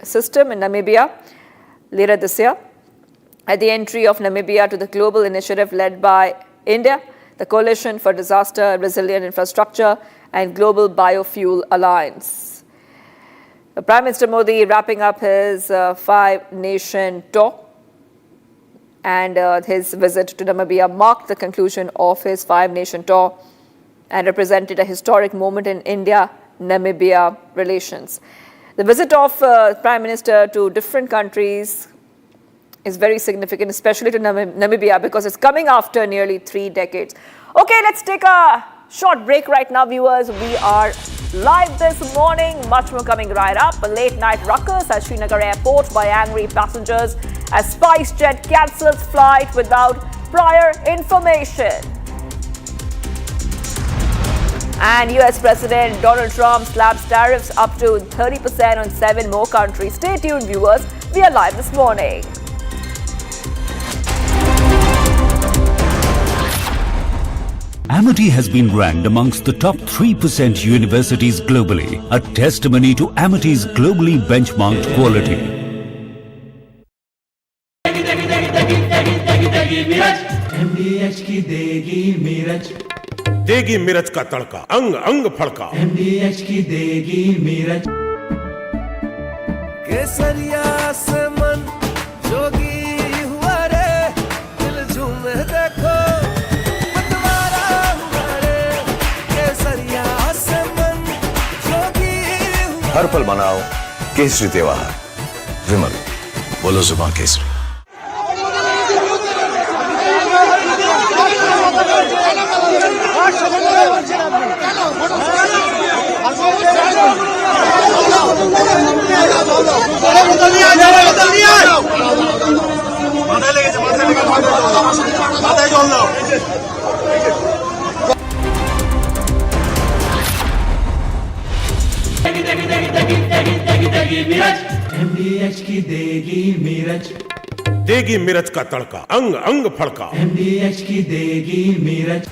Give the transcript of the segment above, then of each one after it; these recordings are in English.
system in Namibia later this year. At the entry of Namibia to the global initiative led by India, the Coalition for Disaster Resilient Infrastructure and Global Biofuel Alliance. Prime Minister Modi wrapping up his five-nation tour, and his visit to Namibia marked the conclusion of his five-nation tour and represented a historic moment in India-Namibia relations. The visit of Prime Minister to different countries is very significant, especially to Namibia, because it's coming after nearly 3 decades. Okay, let's take a short break right now, viewers. We are live this morning. Much more coming right up. A late-night ruckus at Srinagar Airport by angry passengers as SpiceJet cancels flight without prior information. And US President Donald Trump slabs tariffs up to 30% on 7 more countries. Stay tuned, viewers. We are live this morning. Amity has been ranked amongst the top 3% universities globally, a testimony to Amity's globally benchmarked quality. MDH की देगी मीरज, देगी मिर्च का तड़का, अंग अंग फड़का। MDH की देगी मीरज, केसरिया से मन जोगी हुआ रे, दिल झूमे देखो मतवारा हुआ रे, केसरिया से मन जोगी हुआ। हर पल मनाओ केसरी त्योहार। विमल, बोलो जुबान केसरी। MDH की देगी मीरज, देगी मिर्च का तड़का, अंग अंग फड़का। MDH की देगी मीरज।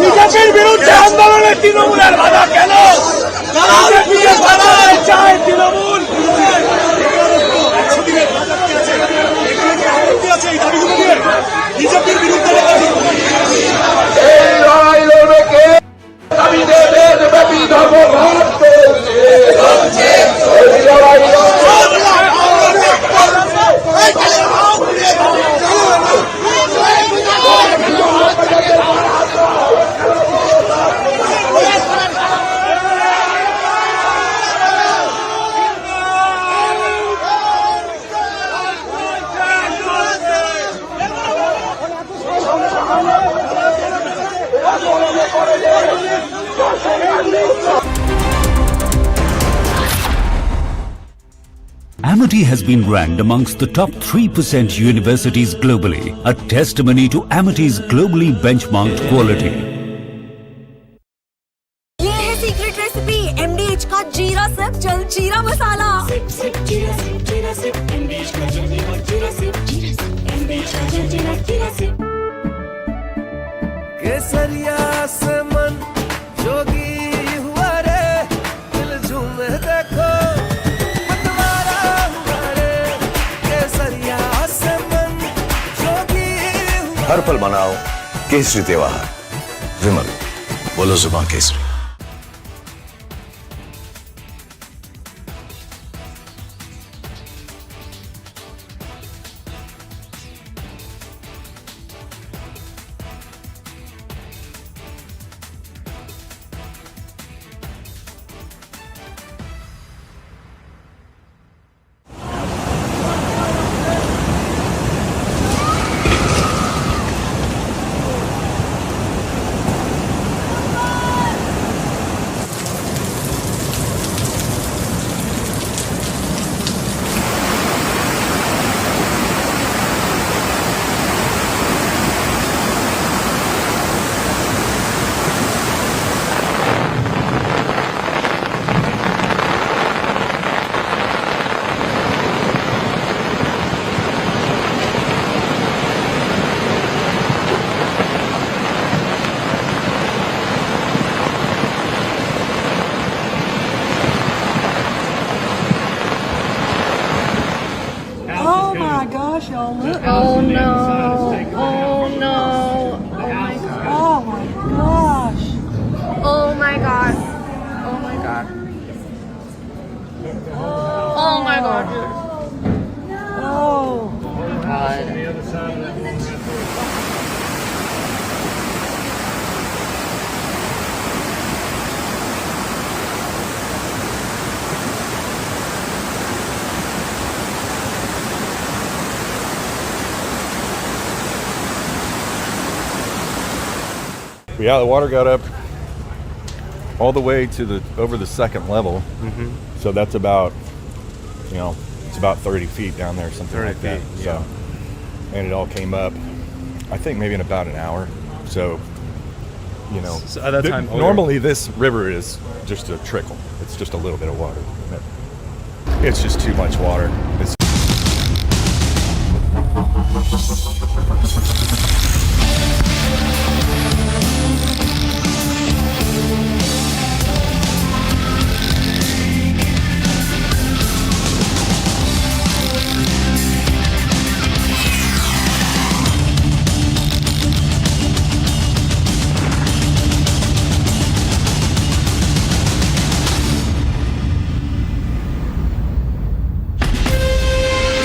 বিজেপির বিরুদ্ধে আন্দোলনে তৃণমূলের বাধা কেন? বিজেপিকে বাধা চায় তৃণমূল। বিজেপির বিরুদ্ধে এই লড়াই লড়বে কে? আমি দেশব্যাপী ধর্মঘট চলছে। এই লড়াই Amity has been ranked amongst the top 3% universities globally, a testimony to Amity's globally benchmarked quality. ये है सीक्रेट रेसिपी MDH का जीरा सिप जल जीरा मसाला। सिप सिप जीरा सिप MDH का जल जीरा सिप MDH का जल जीरा सिप। केसरिया से मन जोगी हुआ रे, दिल झूमे देखो मतवारा हुआ रे, केसरिया से मन जोगी हुआ। हर पल मनाओ केसरी त्योहार। विमल, बोलो जुबान Kesari. Oh no. Oh no. Oh my gosh. Oh my god. Oh my god. Oh my god, dude. Oh god. Yeah, the water got up all the way to over the second level. So that's about, it's about 30 feet down there, something like that. feet, So, and it all came up, I think maybe in about an hour. So, So at that time, normally this river is just a trickle. It's just a little bit of water. It's just too much water.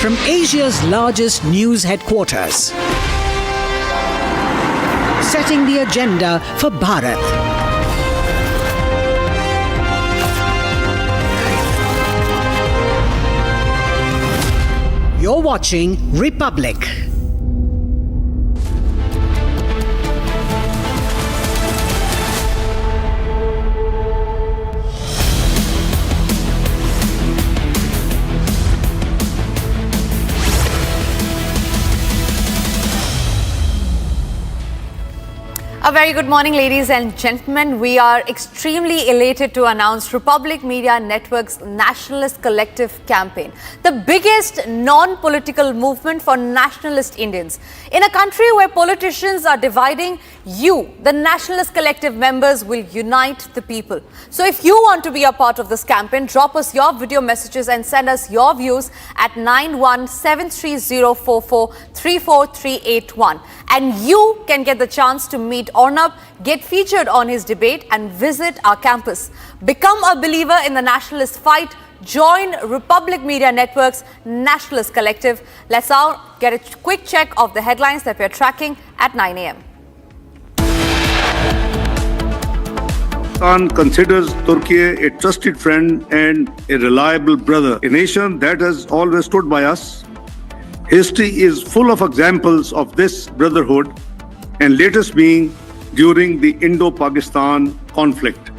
From Asia's largest news headquarters, setting the agenda for Bharat. You're watching Republic. A very good morning, ladies and gentlemen. We are extremely elated to announce Republic Media Network's Nationalist Collective campaign, the biggest non-political movement for nationalist Indians. In a country where politicians are dividing, you, the Nationalist Collective members, will unite the people. So if you want to be a part of this campaign, drop us your video messages and send us your views at 917304434381. And you can get the chance to meet Arnab, get featured on his debate and visit our campus. Become a believer in the nationalist fight. Join Republic Media Network's Nationalist Collective. Let's now get a quick check of the headlines that we're tracking at 9 a.m. Pakistan considers Turkey a trusted friend and a reliable brother, a nation that has always stood by us. History is full of examples of this brotherhood, and latest being during the Indo-Pakistan conflict.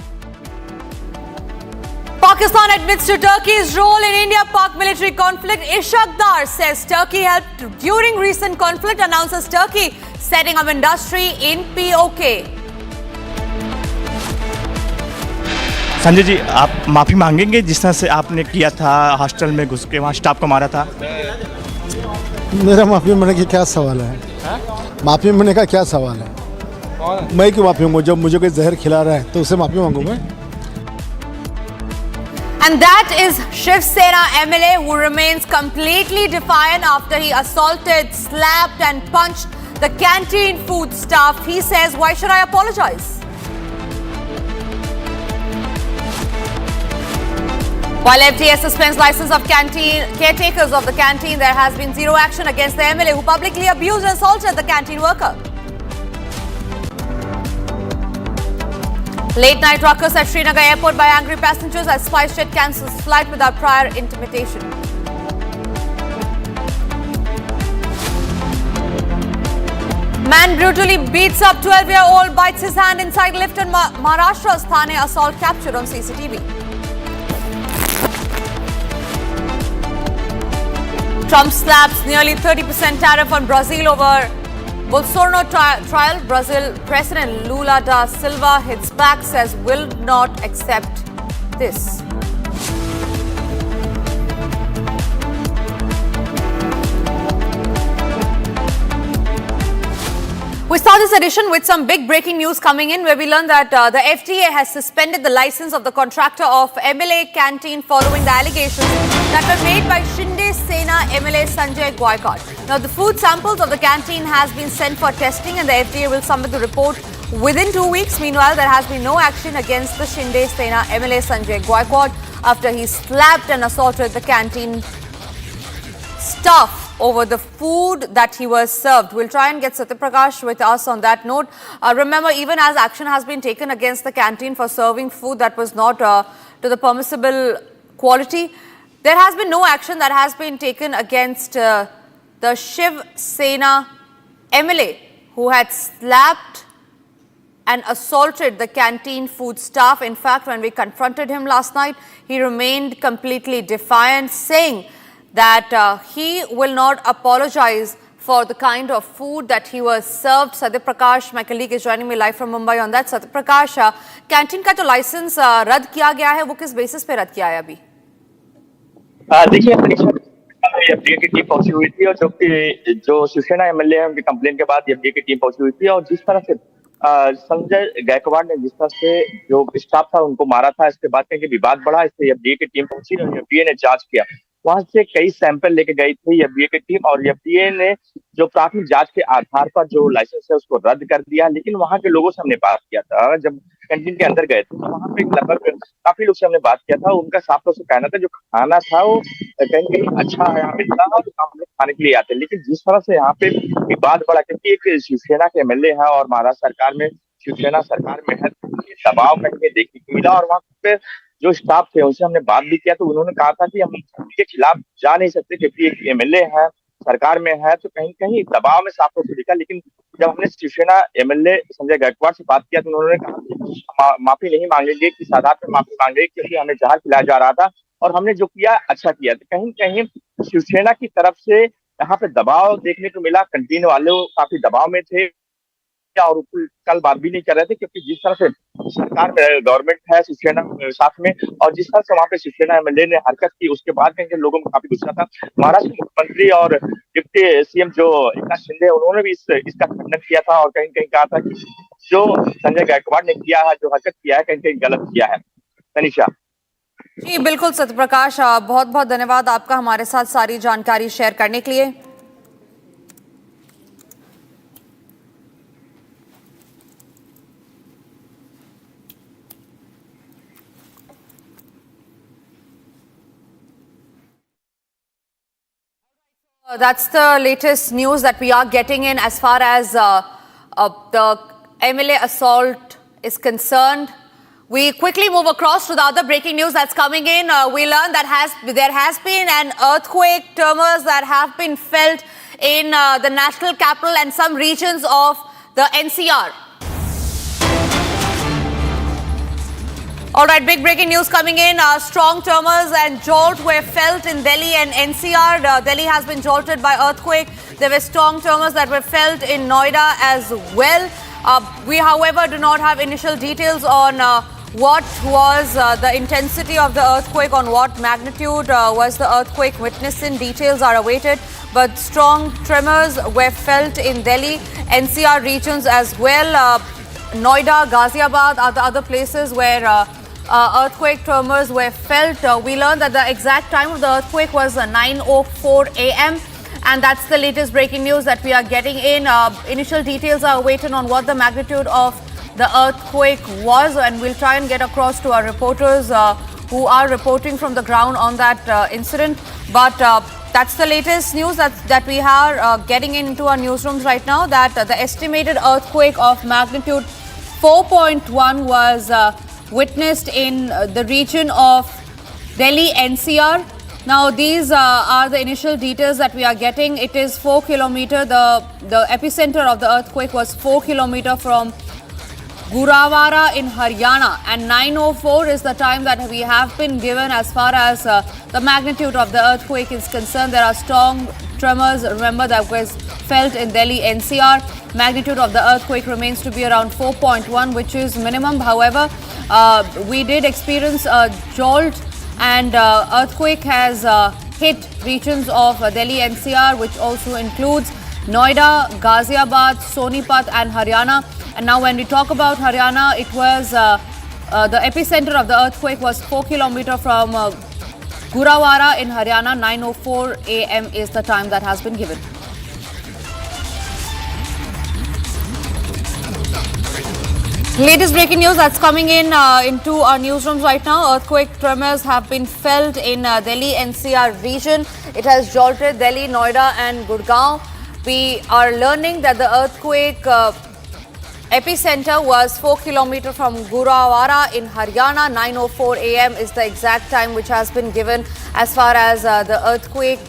Pakistan admits to Turkey's role in India-Pak military conflict. Ishaq Dar says Turkey helped during recent conflict, announces Turkey setting up industry in POK. Sanjay ji, आप माफ़ी मांगेंगे जिस तरह से आपने किया था, hostel में घुस के वहाँ स्टाफ को मारा था? मेरा माफ़ी मांगने की क्या सवाल है? माफ़ी मांगने का क्या सवाल है? मैं क्यों माफ़ी मांगूं? जब मुझे कोई जहर खिला रहा है तो उसे माफ़ी मांगूं मैं? And that is Shiv Sena MLA who remains completely defiant after he assaulted, slapped and punched the canteen food staff. He says, why should I apologize? While FTA suspends license of caretakers of the canteen, there has been zero action against the MLA who publicly abused and assaulted the canteen worker. Late night ruckus at Srinagar airport by angry passengers as SpiceJet cancels flight without prior intimation. Man brutally beats up 12-year-old, bites his hand inside lift in Maharashtra's Thane assault captured on CCTV. Trump slaps nearly 30% tariff on Brazil over Bolsonaro trial. Brazil President Lula da Silva hits back, says will not accept this. We start this edition with some big breaking news coming in, where we learned that the FDA has suspended the license of the contractor of MLA canteen following the allegations that were made by Shinde Sena MLA Sanjay Gaikwad. Now, the food samples of the canteen has been sent for testing, and the FDA will submit the report within 2 weeks. Meanwhile, there has been no action against the Shinde Sena MLA Sanjay Gaikwad after he slapped and assaulted the canteen staff over the food that he was served. We'll try and get Satyaprakash with us on that note. Remember, even as action has been taken against the canteen for serving food that was not to the permissible quality, there has been no action that has been taken against the Shiv Sena MLA who had slapped and assaulted the canteen food staff. In fact, when we confronted him last night, he remained completely defiant, saying that he will not apologize for the kind of food that he was served. Satyaprakash, my colleague, is joining me live from Mumbai on that. Satyaprakash, canteen का जो licence रद्द किया गया है, वो किस basis पे रद्द किया है अभी? देखिए, एफडीए की टीम पहुंची हुई थी, और जो शिवसेना एमएलए है उनके कंप्लेन के बाद एफडीए की टीम पहुंची हुई थी, और जिस तरह से संजय गायकवाड़ ने जिस तरह से जो स्टाफ था उनको मारा था, इसके बाद कहीं विवाद बढ़ा, इससे एफडीए की टीम पहुंची और एफडीए ने जांच किया। वहां से कई सैंपल लेके गई थी एफडीए की टीम, और एफडीए ने जो प्राथमिक जांच के आधार पर जो लाइसेंस है उसको रद्द कर दिया। लेकिन वहां के लोगों से हमने बात किया था, जब कैंटीन के अंदर गए थे तो वहां पे लगभग काफी लोग से हमने बात किया था। उनका साफ तौर से कहना था जो खाना था वो कहीं कहीं अच्छा यहाँ पे था और हम लोग खाने के लिए आते, लेकिन जिस तरह से यहाँ पे विवाद बढ़ा, क्योंकि एक शिवसेना के एमएलए है और महाराष्ट्र सरकार में शिवसेना सरकार में है, दबाव कहीं देखने को मिला। और वहां पे जो स्टाफ थे उनसे हमने बात भी किया तो उन्होंने कहा था कि हम के खिलाफ जा नहीं सकते क्योंकि एक एमएलए है, सरकार में है, तो कहीं कहीं दबाव में साफ तौर से दिखा। लेकिन जब हमने शिवसेना एमएलए संजय गायकवाड़ से बात किया तो उन्होंने कहा कि माफी नहीं मांगेंगे, किस आधार पर माफी मांगेंगे, क्योंकि हमें जहर खिलाया जा रहा था और हमने जो किया अच्छा किया। तो कहीं कहीं शिवसेना की तरफ से यहाँ पे दबाव देखने को मिला, कैंटीन वाले काफी दबाव में थे और कल बात भी नहीं कर रहे थे, क्योंकि जिस तरह से सरकार में गवर्नमेंट है शिवसेना साथ में, और जिस तरह से वहां पे शिवसेना एमएलए ने हरकत की उसके बाद कहीं लोगों में काफी गुस्सा था। महाराष्ट्र मुख्यमंत्री और डिप्टी सीएम जो एकनाथ शिंदे उन्होंने भी इसका खंडन किया था और कहीं कहीं कहा था कि जो संजय गायकवाड़ ने किया है, जो हरकत किया है, कहीं कहीं गलत किया है। तनिषा जी बिल्कुल सत्यप्रकाश, बहुत बहुत धन्यवाद आपका हमारे साथ सारी जानकारी शेयर करने के लिए। That's the latest news that we are getting in as far as the MLA assault is concerned. We quickly move across to the other breaking news that's coming in. We learn that there has been an earthquake, tremors that have been felt in the national capital and some regions of the NCR. All right, big breaking news coming in. Strong tremors and jolt were felt in Delhi and NCR. Delhi has been jolted by earthquake. There were strong tremors that were felt in Noida as well. We, however, do not have initial details on what was the intensity of the earthquake, on what magnitude was the earthquake witnessed in. Details are awaited. But strong tremors were felt in Delhi, NCR regions as well. Noida, Ghaziabad are the other places where earthquake tremors were felt. We learned that the exact time of the earthquake was 9:04 a.m. and that's the latest breaking news that we are getting in. Initial details are awaited on what the magnitude of the earthquake was, and we'll try and get across to our reporters who are reporting from the ground on that incident. But that's the latest news that we are getting into our newsrooms right now, that the estimated earthquake of magnitude 4.1 was witnessed in the region of Delhi NCR. Now these are the initial details that we are getting. It is 4 kilometer. The epicenter of the earthquake was 4 kilometer from Gurawara in Haryana, and 9:04 is the time that we have been given as far as the magnitude of the earthquake is concerned. There are strong tremors, remember, that was felt in Delhi NCR. Magnitude of the earthquake remains to be around 4.1, which is minimum. However, we did experience a jolt, and earthquake has hit regions of Delhi NCR, which also includes Noida, Ghaziabad, Sonipat and Haryana. And now when we talk about Haryana, it was the epicenter of the earthquake was 4 kilometers from Gurawara in Haryana. 9:04 a.m. is the time that has been given. Latest breaking news that's coming in into our newsrooms right now. Earthquake tremors have been felt in Delhi NCR region. It has jolted Delhi, Noida and Gurgaon. We are learning that the earthquake epicenter was 4 kilometers from Gurawara in Haryana. 9:04 a.m. is the exact time which has been given as far as the earthquake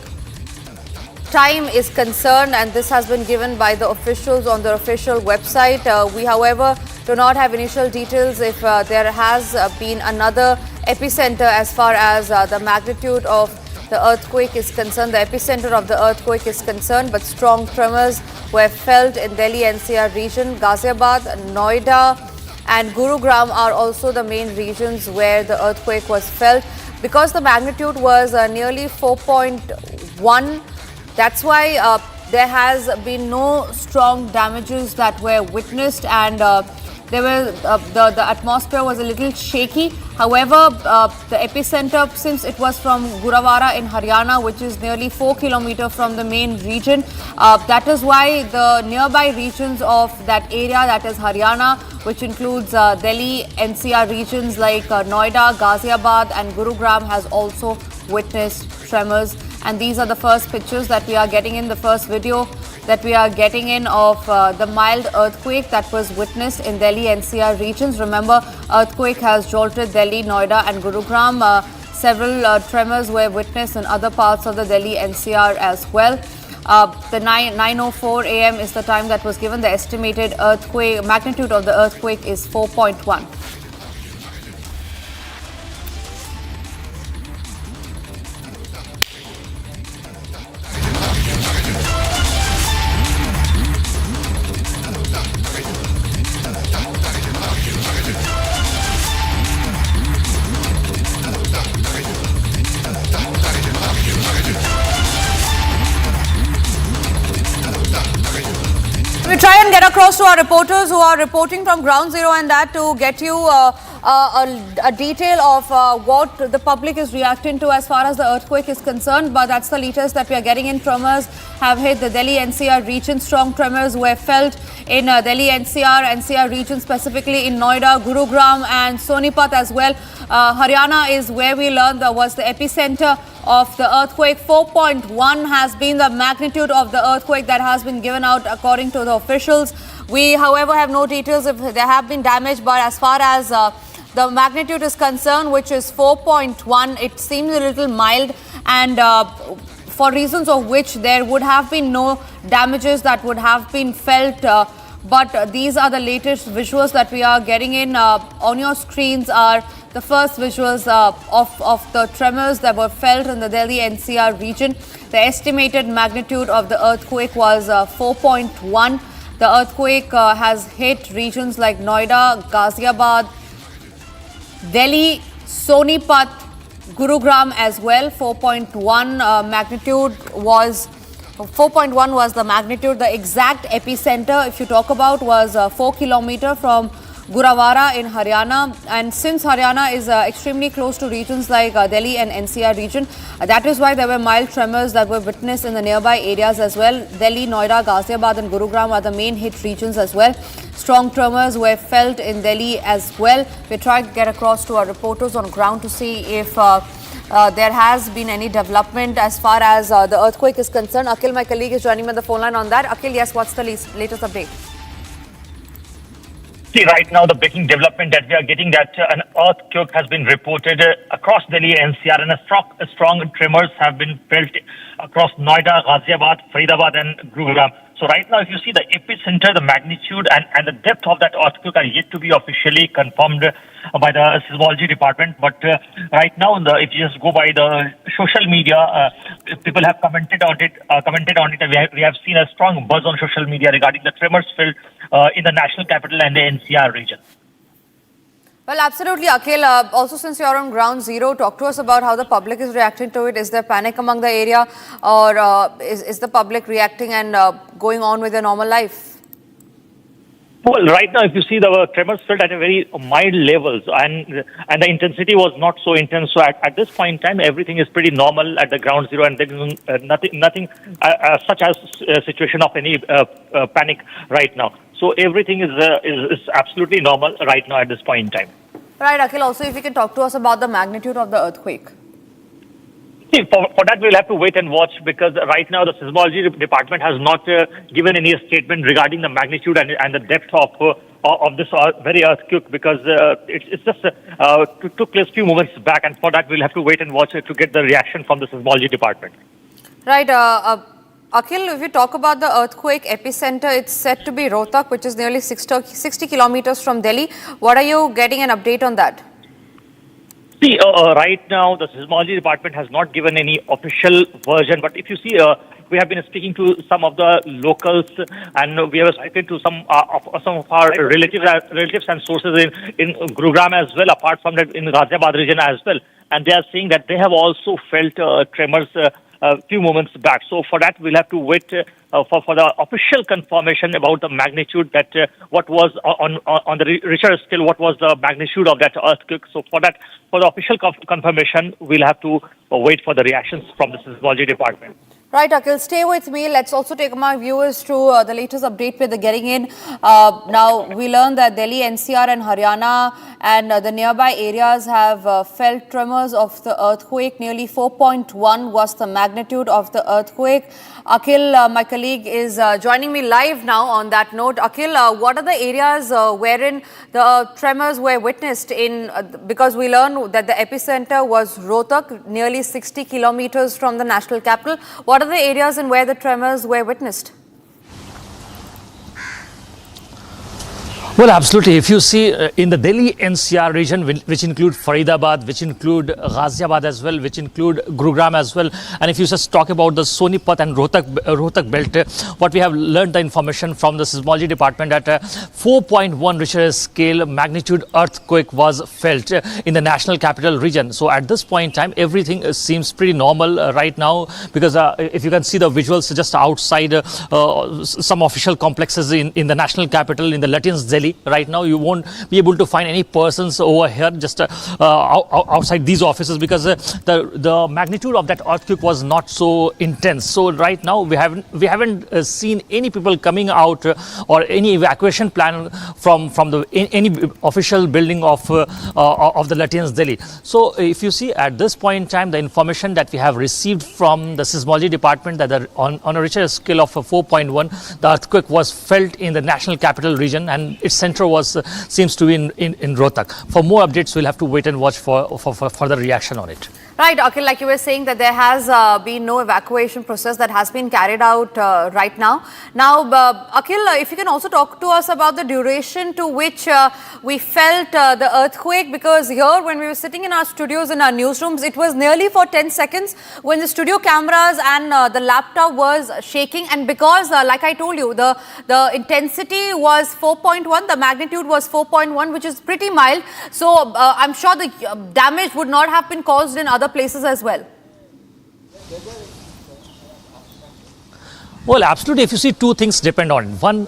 time is concerned, and this has been given by the officials on their official website. We, however, do not have initial details if there has been another epicenter as far as the magnitude of the earthquake is concerned. The epicenter of the earthquake is concerned, but strong tremors were felt in Delhi NCR region. Ghaziabad, Noida and Gurugram are also the main regions where the earthquake was felt. Because the magnitude was nearly 4.1, that's why there has been no strong damages that were witnessed, and there were the atmosphere was a little shaky. However, the epicenter, since it was from Gurawara in Haryana, which is nearly 4 kilometers from the main region, that is why the nearby regions of that area, that is Haryana, which includes Delhi NCR regions like Noida, Ghaziabad and Gurugram, has also witnessed tremors. And these are the first pictures that we are getting in, the first video that we are getting in of the mild earthquake that was witnessed in Delhi NCR regions. Remember, earthquake has jolted Delhi, Noida and Gurugram. Several tremors were witnessed in other parts of the Delhi NCR as well. The 9:04 a.m. is the time that was given. The estimated earthquake magnitude of the earthquake is 4.1. We try and get across to our reporters who are reporting from ground zero and that to get you a detail of what the public is reacting to as far as the earthquake is concerned. But that's the latest that we are getting in. Tremors have hit the Delhi NCR region. Strong tremors were felt in Delhi NCR region, specifically in Noida, Gurugram and Sonipat as well. Haryana is where we learned that was the epicenter of the earthquake. 4.1 has been the magnitude of the earthquake that has been given out according to the officials. We, however, have no details if there have been damage, but as far as the magnitude is concerned, which is 4.1, it seems a little mild, and for reasons of which there would have been no damages that would have been felt. But these are the latest visuals that we are getting in. On your screens are the first visuals of the tremors that were felt in the Delhi NCR region. The estimated magnitude of the earthquake was 4.1. The earthquake has hit regions like Noida, Ghaziabad, Delhi, Sonipat, Gurugram as well. 4.1 magnitude was 4.1 was the magnitude. The exact epicenter, if you talk about, was 4 kilometers from Gurawara in Haryana. And since Haryana is extremely close to regions like Delhi and NCR region, that is why there were mild tremors that were witnessed in the nearby areas as well. Delhi, Noida, Ghaziabad and Gurugram are the main hit regions as well. Strong tremors were felt in Delhi as well. We tried to get across to our reporters on ground to see if there has been any development as far as the earthquake is concerned. Akhil, my colleague, is joining me on the phone line on that. Akhil, yes, what's the latest update? See, right now the breaking development that we are getting, that an earthquake has been reported across Delhi NCR, and a strong tremors have been felt across Noida, Ghaziabad, Faridabad and Gurugram. So right now, if you see the epicenter, the magnitude and the depth of that earthquake are yet to be officially confirmed by the seismology department. But right now, if you just go by the social media, people have commented on it. We have seen a strong buzz on social media regarding the tremors felt in the national capital and the NCR region. Well, absolutely, Akhil. Also, since you're on ground zero, talk to us about how the public is reacting to it. Is there panic among the area, or is the public reacting and going on with their normal life? Well, right now, if you see, the tremors felt at a very mild levels, and the intensity was not so intense. So at this point in time, everything is pretty normal at the ground zero, and there is nothing such as a situation of any panic right now. So everything is absolutely normal right now at this point in time. Right, Akhil. Also, if you can talk to us about the magnitude of the earthquake. See, for that, we'll have to wait and watch, because right now the seismology department has not given any statement regarding the magnitude and the depth of this very earthquake, because it's just took place a few moments back, and for that we'll have to wait and watch to get the reaction from the seismology department. Right. Akhil, if you talk about the earthquake epicenter, it's said to be Rohtak, which is nearly 60 kilometers from Delhi. What are you getting an update on that? See, right now, the seismology department has not given any official version, but if you see, we have been speaking to some of the locals, and we have spoken to some of our relatives and sources in Gurugram as well, apart from that in Ghaziabad region as well, and they are saying that they have also felt tremors a few moments back. So for that, we'll have to wait for the official confirmation about the magnitude, that what was on the Richter scale, what was the magnitude of that earthquake. So for that, for the official confirmation, we'll have to wait for the reactions from the seismology department. Right, Akhil, stay with me. Let's also take my viewers through the latest update we're getting in. Now, we learned that Delhi, NCR and Haryana and the nearby areas have felt tremors of the earthquake. Nearly 4.1 was the magnitude of the earthquake. Akhil, my colleague, is joining me live now on that note. Akhil, what are the areas wherein the tremors were witnessed in? Because we learned that the epicenter was Rohtak, nearly 60 kilometers from the national capital. What are the areas in where the tremors were witnessed? Well, absolutely. If you see in the Delhi NCR region, which include Faridabad, which include Ghaziabad as well, which include Gurugram as well, and if you just talk about the Sonipat and Rohtak belt, what we have learned the information from the seismology department that 4.1 Richter scale magnitude earthquake was felt in the national capital region. So at this point in time, everything seems pretty normal right now, because if you can see the visuals just outside some official complexes in the national capital, in the Lutyens Delhi. Right now, you won't be able to find any persons over here just outside these offices, because the magnitude of that earthquake was not so intense. So right now, we haven't seen any people coming out or any evacuation plan from any official building of the Lutyens Delhi. So if you see at this point in time, the information that we have received from the seismology department, that on a Richter scale of 4.1, the earthquake was felt in the national capital region, and its center seems to be in Rohtak. For more updates, we'll have to wait and watch for further reaction on it. Right, Akhil, like you were saying that there has been no evacuation process that has been carried out right now. Now, Akhil, if you can also talk to us about the duration to which we felt the earthquake, because here when we were sitting in our studios, in our newsrooms, it was nearly for 10 seconds when the studio cameras and the laptop was shaking, and because like I told you, the intensity was 4.1, the magnitude was 4.1, which is pretty mild. So I'm sure the damage would not have been caused in other places as well. Well, absolutely. If you see, two things depend on it. One,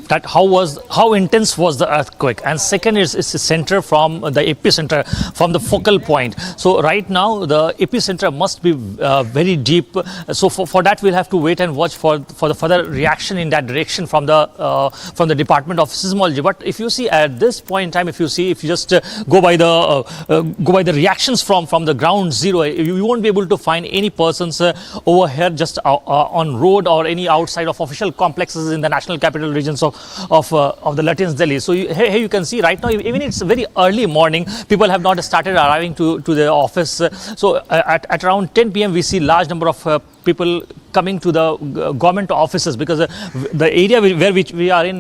that how intense was the earthquake, and second is the center from the epicenter, from the focal point. So right now the epicenter must be very deep. So for that we'll have to wait and watch for the further reaction in that direction from the Department of Seismology. But if you see at this point in time, if you just go by the reactions from the ground zero, you won't be able to find any persons over here just on road or any outside of official complexes in the national capital regions of the Lutyens Delhi. So here you can see right now, even it's very early morning, people have not started arriving to the office. So at around 10 p.m. we see large number of people coming to the government offices, because the area where we are in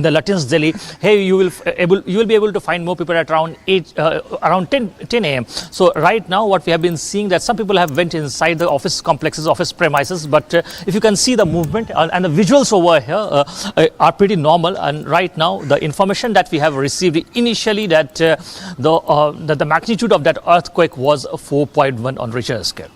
the Lutyens Delhi, hey, you will be able to find more people at around 10 a.m. So right now what we have been seeing that some people have went inside the office complexes, office premises, but if you can see the movement and the visuals over here are pretty normal. And right now the information that we have received initially that the magnitude of that earthquake was 4.1 on Richter scale.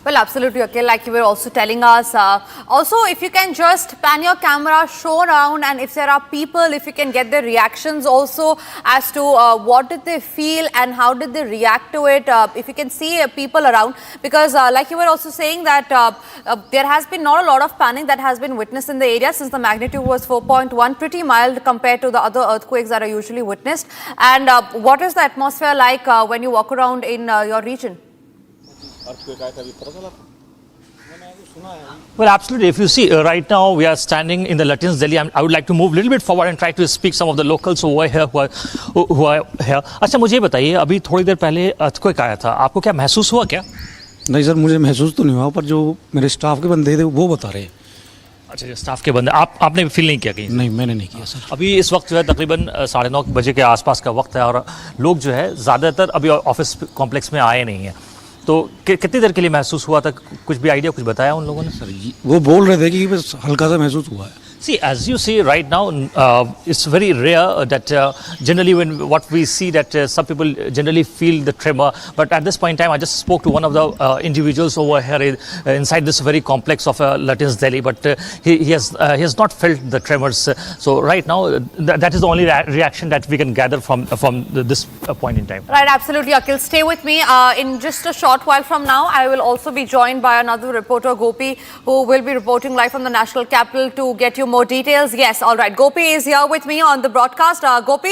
Well, absolutely, okay. Like you were also telling us. Also, if you can just pan your camera, show around, and if there are people, if you can get their reactions also as to what did they feel and how did they react to it. If you can see people around, because like you were also saying that there has been not a lot of panic that has been witnessed in the area since the magnitude was 4.1, pretty mild compared to the other earthquakes that are usually witnessed. And what is the atmosphere like when you walk around in your region? Well, absolutely. If you see right now we are standing in the Lutyens Delhi. I would like to move a little bit forward and try to speak some of the locals over here who are here. अच्छा, मुझे बताइए, अभी थोड़ी देर पहले earthquake आया था, आपको क्या महसूस हुआ क्या? नहीं सर, मुझे महसूस तो नहीं हुआ, पर जो मेरे स्टाफ के बंदे थे वो बता रहे हैं। अच्छा, स्टाफ के बंदे, आपने फील नहीं किया कहीं? नहीं, मैंने नहीं किया सर। अभी इस वक्त जो है तकरीबन 9:30 बजे के आसपास का वक्त है और लोग जो है ज़्यादातर अभी ऑफिस कॉम्प्लेक्स में आए नहीं हैं। तो कितनी देर के लिए महसूस हुआ था? कुछ भी आइडिया, कुछ बताया उन लोगों ने? सर वो बोल रहे थे कि बस हल्का सा महसूस हुआ है। See, as you see right now, it's very rare that generally when what we see that some people generally feel the tremor. But at this point in time, I just spoke to one of the individuals over here inside this very complex of Lutyens Delhi. But he has not felt the tremors. So right now, that is the only reaction that we can gather from this point in time. Right, absolutely, Akhil. Stay with me. In just a short while from now, I will also be joined by another reporter, Gopi, who will be reporting live from the national capital to get you more details. Yes, all right. Gopi is here with me on the broadcast. Gopi,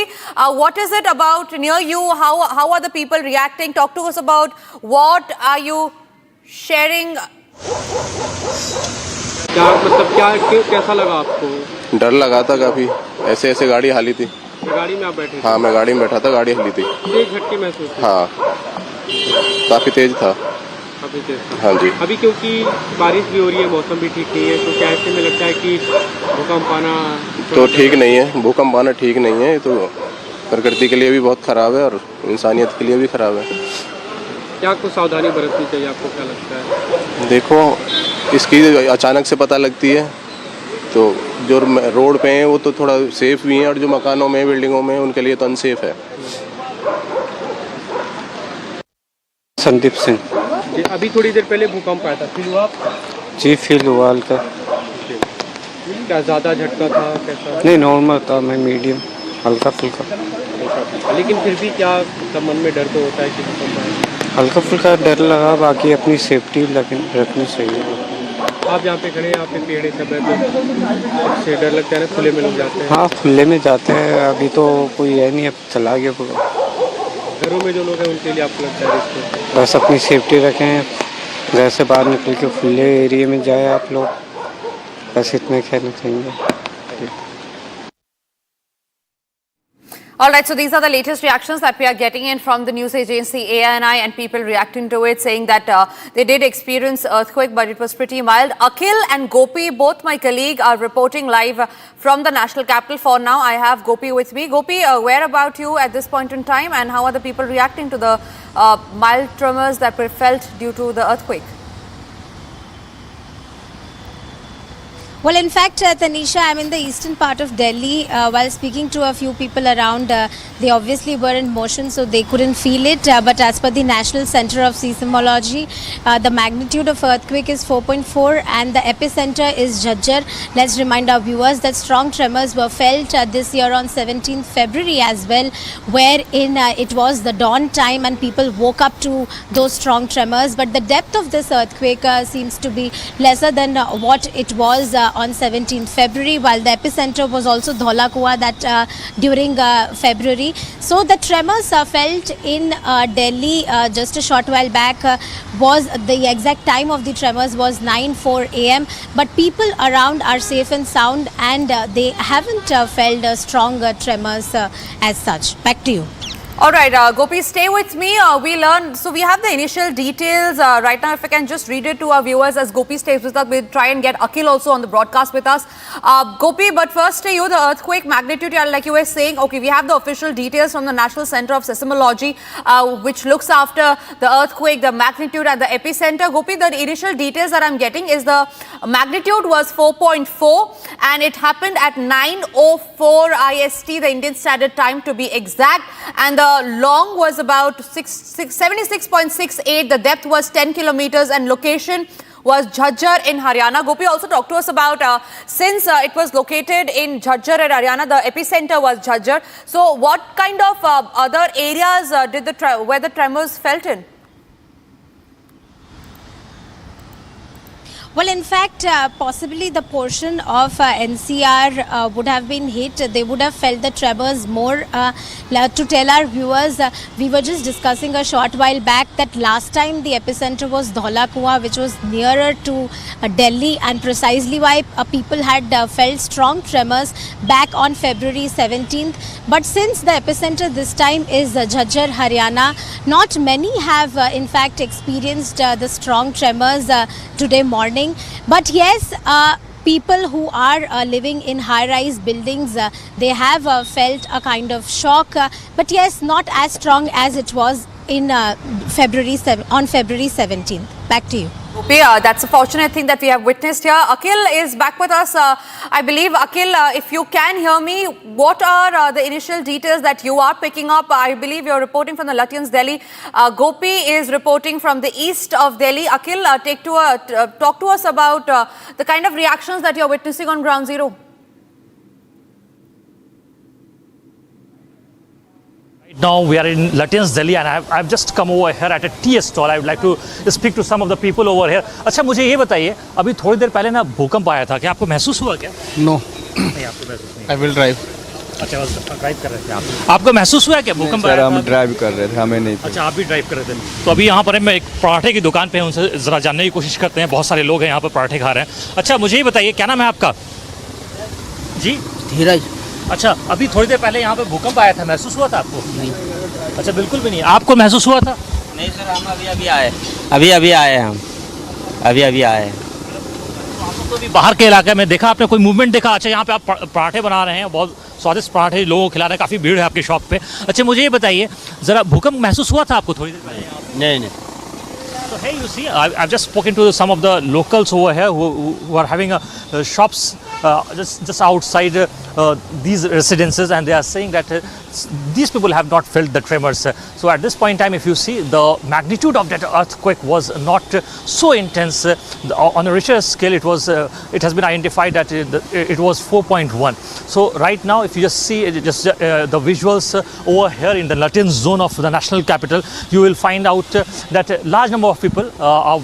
what is it about near you? How are the people reacting? Talk to us about what are you sharing? कैसा लगा आपको? डर लगा था काफी, ऐसे गाड़ी हाली थी। गाड़ी में आप बैठे? हाँ, मैं गाड़ी में बैठा था, गाड़ी हिली थी। तेज झटके महसूस? हाँ, काफी तेज था। हाँ जी। अभी क्योंकि बारिश भी हो रही है, मौसम भी ठीक नहीं है, तो क्या ऐसे में लगता है कि भूकंप आना तो ठीक नहीं है? भूकंप आना ठीक नहीं है, तो प्रकृति के लिए भी बहुत खराब है और इंसानियत के लिए भी खराब है। क्या कुछ सावधानी बरतनी चाहिए, आपको क्या लगता है? देखो, इसकी अचानक से पता लगती है, तो जो रोड पे हैं वो तो थोड़ा सेफ भी हैं और जो मकानों में, बिल्डिंगों में, उनके लिए तो अनसेफ है। संदीप सिंह। अभी थोड़ी देर पहले भूकंप आया था, फील हुआ? जी, फील हुआ हल्का। क्या ज़्यादा झटका था, कैसा? नहीं, नॉर्मल था, मैं मीडियम, हल्का फुल्का। लेकिन फिर भी क्या मन में डर तो होता है कि भूकंप आए? हल्का फुल्का डर लगा, बाकी अपनी सेफ्टी रखनी चाहिए। आप यहाँ पे खड़े हैं, यहाँ पे पेड़ सब है, तो इससे डर लगता है ना, खुले में लोग जाते हैं? हाँ, खुले में जाते हैं, अभी तो कोई है नहीं, अब चला गया पूरा। घरों में जो लोग हैं उनके लिए आपको लगता है रिस्क? बस अपनी सेफ्टी रखें, घर से बाहर निकल के खुले एरिया में जाए आप लोग, बस इतना कहना चाहिए। All right, so these are the latest reactions that we are getting in from the news agency ANI and people reacting to it, saying that they did experience earthquake, but it was pretty mild. Akhil and Gopi, both my colleague, are reporting live from the national capital. For now, I have Gopi with me. Gopi, where about you at this point in time, and how are the people reacting to the mild tremors that were felt due to the earthquake? Well, in fact, Tanisha, I'm in the eastern part of Delhi. While speaking to a few people around, they obviously were in motion, so they couldn't feel it. But as per the National Center of Seismology, the magnitude of earthquake is 4.4 and the epicenter is Jhajjar. Let's remind our viewers that strong tremors were felt this year on 17th February as well, wherein it was the dawn time and people woke up to those strong tremors. But the depth of this earthquake seems to be lesser than what it was on 17th February, while the epicenter was also Dholakua that during February. So the tremors felt in Delhi just a short while back was the exact time of the tremors was 9:04 a.m. But people around are safe and sound and they haven't felt strong tremors as such. Back to you. All right, Gopi, stay with me. We have the initial details right now. If I can just read it to our viewers as Gopi stays with us, we'll try and get Akhil also on the broadcast with us. Gopi, but first to you, the earthquake magnitude, like you were saying, okay, we have the official details from the National Center of Seismology, which looks after the earthquake, the magnitude and the epicenter. Gopi, the initial details that I'm getting is the magnitude was 4.4 and it happened at 9:04 IST, the Indian Standard Time to be exact. And the long was about 76.68. The depth was 10 kilometers and location was Jhajjar in Haryana. Gopi, also talk to us about since it was located in Jhajjar in Haryana, the epicenter was Jhajjar. So what kind of other areas where the tremors felt in? Well, in fact, possibly the portion of NCR would have been hit. They would have felt the tremors more. To tell our viewers, we were just discussing a short while back that last time the epicenter was Dhaula Kuan, which was nearer to Delhi, and precisely why people had felt strong tremors back on February 17th. But since the epicenter this time is Jhajjar, Haryana, not many have in fact experienced the strong tremors today morning. But yes, people who are living in high-rise buildings, they have felt a kind of shock. But yes, not as strong as it was in on February 17th. Back to you. Okay, that's a fortunate thing that we have witnessed here. Akhil is back with us. I believe, Akhil, if you can hear me, what are the initial details that you are picking up? I believe you're reporting from the Lutyens, Delhi. Gopi is reporting from the east of Delhi. Akhil, talk to us about the kind of reactions that you're witnessing on ground zero. Now we are in Lutyens, Delhi, and I've just come over here at a tea stall. I would like to speak to some of the people over here. अच्छा, मुझे ये बताइए, अभी थोड़ी देर पहले ना भूकंप आया था, क्या आपको महसूस हुआ क्या? No. नहीं, आपको महसूस नहीं. I will drive. अच्छा, ड्राइव कर रहे थे आप. आपको महसूस हुआ क्या भूकंप आया था? हम ड्राइव कर रहे थे, हमें नहीं. अच्छा, आप भी ड्राइव कर रहे थे. तो अभी यहाँ पर मैं एक पराठे की दुकान पे हूँ, उनसे जरा जानने की कोशिश करते हैं. बहुत सारे लोग हैं यहाँ पर पराठे खा रहे हैं. अच्छा, मुझे ये बताइए, क्या नाम है आपका? जी, धीरज. अच्छा, अभी थोड़ी देर पहले यहाँ पे भूकंप आया था, महसूस हुआ था आपको? नहीं. अच्छा, बिल्कुल भी नहीं. आपको महसूस हुआ था? नहीं सर, हम अभी आए हम अभी आए. तो अभी बाहर के इलाके में देखा आपने, कोई मूवमेंट देखा? अच्छा, यहाँ पे आप पराठे बना रहे हैं, बहुत स्वादिष्ट पराठे लोगों को खिला रहे हैं, काफ़ी भीड़ है आपकी शॉप पे. अच्छा, मुझे ये बताइए, ज़रा भूकंप महसूस हुआ था आपको थोड़ी देर पहले? नहीं. So hey, you see, I've just spoken to some of the locals over here who are having shops just outside these residences, and they are saying that these people have not felt the tremors. So at this point in time, if you see, the magnitude of that earthquake was not so intense. On a Richter scale, it has been identified that it was 4.1. So right now, if you just see the visuals over here in the Lutyens zone of the national capital, you will find out that a large number of people are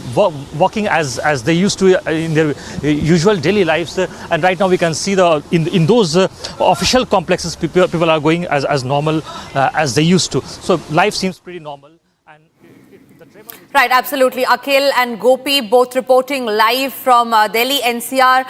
walking as they used to in their usual daily lives. And right now we can see in those official complexes, people are going as normal as they used to. So life seems pretty normal. Right, absolutely. Akhil and Gopi both reporting live from Delhi NCR.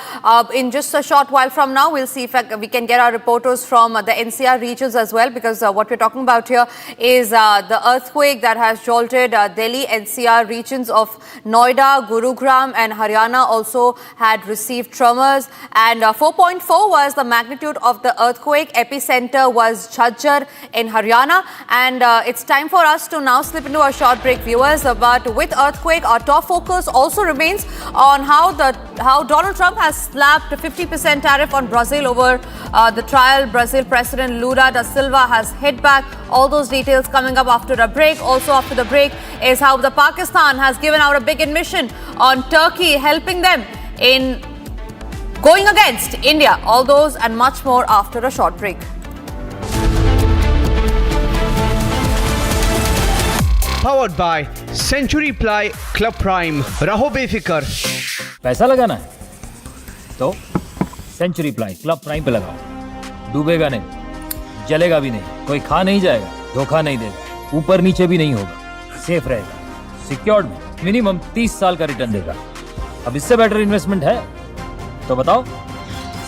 In just a short while from now, we'll see if we can get our reporters from the NCR regions as well, because what we're talking about here is the earthquake that has jolted Delhi NCR regions of Noida, Gurugram and Haryana also had received tremors, and 4.4 was the magnitude of the earthquake. Epicenter was Jhajjar in Haryana, and it's time for us to now slip into a short break, viewers. But with earthquake, our top focus also remains on how Donald Trump has slapped a 50% tariff on Brazil over the trial. Brazil President Lula da Silva has hit back. All those details coming up after a break. Also after the break is how the Pakistan has given out a big admission on Turkey helping them in going against India. All those and much more after a short break. Powered by Century Ply Club Prime. रहो बेफिक्र. पैसा लगाना है तो century ply club prime पे लगाओ. डूबेगा नहीं, जलेगा भी नहीं, कोई खा नहीं जाएगा, धोखा नहीं देगा, ऊपर नीचे भी नहीं होगा, सेफ रहेगा, सिक्योर्ड में मिनिमम 30 साल का रिटर्न देगा. अब इससे बेटर इन्वेस्टमेंट है तो बताओ.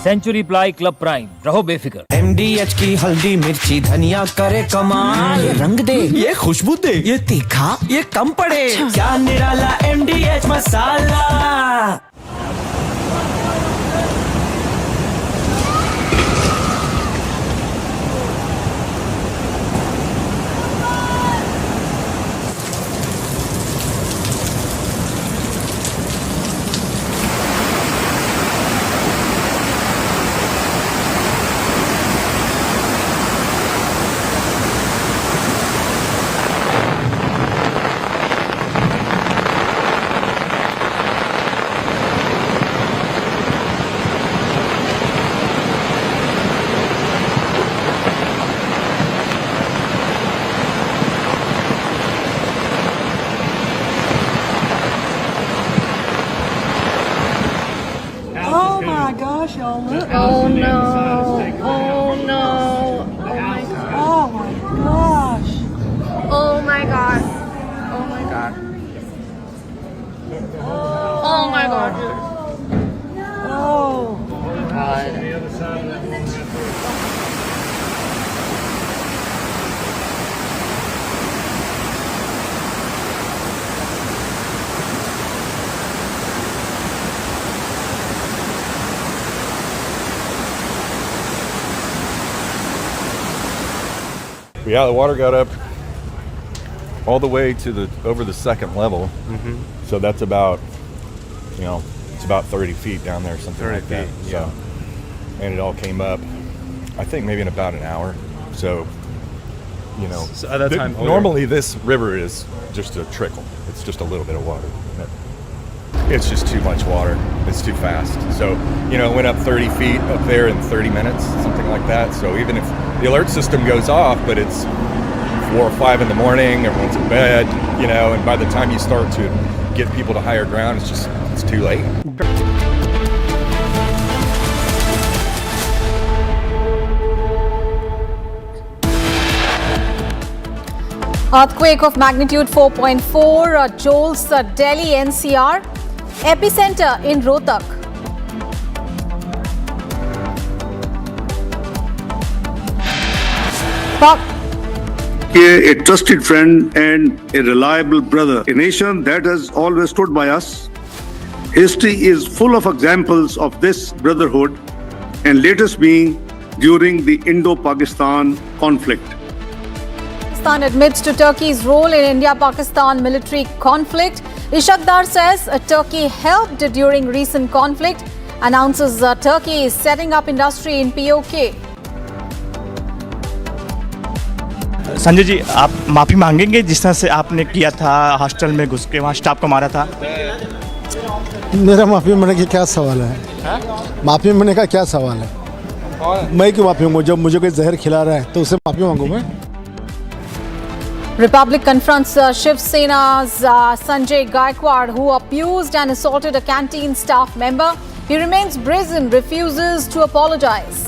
सेंचुरी प्लाई क्लब प्राइम, रहो बेफिक्र। MDH की हल्दी मिर्ची धनिया करे कमाल, ये रंग दे, ये खुशबू दे, ये तीखा, ये कम पड़े, क्या निराला MDH masala. Oh no! Oh no! Oh my gosh! Oh my god! Oh my god! Oh my god! Oh god! Yeah, the water got up all the way to the over the second level. So that's about, it's about 30 feet down there, something like that. yeah. So, and it all came up, I think maybe in about an hour. So, So at that time, normally this river is just a trickle. It's just a little bit of water. It's just too much water. It's too fast. So, it went up 30 feet up there in 30 minutes, something like that. So even if the alert system goes off, but it's 4 or 5 in the morning, everyone's in bed, and by the time you start to get people to higher ground, it's too late. Earthquake of magnitude 4.4 jolts Delhi NCR. Epicenter in Rohtak. A trusted friend and a reliable brother, a nation that has always stood by us. History is full of examples of this brotherhood, and latest being during the Indo-Pakistan conflict. Pakistan admits to Turkey's role in India-Pakistan military conflict. Ishakdar says Turkey helped during recent conflict. Announces Turkey is setting up industry in POK. Sanjay ji, आप माफ़ी मांगेंगे जिस तरह से आपने किया था, hostel में घुस के वहाँ स्टाफ को मारा था? मेरा माफ़ी मांगने का क्या सवाल है? माफ़ी मांगने का क्या सवाल है? मैं क्यों माफ़ी मांगूं? जब मुझे कोई जहर खिला रहा है तो उससे माफ़ी मांगूं मैं? Republic confronts Shiv Sena's Sanjay Gaikwad, who abused and assaulted a canteen staff member. He remains brazen, refuses to apologize.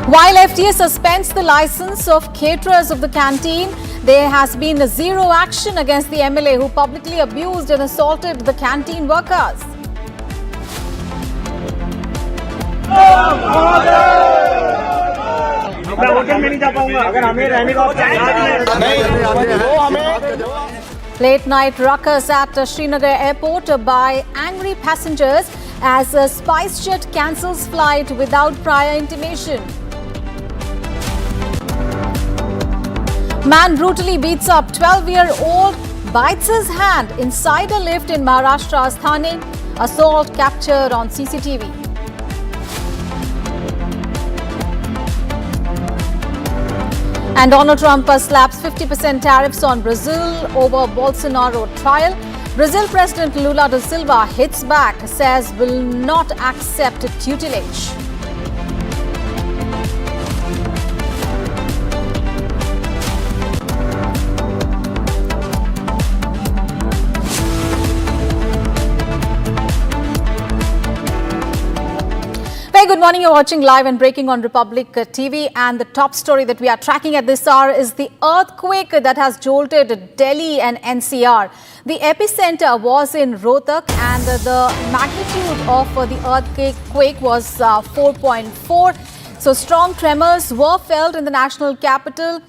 While FTA suspends the license of caterers of the canteen, there has been zero action against the MLA who publicly abused and assaulted the canteen workers. Late night ruckus at Srinagar airport by angry passengers as SpiceJet cancels flight without prior intimation. Man brutally beats up 12-year-old, bites his hand inside a lift in Maharashtra's Thane. Assault captured on CCTV. And Donald Trump slaps 50% tariffs on Brazil over Bolsonaro trial. Brazil President Lula da Silva hits back, says will not accept tutelage. good morning. You're watching live and breaking on Republic TV, and the top story that we are tracking at this hour is the earthquake that has jolted Delhi and NCR. The epicenter was in Rohtak, and the magnitude of the earthquake was 4.4. So strong tremors were felt in the national capital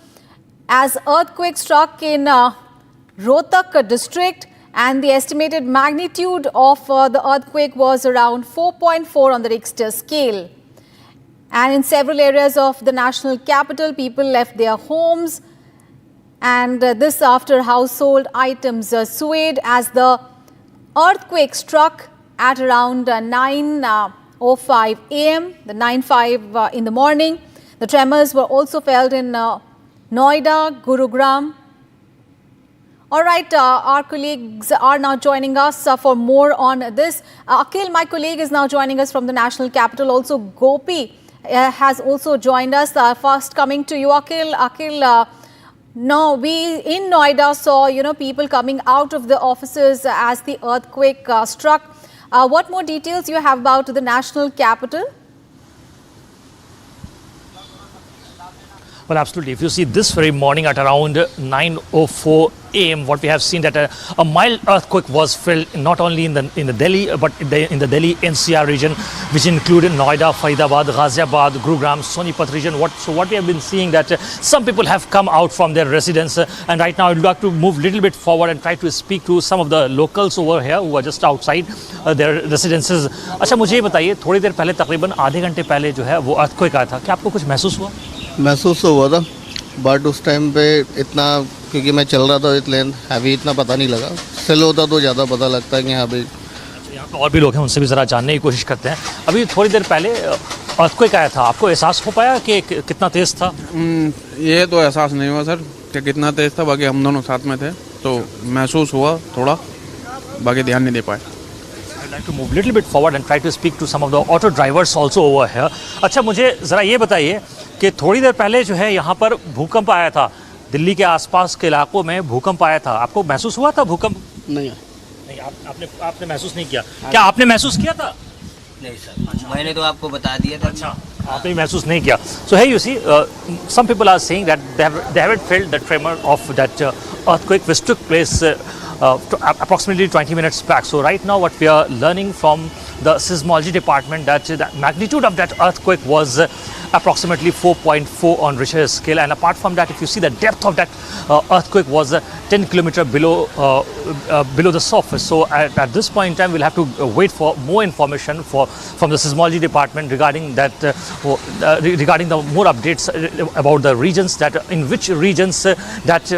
as earthquake struck in Rohtak district. And the estimated magnitude of the earthquake was around 4.4 on the Richter scale. And in several areas of the national capital, people left their homes. And this after household items swayed as the earthquake struck at around 9:05 a.m., the 9:05 in the morning. The tremors were also felt in Noida, Gurugram. All right, our colleagues are now joining us for more on this. Akhil, my colleague, is now joining us from the national capital. Also, Gopi has also joined us. First, coming to you, Akhil. Akhil, we in Noida saw, people coming out of the offices as the earthquake struck. What more details you have about the national capital? Well, absolutely. If you see this very morning at around 9:04 a.m., what we have seen that a mild earthquake was felt not only in the Delhi but in the Delhi NCR region, which included Noida, Faridabad, Ghaziabad, Gurugram, Sonipat region. So what we have been seeing that some people have come out from their residence, and right now I'd like to move a little bit forward and try to speak to some of the locals over here who are just outside their residences. अच्छा, मुझे ये बताइए, थोड़ी देर पहले तकरीबन आधे घंटे पहले जो है वो earthquake आया था, क्या आपको कुछ महसूस हुआ? महसूस तो हुआ था, बट उस टाइम पे इतना, क्योंकि मैं चल रहा था इसलिए हैवी इतना पता नहीं लगा. स्लो होता तो ज़्यादा पता लगता है कि हाँ भाई. यहाँ पे और भी लोग हैं, उनसे भी ज़रा जानने की कोशिश करते हैं. अभी थोड़ी देर पहले earthquake आया था, आपको एहसास हो पाया कि कितना तेज़ था? ये तो एहसास नहीं हुआ सर कि कितना तेज़ था, बाकी हम दोनों साथ में थे तो महसूस हुआ थोड़ा, बाकी ध्यान नहीं दे पाए. I'd like to move a little bit forward and try to speak to some of the auto drivers also over here. अच्छा, मुझे ज़रा ये बताइए कि थोड़ी देर पहले जो है यहाँ पर भूकंप आया था, दिल्ली के आसपास के इलाकों में भूकंप आया था. आपको महसूस हुआ था भूकंप? नहीं, आपने महसूस नहीं किया. क्या आपने महसूस किया था? नहीं सर, मैंने तो आपको बता दिया था. अच्छा, आपने महसूस नहीं किया. So here you see, some people are saying that they haven't felt the tremor of that earthquake which took place approximately 20 minutes back. So right now what we are learning from the seismology department that the magnitude of that earthquake was approximately 4.4 on Richter scale, and apart from that, if you see the depth of that earthquake was 10 kilometers below the surface. So at this point in time, we'll have to wait for more information from the seismology department regarding that, regarding the more updates about the regions, that in which regions that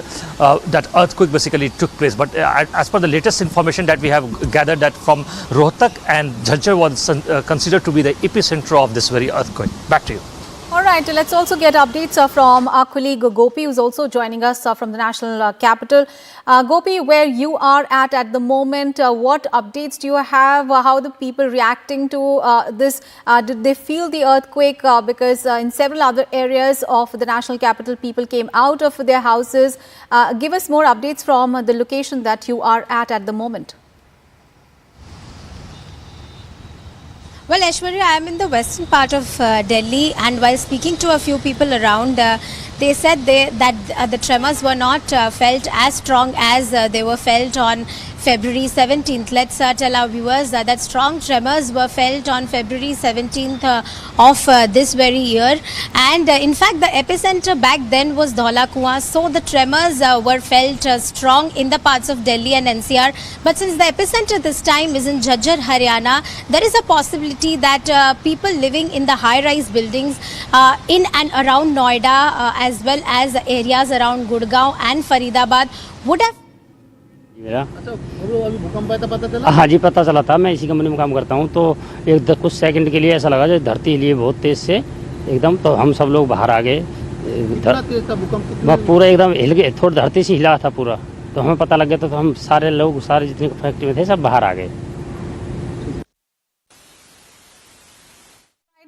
earthquake basically took place. But as per the latest information that we have gathered, that from Rohtak and Jhajjar was considered to be the epicenter of this very earthquake. Back to you. All right, let's also get updates from our colleague Gopi, who's also joining us from the national capital. Gopi, where you are at the moment, what updates do you have? How are the people reacting to this? Did they feel the earthquake? Because in several other areas of the national capital, people came out of their houses. Give us more updates from the location that you are at the moment. Well, Aishwarya, I am in the western part of Delhi, and while speaking to a few people around, they said that the tremors were not felt as strong as they were felt on February 17th. Let's tell our viewers that strong tremors were felt on February 17th of this very year, and in fact the epicenter back then was Dhaula Kuan, so the tremors were felt strong in the parts of Delhi and NCR. But since the epicenter this time is in Jhajjar, Haryana, there is a possibility that people living in the high-rise buildings in and around Noida as well as areas around Gurgaon and Faridabad would have. मेरा अभी भूकंप आया था, पता चला? हाँ जी, पता चला था. मैं इसी कंपनी में काम करता हूँ, तो कुछ सेकंड के लिए ऐसा लगा जैसे धरती हिली बहुत तेज से एकदम, तो हम सब लोग बाहर आ गए. कितना तेज था भूकंप? पूरा एकदम हिल गए, थोड़ा धरती से हिला था पूरा, तो हमें पता लग गया, तो हम सारे लोग, सारे जितने फैक्ट्री में थे सब बाहर आ गए.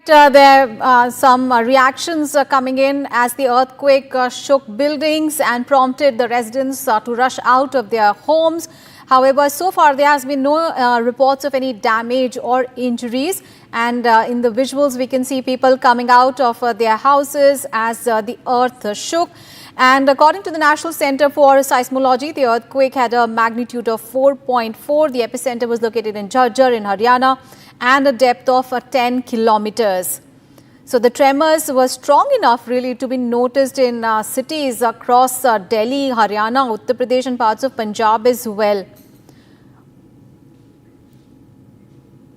There are some reactions coming in as the earthquake shook buildings and prompted the residents to rush out of their homes. However, so far there has been no reports of any damage or injuries. And in the visuals, we can see people coming out of their houses as the earth shook. And according to the National Center for Seismology, the earthquake had a magnitude of 4.4. The epicenter was located in Jhajjar in Haryana and a depth of 10 kilometers. So the tremors were strong enough really to be noticed in cities across Delhi, Haryana, Uttar Pradesh and parts of Punjab as well.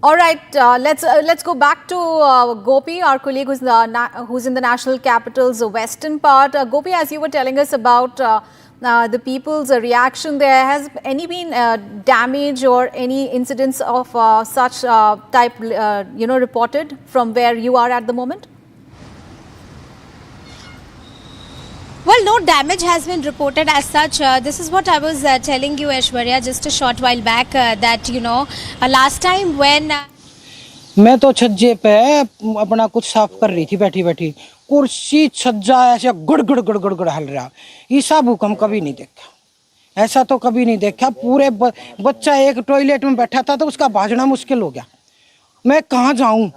All right, let's go back to Gopi, our colleague who's in the national capital's western part. Gopi, as you were telling us about the people's reaction there, has any been damage or any incidents of such type, reported from where you are at the moment? Well, no damage has been reported as such. This is what I was telling you, Aishwarya, just a short while back, that, last time when... मैं तो छज्जे पे अपना कुछ साफ कर रही थी बैठी बैठी, कुर्सी छज्जा ऐसे गुड़ गुड़ गुड़ गुड़ गुड़ हल रहा। ऐसा भूकंप कभी नहीं देखा, ऐसा तो कभी नहीं देखा। पूरे बच्चा एक टॉयलेट में बैठा था तो उसका भागना मुश्किल हो गया। मैं कहाँ जाऊँ?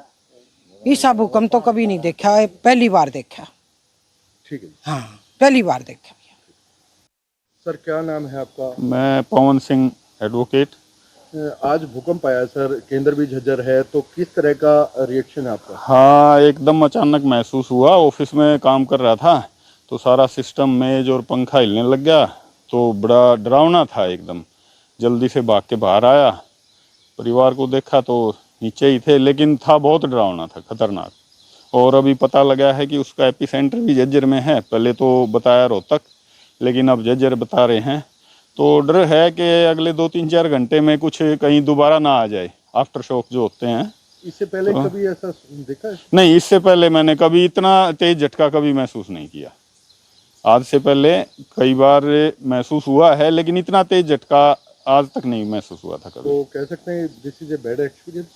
ऐसा भूकंप तो कभी नहीं देखा, पहली बार देखा। ठीक है, हाँ, पहली बार देखा। सर क्या नाम है आपका? मैं पवन सिंह, एडवोकेट। आज भूकंप आया सर, केंद्र भी झज्जर है, तो किस तरह का रिएक्शन है आपका? हाँ, एकदम अचानक महसूस हुआ। ऑफिस में काम कर रहा था तो सारा सिस्टम, मेज और पंखा हिलने लग गया, तो बड़ा डरावना था एकदम। जल्दी से भाग के बाहर आया, परिवार को देखा तो नीचे ही थे, लेकिन था बहुत डरावना था, खतरनाक। और अभी पता लगा है कि उसका एपिसेंटर भी झज्जर में है। पहले तो बताया रोहतक, लेकिन अब झज्जर बता रहे हैं। तो डर है कि अगले 2-3-4 घंटे में कुछ कहीं दोबारा ना आ जाए, आफ्टर शॉक जो होते हैं। इससे पहले तो कभी ऐसा देखा है? नहीं, इससे पहले मैंने कभी इतना तेज झटका कभी महसूस नहीं किया। आज से पहले कई बार महसूस हुआ है, लेकिन इतना तेज झटका आज तक नहीं महसूस हुआ था कभी। तो कह सकते हैं this is a bad experience?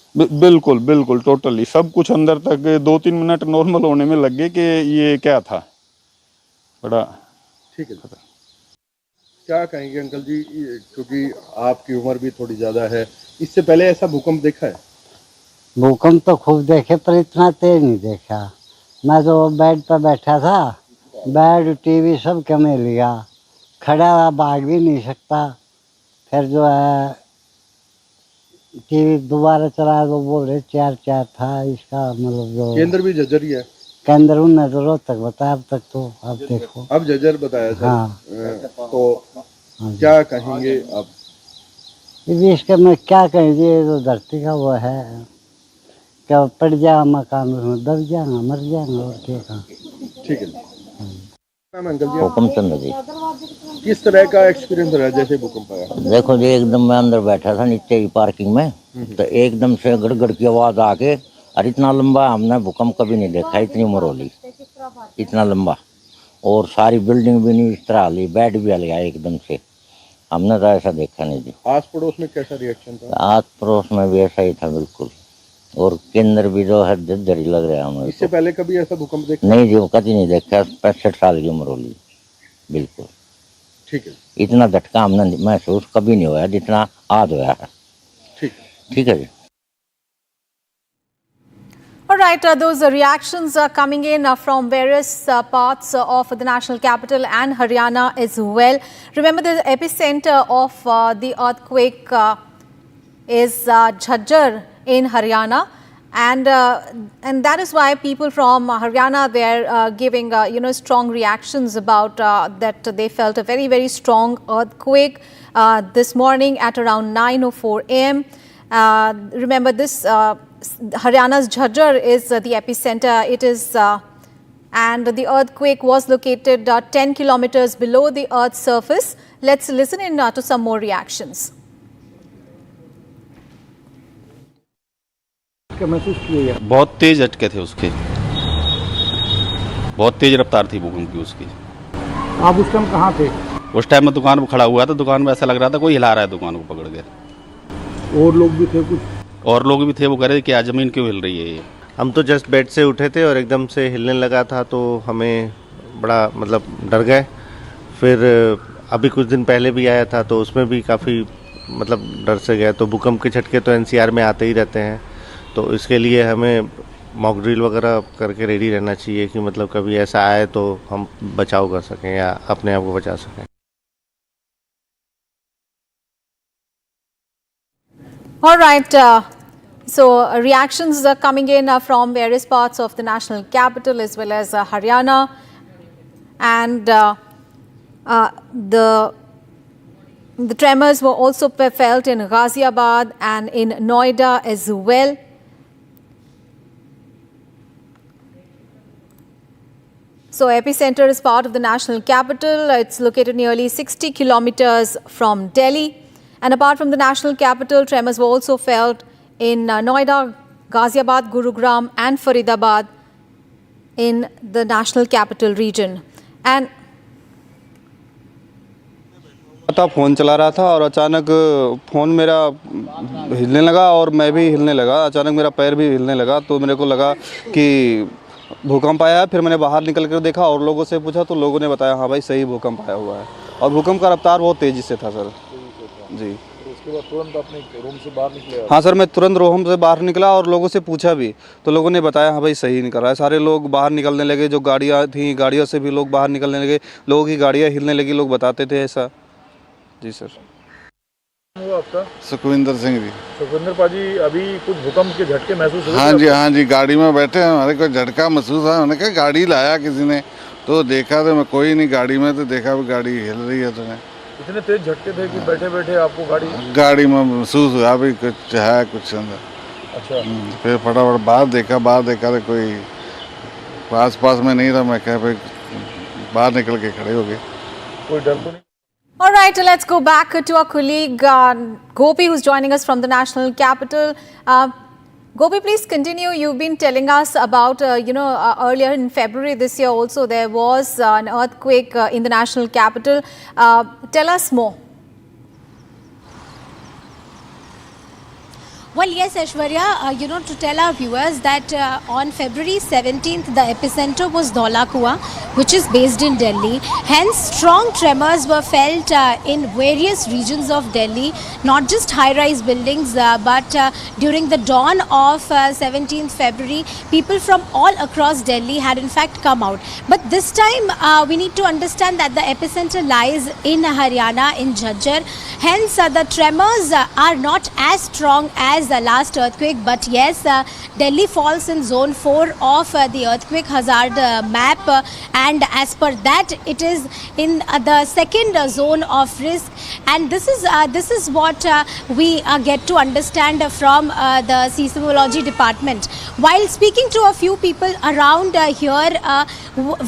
बिल्कुल बिल्कुल, टोटली सब कुछ अंदर तक 2-3 मिनट नॉर्मल होने में लग गए कि ये क्या था, बड़ा। ठीक है, क्या कहेंगे अंकल जी, क्योंकि आपकी उम्र भी थोड़ी ज़्यादा है, इससे पहले ऐसा भूकंप देखा है? भूकंप तो खूब देखे पर इतना तेज नहीं देखा। मैं तो बेड पर बैठा था, बेड टीवी सब कमे लिया, खड़ा भाग भी नहीं सकता। फिर जो है टीवी दोबारा चला तो बोल रहे 4-4 था, इसका मतलब जो केंद्र भी झज्जर ही है। केंद्र उन्हें तो रोहतक बताया, अब तक तो अब देखो अब झज्जर बताया सर। हाँ। तो क्या कहेंगे आप? इसका मैं क्या कहेंगे, तो धरती का वो है, क्या पड़ जाएगा मकान, उसमें दब जाएगा, मर जाएगा, और क्या कहा। ठीक है, नाम अंकल जी? हुक्म चंद जी। किस तरह का एक्सपीरियंस रहा जैसे भूकंप आया? देखो जी, एकदम मैं अंदर बैठा था नीचे की पार्किंग में, तो एकदम से गड़गड़ की आवाज़ आके, और इतना लंबा हमने भूकंप कभी नहीं देखा, इतनी उम्र होली, इतना लंबा। और सारी बिल्डिंग भी नहीं इस तरह हली, बेड भी हल गया एकदम से, हमने तो ऐसा देखा नहीं जी। आस पड़ोस में कैसा रिएक्शन था? आस पड़ोस में भी ऐसा ही था बिल्कुल, और केंद्र भी जो है झज्जर ही लग रहा है हमें। इससे पहले कभी ऐसा भूकंप देखा? नहीं जी, कभी नहीं देखा, 65 साल की उम्र होली, बिल्कुल। ठीक है, इतना झटका हमने महसूस कभी नहीं हुआ जितना आज हुआ है। ठीक है जी। All right, those reactions are coming in from various parts of the national capital and Haryana as well. Remember, the epicenter of the earthquake is Jhajjar in Haryana, and that is why people from Haryana were giving strong reactions about that they felt a very, very strong earthquake this morning at around 9:04 a.m. Remember, this Haryana's Jhajjar is the epicenter. It is and the earthquake was located 10 kilometers below the Earth's surface. Let's listen in to some more reactions. बहुत तेज झटके थे उसके, बहुत तेज रफ्तार थी भूकंप की उसकी। आप उस टाइम कहाँ थे? उस टाइम मैं दुकान पर खड़ा हुआ था, दुकान में ऐसा लग रहा था कोई हिला रहा है दुकान को पकड़ के। और लोग भी थे कुछ? और लोग भी थे, वो कह रहे थे कि आज ज़मीन क्यों हिल रही है ये। हम तो जस्ट बेड से उठे थे और एकदम से हिलने लगा था, तो हमें बड़ा मतलब डर गए। फिर अभी कुछ दिन पहले भी आया था, तो उसमें भी काफ़ी मतलब डर से गए। तो भूकंप के झटके तो एनसीआर में आते ही रहते हैं, तो इसके लिए हमें मॉक ड्रिल वगैरह करके रेडी रहना चाहिए कि मतलब कभी ऐसा आए तो हम बचाव कर सकें या अपने आप को बचा सकें। All right. So reactions are coming in from various parts of the national capital as well as Haryana, and the tremors were also felt in Ghaziabad and in Noida as well. So epicenter is part of the national capital. It's located nearly 60 kilometers from Delhi. And apart from the national capital, tremors were also felt in Noida, Ghaziabad, Gurugram and Faridabad in the national capital region. And phone चला रहा था और अचानक phone मेरा हिलने लगा और मैं भी हिलने लगा। अचानक मेरा पैर भी हिलने लगा, तो मेरे को लगा कि भूकंप आया है। फिर मैंने बाहर निकल कर देखा और लोगों से पूछा, तो लोगों ने बताया हाँ भाई सही भूकंप आया हुआ है, और भूकंप का रफ्तार बहुत तेज़ी से था सर जी। उसके बाद तुरंत अपने रूम से बाहर निकले? हाँ सर, मैं तुरंत रूम से बाहर निकला और लोगों से पूछा भी, तो लोगों ने बताया हाँ भाई सही निकल रहा है। सारे लोग बाहर निकलने लगे, जो गाड़ियाँ थी गाड़ियों से भी लोग बाहर निकलने लगे, लोगों की गाड़ियाँ हिलने लगी, लोग बताते थे ऐसा जी सर। हुआ आपका? सुखविंदर सिंह जी। सुखविंदर पाजी, अभी कुछ भूकंप के झटके महसूस हुए? हाँ जी, गाड़ी में बैठे हैं, हमारे को झटका महसूस हुआ। मैंने कहा गाड़ी लाया किसी ने, तो देखा तो मैं कोई नहीं गाड़ी में, तो देखा भी गाड़ी हिल रही है। तो इतने तेज झटके थे कि बैठे बैठे आपको गाड़ी में महसूस हुआ भी कुछ है कुछ अंदर। अच्छा। फिर फटाफट बाहर देखा तो कोई पास में नहीं था। मैं कहा भाई बाहर निकल के खड़े हो गए। कोई डर तो नहीं? all right, let's go back to our colleague Gopi, who's joining us from the national capital. Gopi, please continue. You've been telling us about, earlier in February this year also there was an earthquake in the national capital. Tell us more. Well, yes, Aishwarya, to tell our viewers that on February 17th, the epicenter was Dhaula Kuan, which is based in Delhi. Hence, strong tremors were felt in various regions of Delhi, not just high-rise buildings, but during the dawn of 17th February, people from all across Delhi had in fact come out. But this time, we need to understand that the epicenter lies in Haryana, in Jhajjar. Hence, the tremors are not as strong as the last earthquake, but yes, Delhi falls in zone 4 of the earthquake hazard map, and as per that it is in the second zone of risk, and this is what we get to understand from the seismology department. While speaking to a few people around here,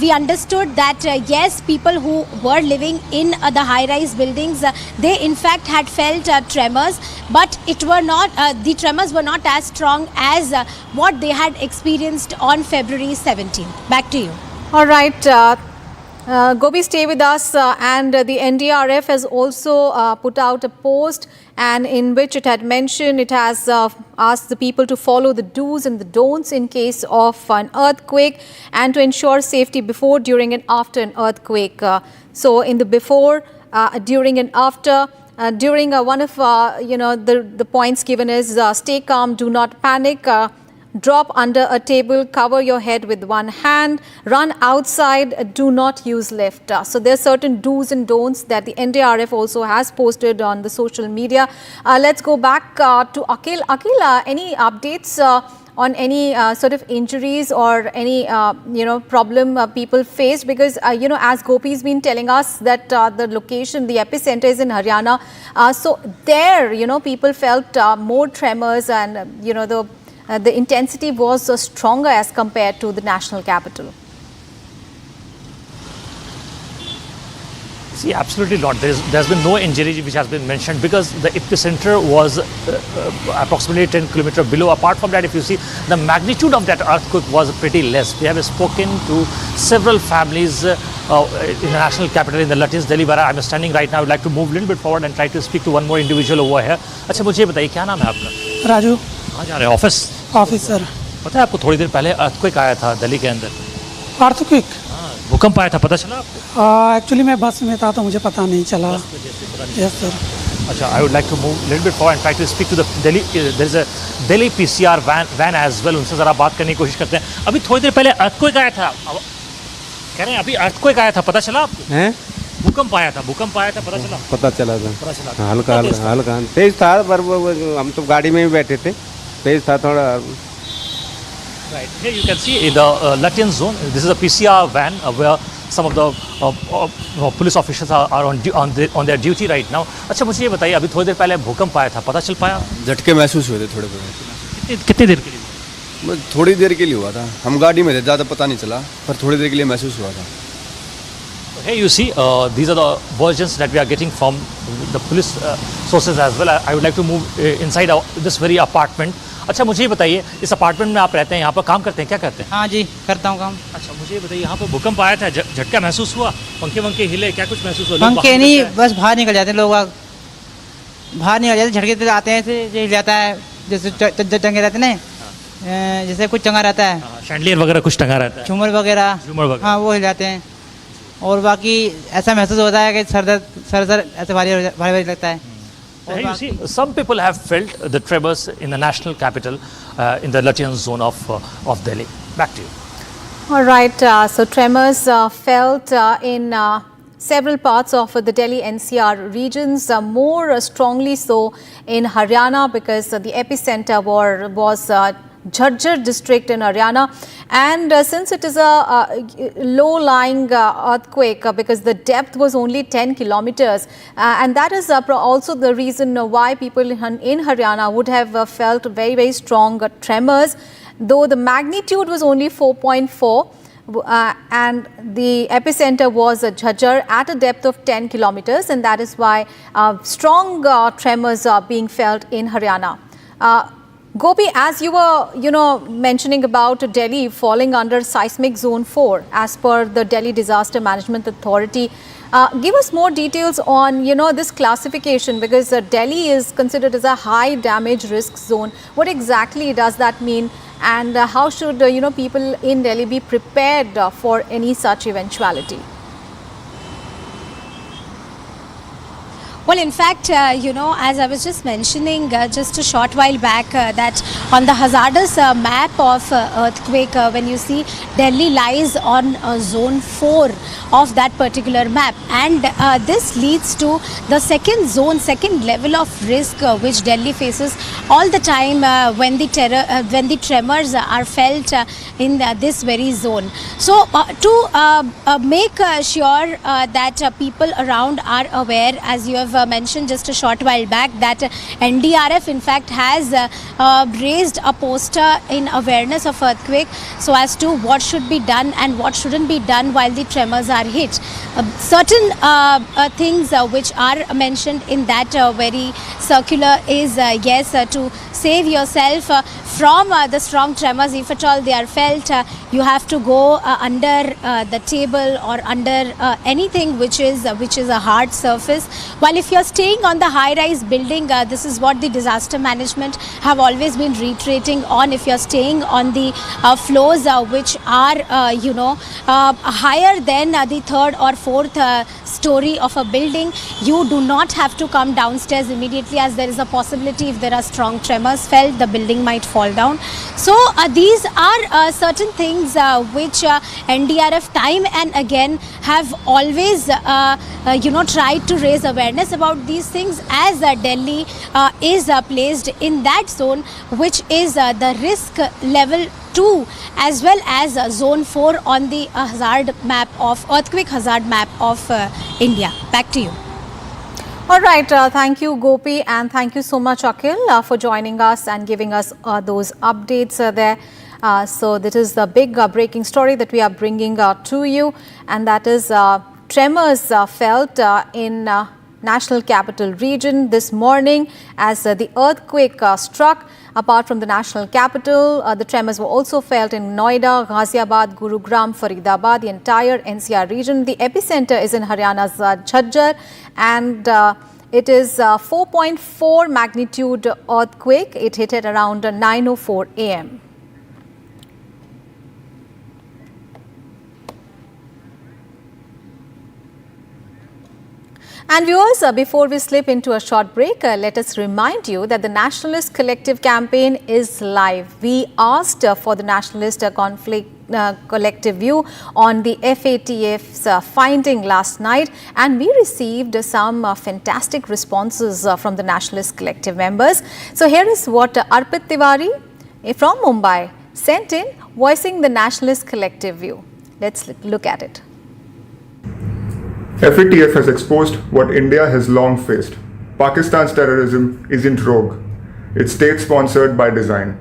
we understood that yes, people who were living in the high-rise buildings, they in fact had felt tremors, but it were not the tremors were not as strong as what they had experienced on February 17th. Back to you. All right. Gopi, stay with us, and the NDRF has also put out a post, and in which it had mentioned, it has asked the people to follow the do's and the don'ts in case of an earthquake and to ensure safety before, during and after an earthquake. So in the before, during and after, during one of the points given is stay calm, do not panic, drop under a table, cover your head with one hand, run outside, do not use lift. So there are certain do's and don'ts that the NDRF also has posted on the social media. Let's go back to Akhil. Akhil, any updates on any sort of injuries or any problem people faced? Because as Gopi's been telling us that the location, the epicenter is in Haryana, so there people felt more tremors, and the intensity was stronger as compared to the national capital. See, absolutely not. There's been no injury which has been mentioned, because the epicenter was approximately 10 kilometers below. Apart from that, if you see, the magnitude of that earthquake was pretty less. We have spoken to several families in the national capital, in the latest Delhi, where I'm standing right now. I would like to move a little bit forward and try to speak to one more individual over here. अच्छा, मुझे बताइए क्या नाम है आपका? राजू। कहाँ जा रहे हैं? ऑफिस? Office sir. पता है आपको, थोड़ी देर पहले अर्थक्वेक आया था दिल्ली के अंदर। अर्थक्वेक? हाँ, भूकंप आया था, पता चला आपको? एक्चुअली मैं बस में था तो मुझे पता नहीं चला। Yes sir. अच्छा, I would like to move a little bit forward and try to speak to the Delhi. There is a Delhi PCR van as well. उनसे ज़रा बात करने की कोशिश करते हैं. अभी थोड़ी देर पहले earthquake आया था. कह रहे हैं अभी earthquake आया था, पता चला आपको? हैं? भूकंप आया था, पता चला? पता चला था, हल्का तेज था, पर हम तो गाड़ी में ही बैठे थे, तेज था थोड़ा. Right. Here you can see in the Latvian zone, this is a PCR van where some of the police officials are on their duty right now. अच्छा, मुझे ये बताइए, अभी थोड़ी देर पहले भूकंप आया था, पता चल पाया? झटके महसूस हुए थे थोड़े थोड़े. कितनी देर के लिए? थोड़ी देर के लिए हुआ था, हम गाड़ी में थे, ज़्यादा पता नहीं चला, पर थोड़ी देर के लिए महसूस हुआ था. Here you see, these are the versions that we are getting from the police sources as well. I would like to move inside this very apartment. अच्छा, मुझे ये बताइए, इस अपार्टमेंट में आप रहते हैं, यहाँ पर काम करते हैं, क्या करते हैं? हाँ जी, करता हूँ काम. अच्छा, मुझे ये बताइए, यहाँ पर भूकंप आया था, झटका महसूस हुआ, पंखे वंखे हिले, क्या कुछ महसूस हुआ? पंखे नहीं, बस बाहर निकल जाते हैं लोग, बाहर निकल जाते, झटके से आते हैं, ऐसे हिल जाता है, जैसे टंगे रहते हैं ना, जैसे कुछ टंगा रहता है, शैंडलियर वगैरह कुछ टंगा रहता है, झूमर वगैरह, हाँ वो हिल जाते हैं. और बाकी ऐसा महसूस होता है कि सर ऐसे भारी लगता है. You see, some people have felt the tremors in the national capital, in the Latvian zone of Delhi. Back to you. All right. So tremors felt in several parts of the Delhi NCR regions, more strongly so in Haryana, because the epicenter was Jhajjar district in Haryana, and since it is a low-lying earthquake, because the depth was only 10 kilometers, and that is also the reason why people in Haryana would have felt very, very strong tremors, though the magnitude was only 4.4. And the epicenter was Jhajjar at a depth of 10 kilometers, and that is why strong tremors are being felt in Haryana. Gopi, as you were, mentioning about Delhi falling under seismic zone 4 as per the Delhi Disaster Management Authority, give us more details on, this classification, because Delhi is considered as a high damage risk zone. What exactly does that mean, and how should, people in Delhi be prepared for any such eventuality? Well, in fact, as I was just mentioning just a short while back, that on the hazardous map of earthquake, when you see Delhi lies on zone 4 of that particular map, and this leads to the second level of risk which Delhi faces all the time when the tremors are felt in this very zone. So to make sure that people around are aware, as you have mentioned just a short while back, that NDRF in fact has raised a poster in awareness of earthquake, so as to what should be done and what shouldn't be done while the tremors are hit. Certain things which are mentioned in that very circular is yes, to save yourself from the strong tremors. If at all they are felt, you have to go under the table or under anything which is a hard surface. While if you are staying on the high-rise building, this is what the disaster management have always been reiterating on. If you are staying on the floors which are higher than the third or fourth story of a building, you do not have to come downstairs immediately, as there is a possibility if there are strong tremors felt, the building might fall down. So these are certain things which NDRF time and again have always tried to raise awareness about these things, as Delhi is placed in that zone which is the risk level 2 as well as zone 4 on the earthquake hazard map of India. Back to you. All right, thank you Gopi, and thank you so much Akhil for joining us and giving us those updates there. So this is the big breaking story that we are bringing to you, and that is tremors felt in National Capital Region this morning as the earthquake struck. Apart from the National Capital, the tremors were also felt in Noida, Ghaziabad, Gurugram, Faridabad, the entire NCR region. The epicenter is in Haryana's Jhajjar, and it is 4.4 magnitude earthquake. It hit at around 9:04 a.m. And viewers, before we slip into a short break, let us remind you that the Nationalist Collective campaign is live. We asked for the Nationalist collective view on the FATF's finding last night, and we received some fantastic responses from the Nationalist Collective members. So here is what Arpit Tiwari from Mumbai sent in, voicing the Nationalist Collective view. Let's look at it. FATF has exposed what India has long faced. Pakistan's terrorism isn't rogue. It's state-sponsored by design.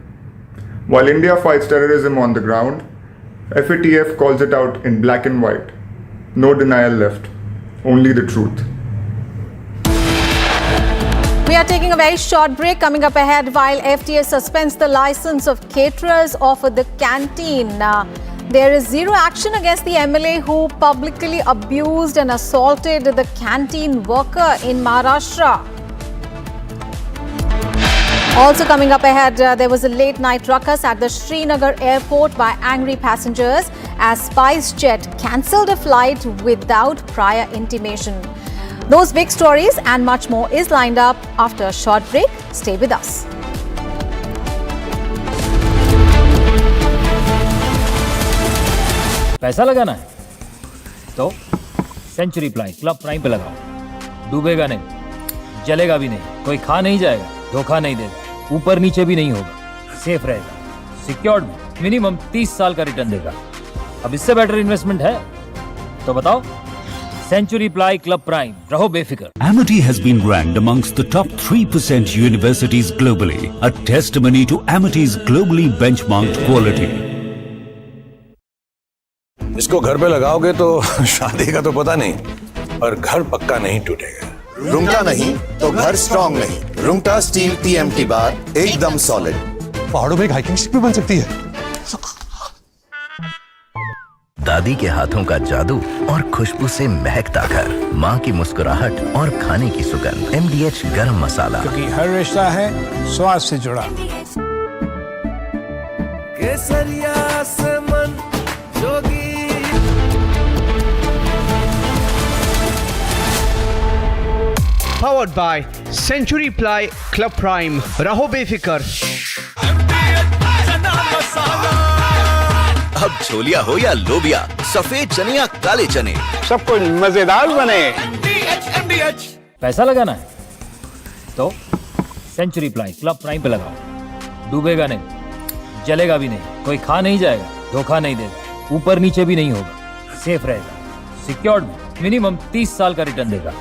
While India fights terrorism on the ground, FATF calls it out in black and white. No denial left. Only the truth. We are taking a very short break. Coming up ahead, while FTA suspends the license of caterers of the canteen, there is zero action against the MLA who publicly abused and assaulted the canteen worker in Maharashtra. Also coming up ahead, there was a late night ruckus at the Srinagar airport by angry passengers as SpiceJet cancelled a flight without prior intimation. Those big stories and much more is lined up after a short break. Stay with us. पैसा लगाना है तो century club prime पे लगाओ। डूबेगा नहीं, जलेगा भी नहीं, कोई खा नहीं जाएगा, धोखा नहीं देगा, ऊपर नीचे भी नहीं होगा, सेफ रहेगा, सिक्योर्ड में मिनिमम 30 साल का रिटर्न देगा। अब इससे बेटर इन्वेस्टमेंट है तो बताओ। Century Ply Club Prime, raho befikar. Amity has been ranked amongst the top 3% universities globally, a testimony to Amity's globally benchmarked quality. इसको घर पे लगाओगे तो शादी का तो पता नहीं, पर घर पक्का नहीं टूटेगा। रुंगटा नहीं तो घर स्ट्रॉन्ग नहीं। रुंगटा स्टील TMT बार एकदम सॉलिड। पहाड़ों में एक हाइकिंग शिप भी बन सकती है। दादी के हाथों का जादू और खुशबू से महकता घर, माँ की मुस्कुराहट और खाने की सुगंध। MDH गरम मसाला, क्योंकि हर रिश्ता है स्वाद से जुड़ा। केसरिया से मन जोगी। Powered by Century Ply Club Prime, रहो बेफिकर। अब छोलिया हो या लोबिया, सफेद चने या काले चने, सब कुछ मजेदार बने। पैसा लगाना है तो सेंचुरी क्लब प्राइम पे लगाओ। डूबेगा नहीं, जलेगा भी नहीं, कोई खा नहीं जाएगा, धोखा नहीं देगा, ऊपर नीचे भी नहीं होगा, सेफ रहेगा, सिक्योर्ड में मिनिमम 30 साल का रिटर्न देगा।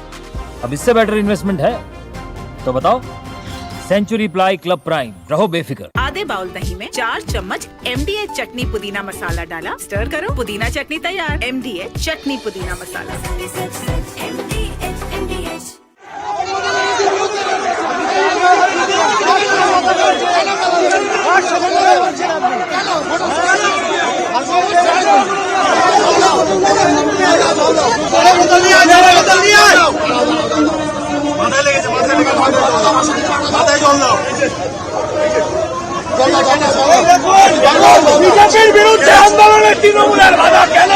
अब इससे बेटर इन्वेस्टमेंट है तो बताओ। सेंचुरी प्लाई क्लब प्राइम, रहो बेफिकर। आधे बाउल दही में 4 चम्मच MDH चटनी पुदीना मसाला डाला, स्टर करो, पुदीना चटनी तैयार। MDH चटनी पुदीना मसाला। বিজেপির বিরুদ্ধে আন্দোলনে তৃণমূলের বাধা কেন?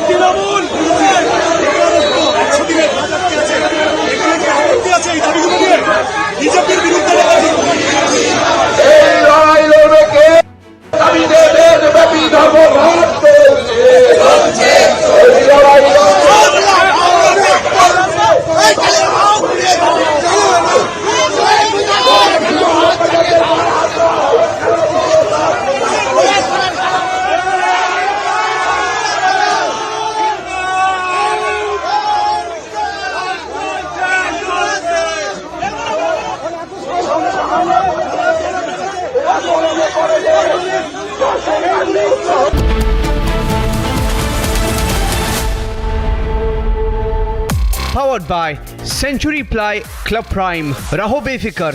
তৃণমূল বিজেপির বিরুদ্ধে এই লড়াই লড়বে কে? আমি দেশব্যাপী ধর্মঘট করছে। এই লড়াই Powered by Century Ply Club Prime, रहो बेफिकर।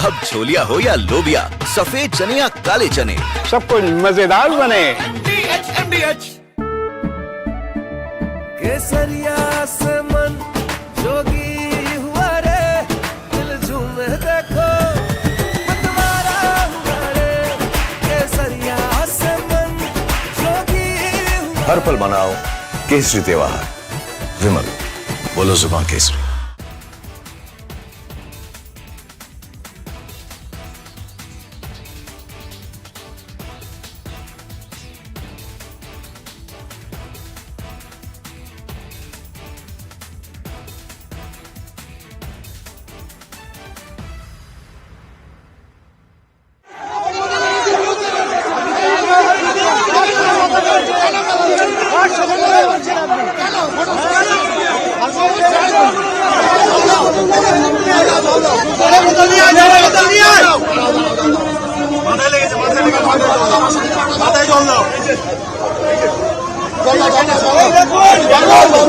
अब छोलिया हो या लोबिया, सफेद चने या काले चने, सब कुछ मजेदार बने। केसरिया से मन जोगी हुआ रे, दिल झूमे देखो मतवारा हुआ रे। केसरिया से मन जोगी हर पल मनाओ केसरी त्योहार। विमल, बोलो जुबान केसरी।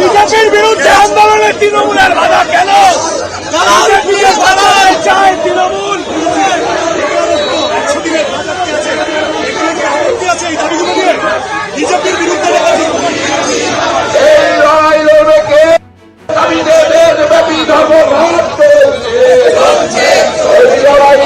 বিজেপির বিরুদ্ধে আন্দোলনে তৃণমূলের বাধা কেন? চায় তৃণমূল বিজেপির বিরুদ্ধে এই লড়াই লড়বে কে? আমি দেশব্যাপী ধর্মঘট চলছে। এই লড়াই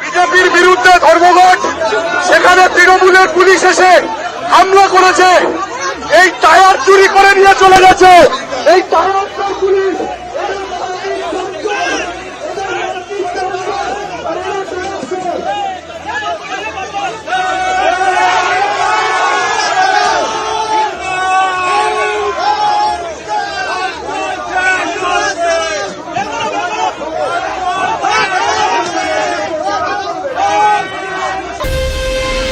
বিজেপির বিরুদ্ধে ধর্মঘট, সেখানে তৃণমূলের পুলিশ এসে হামলা করেছে, এই টায়ার চুরি করে নিয়ে চলে গেছে। এই tyre police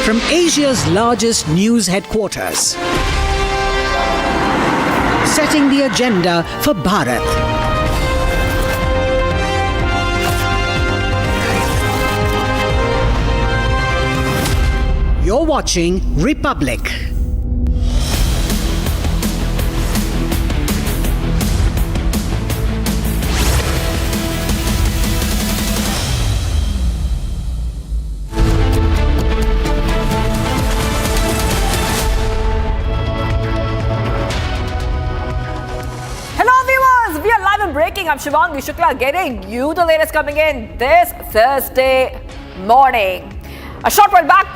From Asia's largest news headquarters, setting the agenda for Bharat. You're watching Republic. Breaking, I'm Shivangi Shukla getting you the latest coming in this Thursday morning. A short while back,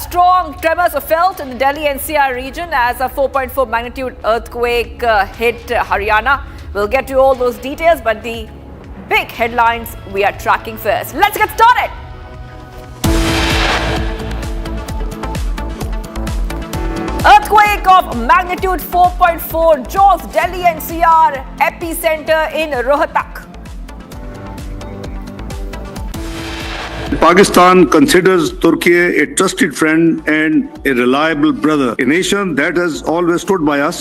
strong tremors are felt in the Delhi NCR region as a 4.4 magnitude earthquake hit Haryana. We'll get to all those details, but the big headlines we are tracking first. Let's get started. Earthquake of magnitude 4.4 jolts Delhi NCR epicenter in Rohtak. Pakistan considers Turkey a trusted friend and a reliable brother, a nation that has always stood by us.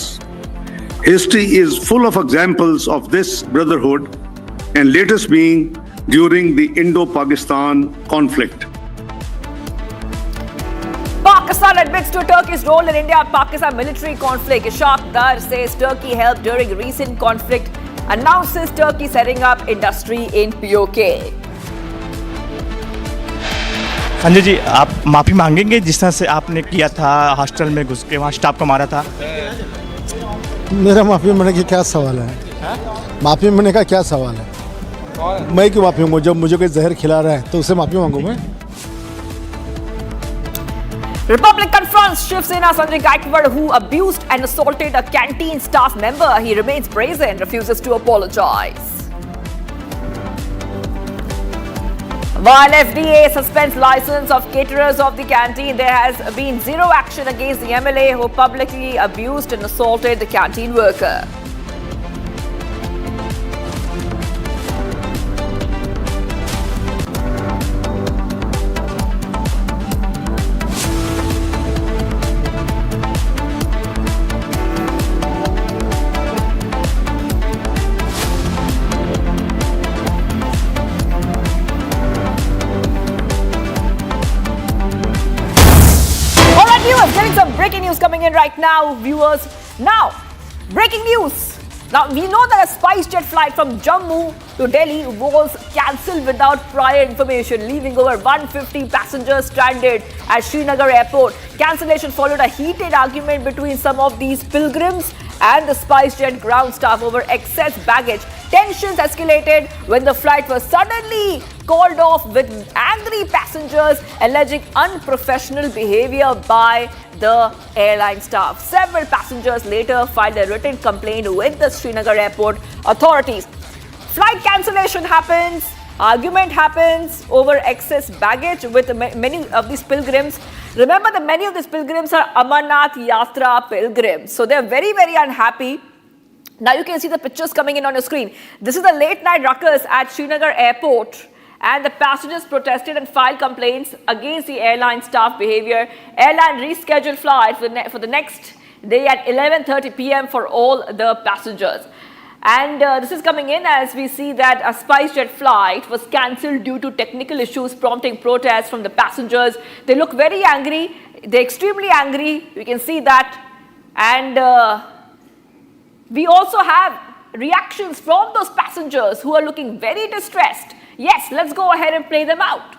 History is full of examples of this brotherhood, and latest being during the Indo-Pakistan conflict. Pakistan admits to Turkey's role in India-Pakistan military conflict. Ishaq Dar says Turkey helped during recent conflict, announces Turkey setting up industry in POK. Sanjay ji, आप माफ़ी मांगेंगे जिस तरह से आपने किया था, hostel में घुस के वहाँ स्टाफ को मारा था? मेरा माफ़ी मांगने का क्या सवाल है? माफ़ी मांगने का क्या सवाल है? मैं क्यों माफ़ी मांगूँ? जब मुझे कोई जहर खिला रहा है तो उसे माफ़ी मांगूँ मैं? Republic confronts Shiv Sena Sanjay Gaikwad, who abused and assaulted a canteen staff member. He remains brazen, refuses to apologize. While FDA suspends license of caterers of the canteen, there has been zero action against the MLA who publicly abused and assaulted the canteen worker. in right now, viewers. Now, breaking news. Now, we know that a SpiceJet flight from Jammu to Delhi was cancelled without prior information, leaving over 150 passengers stranded at Srinagar airport. Cancellation followed a heated argument between some of these pilgrims and the SpiceJet ground staff over excess baggage. Tensions escalated when the flight was suddenly called off, with angry passengers alleging unprofessional behavior by the airline staff. Several passengers later filed a written complaint with the Srinagar airport authorities. Flight cancellation happens, argument happens over excess baggage with many of these pilgrims. Remember that many of these pilgrims are Amarnath Yatra pilgrims, so they're very, very unhappy. Now you can see the pictures coming in on your screen. This is the late night ruckus at Srinagar airport, and the passengers protested and filed complaints against the airline staff behavior. Airline rescheduled flights for the next day at 11:30 p.m. for all the passengers. And this is coming in as we see that a SpiceJet flight was cancelled due to technical issues, prompting protests from the passengers. They look very angry. They're extremely angry. You can see that. And we also have reactions from those passengers who are looking very distressed. Yes, let's go ahead and play them out.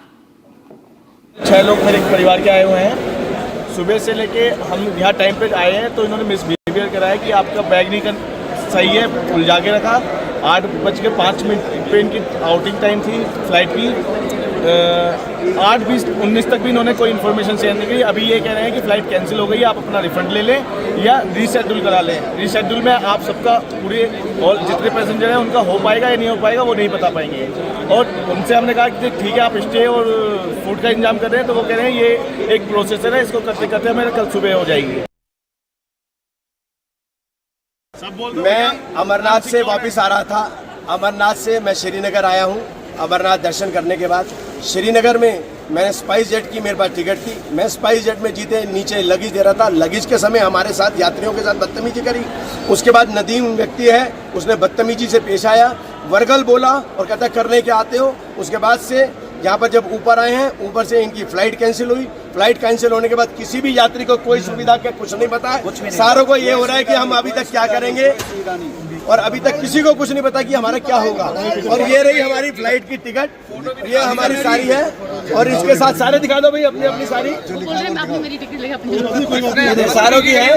6 लोग मेरे परिवार के आए हुए हैं। सुबह से लेके हम यहाँ टाइम पे आए हैं तो इन्होंने मिसबिहेवियर कराया कि आपका बैग नहीं सही है, उलझा के रखा। 8:05 पे इनकी आउटिंग टाइम थी फ्लाइट की। 8:20-19 तक भी इन्होंने कोई इन्फॉर्मेशन शेयर नहीं की। अभी ये कह रहे हैं कि फ़्लाइट कैंसिल हो गई, आप अपना रिफंड ले लें या रीशेड्यूल करा लें। रीशेड्यूल में आप सबका पूरे और जितने पैसेंजर हैं उनका हो पाएगा या नहीं हो पाएगा वो नहीं बता पाएंगे। और उनसे हमने कहा कि ठीक है आप स्टे और फूड का इंतजाम कर रहे हैं, तो वो कह रहे हैं ये एक प्रोसेसर है, इसको करते करते हमें कल सुबह हो जाएगी। मैं अमरनाथ से वापस आ रहा था। अमरनाथ से मैं श्रीनगर आया हूँ। अमरनाथ दर्शन करने के बाद श्रीनगर में मैंने स्पाइसजेट की, मेरे पास टिकट थी। मैं स्पाइसजेट में जीते नीचे लगेज दे रहा था। लगेज के समय हमारे साथ यात्रियों के साथ बदतमीजी करी। उसके बाद नदीम व्यक्ति है, उसने बदतमीजी से पेश आया, वर्गल बोला और कहता करने के आते हो। उसके बाद से यहाँ पर जब ऊपर आए हैं, ऊपर से इनकी फ्लाइट कैंसिल हुई। फ्लाइट कैंसिल होने के बाद किसी भी यात्री को कोई सुविधा के कुछ नहीं पता है। सारों को ये हो रहा है कि हम अभी तक क्या करेंगे, और अभी तक किसी को कुछ नहीं पता कि हमारा क्या होगा। और ये रही हमारी फ्लाइट की टिकट, ये हमारी सारी है, और इसके साथ सारे दिखा दो भाई अपनी अपनी सारी, सारों की है।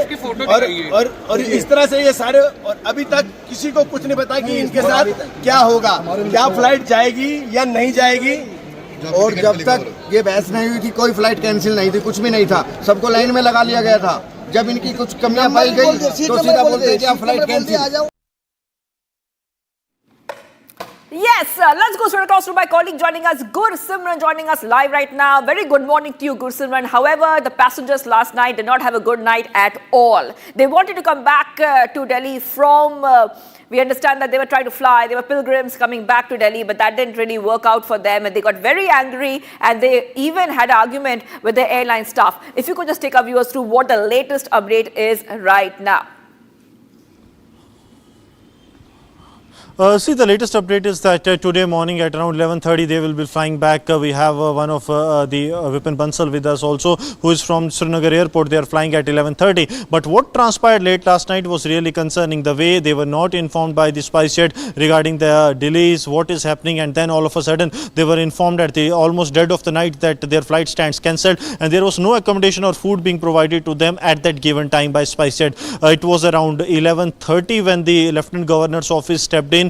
और इस तरह से ये सारे, और अभी तक किसी को कुछ नहीं पता कि इनके साथ क्या होगा, क्या फ्लाइट जाएगी या नहीं जाएगी। और जब तक ये बहस नहीं हुई थी कोई फ्लाइट कैंसिल नहीं थी, कुछ भी नहीं था, सबको लाइन में लगा लिया गया था। जब इनकी कुछ कमियां पाई गई तो सीधा बोलते कि आप flight cancel. Yes, let's go straight across to my colleague joining us, Goswami, joining us live right now. Very good morning to you, Goswami. However, the passengers last night did not have a good night at all. They wanted to come back to Delhi from, we understand that they were trying to fly. They were pilgrims coming back to Delhi, but that didn't really work out for them. And they got very angry, and they even had an argument with the airline staff. If you could just take our viewers through what the latest update is right now. See, the latest update is that today morning at around 11:30 they will be flying back. We have one of the Vipin Bansal with us also, who is from Srinagar airport. They are flying at 11:30. But what transpired late last night was really concerning. The way they were not informed by the SpiceJet regarding the delays, what is happening, and then all of a sudden they were informed at the almost dead of the night that their flight stands cancelled, and there was no accommodation or food being provided to them at that given time by SpiceJet. It was around 11:30 when the Lieutenant Governor's office stepped in.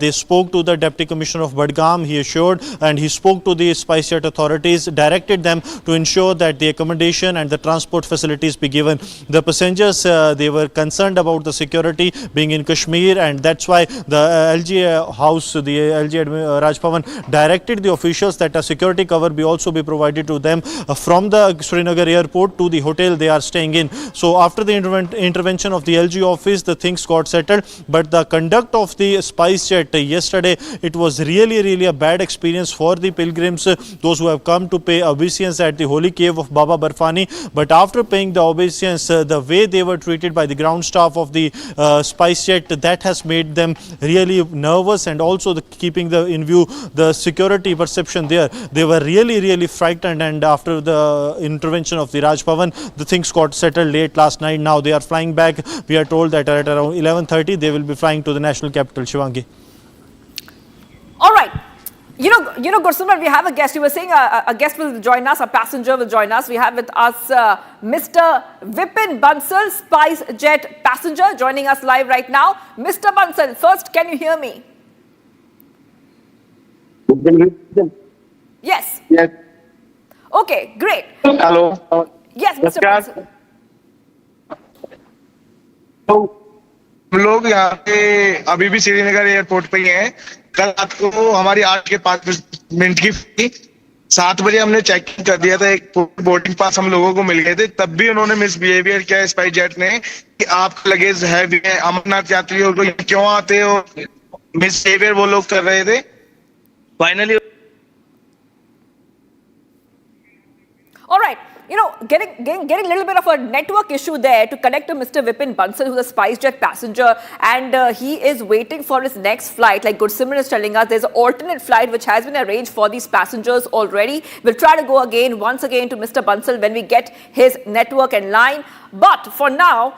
They spoke to the Deputy Commissioner of Badgam, he assured, and he spoke to the SpiceJet authorities, directed them to ensure that the accommodation and the transport facilities be given. The passengers, they were concerned about the security being in Kashmir, and that's why the LG house, the LG Raj Bhavan, directed the officials that a security cover be also be provided to them from the Srinagar airport to the hotel they are staying in. So after the intervention of the LG office, the things got settled, but the conduct of the spice jet yesterday. It was really a bad experience for the pilgrims, those who have come to pay obeisance at the holy cave of Baba Barfani. But after paying the obeisance, the way they were treated by the ground staff of the spice jet, that has made them really nervous, and also keeping in view the security perception there. They were really frightened, and after the intervention of the Raj Bhavan, the things got settled late last night. Now they are flying back. We are told that at around 11:30 they will be flying to the national capital, Shivangi. All right. You know, Goswami, we have a guest. You were saying a guest will join us, a passenger will join us. We have with us Mr. Vipin Bansal, Spice Jet passenger, joining us live right now. Mr. Bansal, first, can you hear me? Yes. Yes. Okay, great. Hello. Yes, Mr. Bansal. हम लोग यहाँ पे अभी भी Srinagar airport पे ही हैं। कल रात को हमारी 8:05 की 7 बजे हमने चेक इन कर दिया था, एक बोर्डिंग पास हम लोगों को मिल गए थे, तब भी उन्होंने मिसबिहेवियर किया स्पाइस जेट ने कि आपका लगेज है भी है, अमरनाथ यात्रियों को क्यों आते हो, मिसबिहेवियर वो लोग कर रहे थे। Finally All right. You know, getting a little bit of a network issue there to connect to Mr. Vipin Bansal, who's a SpiceJet passenger, and he is waiting for his next flight. Like Goswami is telling us, there's an alternate flight which has been arranged for these passengers already. We'll try to go once again to Mr. Bansal when we get his network and line. But for now,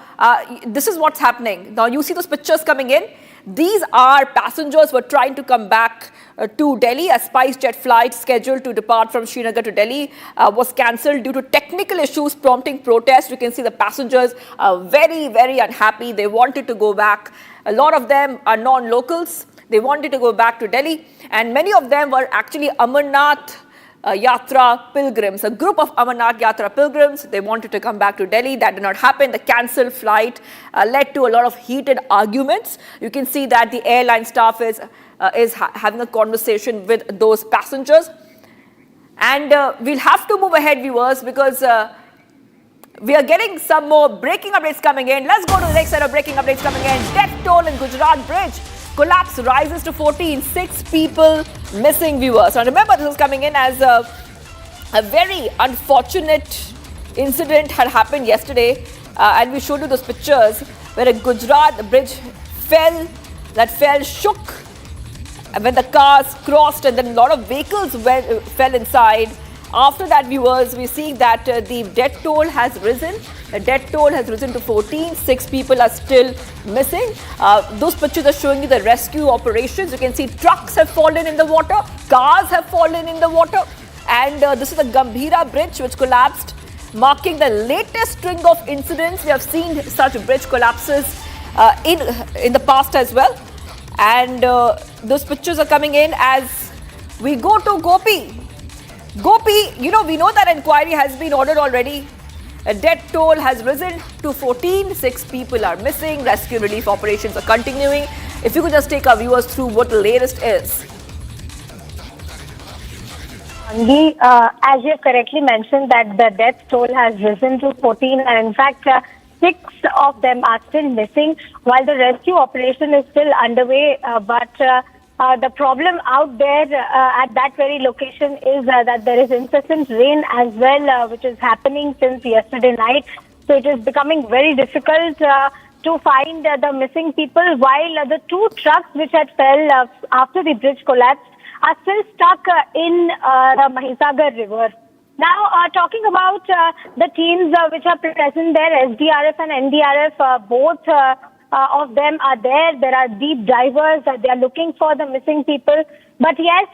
this is what's happening. Now you see those pictures coming in. These are passengers who are trying to come back to Delhi. A SpiceJet flight scheduled to depart from Srinagar to Delhi was cancelled due to technical issues prompting protest. You can see the passengers are very unhappy. They wanted to go back. A lot of them are non-locals. They wanted to go back to Delhi, and many of them were actually Amarnath Yatra pilgrims, a group of Amarnath Yatra pilgrims. They wanted to come back to Delhi. That did not happen. The cancelled flight led to a lot of heated arguments. You can see that the airline staff is having a conversation with those passengers. And we'll have to move ahead, viewers, because we are getting some more breaking updates coming in. Let's go to the next set of breaking updates coming in. Death toll in Gujarat bridge. Collapse rises to 14, 6 people missing, viewers. Now remember, this is coming in as a very unfortunate incident had happened yesterday, and we showed you those pictures where a Gujarat bridge shook when the cars crossed, and then a lot of vehicles fell inside. After that, viewers, we're seeing that the death toll has risen. The death toll has risen to 14. 6 people are still missing. Those pictures are showing you the rescue operations. You can see trucks have fallen in the water, cars have fallen in the water, and this is the Gambhira bridge which collapsed, marking the latest string of incidents. We have seen such bridge collapses in the past as well, and those pictures are coming in as we go to Gopi. Gopi, you know, we know that inquiry has been ordered already. A death toll has risen to 14. 6 people are missing. Rescue relief operations are continuing. If you could just take our viewers through what the latest is. As you have correctly mentioned, that the death toll has risen to 14, and in fact, 6 of them are still missing, while the rescue operation is still underway. But the problem out there at that very location is that there is incessant rain as well, which is happening since yesterday night. So it is becoming very difficult to find the missing people, while the 2 trucks which had fell after the bridge collapsed are still stuck in the Mahisagar River. Now, talking about the teams which are present there, SDRF and NDRF, both of them are there. There are deep divers. They are looking for the missing people. But yes,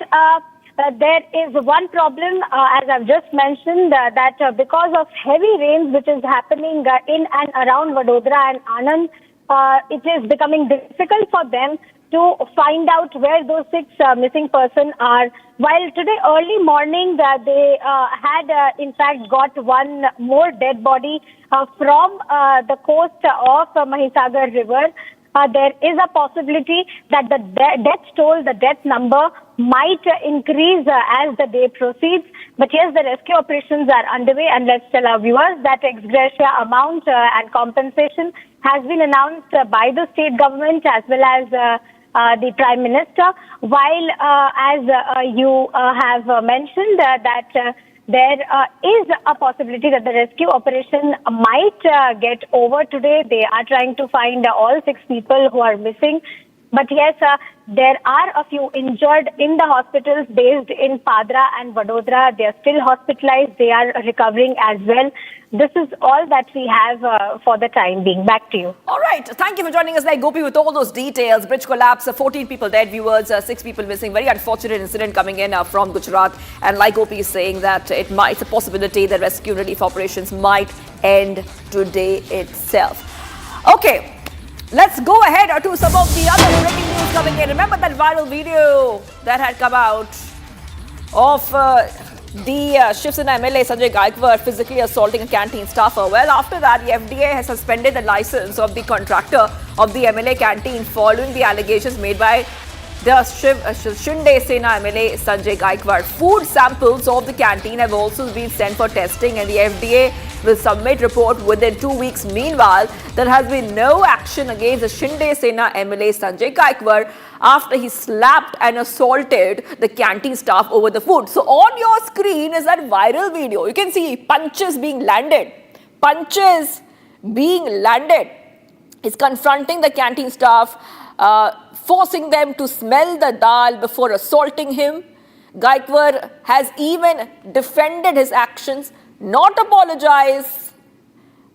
there is one problem, as I've just mentioned, that because of heavy rains which is happening in and around Vadodara and Anand, it is becoming difficult for them to find out where those 6 missing persons are. While today early morning they had in fact got one more dead body from the coast of Mahisagar River. There is a possibility that the death toll, the death number might increase as the day proceeds. But yes, the rescue operations are underway, and let's tell our viewers that ex gratia amount and compensation has been announced by the state government as well as the Prime Minister. While, as you have mentioned, that there is a possibility that the rescue operation might get over today. They are trying to find all 6 people who are missing. But yes, there are a few injured in the hospitals based in Padra and Vadodara. They are still hospitalized. They are recovering as well. This is all that we have for the time being. Back to you. All right. Thank you for joining us, like Gopi, with all those details. Bridge collapse, 14 people dead, viewers, 6 people missing. Very unfortunate incident coming in from Gujarat. And like Gopi is saying that it's a possibility that rescue relief operations might end today itself. Okay. Let's go ahead to some of the other breaking news coming in. Remember that viral video that had come out of the Shiv Sena MLA Sanjay Gaikwad physically assaulting a canteen staffer? Well, after that, the FDA has suspended the license of the contractor of the MLA canteen following the allegations made by the Shinde Sena MLA Sanjay Gaikwad. Food samples of the canteen have also been sent for testing, and the FDA will submit report within 2 weeks. Meanwhile, there has been no action against the Shinde Sena MLA Sanjay Gaikwad after he slapped and assaulted the canteen staff over the food. So on your screen is that viral video. You can see punches being landed. Punches being landed. He's confronting the canteen staff, forcing them to smell the dal before assaulting him. Gaikwad has even defended his actions, not apologize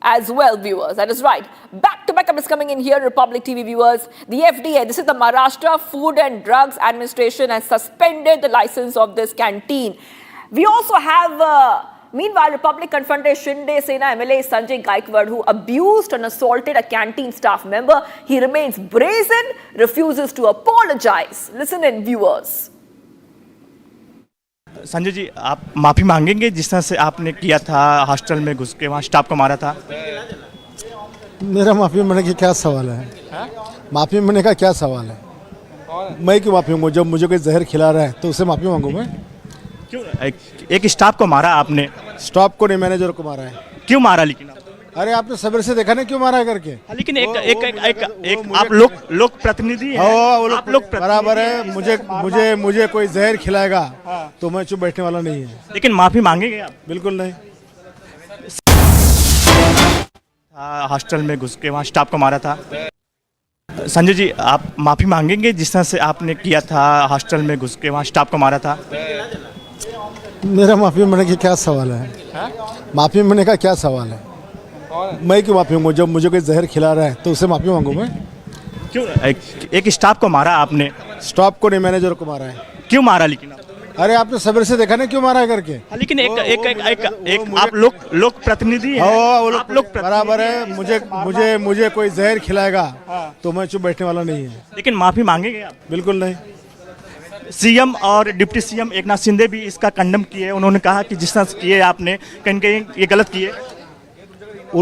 as well, viewers. That is right. Back-to-back is coming in here, Republic TV viewers. The FDA, this is the Maharashtra Food and Drugs Administration, has suspended the license of this canteen. We also have, meanwhile, Republic confronted Shinde Sena MLA Sanjay Gaikwad, who abused and assaulted a canteen staff member. He remains brazen, refuses to apologize. Listen in, viewers. Sanjay ji, आप माफ़ी मांगेंगे जिस तरह से आपने किया था, hostel में घुस के वहाँ स्टाफ को मारा था? मेरा माफ़ी मांगने की क्या सवाल है? माफ़ी मांगने का क्या सवाल है? मैं क्यों माफ़ी मांगूं? जब मुझे कोई जहर खिला रहा है तो उससे माफ़ी मांगूं मैं? क्यों? एक स्टाफ को मारा आपने? स्टाफ को नहीं, मैनेजर को मारा है। क्यों मारा? लेकिन अरे आपने सवेरे से देखा नहीं क्यों मारा है करके? लेकिन एक आप लोक प्रतिनिधि हैं, आप लोग बराबर है। मुझे कोई जहर खिलाएगा तो मैं चुप बैठने वाला नहीं है। लेकिन माफी मांगेंगे आप? बिल्कुल नहीं। हॉस्टल में घुस के वहाँ स्टाफ को मारा था। संजय जी, आप माफी मांगेंगे जिस तरह से आपने किया था, हॉस्टल में घुस के वहाँ स्टाफ को मारा था? मेरा माफी मांगने की क्या सवाल है? माफी मांगने का क्या सवाल है? मैं क्यों माफी मांगूं? जब मुझे कोई जहर खिला रहा है तो उससे माफी मांगूं मैं? क्यों? एक स्टाफ को मारा आपने? स्टाफ को नहीं, मैनेजर को मारा है। क्यों मारा? लेकिन अरे आपने सवेरे से देखा नहीं क्यों मारा है करके? लेकिन आप लोक प्रतिनिधि हैं, आप लोग बराबर है। मुझे कोई जहर खिलाएगा तो मैं चुप बैठने वाला नहीं है। लेकिन माफी मांगेंगे आप? बिल्कुल नहीं। सीएम और डिप्टी सीएम एकनाथ शिंदे भी इसका कंडम किए। उन्होंने कहा कि जिस तरह से किए आपने, कहीं ये गलत किए।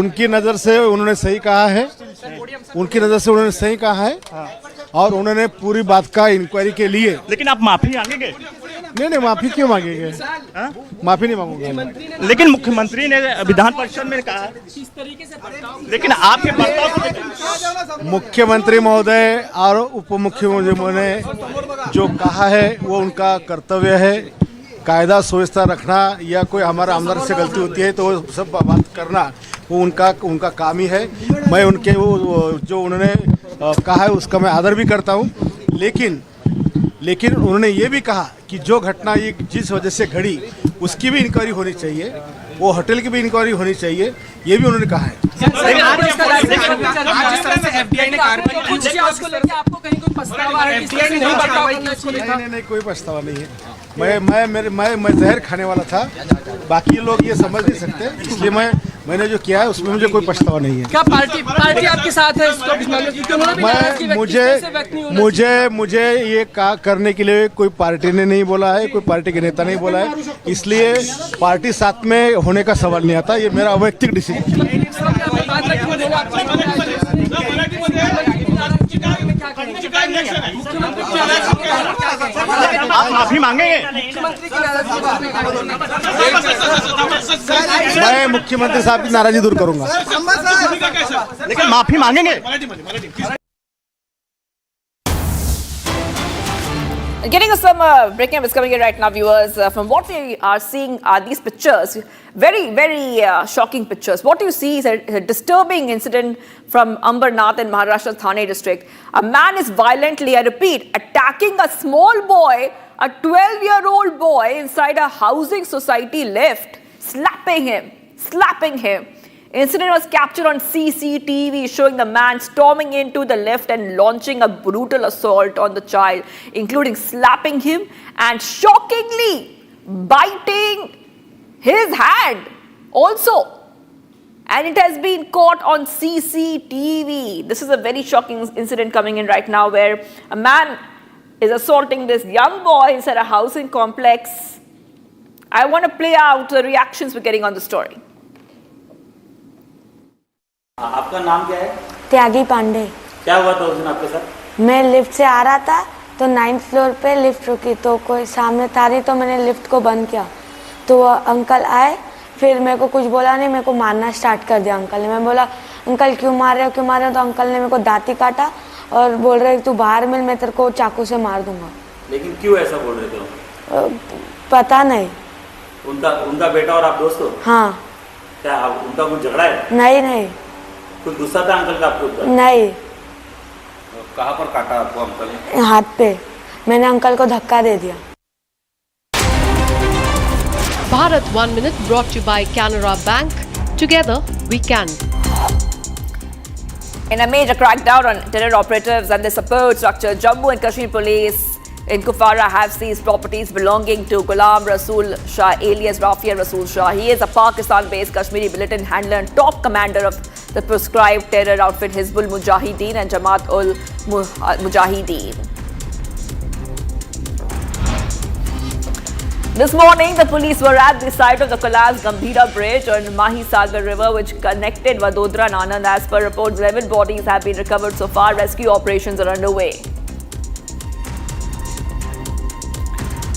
उनकी नज़र से उन्होंने सही कहा है, और उन्होंने पूरी बात का इंक्वायरी के लिए। लेकिन आप माफी मांगेंगे? नहीं, माफी क्यों मांगेंगे? माफी नहीं मांगूंगा। लेकिन मुख्यमंत्री ने विधान परिषद में कहा, लेकिन आपके बर्ताव, मुख्यमंत्री महोदय और उप मुख्यमंत्री ने जो कहा है वो उनका कर्तव्य है। कायदा सुव्यवस्था रखना या कोई हमारा आमदार से गलती होती है तो सब बात करना वो उनका काम ही है। मैं उनके वो जो उन्होंने कहा है उसका मैं आदर भी करता हूँ, लेकिन उन्होंने ये भी कहा कि जो घटना ये जिस वजह से घड़ी उसकी भी इंक्वायरी होनी चाहिए, वो होटल की भी इंक्वायरी होनी चाहिए, ये भी उन्होंने कहा है। नहीं, कोई पछतावा नहीं है। मैं जहर खाने वाला था, बाकी लोग ये समझ नहीं सकते, इसलिए मैंने जो किया है उसमें मुझे कोई पछतावा नहीं है। क्या पार्टी आपके साथ है? मुझे ये करने के लिए कोई पार्टी ने नहीं बोला है, कोई पार्टी के नेता नहीं बोला है, इसलिए पार्टी साथ में होने का सवाल नहीं आता। ये मेरा वैयक्तिक डिसीजन। आप माफी मांगेंगे? मैं मुख्यमंत्री साहब की नाराजगी दूर करूंगा। लेकिन माफी मांगेंगे? Getting us some breaking up is coming in right now, viewers. From what we are seeing are these pictures, very, very shocking pictures. What you see is a disturbing incident from Ambernath in Maharashtra Thane district. A man is violently, I repeat, attacking a small boy, a 12-year-old boy inside a housing society lift, slapping him. Incident was captured on CCTV, showing the man storming into the lift and launching a brutal assault on the child, including slapping him and shockingly biting his hand also. And it has been caught on CCTV. This is a very shocking incident coming in right now, where a man is assaulting this young boy inside a housing complex. I want to play out the reactions we're getting on the story. आपका नाम क्या है? त्यागी पांडे। क्या हुआ था उस दिन आपके साथ? मैं लिफ्ट से आ रहा था तो 9th फ्लोर पे लिफ्ट रुकी तो कोई सामने था नहीं तो मैंने लिफ्ट को बंद किया तो वो अंकल आए, फिर मेरे को कुछ बोला नहीं, मेरे को मारना स्टार्ट कर दिया अंकल ने। मैं बोला अंकल क्यों मार रहे हो तो अंकल ने मेरे को दांती काटा और बोल रहे तू बाहर मिल, मैं तेरे को चाकू से मार दूंगा। लेकिन क्यों ऐसा बोल रहे थे? पता नहीं। उनका बेटा और आप दोस्त हो? हाँ। क्या उनका कुछ झगड़ा है? नहीं। कुछ गुस्सा था अंकल का आपके ऊपर? नहीं। कहाँ पर काटा आपको अंकल ने? हाथ पे। मैंने अंकल को धक्का दे दिया। Bharat 1 Minute brought to you by Canara Bank. Together we can. In a major crackdown on terror operatives and the support structure, Jammu and Kashmir police in Kupwara have seized properties belonging to Ghulam Rasool Shah, alias Rafiya Rasool Shah. He is a Pakistan-based Kashmiri militant handler and top commander of the proscribed terror outfit Hizbul Mujahideen and Jamaat ul Mujahideen. This morning, the police were at the site of the collapsed Gambhira Bridge on Mahi Sagar River, which connected Vadodara and Anand. As per reports, 11 bodies have been recovered so far. Rescue operations are underway.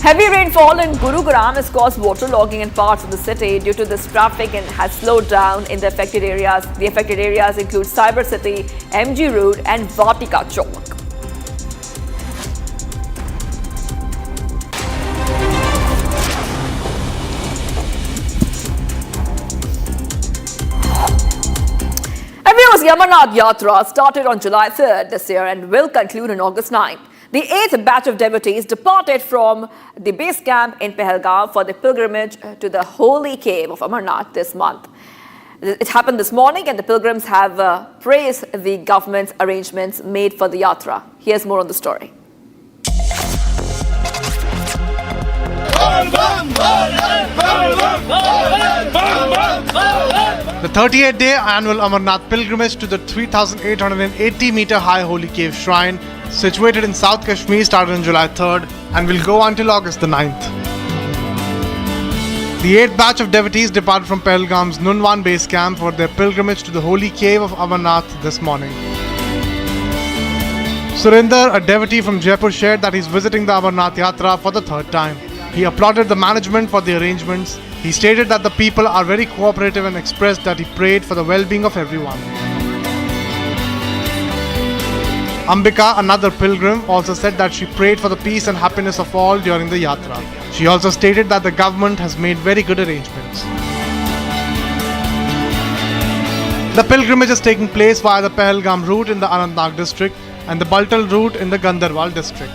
Heavy rainfall in Gurugram has caused waterlogging in parts of the city. Due to this, traffic has slowed down in the affected areas. The affected areas include Cyber City, MG Road and Vatika Chowk. The Amarnath Yatra started on July 3rd this year and will conclude on August 9th. The 8th batch of devotees departed from the base camp in Pahalgam for the pilgrimage to the holy cave of Amarnath this month. It happened this morning and the pilgrims have praised the government's arrangements made for the Yatra. Here's more on the story. The 38-day annual Amarnath pilgrimage to the 3,880-meter high Holy Cave Shrine, situated in South Kashmir, started on July 3rd and will go until August the 9th. The 8th batch of devotees departed from Pahalgam's Nunwan base camp for their pilgrimage to the Holy Cave of Amarnath this morning. Surinder, a devotee from Jaipur, shared that he's visiting the Amarnath Yatra for the 3rd time. He applauded the management for the arrangements. He stated that the people are very cooperative and expressed that he prayed for the well-being of everyone. Ambika, another pilgrim, also said that she prayed for the peace and happiness of all during the Yatra. She also stated that the government has made very good arrangements. The pilgrimage is taking place via the Pahalgam route in the Anantnag district and the Bilateral route in the Gandarwal district.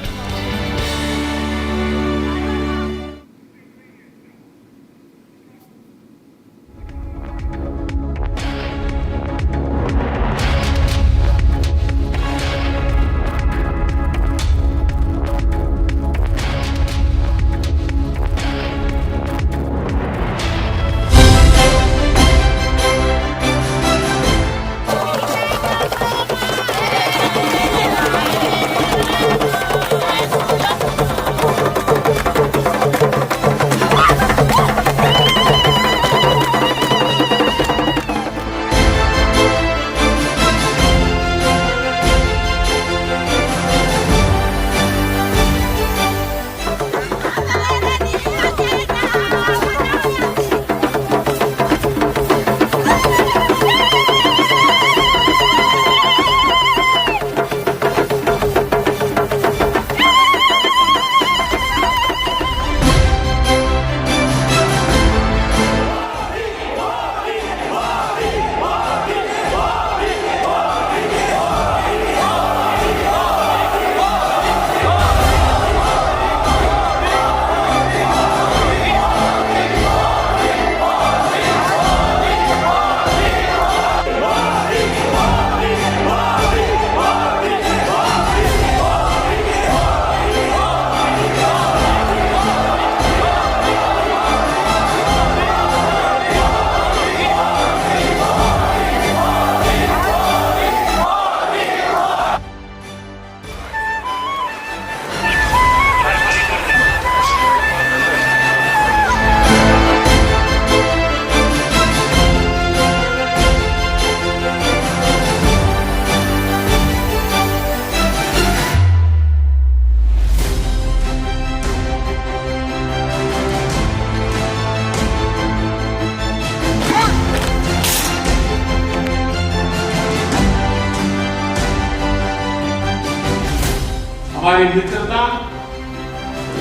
हमारी मित्रता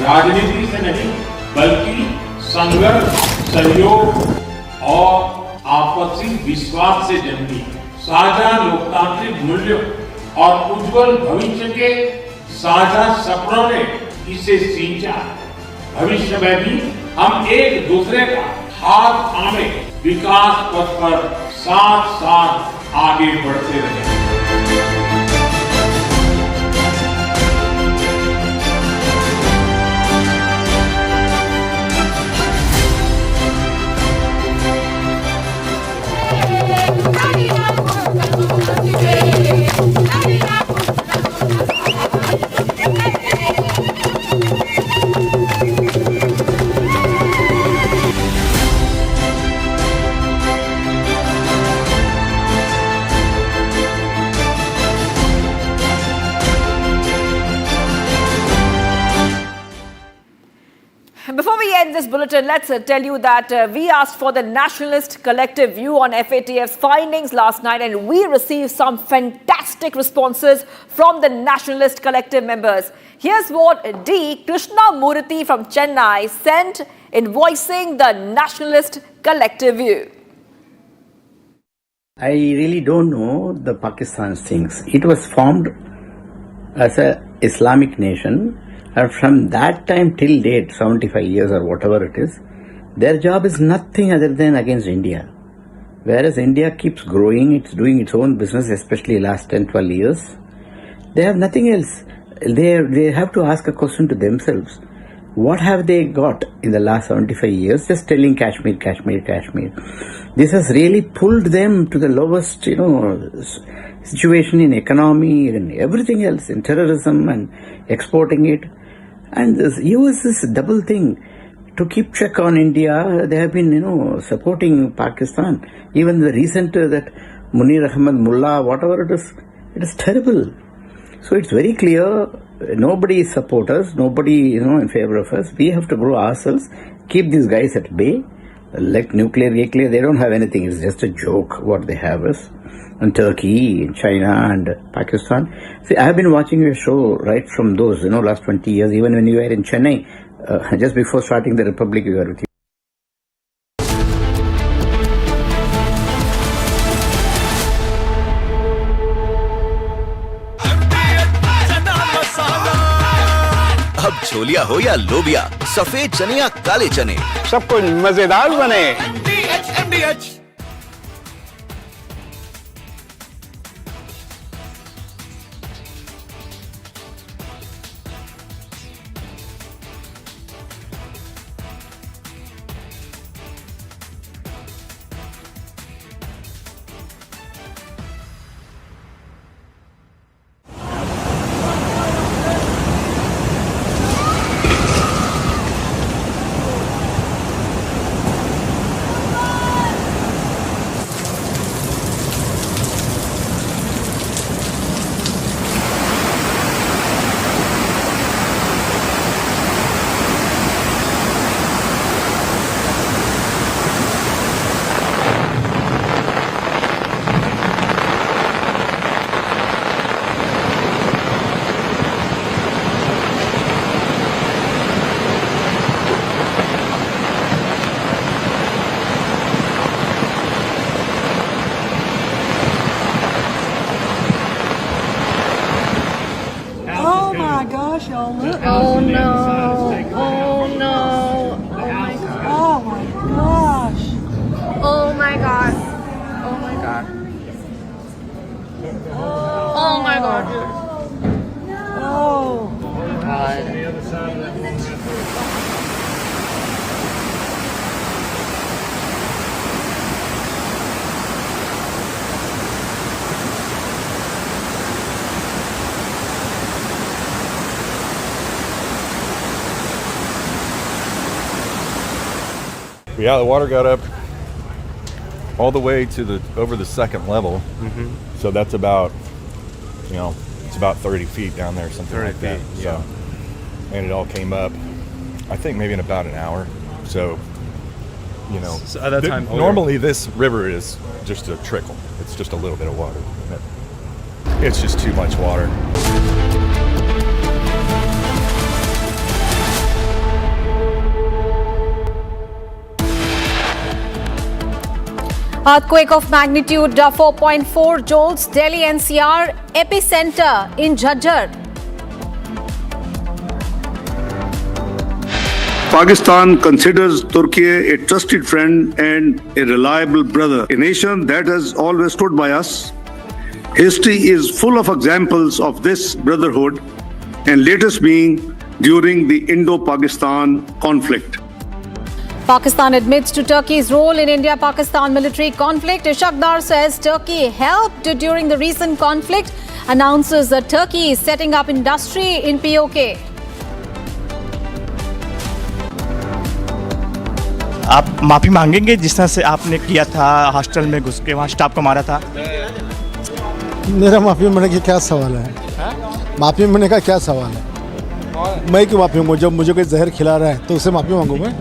राजनीति से नहीं बल्कि संघर्ष, सहयोग और आपसी विश्वास से जन्मी साझा लोकतांत्रिक मूल्यों और उज्जवल भविष्य के साझा सपनों ने इसे सींचा। भविष्य में भी हम एक दूसरे का हाथ थामे विकास पथ पर साथ साथ आगे बढ़ते रहे। Before we end this bulletin, let's tell you that we asked for the nationalist collective view on FATF's findings last night, and we received some fantastic responses from the nationalist collective members. Here's what D. Krishnamurthy from Chennai sent in voicing the nationalist collective view. I really don't know the Pakistan things. It was formed as an Islamic nation. And from that time till date, 75 years or whatever it is, their job is nothing other than against India. Whereas India keeps growing, it's doing its own business, especially last 10, 12 years. They have nothing else. They have to ask a question to themselves. What have they got in the last 75 years? Just telling Kashmir, Kashmir, Kashmir. This has really pulled them to the lowest, situation in economy and everything else, in terrorism and exporting it. And this use this double thing to keep check on India. They have been, supporting Pakistan. Even the recent that Munir Ahmad Mullah, whatever it is terrible. So it's very clear, nobody supports us, nobody, in favor of us. We have to grow ourselves, keep these guys at bay. Like nuclear, they don't have anything. It's just a joke what they have is. And Turkey, China and Pakistan. See, I have been watching your show right from those, last 20 years. Even when you were in Chennai, just before starting the Republic, we were with you. अब छोलिया हो या लोबिया, सफेद चने या काले चने, सब कुछ मजेदार बने। Oh no. Oh no. Oh my gosh. Oh my god. Oh my god. Oh my god, dude. Oh my god. Yeah, the water got up all the way to over the second level. So that's about, it's about 30 feet down there, something like that. Yeah. So, and it all came up, I think maybe in about an hour. So, So at that time, normally this river is just a trickle. It's just a little bit of water. It's just too much water. Earthquake of magnitude 4.4 jolts Delhi NCR, epicenter in Jhajjar. Pakistan considers Turkey a trusted friend and a reliable brother, a nation that has always stood by us. History is full of examples of this brotherhood, and latest being during the Indo-Pakistan conflict. Pakistan admits to Turkey's role in India-Pakistan military conflict. Ishaqdar says Turkey helped during the recent conflict, announces that Turkey is setting up industry in POK. आप माफ़ी मांगेंगे जिस तरह से आपने किया था hostel में घुस के वहाँ स्टाफ को मारा था? मेरा माफ़ी मांगने की क्या सवाल है? माफ़ी मांगने का क्या सवाल है? मैं क्यों माफ़ी मांगूं? जब मुझे कोई जहर खिला रहा है तो उसे माफ़ी मांगूं मैं?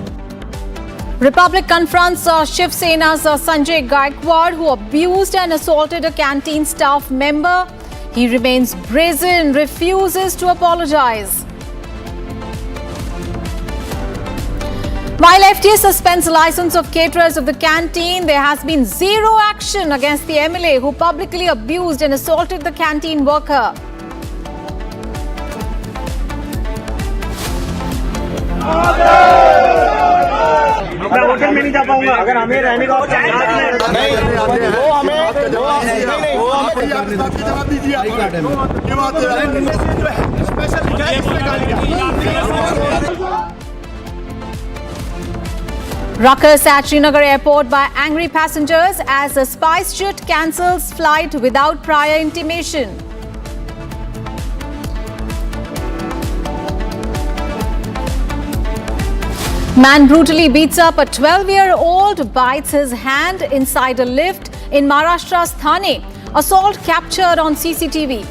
Republic confronts Shiv Sena's Sanjay Gaikwad, who abused and assaulted a canteen staff member. He remains brazen, refuses to apologize. While FTA suspends the license of caterers of the canteen, there has been zero action against the MLA who publicly abused and assaulted the canteen worker. मैं hotel में नहीं जा पाऊंगा अगर हमें रहने का Ruckus at Srinagar airport by angry passengers as a SpiceJet cancels flight without prior intimation. Man brutally beats up a 12-year-old, bites his hand inside a lift in Maharashtra's Thane. Assault captured on CCTV.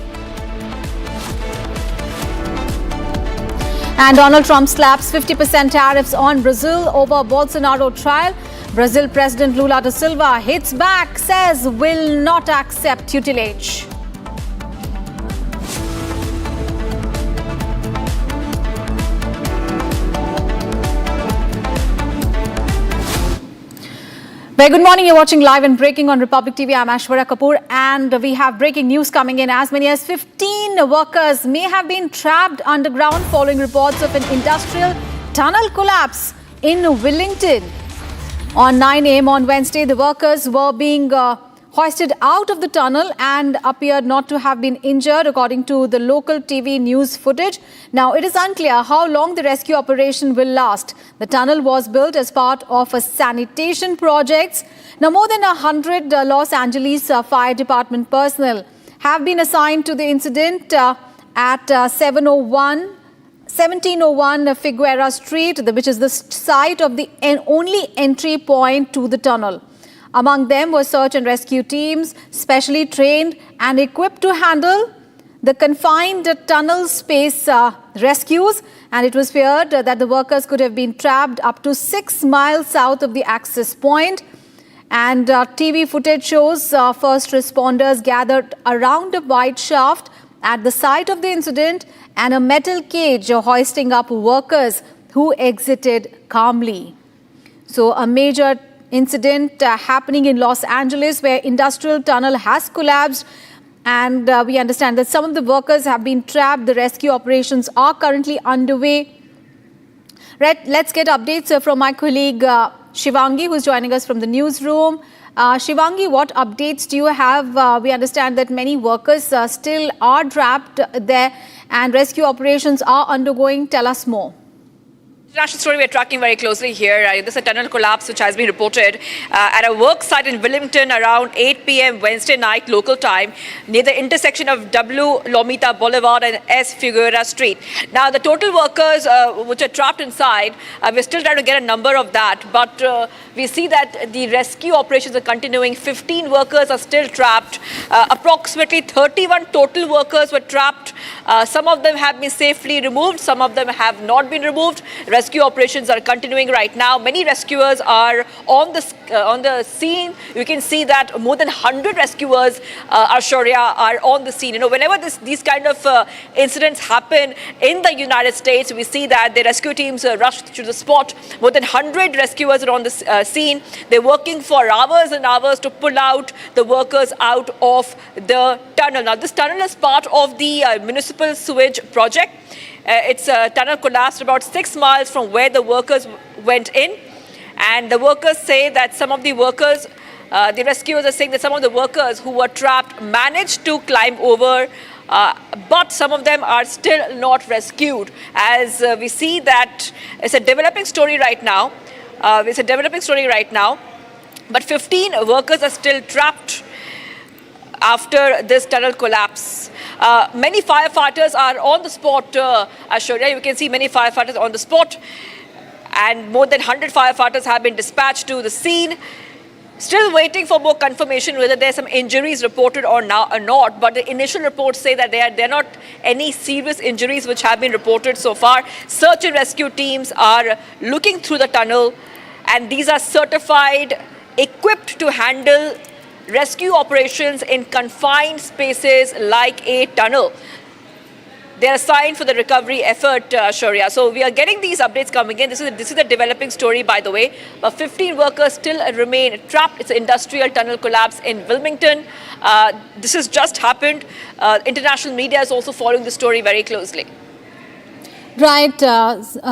And Donald Trump slaps 50% tariffs on Brazil over Bolsonaro trial. Brazil President Lula da Silva hits back, says will not accept tutelage. Very good morning. You're watching live and breaking on Republic TV. I'm Aishwarya Kapoor and we have breaking news coming in. As many as 15 workers may have been trapped underground following reports of an industrial tunnel collapse in Wellington. On 9 a.m. on Wednesday, the workers were being hoisted out of the tunnel and appeared not to have been injured, according to the local TV news footage. Now, it is unclear how long the rescue operation will last. The tunnel was built as part of a sanitation project. Now, more than 100 Los Angeles Fire Department personnel have been assigned to the incident at 1701 Figueroa Street, which is the site of the only entry point to the tunnel. Among them were search and rescue teams, specially trained and equipped to handle the confined tunnel space rescues, and it was feared that the workers could have been trapped up to 6 miles south of the access point. And TV footage shows first responders gathered around a wide shaft at the site of the incident and a metal cage hoisting up workers who exited calmly. So a major incident happening in Los Angeles where industrial tunnel has collapsed, and we understand that some of the workers have been trapped. The rescue operations are currently underway. Let's get updates from my colleague Shivangi, who is joining us from the newsroom. Shivangi, what updates do you have? We understand that many workers still are trapped there and rescue operations are undergoing. Tell us more. International story we're tracking very closely here. This is a tunnel collapse which has been reported at a work site in Wilmington around 8 p.m. Wednesday night local time near the intersection of W. Lomita Boulevard and S. Figueroa Street. Now the total workers which are trapped inside, we're still trying to get a number of that, but we see that the rescue operations are continuing. 15 workers are still trapped. Approximately 31 total workers were trapped. Some of them have been safely removed. Some of them have not been removed. Rescue rescue operations are continuing right now. Many rescuers are on the scene. You can see that more than 100 rescuers, Aishwarya, are on the scene. Whenever these kind of incidents happen in the United States, we see that the rescue teams rush to the spot. More than 100 rescuers are on the scene. They're working for hours and hours to pull out the workers out of the tunnel. Now, this tunnel is part of the municipal sewage project. It's a tunnel collapsed about 6 miles from where the workers went in. And the workers say that some of the workers, the rescuers are saying that some of the workers who were trapped managed to climb over, but some of them are still not rescued. As we see that it's a developing story right now. But 15 workers are still trapped after this tunnel collapse. Many firefighters are on the spot, Aishwarya. You can see many firefighters on the spot. And more than 100 firefighters have been dispatched to the scene. Still waiting for more confirmation whether there's some injuries reported or not. But the initial reports say that there are not any serious injuries which have been reported so far. Search and rescue teams are looking through the tunnel. And these are certified, equipped to handle rescue operations in confined spaces like a tunnel. They are assigned for the recovery effort, Aishwarya. So we are getting these updates coming in. This is a developing story, by the way. But 15 workers still remain trapped. It's an industrial tunnel collapse in Wilmington. This has just happened. International media is also following the story very closely. Right.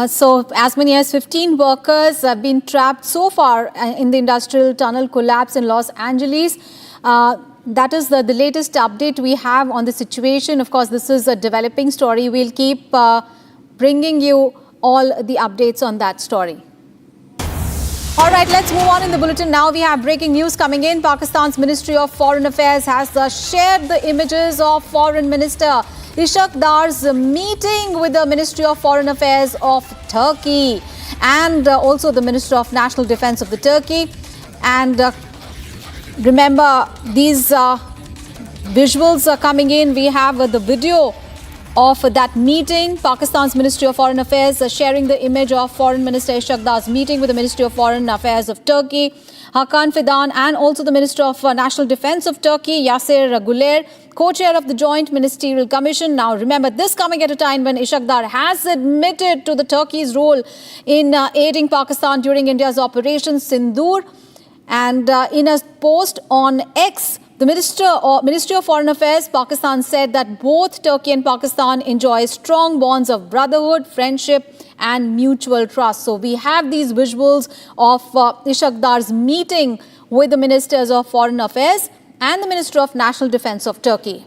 So as many as 15 workers have been trapped so far in the industrial tunnel collapse in Los Angeles. That is the latest update we have on the situation. Of course, this is a developing story. We'll keep bringing you all the updates on that story. All right, let's move on in the bulletin. Now we have breaking news coming in. Pakistan's Ministry of Foreign Affairs has shared the images of Foreign Minister Ishak Dar's meeting with the Ministry of Foreign Affairs of Turkey and also the Minister of National Defense of the Turkey. And remember, these visuals are coming in. We have the video of that meeting. Pakistan's Ministry of Foreign Affairs sharing the image of Foreign Minister Ishak Dar's meeting with the Ministry of Foreign Affairs of Turkey, Hakan Fidan, and also the Minister of National Defense of Turkey, Yasser Guler, co-chair of the Joint Ministerial Commission. Now, remember, this coming at a time when Ishak Dar has admitted to the Turkey's role in aiding Pakistan during India's Operation Sindoor. And in a post on X, the Ministry of Foreign Affairs, Pakistan said that both Turkey and Pakistan enjoy strong bonds of brotherhood, friendship and mutual trust. So we have these visuals of Ishak Dar's meeting with the Ministers of Foreign Affairs and the Minister of National Defense of Turkey.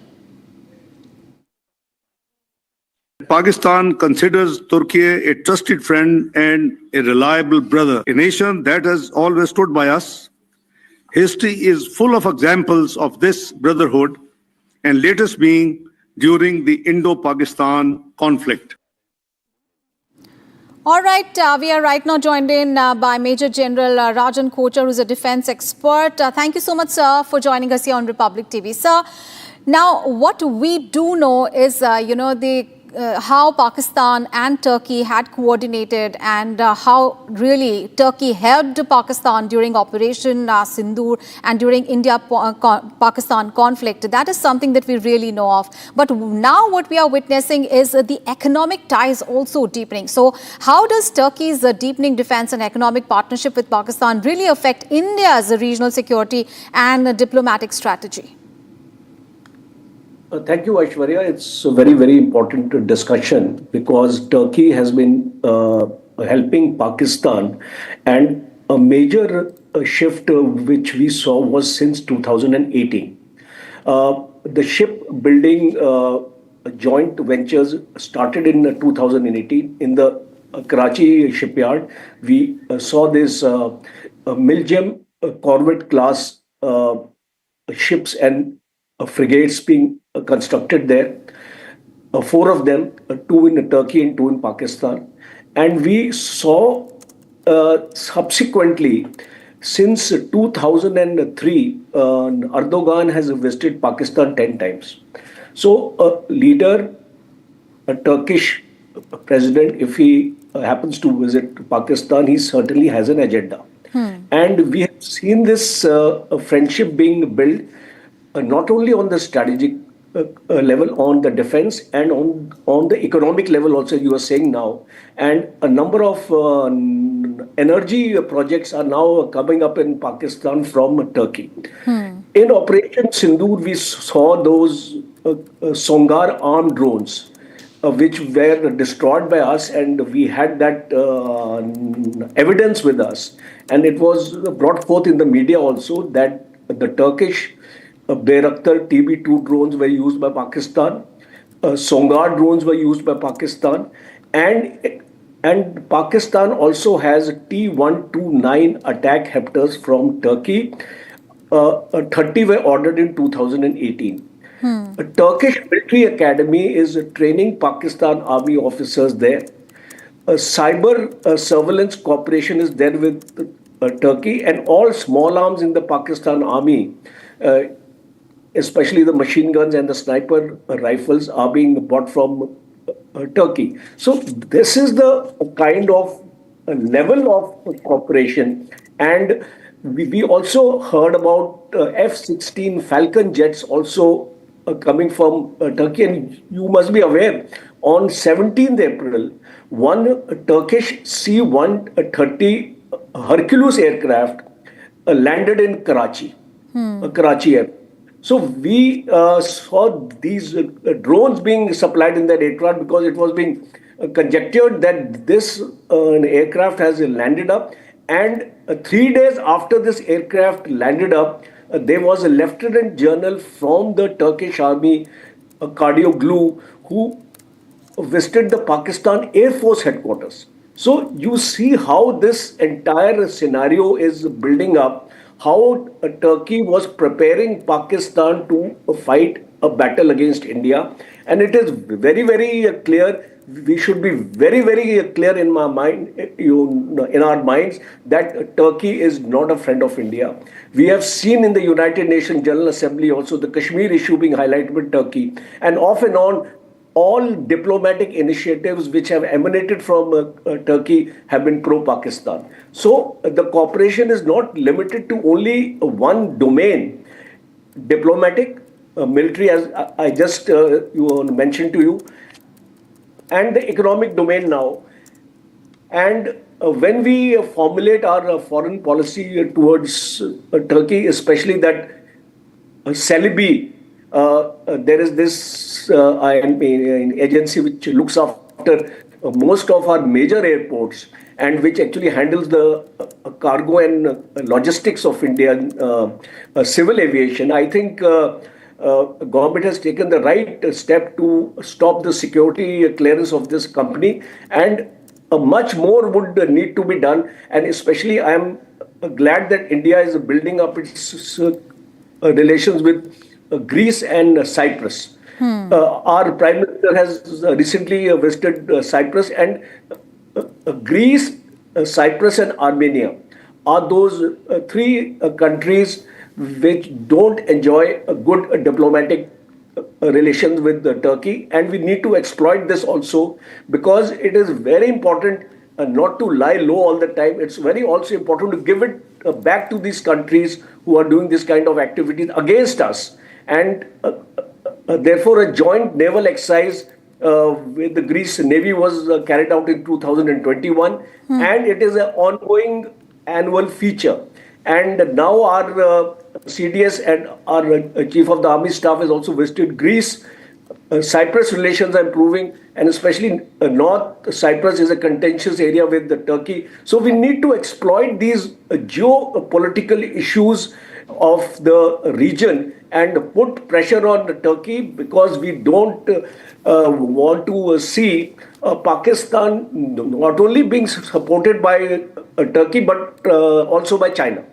Pakistan considers Turkey a trusted friend and a reliable brother, a nation that has always stood by us. History is full of examples of this brotherhood, and latest being during the Indo-Pakistan conflict. All right, we are right now joined in by Major General Rajan Kochar, who is a defense expert. Thank you so much, sir, for joining us here on Republic TV. Sir, now what we do know is, how Pakistan and Turkey had coordinated and how really Turkey helped Pakistan during Operation Sindoor and during India-Pakistan conflict. That is something that we really know of. But now what we are witnessing is the economic ties also deepening. So how does Turkey's deepening defense and economic partnership with Pakistan really affect India's regional security and diplomatic strategy? Thank you, Aishwarya. It's a very, very important discussion because Turkey has been helping Pakistan, and a major shift which we saw was since 2018. The shipbuilding joint ventures started in 2018 in the Karachi shipyard. We saw this Milgem corvette class ships and frigates being constructed there, 4 of them, 2 in Turkey and 2 in Pakistan. And we saw subsequently, since 2003, Erdogan has visited Pakistan 10 times. So a leader, a Turkish president, if he happens to visit Pakistan, he certainly has an agenda. And we have seen this friendship being built not only on the strategic level, on the defense, and on the economic level also, you are saying now. And a number of energy projects are now coming up in Pakistan from Turkey. In Operation Sindoor, we saw those Songar armed drones, which were destroyed by us, and we had that evidence with us. And it was brought forth in the media also that the Turkish Bayraktar TB2 drones were used by Pakistan, Songar drones were used by Pakistan, and Pakistan also has T-129 attack hepters from Turkey. 30 were ordered in 2018. A Turkish military academy is training Pakistan army officers there. A cyber surveillance cooperation is there with Turkey, and all small arms in the Pakistan army, especially the machine guns and the sniper rifles, are being bought from Turkey. So this is the kind of level of cooperation. And we also heard about F-16 Falcon jets also coming from Turkey. And you must be aware, on 17th April, one Turkish C-130 Hercules aircraft landed in Karachi, Karachi airport. So we saw these drones being supplied in that aircraft because it was being conjectured that this aircraft has landed up. And 3 days after this aircraft landed up, there was a lieutenant general from the Turkish army, Cardioglu, who visited the Pakistan Air Force headquarters. So you see how this entire scenario is building up, how Turkey was preparing Pakistan to fight a battle against India. And it is very, very clear. We should be very, very clear in my mind, in our minds, that Turkey is not a friend of India. We have seen in the United Nations General Assembly also the Kashmir issue being highlighted with Turkey, and off and on, all diplomatic initiatives which have emanated from Turkey have been pro-Pakistan. So the cooperation is not limited to only one domain, diplomatic, military, as I just mentioned to you, and the economic domain now. And when we formulate our foreign policy towards Turkey, especially that Celebi, there is this agency which looks after most of our major airports and which actually handles the cargo and logistics of Indian civil aviation. I think government has taken the right step to stop the security clearance of this company, and much more would need to be done. And especially I am glad that India is building up its relations with Greece and Cyprus. Our Prime Minister has recently visited Cyprus, and Greece, Cyprus and Armenia are those three countries which don't enjoy a good diplomatic relations with Turkey, and we need to exploit this also, because it is very important not to lie low all the time. It's very also important to give it back to these countries who are doing this kind of activities against us. And therefore a joint naval exercise with the Greece Navy was carried out in 2021, and it is an ongoing annual feature. And now our CDS and our Chief of the Army Staff has also visited Greece. Cyprus relations are improving, and especially North Cyprus is a contentious area with Turkey. So we need to exploit these geopolitical issues of the region and put pressure on Turkey, because we don't want to see Pakistan not only being supported by Turkey but also by China.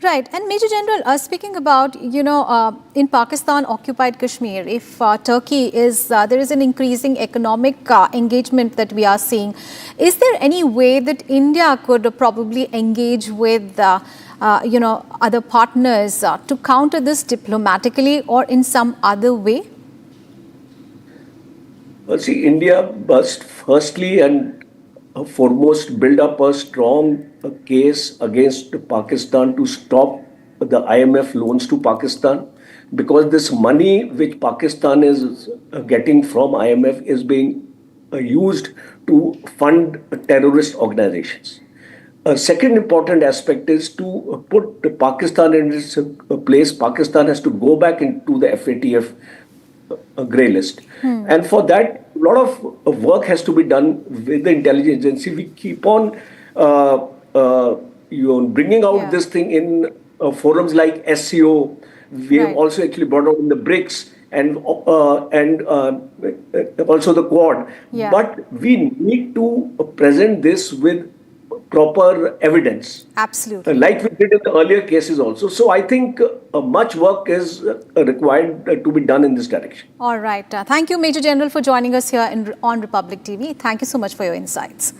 Right. And Major General, speaking about, in Pakistan occupied Kashmir, if Turkey is, there is an increasing economic engagement that we are seeing, is there any way that India could probably engage with, other partners to counter this diplomatically or in some other way? Well, see, India must firstly and foremost build up a strong case against Pakistan to stop the IMF loans to Pakistan, because this money which Pakistan is getting from IMF is being used to fund terrorist organizations. A second important aspect is to put Pakistan in its place. Pakistan has to go back into the FATF grey list. And for that, a lot of work has to be done with the intelligence agency. We keep on bringing out this thing in forums like SCO. We have also actually brought out in the BRICS and also the Quad. But we need to present this with proper evidence. Absolutely. Like we did in the earlier cases also. So I think much work is required to be done in this direction. All right. Thank you, Major General, for joining us here on Republic TV. Thank you so much for your insights.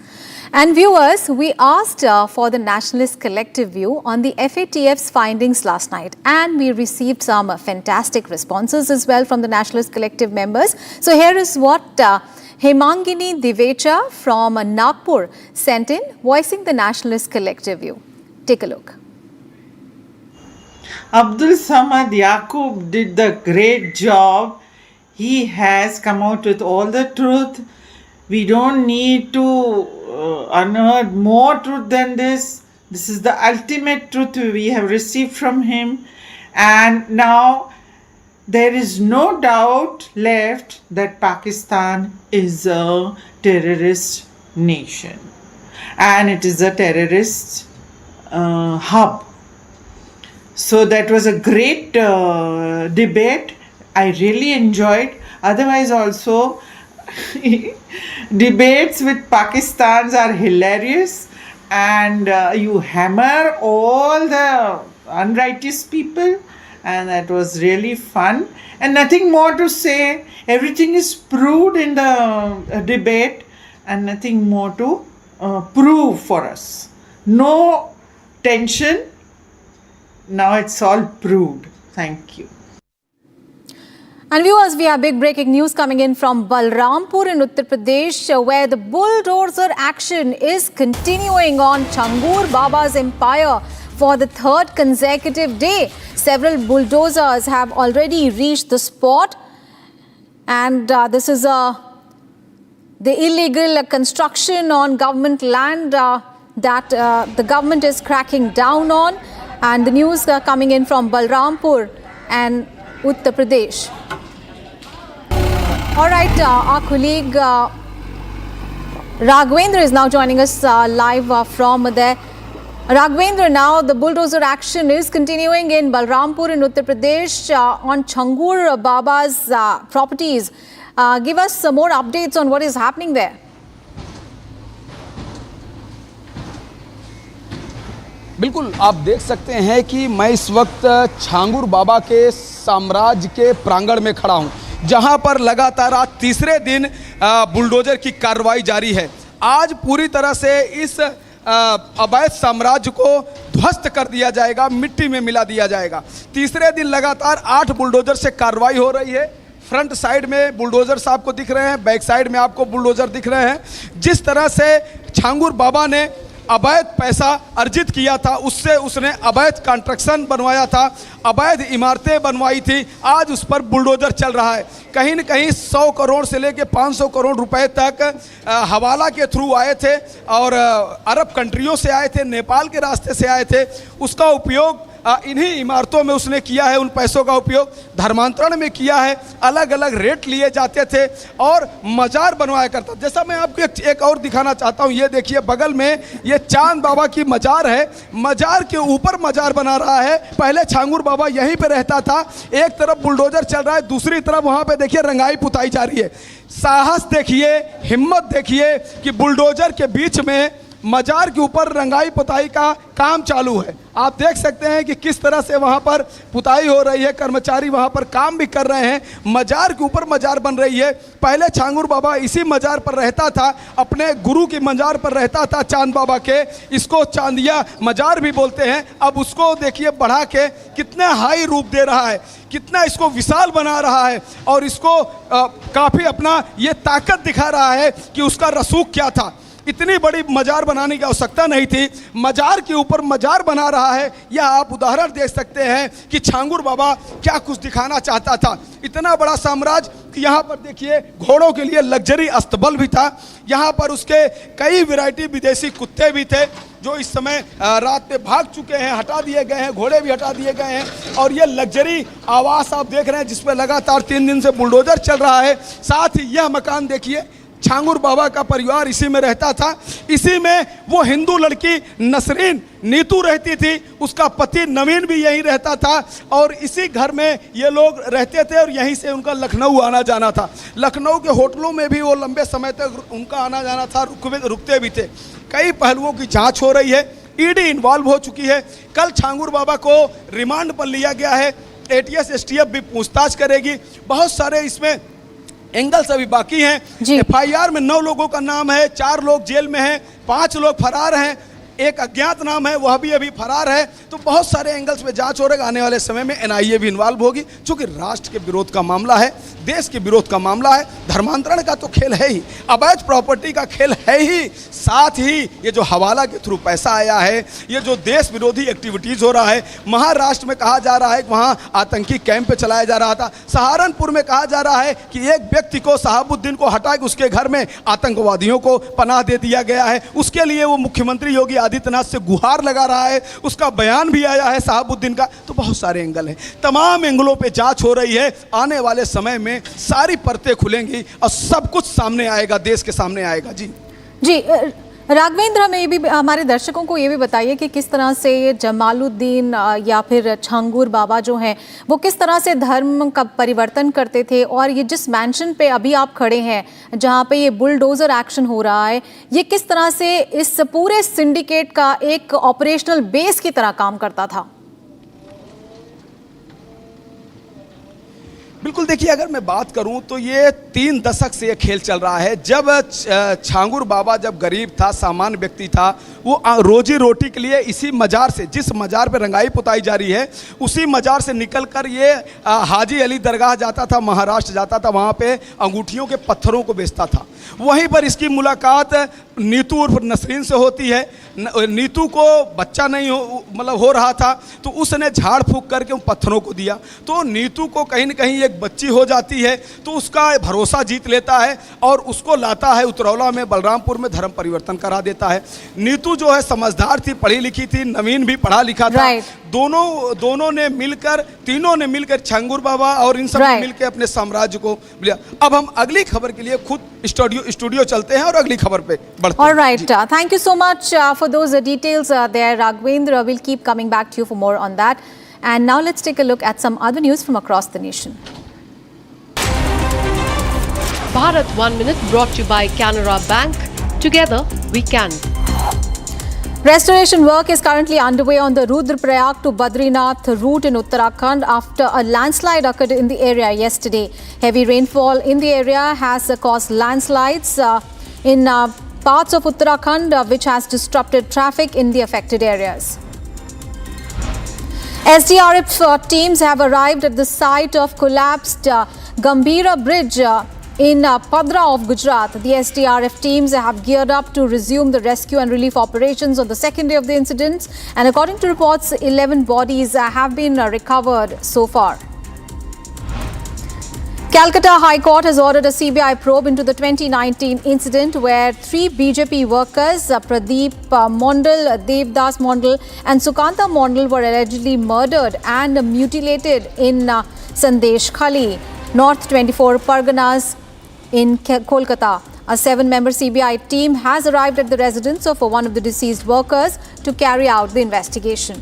And viewers, we asked for the Nationalist Collective view on the FATF's findings last night, and we received some fantastic responses as well from the Nationalist Collective members. So here is what Hemangini Divecha from Nagpur sent in, voicing the Nationalist Collective view. Take a look. Abdul Samad Yaqub did the great job. He has come out with all the truth. We don't need to unearth more truth than this. This is the ultimate truth we have received from him. And now there is no doubt left that Pakistan is a terrorist nation and it is a terrorist hub. So that was a great debate. I really enjoyed. Otherwise also debates with Pakistans are hilarious, and you hammer all the unrighteous people, and that was really fun. And nothing more to say. Everything is proved in the debate, and nothing more to prove for us. No tension. Now it's all proved. Thank you. And viewers, we have big breaking news coming in from Balrampur in Uttar Pradesh, where the bulldozer action is continuing on Changur Baba's empire for the third consecutive day. Several bulldozers have already reached the spot, and this is the illegal construction on government land that the government is cracking down on. And the news coming in from Balrampur and Uttar Pradesh. All right, our colleague Raghvendra is now joining us live from there. Raghvendra, now the bulldozer action is continuing in Balrampur in Uttar Pradesh on Changur Baba's properties. Give us some more updates on what is happening there. बिल्कुल, आप देख सकते हैं कि मैं इस वक्त छांगुर बाबा के साम्राज्य के प्रांगण में खड़ा हूं, जहां पर लगातार आज तीसरे दिन बुलडोजर की कार्रवाई जारी है। आज पूरी तरह से इस अवैध साम्राज्य को ध्वस्त कर दिया जाएगा, मिट्टी में मिला दिया जाएगा। तीसरे दिन लगातार 8 बुलडोजर से कार्रवाई हो रही है। फ्रंट साइड में बुलडोजर साहब को दिख रहे हैं, बैक साइड में आपको बुलडोजर दिख रहे हैं। जिस तरह से छांगुर बाबा ने अवैध पैसा अर्जित किया था, उससे उसने अवैध कंस्ट्रक्शन बनवाया था, अवैध इमारतें बनवाई थी, आज उस पर बुलडोजर चल रहा है। कहीं न कहीं 100 करोड़ से लेकर 500 करोड़ रुपए तक हवाला के थ्रू आए थे और अरब कंट्रियों से आए थे, नेपाल के रास्ते से आए थे। उसका उपयोग इन्हीं इमारतों में उसने किया है। उन पैसों का उपयोग धर्मांतरण में किया है। अलग अलग रेट लिए जाते थे और मजार बनवाया करता। जैसा मैं आपको एक और दिखाना चाहता हूँ, ये देखिए बगल में ये चांद बाबा की मजार है। मजार के ऊपर मजार बना रहा है। पहले छांगुर बाबा यहीं पे रहता था। एक तरफ बुलडोजर चल रहा है, दूसरी तरफ वहाँ पे देखिए रंगाई पुताई जा रही है। साहस देखिए, हिम्मत देखिए कि बुलडोजर के बीच में मजार के ऊपर रंगाई पुताई का काम चालू है। आप देख सकते हैं कि किस तरह से वहां पर पुताई हो रही है, कर्मचारी वहां पर काम भी कर रहे हैं। मजार के ऊपर मजार बन रही है। पहले छांगुर बाबा इसी मजार पर रहता था, अपने गुरु की मजार पर रहता था चांद बाबा के। इसको चांदिया मजार भी बोलते हैं। अब उसको देखिए बढ़ा के कितना हाई रूप दे रहा है, कितना इसको विशाल बना रहा है और इसको काफ़ी अपना ये ताकत दिखा रहा है कि उसका रसूख क्या था। इतनी बड़ी मजार बनाने की आवश्यकता नहीं थी, मजार के ऊपर मजार बना रहा है। यह आप उदाहरण देख सकते हैं कि छांगुर बाबा क्या कुछ दिखाना चाहता था। इतना बड़ा साम्राज्य कि यहाँ पर देखिए घोड़ों के लिए लग्जरी अस्तबल भी था, यहाँ पर उसके कई वैरायटी विदेशी कुत्ते भी थे जो इस समय रात में भाग चुके हैं, हटा दिए गए हैं, घोड़े भी हटा दिए गए हैं। और ये लग्जरी आवास आप देख रहे हैं जिसमें लगातार 3 दिन से बुलडोजर चल रहा है। साथ ही यह मकान देखिए, छांगुर बाबा का परिवार इसी में रहता था। इसी में वो हिंदू लड़की नसरीन नीतू रहती थी, उसका पति नवीन भी यहीं रहता था और इसी घर में ये लोग रहते थे और यहीं से उनका लखनऊ आना जाना था। लखनऊ के होटलों में भी वो लंबे समय तक उनका आना जाना था, रुकते भी थे। कई पहलुओं की जांच हो रही है, ईडी इन्वॉल्व हो चुकी है। कल छांगुर बाबा को रिमांड पर लिया गया है, एटीएस एसटीएफ भी पूछताछ करेगी। बहुत सारे इसमें एंगल्स अभी बाकी हैं। एफआईआर में 9 लोगों का नाम है, 4 लोग जेल में हैं, 5 लोग फरार हैं, एक अज्ञात नाम है वह भी अभी फरार है। तो बहुत सारे एंगल्स में जांच हो रहा है। आने वाले समय में एनआईए भी इन्वॉल्व होगी, क्योंकि राष्ट्र के विरोध का मामला है, देश के विरोध का मामला है। धर्मांतरण का तो खेल है ही, अवैध प्रॉपर्टी का खेल है ही, साथ ही ये जो हवाला के थ्रू पैसा आया है, ये जो देश विरोधी एक्टिविटीज हो रहा है। महाराष्ट्र में कहा जा रहा है कि वहाँ आतंकी कैंप चलाया जा रहा था। सहारनपुर में कहा जा रहा है कि एक व्यक्ति को, शहाबुद्दीन को हटा के उसके घर में आतंकवादियों को पनाह दे दिया गया है। उसके लिए वो मुख्यमंत्री योगी आदित्यनाथ से गुहार लगा रहा है, उसका बयान भी आया है शहाबुद्दीन का। तो बहुत सारे एंगल हैं, तमाम एंगलों पे जांच हो रही है। आने वाले समय में सारी परतें खुलेंगी और सब कुछ सामने आएगा, देश के सामने आएगा। जी राघवेंद्र, हमें ये भी, हमारे दर्शकों को ये भी बताइए कि किस तरह से ये जमालुद्दीन या फिर छांगुर बाबा जो हैं वो किस तरह से धर्म का परिवर्तन करते थे, और ये जिस मैंशन पे अभी आप खड़े हैं जहाँ पे ये बुलडोजर एक्शन हो रहा है, ये किस तरह से इस पूरे सिंडिकेट का एक ऑपरेशनल बेस की तरह काम करता था? बिल्कुल, देखिए अगर मैं बात करूं तो ये 3 दशक से ये खेल चल रहा है। जब छांगुर बाबा जब गरीब था, सामान्य व्यक्ति था, वो रोजी रोटी के लिए इसी मजार से, जिस मजार पे रंगाई पुताई जा रही है, उसी मजार से निकलकर ये हाजी अली दरगाह जाता था, महाराष्ट्र जाता था, वहाँ पे अंगूठियों के पत्थरों को बेचता था। वहीं पर इसकी मुलाकात नीतू उर्फ नसरीन से होती है। नीतू को बच्चा नहीं हो रहा था, तो उसने झाड़ फूंक करके उन पत्थरों को दिया। तो नीतू को कहीं न कहीं एक बच्ची हो जाती है, तो उसका भरोसा जीत लेता है और उसको लाता है उतरौला में, बलरामपुर में धर्म परिवर्तन करा देता है। नीतू जो है समझदार थी, पढ़ी लिखी थी, नवीन भी पढ़ा लिखा था। दोनों ने मिलकर, तीनों ने मिलकर, छांगुर बाबा और इन सब ने मिलकर अपने साम्राज्य को लिया। अब हम अगली खबर के लिए खुद स्टूडियो चलते हैं और अगली खबर पे बढ़ते हैं। Alright, thank you so much for those details there, Raghvendra. We'll keep coming back to you for more on that. And now let's take a look at some other news from across the nation. Bharat 1 Minute brought to you by Canara Bank. Together we can. Restoration work is currently underway on the Rudraprayag to Badrinath route in Uttarakhand after a landslide occurred in the area yesterday. Heavy rainfall in the area has caused landslides in parts of Uttarakhand, which has disrupted traffic in the affected areas. SDRF teams have arrived at the site of collapsed Gambhira Bridge in Padra of Gujarat. The SDRF teams have geared up to resume the rescue and relief operations on the second day of the incident, and according to reports, 11 bodies have been recovered so far. Calcutta High Court has ordered a CBI probe into the 2019 incident where 3 BJP workers, Pradeep Mondal, Devdas Mondal and Sukanta Mondal were allegedly murdered and mutilated in Sandesh Khali, North 24 Parganas in Kolkata. A 7-member CBI team has arrived at the residence of one of the deceased workers to carry out the investigation.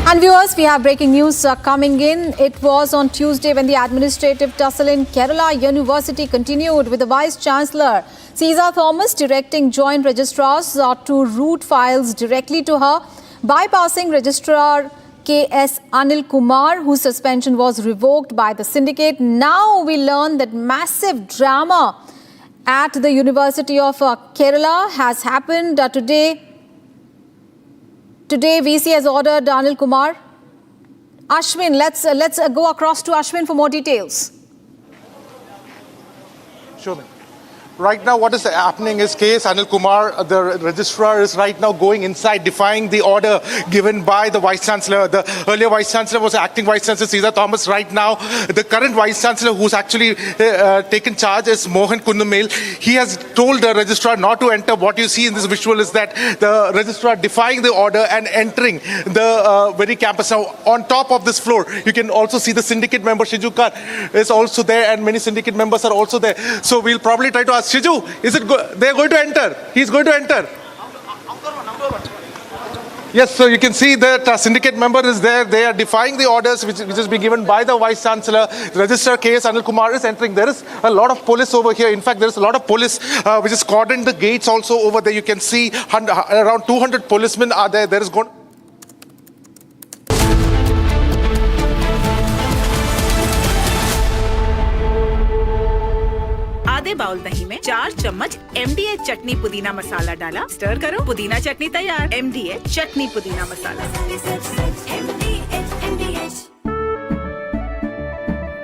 And viewers, we have breaking news coming in. It was on Tuesday when the administrative tussle in Kerala University continued, with the Vice Chancellor Caesar Thomas directing joint registrars to route files directly to her, bypassing Registrar K.S. Anil Kumar, whose suspension was revoked by the syndicate. Now we learn that massive drama at the University of Kerala has happened today. Today, VC has ordered Anil Kumar Ashwin, let's go across to Ashwin for more details. Sure. Right now, what is happening is K. Anil Kumar, the registrar, is right now going inside, defying the order given by the Vice Chancellor. The earlier Vice Chancellor was acting Vice Chancellor Caesar Thomas. Right now, the current Vice Chancellor who's actually taken charge is Mohan Kundamel. He has told the registrar not to enter. What you see in this visual is that the registrar defying the order and entering the very campus. Now, on top of this floor, you can also see the syndicate member, Shiju Khan, is also there, and many syndicate members are also there. So we'll probably try to ask Shiju, is it they're going to enter? He's going to enter. Yes, so you can see that syndicate member is there. They are defying the orders which is being given by the Vice Chancellor. Registrar K.S. Anil Kumar is entering. There is a lot of police over here. In fact, there is a lot of police which is cordoned the gates also over there. You can see around 200 policemen are there. There is going... आधे bowl दही में 4 चम्मच MDH चटनी पुदीना मसाला डाला, stir करो, पुदीना चटनी तैयार। MDH चटनी पुदीना मसाला।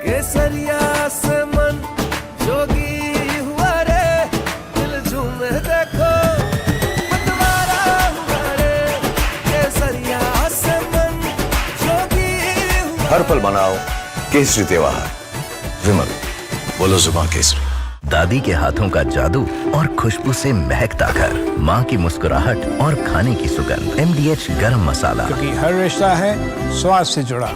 केसरिया से मन जोगी हुआ रे, दिल झूमे देखो मतवारा हुआ रे, केसरिया से मन जोगी हुआ। हर पल मनाओ केसरी त्योहार। विमल, बोलो जुबान केसरी। दादी के हाथों का जादू और खुशबू से महकता घर, माँ की मुस्कुराहट और खाने की सुगंध। MDH गरम मसाला, क्योंकि हर रिश्ता है स्वाद से जुड़ा।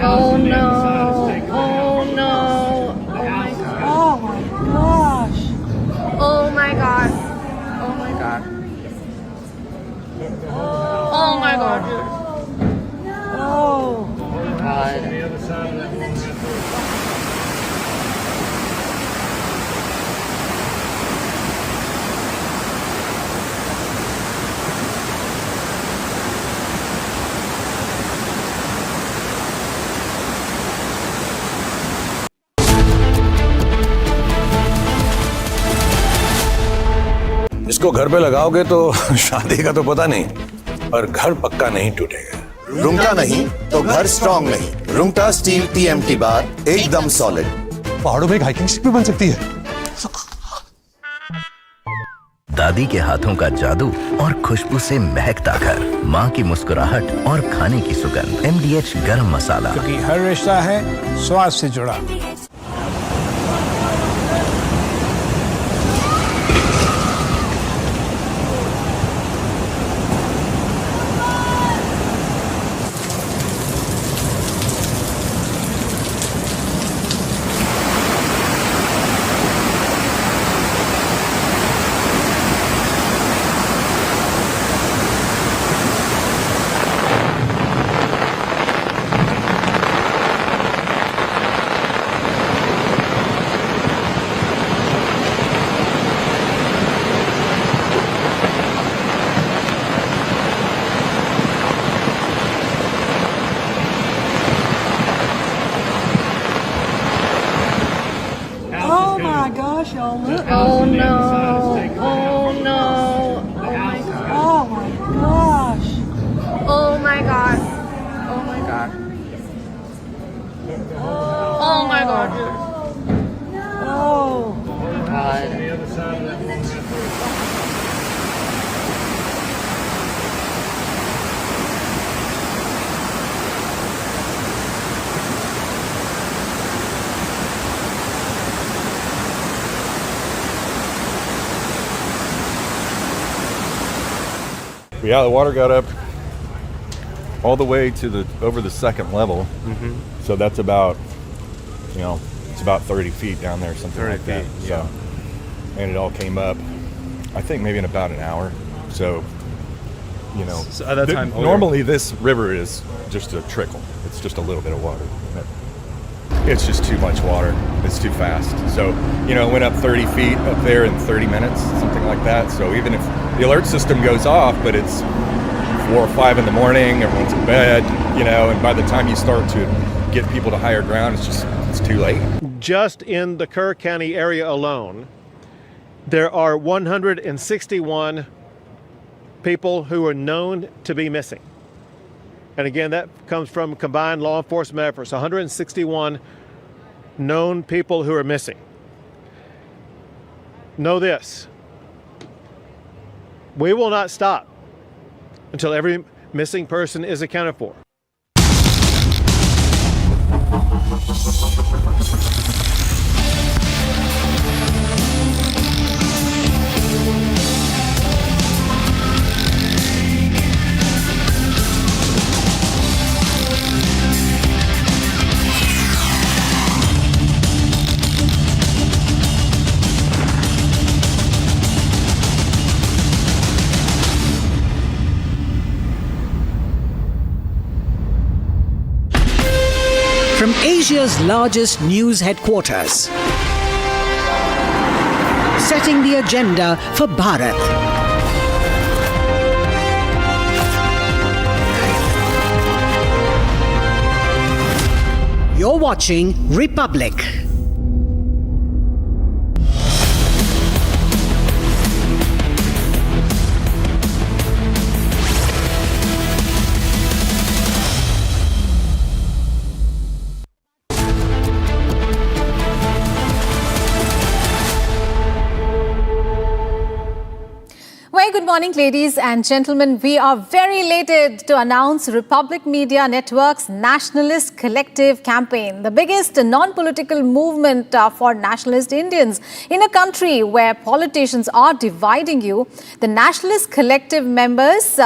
Oh no. Oh no. Oh my gosh. Oh my god. Oh my god. Oh my god, dude. Oh god. इसको घर पे लगाओगे तो शादी का तो पता नहीं, पर घर पक्का नहीं टूटेगा। रुंगटा नहीं तो घर स्ट्रॉन्ग नहीं। रुंगटा स्टील TMT बार एकदम सॉलिड। पहाड़ों में एक हाइकिंग शिप भी बन सकती है। दादी के हाथों का जादू और खुशबू से महकता घर, माँ की मुस्कुराहट और खाने की सुगंध। MDH गरम मसाला, क्योंकि हर रिश्ता है स्वाद से जुड़ा। Oh no. Oh no. Oh my gosh. Oh my god. Oh my god. Oh my god, dude. Oh god. Yeah, the water got up all the way to the over the second level. So that's about, it's about 30 feet down there, something like that. So, and it all came up, I think maybe in about an hour. So, So at that time, normally this river is just a trickle. It's just a little bit of water. It's just too much water. It's too fast. So, it went up 30 feet up there in 30 minutes, something like that. So even if the alert system goes off, but it's 4 or 5 in the morning, everyone's in bed, and by the time you start to get people to higher ground, it's too late. Just in the Kerr County area alone, there are 161 people who are known to be missing. And again, that comes from combined law enforcement efforts, 161 known people who are missing. Know this, we will not stop until every missing person is accounted for. From Asia's largest news headquarters, setting the agenda for Bharat. You're watching Republic. Very good morning, ladies and gentlemen. We are very elated to announce Republic Media Network's Nationalist Collective campaign, the biggest non-political movement for nationalist Indians. In a country where politicians are dividing you, the Nationalist Collective members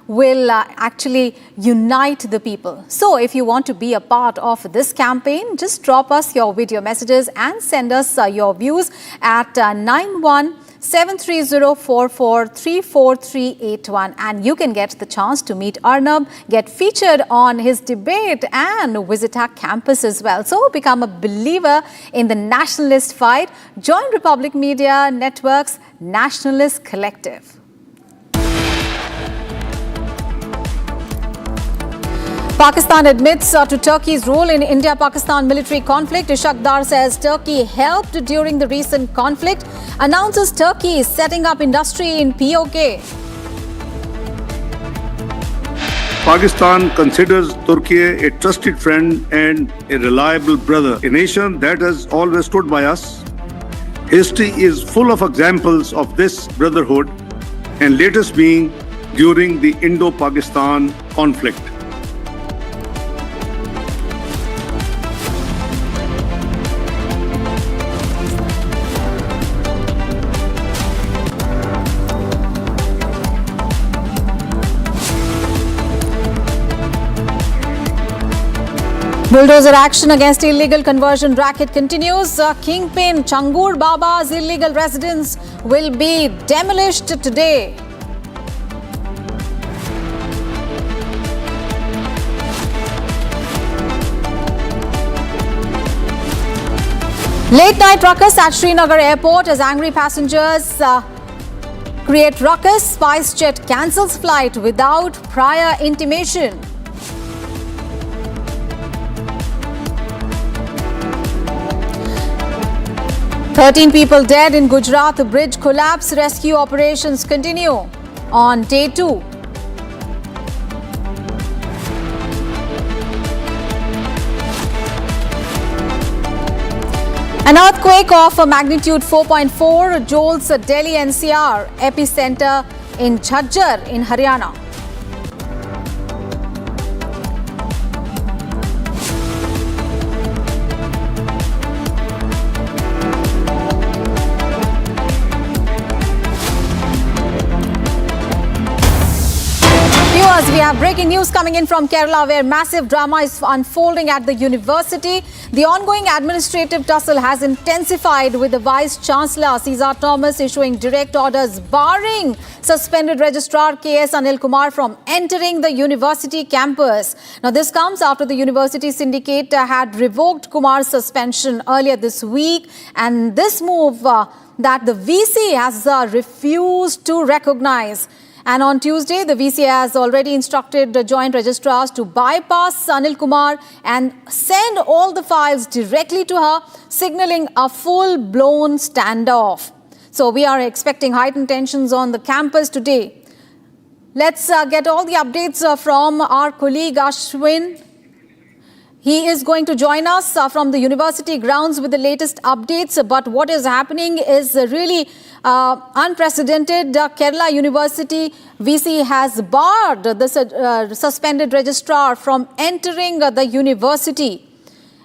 will actually unite the people. So if you want to be a part of this campaign, just drop us your video messages and send us your views at 917304434381, and you can get the chance to meet Arnab, get featured on his debate and visit our campus as well. So become a believer in the nationalist fight. Join Republic Media Network's Nationalist Collective. Pakistan admits to Turkey's role in India-Pakistan military conflict. Ishaq Dar says Turkey helped during the recent conflict. Announces Turkey is setting up industry in POK. Pakistan considers Turkey a trusted friend and a reliable brother, a nation that has always stood by us. History is full of examples of this brotherhood, and latest being during the Indo-Pakistan conflict. Bulldozer action against illegal conversion racket continues. Kingpin Changur Baba's illegal residence will be demolished today. Late night ruckus at Srinagar airport as angry passengers create ruckus. SpiceJet cancels flight without prior intimation. "13 people dead in Gujarat bridge collapse. Rescue operations continue on day 2. An earthquake of magnitude 4.4 jolts Delhi NCR. Epicenter in Jhajjar in Haryana. Viewers, we have breaking news coming in from Kerala where massive drama is unfolding at the university. The ongoing administrative tussle has intensified with the Vice Chancellor Cesar Thomas issuing direct orders barring suspended Registrar K.S. Anil Kumar from entering the university campus. Now, this comes after the university syndicate had revoked Kumar's suspension earlier this week, and this move that the VC has refused to recognize. And on Tuesday, the VC has already instructed the joint registrars to bypass Anil Kumar and send all the files directly to her, signaling a full-blown standoff. So we are expecting heightened tensions on the campus today. Let's get all the updates from our colleague Ashwin. He is going to join us from the university grounds with the latest updates. But what is happening is really unprecedented. Kerala University VC has barred the suspended registrar from entering the university.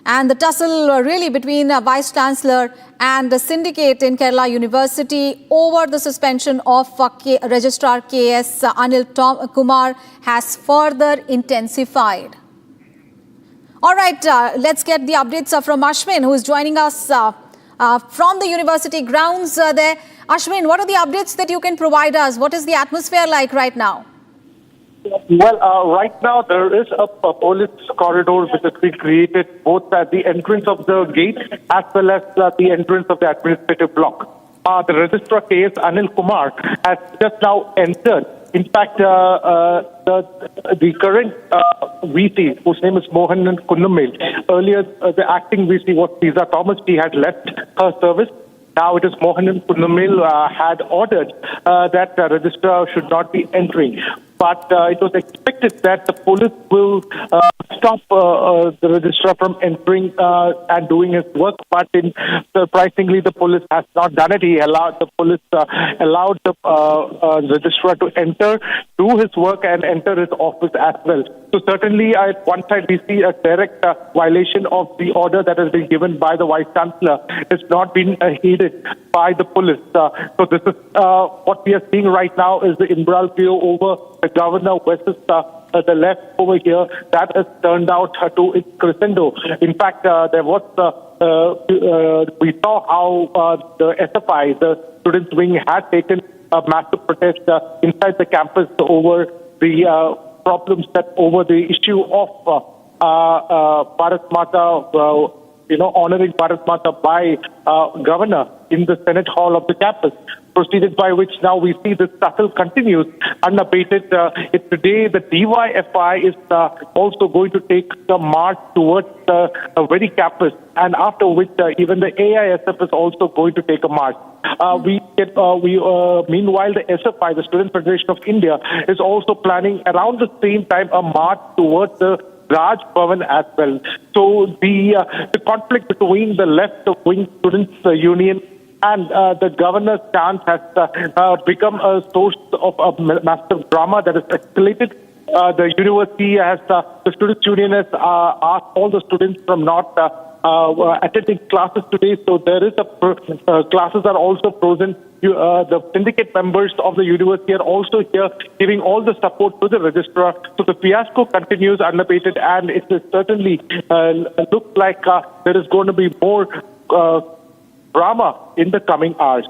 And the tussle really between Vice Chancellor and the syndicate in Kerala University over the suspension of Registrar K.S. Anil Kumar has further intensified. All right, let's get the updates from Ashwin, who is joining us from the university grounds there. Ashwin, what are the updates that you can provide us? What is the atmosphere like right now? Well, right now there is a police corridor which has been created both at the entrance of the gate as well as the entrance of the administrative block. The Registrar K.S. Anil Kumar has just now entered. In fact, the current VC, whose name is Mohanan Kunnumil, earlier the acting VC was Cesar Thomas. She had left her service. Now it is Mohanan Kunnumil had ordered that the registrar should not be entering. But it was expected that the police will stop the registrar from entering and doing his work. But surprisingly, the police has not done it. The police allowed the registrar to enter, do his work, and enter his office as well. So certainly, at one side, we see a direct violation of the order that has been given by the Vice Chancellor. It's not been heeded by the police. So this is what we are seeing right now is the imbroglio over the governor versus the left over here. That has turned out to its crescendo. In fact, there was we saw how the SFI, the students' wing, had taken a massive protest inside the campus over the problems that over the issue of Bharat Mata, honoring Bharat Mata by governor in the Senate Hall of the campus. Proceeded by which now we see this tussle continues unabated. Today, the DYFI is also going to take the march towards the very campus, and after which even the AISF is also going to take a march. Meanwhile, the SFI, the Student Federation of India, is also planning around the same time a march towards the Raj Bhavan as well. So the conflict between the left-wing students' union and the governor's stance has become a source of a massive drama that has escalated. The university has, the students' union has asked all the students from not attending classes today. So there is classes are also frozen. The syndicate members of the university are also here giving all the support to the registrar. So the fiasco continues unabated, and it certainly looks like there is going to be more drama in the coming hours.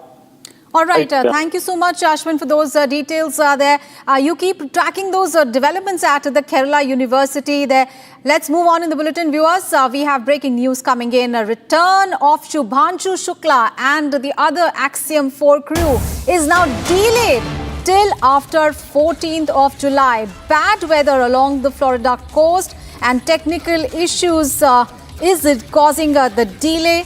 All right. Thank you so much, Ashwin, for those details there. You keep tracking those developments at the Kerala University there. Let's move on in the bulletin, viewers. We have breaking news coming in. A return of Shubhanshu Shukla and the other Axiom 4 crew is now delayed till after 14th of July. Bad weather along the Florida coast and technical issues is causing the delay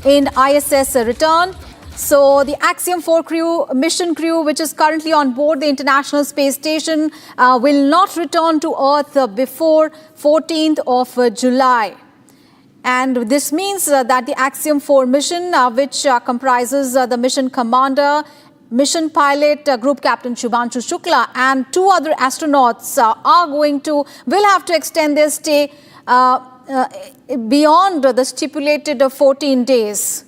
in ISS return. So the Axiom 4 crew, mission crew, which is currently on board the International Space Station, will not return to Earth before 14th of July. And this means that the Axiom 4 mission, which comprises the mission commander, mission pilot, Group Captain Shubhanshu Shukla, and 2 other astronauts will have to extend their stay beyond the stipulated 14 days.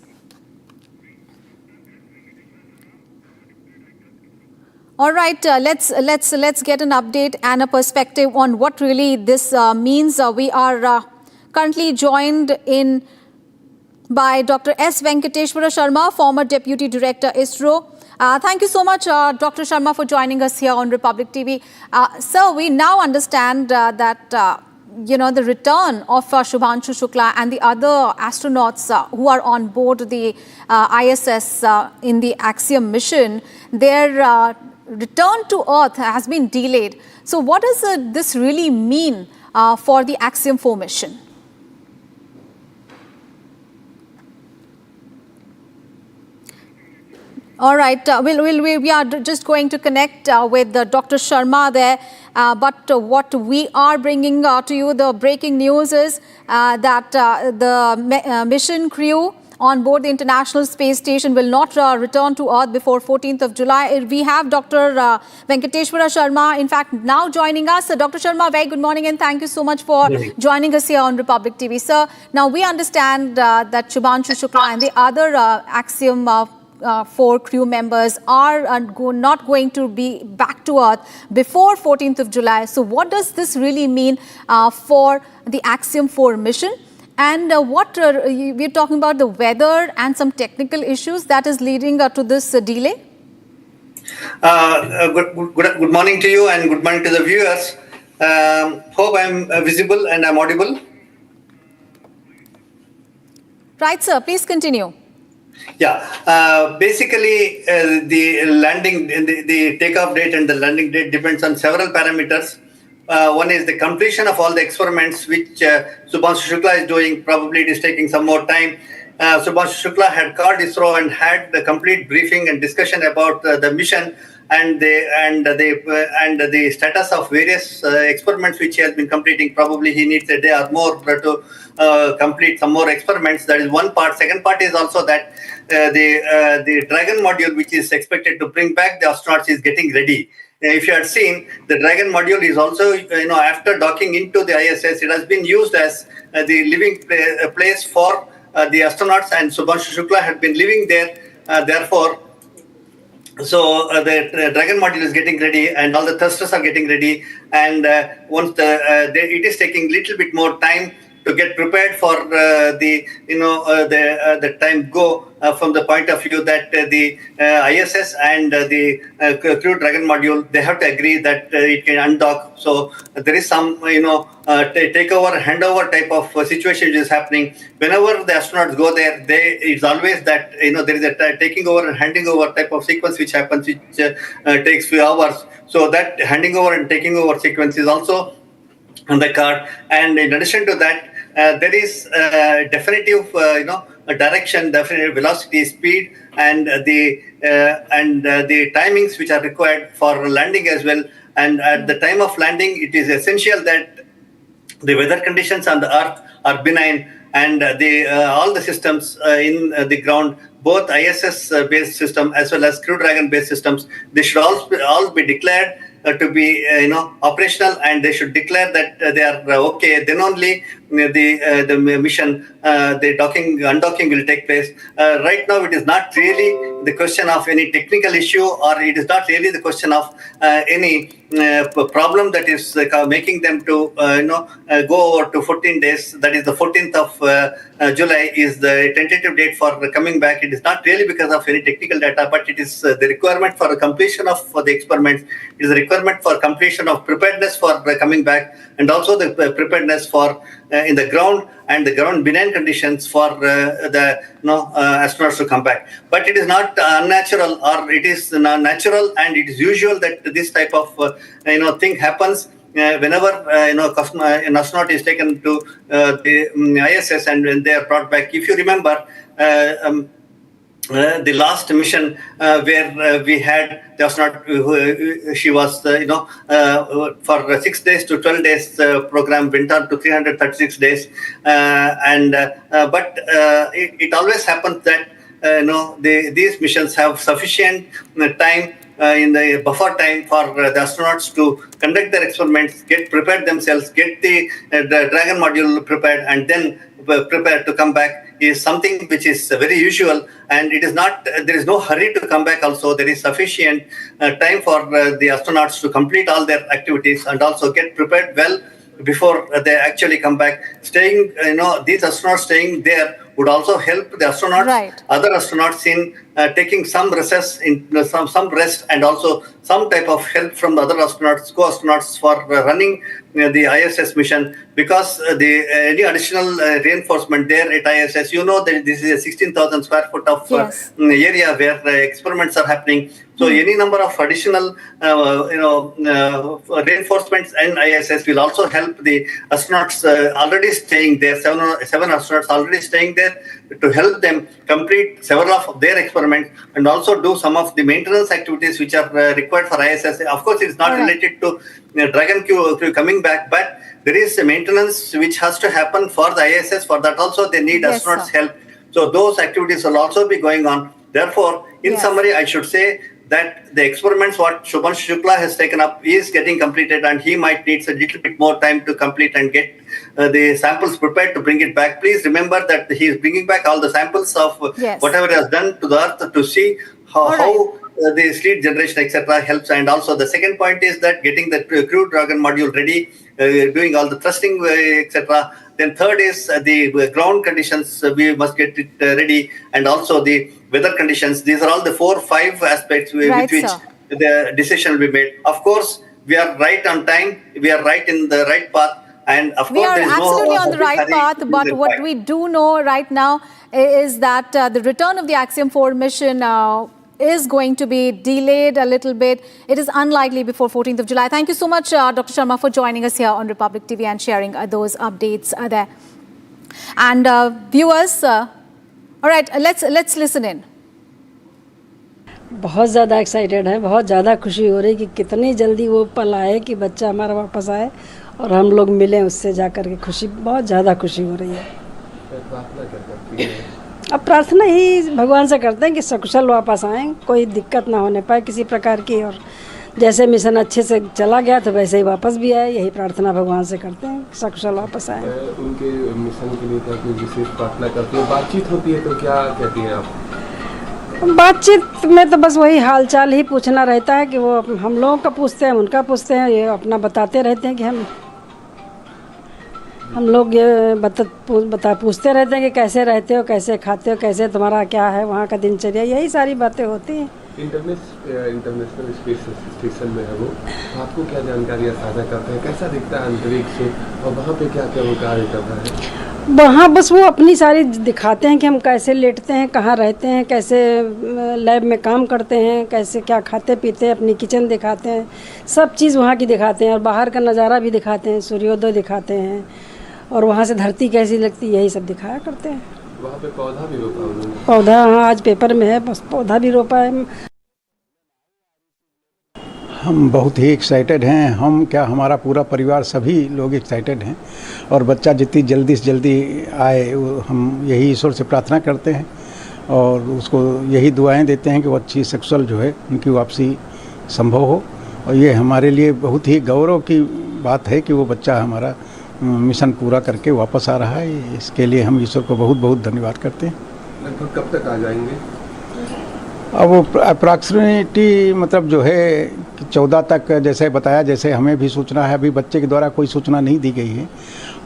All right, let's get an update and a perspective on what really this means. We are currently joined in by Dr. S. Venkateshwara Sharma, former Deputy Director, ISRO. Thank you so much, Dr. Sharma, for joining us here on Republic TV. Sir, we now understand that the return of Shubhanshu Shukla and the other astronauts who are on board the ISS in the Axiom mission, their return to Earth has been delayed. So what does this really mean for the Axiom 4 mission? All right, we are just going to connect with Dr. Sharma there. But what we are bringing to you, the breaking news is that the mission crew on board the International Space Station will not return to Earth before 14th of July. We have Dr. Venkateshwara Sharma, in fact, now joining us. Dr. Sharma, very good morning and thank you so much for joining us here on Republic TV. Sir, now we understand that Shubhanshu Shukla and the other Axiom 4 crew members are not going to be back to Earth before 14th of July. So what does this really mean for the Axiom 4 mission? And we're talking about the weather and some technical issues that is leading to this delay? Good morning to you and good morning to the viewers. Hope I'm visible and I'm audible. Right, sir. Please continue. Yeah, basically the landing, the takeoff date and the landing date depends on several parameters. One is the completion of all the experiments which Shubhanshu Shukla is doing. Probably it is taking some more time. Shubhanshu Shukla had called ISRO and had the complete briefing and discussion about the mission and the status of various experiments which he has been completing. Probably he needs a day or more to complete some more experiments. That is one part. Second part is also that the Dragon module, which is expected to bring back the astronauts, is getting ready. If you had seen, the Dragon module is also, after docking into the ISS, it has been used as the living place for the astronauts, and Shubhanshu Shukla had been living there. Therefore, so the Dragon module is getting ready, and all the thrusters are getting ready. And once it is taking a little bit more time to get prepared for the time go from the point of view that the ISS and the Crew Dragon module, they have to agree that it can undock. So there is some takeover, handover type of situation which is happening. Whenever the astronauts go there, it's always that there is a taking over and handing over type of sequence which happens, which takes few hours. So that handing over and taking over sequence is also on the card. And in addition to that, there is definitive direction, definitive velocity, speed, and the timings which are required for landing as well. And at the time of landing, it is essential that the weather conditions on the Earth are benign, and all the systems in the ground, both ISS-based system as well as Crew Dragon-based systems, they should all be declared to be operational, and they should declare that they are okay. Then only the mission, the undocking will take place. Right now, it is not really the question of any technical issue, or it is not really the question of any problem that is making them to go over to 14 days. That is the 14th of July is the tentative date for coming back. It is not really because of any technical data, but it is the requirement for the completion of the experiments. It is the requirement for completion of preparedness for coming back, and also the preparedness for in the ground and the ground benign conditions for the astronauts to come back. But it is not unnatural, or it is natural, and it is usual that this type of thing happens whenever an astronaut is taken to the ISS and when they are brought back. If you remember, the last mission where we had the astronaut, she was, for 6 days to 12 days program went on to 336 days. But it always happens that these missions have sufficient time in the buffer time for the astronauts to conduct their experiments, get prepared themselves, get the Dragon module prepared, and then prepare to come back is something which is very usual, and it is not. There is no hurry to come back. Also, there is sufficient time for the astronauts to complete all their activities and also get prepared well before they actually come back. Staying, these astronauts staying there would also help the astronauts, other astronauts in taking some recess, some rest, and also some type of help from the other astronauts, co-astronauts for running the ISS mission, because any additional reinforcement there at ISS, that this is a 16,000 square foot of area where experiments are happening. So any number of additional, reinforcements and ISS will also help the astronauts already staying there. Seven astronauts already staying there to help them complete several of their experiments and also do some of the maintenance activities which are required for ISS. Of course, it's not related to Dragon crew coming back, but there is a maintenance which has to happen for the ISS. For that also, they need astronauts' help. So those activities will also be going on. Therefore, in summary, I should say that the experiments what Shubhanshu Shukla has taken up is getting completed, and he might need a little bit more time to complete and get the samples prepared to bring it back. Please remember that he is bringing back all the samples of whatever he has done to the Earth to see how the sleep generation, etc. helps. And also the second point is that getting the crew Dragon module ready, doing all the thrusting, etc. Then third is the ground conditions, we must get it ready, and also the weather conditions. These are all the 4-5 aspects with which the decision will be made. Of course, we are right on time, we are right in the right path, and of course we are absolutely on the right path, but what we do know right now is that the return of the Axiom 4 mission is going to be delayed a little bit. It is unlikely before 14th of July. Thank you so much, Dr. Sharma, for joining us here on Republic TV and sharing those updates there. And viewers, all right, let's listen in. बहुत ज़्यादा excited है, बहुत ज़्यादा खुशी हो रही कि कितनी जल्दी वो पल आए कि बच्चा हमारा वापस आए और हम लोग मिलें उससे जाकर के खुशी, बहुत ज़्यादा खुशी हो रही है। अब प्रार्थना ही भगवान से करते हैं कि सकुशल वापस आएँ, कोई दिक्कत ना होने पाए किसी प्रकार की, और जैसे मिशन अच्छे से चला गया तो वैसे ही वापस भी आए, यही प्रार्थना भगवान से करते हैं सकुशल वापस आए। उनके मिशन के लिए क्या कोई विशेष प्रार्थना करते हैं? बातचीत होती है तो क्या कहती हैं आप? बातचीत में तो बस वही हालचाल ही पूछना रहता है कि वो हम लोगों का पूछते हैं, उनका पूछते हैं, ये अपना बताते रहते हैं कि हम लोग ये पूछते रहते हैं कि कैसे रहते हो, कैसे खाते हो, कैसे तुम्हारा क्या है वहाँ का दिनचर्या, यही सारी बातें होती हैं। इंटरनेशनल स्पेस स्टेशन में है वो, आपको क्या जानकारियाँ साझा करते हैं, कैसा दिखता है अंतरिक्ष और वहाँ पे क्या क्या वो कार्य कर रहा है? वहाँ बस वो अपनी सारी दिखाते हैं कि हम कैसे लेटते हैं, कहाँ रहते हैं, कैसे लैब में काम करते हैं, कैसे क्या खाते पीते हैं, अपनी किचन दिखाते हैं, सब चीज़ वहाँ की दिखाते हैं और बाहर का नज़ारा भी दिखाते हैं, सूर्योदय दिखाते हैं और वहाँ से धरती कैसी लगती है, यही सब दिखाया करते हैं। वहाँ पे पौधा भी रोपा उन्होंने? पौधा हाँ, आज पेपर में है, बस पौधा भी रोपा है। हम बहुत ही एक्साइटेड हैं, हम क्या हमारा पूरा परिवार सभी लोग एक्साइटेड हैं और बच्चा जितनी जल्दी से जल्दी आए हम यही ईश्वर से प्रार्थना करते हैं और उसको यही दुआएं देते हैं कि वो अच्छी सकुशल जो है उनकी वापसी संभव हो। और ये हमारे लिए बहुत ही गौरव की बात है कि वो बच्चा हमारा मिशन पूरा करके वापस आ रहा है। इसके लिए हम ईश्वर को बहुत बहुत धन्यवाद करते हैं। लगभग कब तक आ जाएंगे? अब वो अप्रॉक्सीमेटली मतलब जो है कि 14 तक जैसे बताया, जैसे हमें भी सूचना है, अभी बच्चे के द्वारा कोई सूचना नहीं दी गई है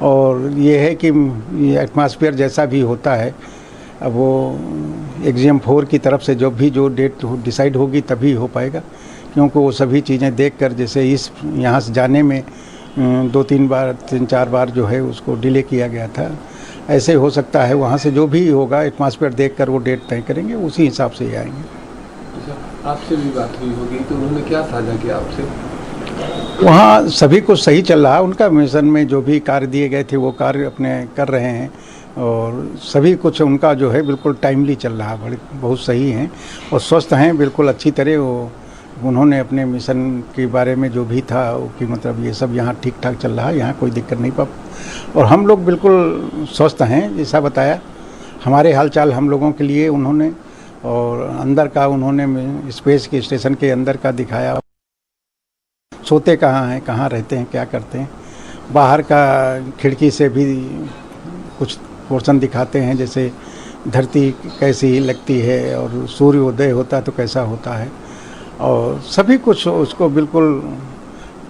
और ये है कि एटमॉस्फेयर जैसा भी होता है अब वो एक्सियम 4 की तरफ से जो डेट डिसाइड होगी तभी हो पाएगा, क्योंकि वो सभी चीज़ें देखकर जैसे इस यहाँ से जाने में 3-4 बार जो है उसको डिले किया गया था, ऐसे हो सकता है वहाँ से जो भी होगा एटमॉस्फेयर देखकर वो डेट तय करेंगे, उसी हिसाब से ही आएंगे। आपसे भी बात हुई होगी तो उन्होंने क्या साझा किया आपसे? वहाँ सभी कुछ सही चल रहा है, उनका मिशन में जो भी कार्य दिए गए थे वो कार्य अपने कर रहे हैं और सभी कुछ उनका जो है बिल्कुल टाइमली चल रहा है, बहुत सही हैं और स्वस्थ हैं बिल्कुल अच्छी तरह। वो उन्होंने अपने मिशन के बारे में जो भी था कि मतलब ये सब यहाँ ठीक ठाक चल रहा है, यहाँ कोई दिक्कत नहीं पा और हम लोग बिल्कुल स्वस्थ हैं जैसा बताया। हमारे हालचाल हम लोगों के लिए उन्होंने और अंदर का उन्होंने स्पेस के स्टेशन के अंदर का दिखाया, सोते कहाँ हैं, कहाँ रहते हैं, क्या करते हैं। बाहर का खिड़की से भी कुछ पोर्शन दिखाते हैं, जैसे धरती कैसी लगती है और सूर्य उदय होता है तो कैसा होता है, और सभी कुछ उसको बिल्कुल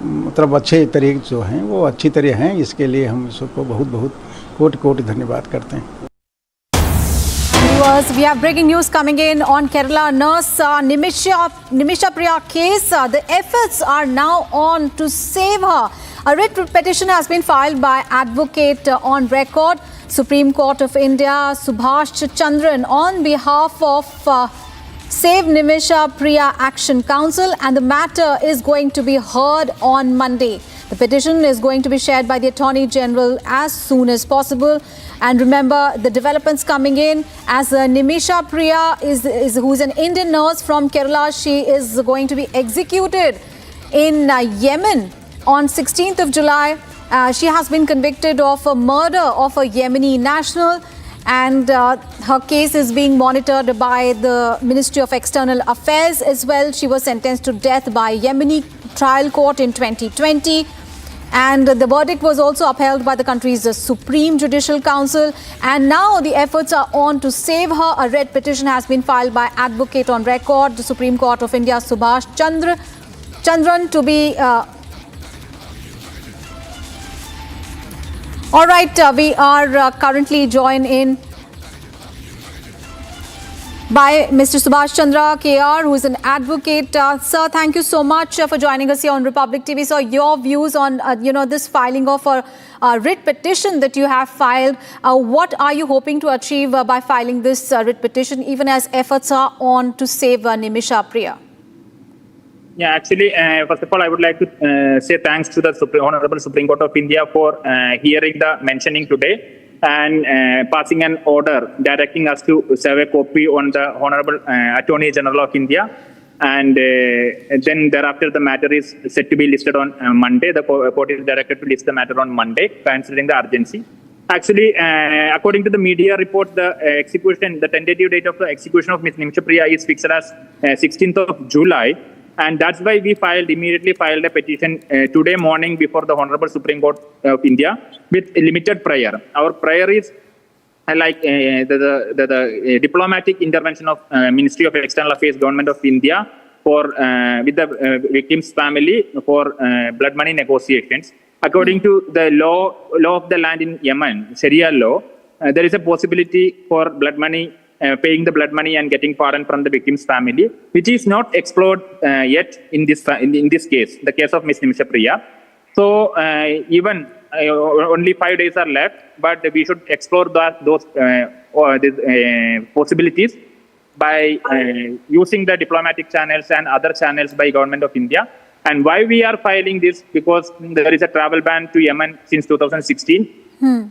मतलब अच्छे तरीके जो हैं वो अच्छी तरह हैं। इसके लिए हम सबको बहुत बहुत कोटि कोटि धन्यवाद करते हैं। Viewers, we have breaking news coming in on Kerala nurse Nimisha Priya case. The efforts are now on to save her. A writ petition has been filed by advocate on record, Supreme Court of India, Subhash Chandran, on behalf of Save Nimisha Priya Action Council, and the matter is going to be heard on Monday. The petition is going to be shared by the Attorney General as soon as possible. And remember the developments coming in as Nimisha Priya who's an Indian nurse from Kerala. She is going to be executed in Yemen on 16th of July. She has been convicted of a murder of a Yemeni national, and her case is being monitored by the Ministry of External Affairs as well. She was sentenced to death by Yemeni trial court in 2020. And the verdict was also upheld by the country's Supreme Judicial Council. And now the efforts are on to save her. A writ petition has been filed by advocate on record, the Supreme Court of India, Subhash Chandran, to be... All right, we are currently joined in by Mr. Subhash Chandra KR, who is an advocate. Sir, thank you so much for joining us here on Republic TV. So, your views on this filing of a writ petition that you have filed. What are you hoping to achieve by filing this writ petition, even as efforts are on to save Nimisha Priya? Yeah, actually, first of all, I would like to say thanks to the Honorable Supreme Court of India for hearing the mentioning today and passing an order directing us to serve a copy on the Honorable Attorney General of India. And then thereafter, the matter is set to be listed on Monday. The court is directed to list the matter on Monday, considering the urgency. Actually, according to the media report, the tentative date of the execution of Ms. Nimisha Priya is fixed as 16th of July. And that's why we immediately filed a petition today morning before the Honorable Supreme Court of India with limited prayer. Our prayer is like the diplomatic intervention of Ministry of External Affairs, Government of India for with the victim's family for blood money negotiations. According to the law of the land in Yemen, Sharia law, there is a possibility for blood money. Paying the blood money and getting pardon from the victim's family, which is not explored yet in this case, the case of Ms. Nimisha Priya. So even only 5 days are left, but we should explore those possibilities by using the diplomatic channels and other channels by Government of India. And why we are filing this? Because there is a travel ban to Yemen since 2016,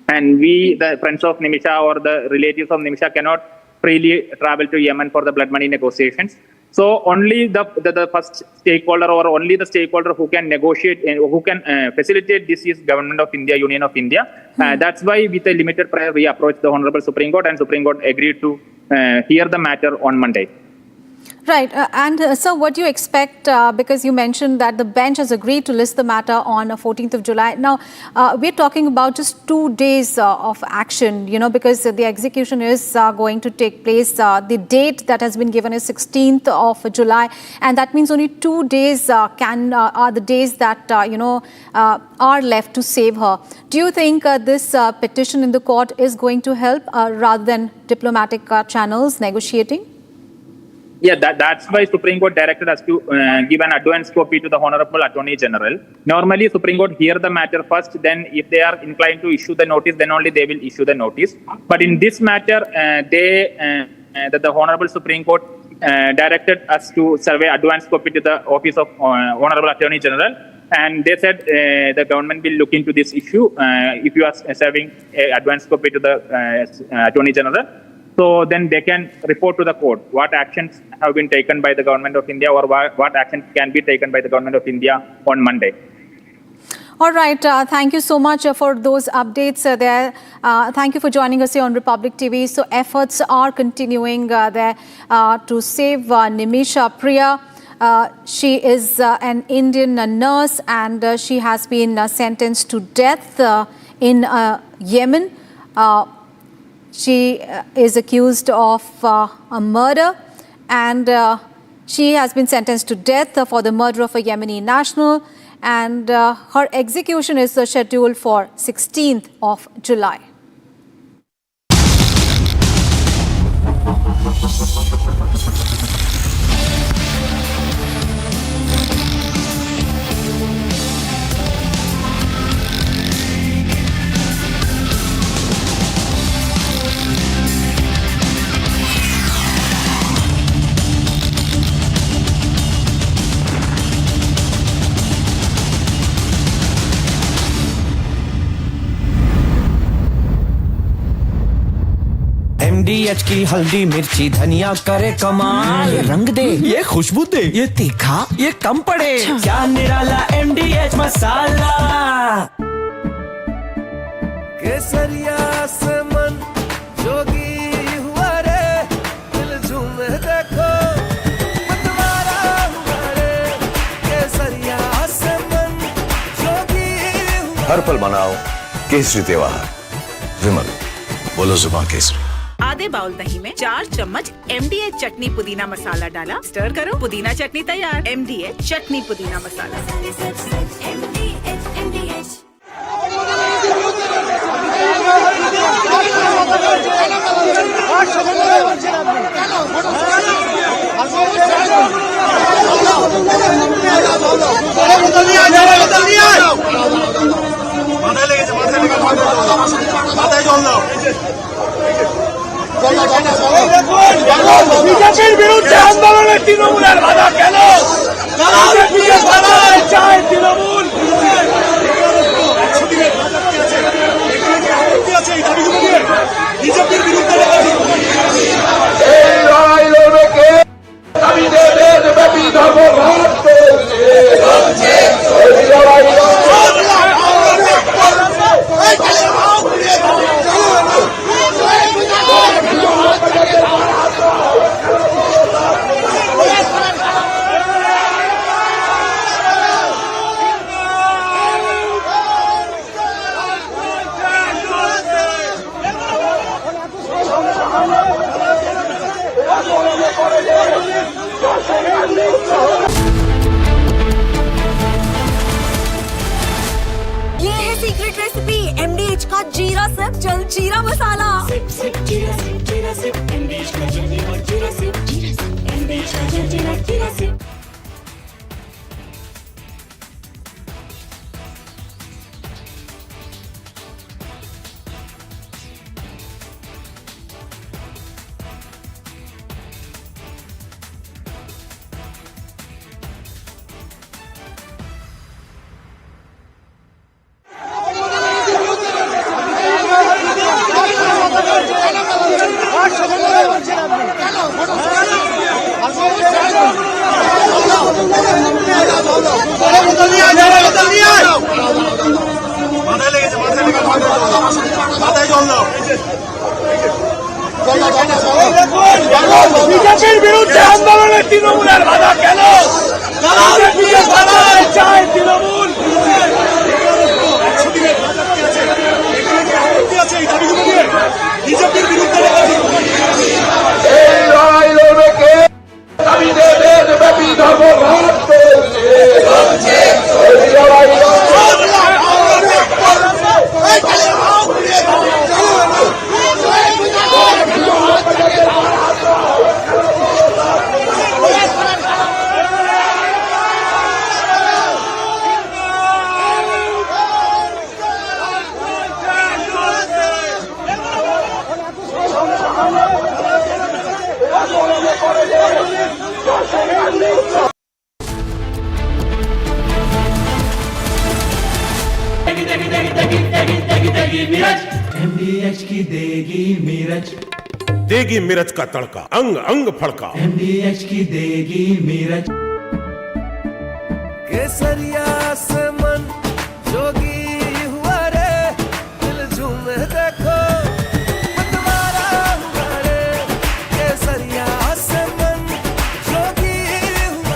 and we, the friends of Nimisha or the relatives of Nimisha, cannot freely travel to Yemen for the blood money negotiations. So only the first stakeholder or only the stakeholder who can negotiate and who can facilitate this is Government of India, Union of India. That's why with a limited prayer we approached the Honorable Supreme Court, and Supreme Court agreed to hear the matter on Monday. Right. Sir, what do you expect? Because you mentioned that the bench has agreed to list the matter on 14th of July. Now, we're talking about just 2 days of action, because the execution is going to take place. The date that has been given is 16th of July. And that means only 2 days are the days that, are left to save her. Do you think this petition in the court is going to help rather than diplomatic channels negotiating? Yeah, that's why Supreme Court directed us to give an advance copy to the Honorable Attorney General. Normally, Supreme Court hear the matter first, then if they are inclined to issue the notice, then only they will issue the notice. But in this matter, the Honorable Supreme Court directed us to survey advance copy to the Office of Honorable Attorney General. And they said the government will look into this issue if you are serving advance copy to the Attorney General. So then they can report to the court what actions have been taken by the Government of India or what action can be taken by the Government of India on Monday. All right. Thank you so much for those updates there. Thank you for joining us here on Republic TV. So efforts are continuing there to save Nimisha Priya. She is an Indian nurse and she has been sentenced to death in Yemen. She is accused of a murder and she has been sentenced to death for the murder of a Yemeni national, and her execution is scheduled for 16th of July. MDH की हल्दी मिर्ची धनिया करे कमाल, ये रंग दे, ये खुशबू दे, ये तीखा, ये कम पड़े, क्या निराला MDH मसाला। केसरिया से मन जोगी हुआ रे, दिल झूमे देखो मतवारा हुआ रे, केसरिया से मन जोगी हुआ। हर पल मनाओ केसरी त्योहार, विमल बोलो जुबान केसरी। आधे बाउल दही में 4 चम्मच MDH चटनी पुदीना मसाला डाला, स्टर करो, पुदीना चटनी तैयार। MDH चटनी पुदीना मसाला। বিজেপির বিরুদ্ধে আন্দোলনের তৃণমূলের বাধা কেন? চায় তৃণমূল বিজেপির বিরুদ্ধে এই লড়াই লড়বে কে? আমি দেশব্যাপী ধর্মঘট করছে। ये है सीक्रेट रेसिपी MDH का जीरा सिप जल जीरा मसाला। सिप सिप जीरा सिप MDH का जल जीरा सिप MDH का जल जीरा सिप। বিজেপির বিরুদ্ধে আন্দোলনের তৃণমূলের বাধা কেন? চায় তৃণমূল বিজেপির বিরুদ্ধে এই লড়াই লড়বে কে? আমি দেশব্যাপী ধর্মঘট করছে। MDH की देगी मिर्च, देगी मिर्च का तड़का, अंग अंग फड़का। MDH की देगी मिर्च। केसरिया से मन जोगी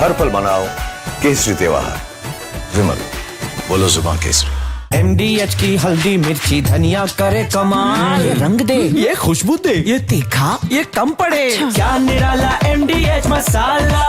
हर पल मनाओ केसरी त्योहार। विमल, बोलो जुबान केसरी। MDH की हल्दी मिर्ची धनिया करे कमाल, ये रंग दे ये खुशबू दे ये तीखा ये कम पड़े, क्या निराला MDH masala.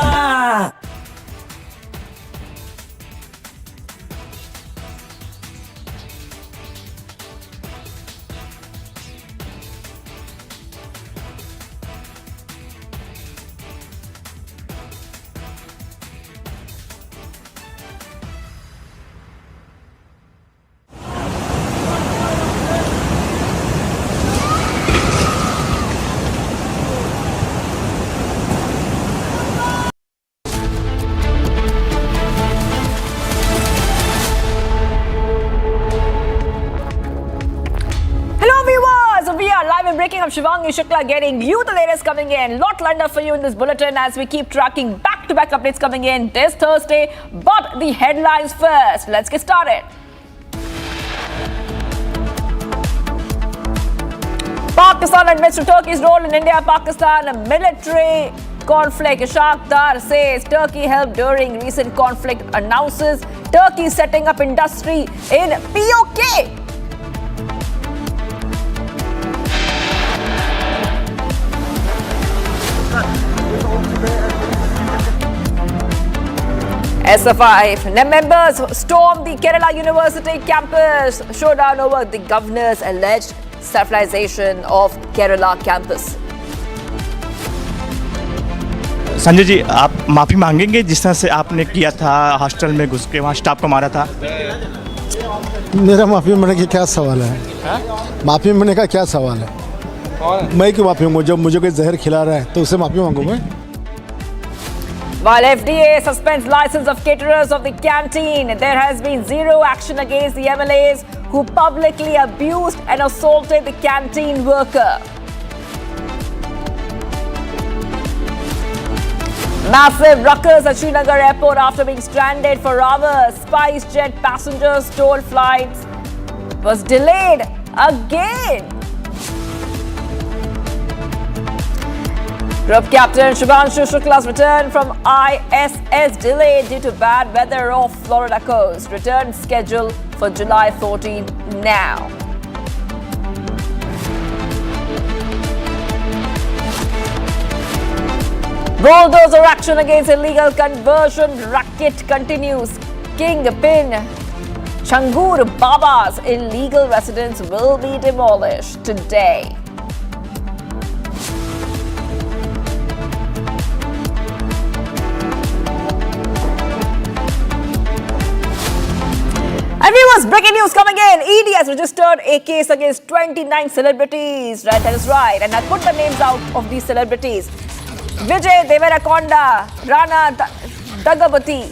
Breaking up, Shivangi Shukla getting you the latest coming in. Lot lined up for you in this bulletin as we keep tracking back-to-back updates coming in this Thursday. But the headlines first. Let's get started. Pakistan admits to Turkey's role in India-Pakistan military conflict. Ishaq Dar says Turkey helped during recent conflict. Announces Turkey setting up industry in POK. SFI members stormed the Kerala University campus. Showdown over the governor's alleged centralization of Kerala campus. Sanjay ji, आप माफ़ी मांगेंगे जिस तरह से आपने किया था, hostel में घुस के वहाँ स्टाफ को मारा था? मेरा माफ़ी मांगने का क्या सवाल है? माफ़ी मांगने का क्या सवाल है? मैं क्यों माफ़ी मांगूं? जब मुझे कोई जहर खिला रहा है तो उससे माफ़ी मांगूं मैं? While FDA suspends license of caterers of the canteen, there has been zero action against the MLAs who publicly abused and assaulted the canteen worker. Massive ruckus at Srinagar airport after being stranded for hours. SpiceJet passengers told flights was delayed again. Group captain Shubhanshu Shukla's return from ISS delayed due to bad weather off Florida coast. Return scheduled for July 14 now. Bulldozer action against illegal conversion racket continues. Kingpin Changur Baba's illegal residence will be demolished today. And viewers, breaking news coming in. ED has registered a case against 29 celebrities. Right, that is right. And I put the names out of these celebrities. Vijay Deverakonda, Rana Dagabati,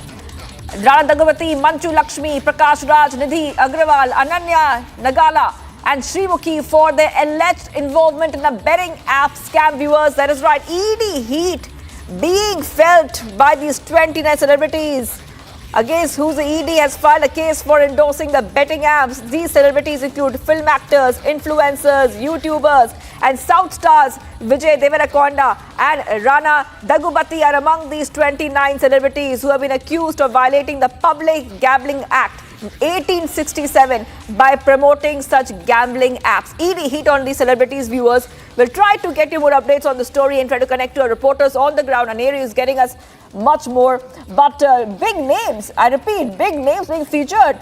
Manchu Lakshmi, Prakash Raj, Nidhi Agrawal, Ananya Nagala and Srimukhi for their alleged involvement in the betting app scam. Viewers, that is right. ED heat being felt by these 29 celebrities, against whose the ED has filed a case for endorsing the betting apps. These celebrities include film actors, influencers, YouTubers, and South stars Vijay Deverakonda and Rana Dagubati are among these 29 celebrities who have been accused of violating the Public Gambling Act 1867 by promoting such gambling apps. ED heat on these celebrities. Viewers, will try to get you more updates on the story and try to connect to our reporters on the ground. Aneri is getting us much more, but big names, I repeat, big names being featured.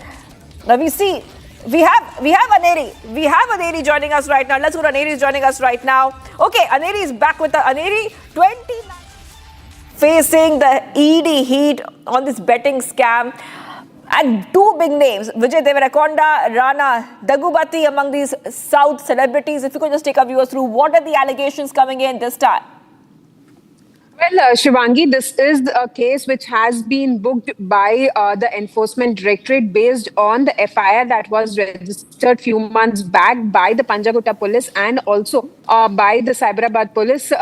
Now we see, we have Aneri joining us right now. Let's go to Aneri is joining us right now. Okay, Aneri is back with the Aneri 29 facing the ED heat on this betting scam. And two big names, Vijay Deverakonda, Rana Dagubati among these South celebrities. If you could just take our viewers through, what are the allegations coming in this time? Well, Shivangi, this is a case which has been booked by the Enforcement Directorate based on the FIR that was registered few months back by the Panjagutta Police and also by the Cyberabad Police.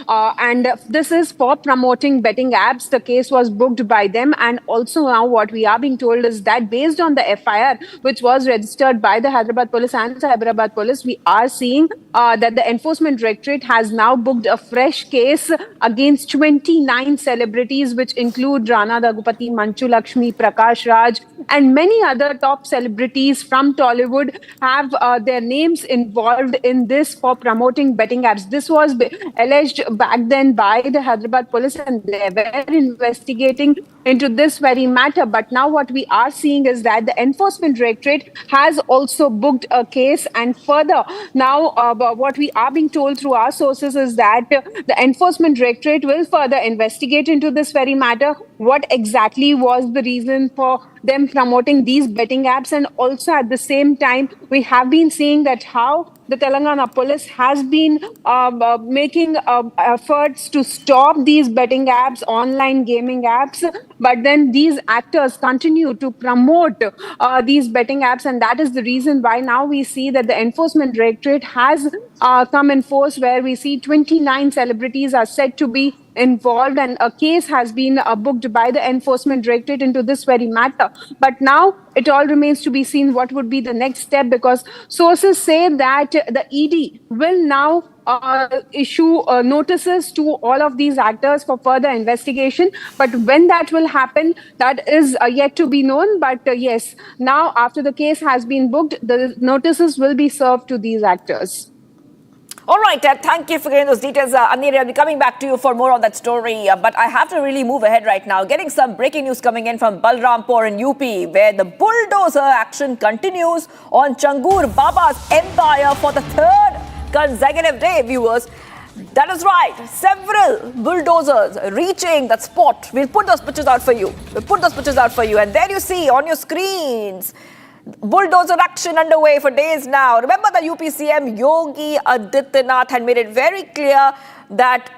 And this is for promoting betting apps. The case was booked by them. And also now what we are being told is that based on the FIR, which was registered by the Hyderabad Police and Cyberabad Police, we are seeing that the Enforcement Directorate has now booked a fresh case against against 29 celebrities, which include Rana Daggupati, Manchu Lakshmi, Prakash Raj, and many other top celebrities from Tollywood have their names involved in this for promoting betting apps. This was alleged back then by the Hyderabad police, and they were investigating into this very matter. But now what we are seeing is that the Enforcement Directorate has also booked a case, and further now what we are being told through our sources is that the Enforcement Directorate will further investigate into this very matter. What exactly was the reason for them promoting these betting apps? And also at the same time, we have been seeing that how the Telangana police has been making efforts to stop these betting apps, online gaming apps, but then these actors continue to promote these betting apps, and that is the reason why now we see that the Enforcement Directorate has come in force, where we see 29 celebrities are said to be involved, and a case has been booked by the Enforcement Directorate into this very matter. But now it all remains to be seen what would be the next step, because sources say that the ED will now issue notices to all of these actors for further investigation. But when that will happen, that is yet to be known. But yes, now after the case has been booked, the notices will be served to these actors. All right, thank you for getting those details. Anir, I'll be coming back to you for more on that story. But I have to really move ahead right now. Getting some breaking news coming in from Balrampur in UP, where the bulldozer action continues on Changur Baba's empire for the third consecutive day, viewers. That is right. Several bulldozers reaching that spot. We'll put those pictures out for you. And there you see on your screens, bulldozer action underway for days now. Remember, the UP CM Yogi Adityanath had made it very clear that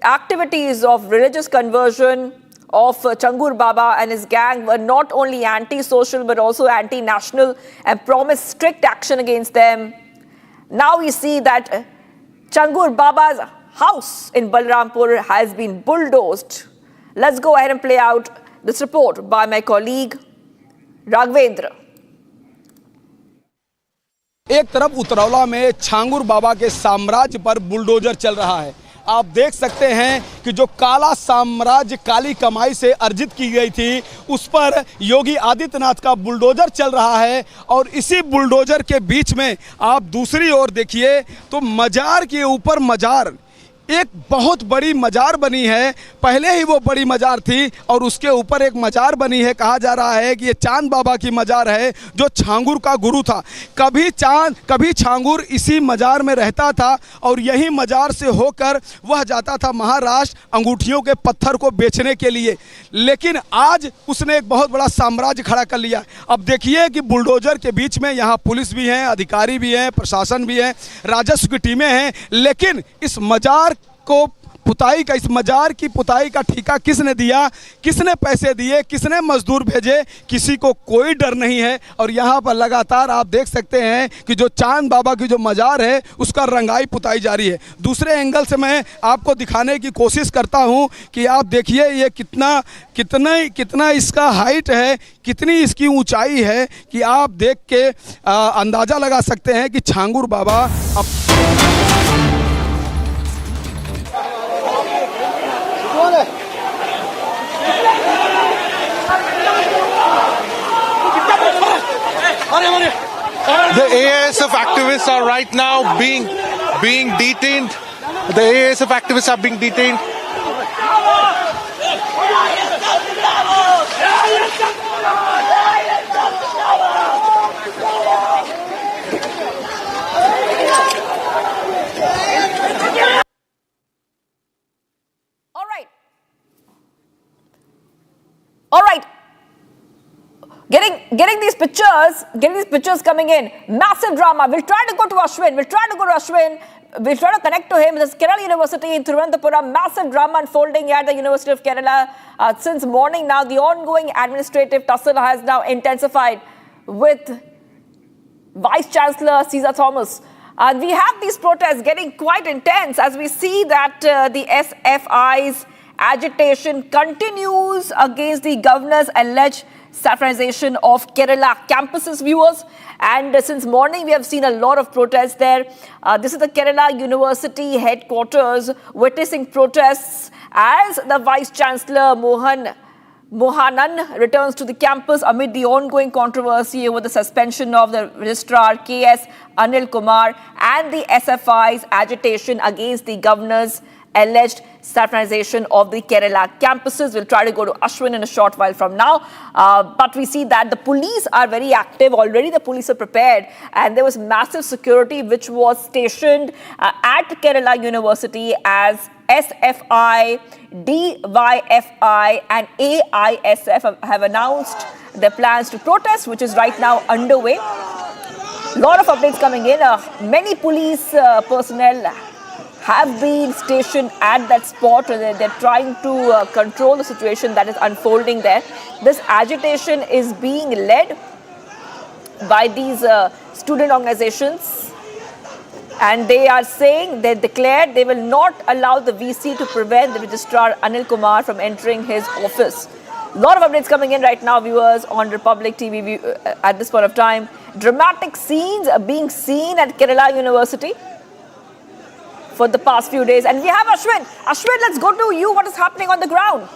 activities of religious conversion of Changur Baba and his gang were not only anti-social but also anti-national, and promised strict action against them. Now we see that Changur Baba's house in Balrampur has been bulldozed. Let's go ahead and play out this report by my colleague Raghavendra. एक तरफ उतरौला में छांगुर बाबा के साम्राज्य पर bulldozer चल रहा है। आप देख सकते हैं कि जो काला साम्राज्य काली कमाई से अर्जित की गई थी, उस पर योगी आदित्यनाथ का बुलडोजर चल रहा है। और इसी बुलडोजर के बीच में आप दूसरी ओर देखिए तो मजार के ऊपर मजार, एक बहुत बड़ी मजार बनी है। पहले ही वो बड़ी मजार थी और उसके ऊपर एक मजार बनी है। कहा जा रहा है कि ये चांद बाबा की मजार है, जो छांगुर का गुरु था। कभी छांगुर इसी मजार में रहता था और यही मजार से होकर वह जाता था महाराष्ट्र अंगूठियों के पत्थर को बेचने के लिए। लेकिन आज उसने एक बहुत बड़ा साम्राज्य खड़ा कर लिया। अब देखिए कि बुलडोजर के बीच में यहाँ पुलिस भी हैं, अधिकारी भी हैं, प्रशासन भी है, राजस्व की टीमें हैं। लेकिन इस मजार को पुताई का, इस मजार की पुताई का ठेका किसने दिया, किसने पैसे दिए, किसने मजदूर भेजे, किसी को कोई डर नहीं है। और यहाँ पर लगातार आप देख सकते हैं कि जो चांद बाबा की जो मजार है उसका रंगाई पुताई जारी है। दूसरे एंगल से मैं आपको दिखाने की कोशिश करता हूँ कि आप देखिए ये कितना इसका हाइट है, कितनी इसकी ऊंचाई है, कि आप देख के अंदाज़ा लगा सकते हैं कि छांगुर बाबा The AASF activists are right now being detained. The AASF activists are being detained. All right. Getting these pictures coming in. Massive drama. We'll try to go to Ashwin. We'll try to connect to him. This is Kerala University in Thiruvananthapuram. Massive drama unfolding at the University of Kerala since morning now. The ongoing administrative tussle has now intensified with Vice Chancellor Caesar Thomas. And we have these protests getting quite intense as we see that the SFI's agitation continues against the governor's alleged saffronization of Kerala campuses, viewers. And since morning, we have seen a lot of protests there. This is the Kerala University headquarters, witnessing protests as the Vice Chancellor Mohanan returns to the campus amid the ongoing controversy over the suspension of the Registrar KS Anil Kumar and the SFI's agitation against the governor's alleged saffronization of the Kerala campuses. We'll try to go to Ashwin in a short while from now. But we see that the police are very active. Already the police are prepared, and there was massive security which was stationed at Kerala University as SFI, DYFI and AISF have announced their plans to protest, which is right now underway. Lot of updates coming in. Many police personnel have been stationed at that spot. They're trying to control the situation that is unfolding there. This agitation is being led by these student organizations, and they are saying, they declared they will not allow the VC to prevent the Registrar Anil Kumar from entering his office. A lot of updates coming in right now, viewers, on Republic TV at this point of time. Dramatic scenes are being seen at Kerala University for the past few days. And we have Ashwin. Ashwin, let's go to you. What is happening on the ground?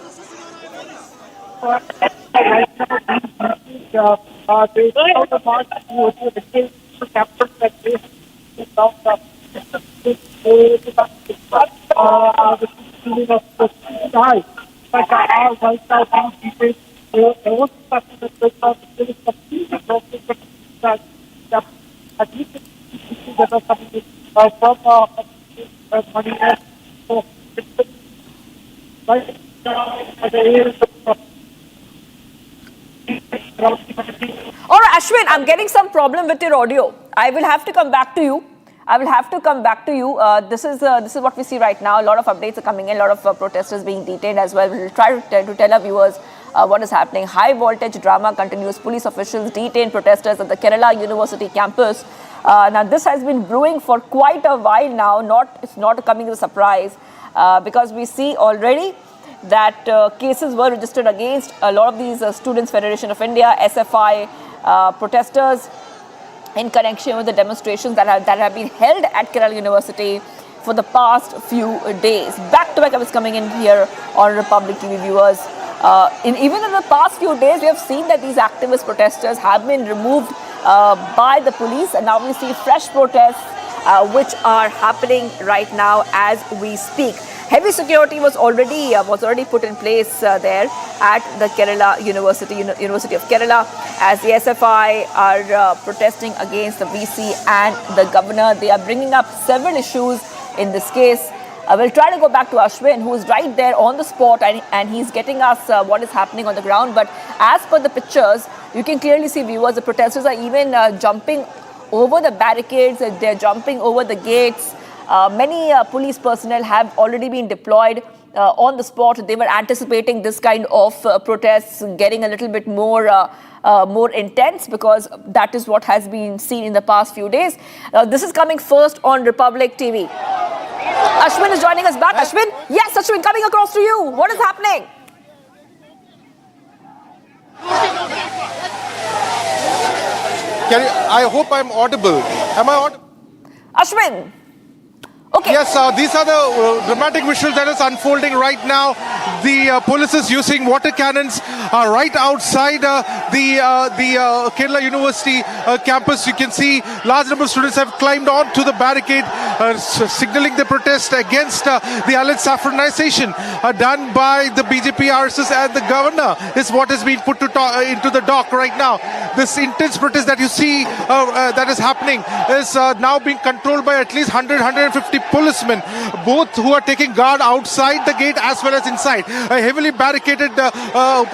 All right, Ashwin, I'm getting some problem with your audio. I will have to come back to you. This is what we see right now. A lot of updates are coming in. A lot of protesters being detained as well. We'll try to tell our viewers what is happening. High voltage drama continues. Police officials detain protesters at the Kerala University campus. Now, this has been brewing for quite a while now. It's not coming as a surprise because we see already that cases were registered against a lot of these Students' Federation of India, SFI protesters in connection with the demonstrations that have been held at Kerala University for the past few days. Back to back is coming in here on Republic TV, viewers. Even in the past few days, we have seen that these activist protesters have been removed by the police, and now we see fresh protests which are happening right now as we speak. Heavy security was already put in place there at the Kerala University of Kerala, as the SFI are protesting against the VC and the governor. They are bringing up several issues in this case. We'll try to go back to Ashwin, who is right there on the spot, and he's getting us what is happening on the ground. But as per the pictures, you can clearly see, viewers, the protesters are even jumping over the barricades. They're jumping over the gates. Many police personnel have already been deployed on the spot. They were anticipating this kind of protests getting a little bit more intense, because that is what has been seen in the past few days. This is coming first on Republic TV. Ashwin is joining us back. Ashwin? Yes, Ashwin, coming across to you. What is happening? I hope I'm audible. Am I audible? Ashwin. Okay. Yes, these are the dramatic visuals that is unfolding right now. The police is using water cannons right outside the Kerala University campus. You can see large number of students have climbed onto the barricade, signaling the protest against the alleged saffronization done by the BJP, RSS and the governor is what is being put into the dock right now. This intense protest that you see that is happening is now being controlled by at least 100-150 policemen, both who are taking guard outside the gate as well as inside. A heavily barricaded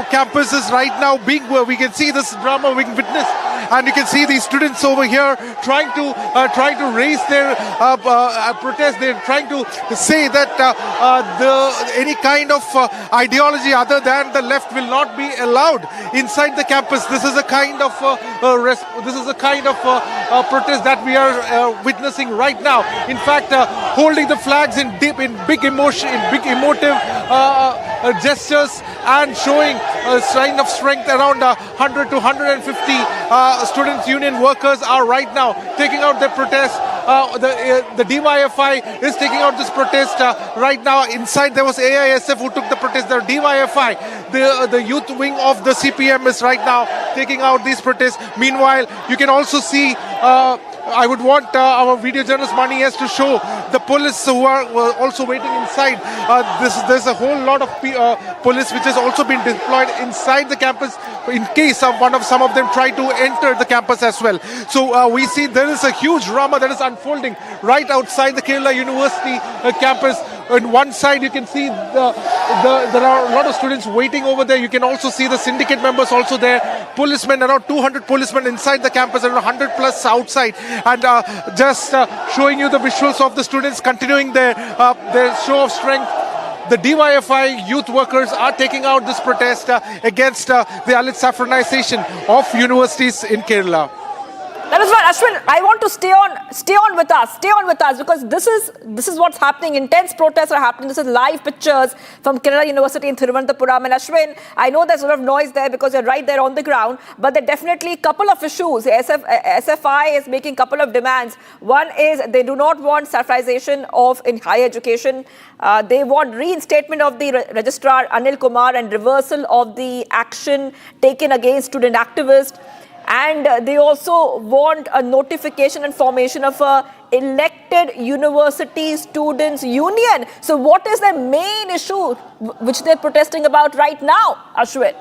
campus is right now being, we can see this drama being witnessed, and you can see these students over here trying to raise their protest. They're trying to say that any kind of ideology other than the left will not be allowed inside the campus. This is a kind of protest that we are witnessing right now. In fact, holding the flags in big emotion, in big emotive gestures, and showing a sign of strength. Around 100 to 150 students' union workers are right now taking out their protest the DYFI is taking out this protest. Right now, inside there was AISF who took the protest. The DYFI, the youth wing of the CPM, is right now taking out these protests. Meanwhile, you can also see. I would want our video journalist Mani S to show the police who are also waiting inside. There's a whole lot of police which has also been deployed inside the campus in case some of them try to enter the campus as well. So we see there is a huge drama that is unfolding right outside the Kerala University campus. On one side, you can see there are a lot of students waiting over there. You can also see the syndicate members also there. Policemen, around 200 policemen inside the campus and 100 plus outside. And just showing you the visuals of the students continuing their show of strength. The DYFI youth workers are taking out this protest against the Dalit saffronization of universities in Kerala. That is right, Ashwin. I want to stay on with us, because this is what's happening. Intense protests are happening. This is live pictures from Kerala University in Thiruvananthapuram. And Ashwin, I know there's a lot of noise there because you're right there on the ground, but there are definitely a couple of issues. SFI is making a couple of demands. One is they do not want saffronization in higher education. They want reinstatement of the registrar Anil Kumar and reversal of the action taken against student activists. And they also want a notification and formation of a elected university students union. So what is the main issue which they're protesting about right now, Ashwin?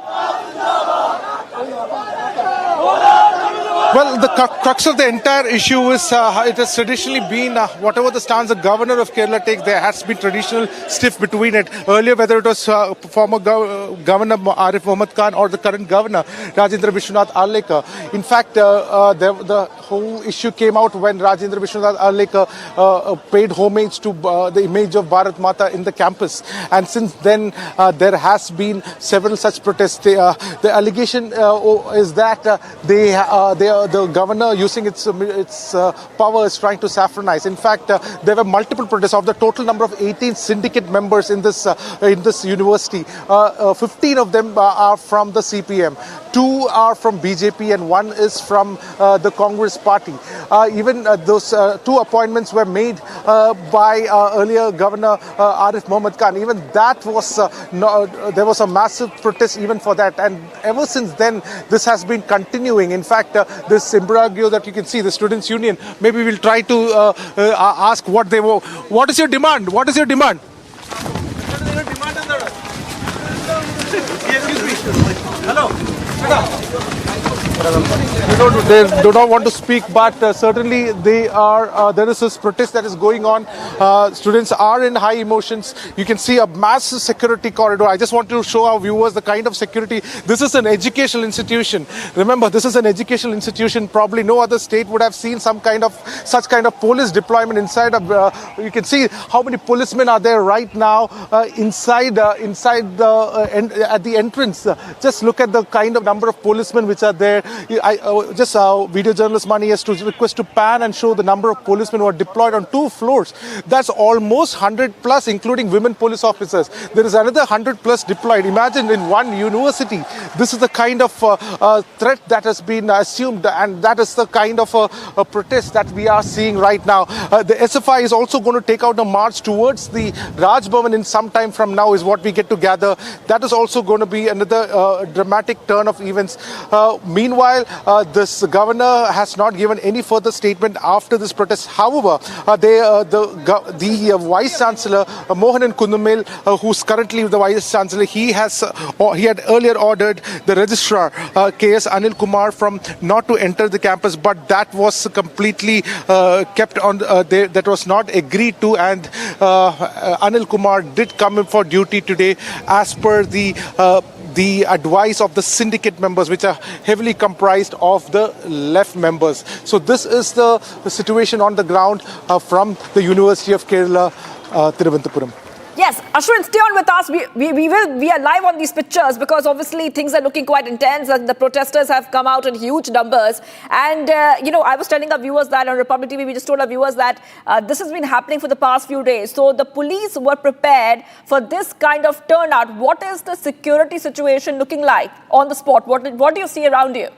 Well, the crux of the entire issue is it has traditionally been whatever the stance the governor of Kerala takes, there has been traditional stiff between it. Earlier, whether it was former Governor Arif Mohammad Khan or the current governor, Rajendra Vishwanath Arlekar. In fact, the whole issue came out when Rajendra Vishwanath Arlekar paid homage to the image of Bharat Mata in the campus. And since then, there has been several such protests. The allegation is that the governor, using its power, is trying to saffronize. In fact, there were multiple protests. Of the total number of 18 syndicate members in this university, 15 of them are from the CPM, 2 are from BJP, and 1 is from the Congress party. Even those 2 appointments were made by earlier Governor Arif Mohammad Khan. Even that was there was a massive protest even for that, and ever since then this has been continuing. In fact, this imbroglio that you can see, the students' union, maybe we'll try to ask what they were. What is your demand? What is your demand? Hello. They do not want to speak, but certainly they are. There is this protest that is going on. Students are in high emotions. You can see a massive security corridor. I just want to show our viewers the kind of security. This is an educational institution. Remember, this is an educational institution. Probably no other state would have seen such kind of police deployment inside. You can see how many policemen are there right now inside at the entrance. Just look at the kind of number of policemen which are there. Video journalist Mani has to request to pan and show the number of policemen who are deployed on 2 floors. That's almost 100 plus, including women police officers. There is another 100 plus deployed. Imagine in one university. This is the kind of threat that has been assumed, and that is the kind of a protest that we are seeing right now. The SFI is also going to take out a march towards the Raj Bhavan in some time from now, is what we get to gather. That is also going to be another dramatic turn of events. Meanwhile, this governor has not given any further statement after this protest. However, the Vice Chancellor, Mohanan Kundumel, who's currently the Vice Chancellor, he had earlier ordered the registrar, KS Anil Kumar, from not to enter the campus, but that was completely kept on, that was not agreed to, and Anil Kumar did come in for duty today as per the advice of the syndicate members, which are heavily comprised of the left members. So this is the situation on the ground from the University of Kerala, Thiruvananthapuram. Yes, Ashwin, stay on with us. We are live on these pictures because obviously things are looking quite intense. The protesters have come out in huge numbers. And, I was telling our viewers that on Republic TV, we just told our viewers that this has been happening for the past few days. So the police were prepared for this kind of turnout. What is the security situation looking like on the spot? What do you see around you?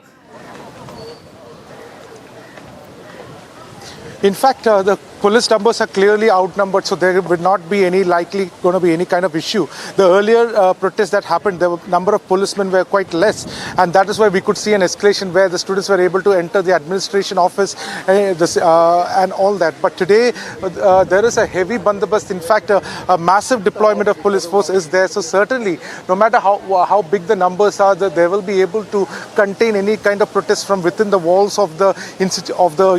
In fact, the police numbers are clearly outnumbered, so there would not be any likely going to be any kind of issue. The earlier protests that happened, the number of policemen were quite less, and that is why we could see an escalation where the students were able to enter the administration office and all that. But today, there is a heavy bandobast. In fact, a massive deployment of police force is there. So certainly, no matter how big the numbers are, they will be able to contain any kind of protest from within the walls of the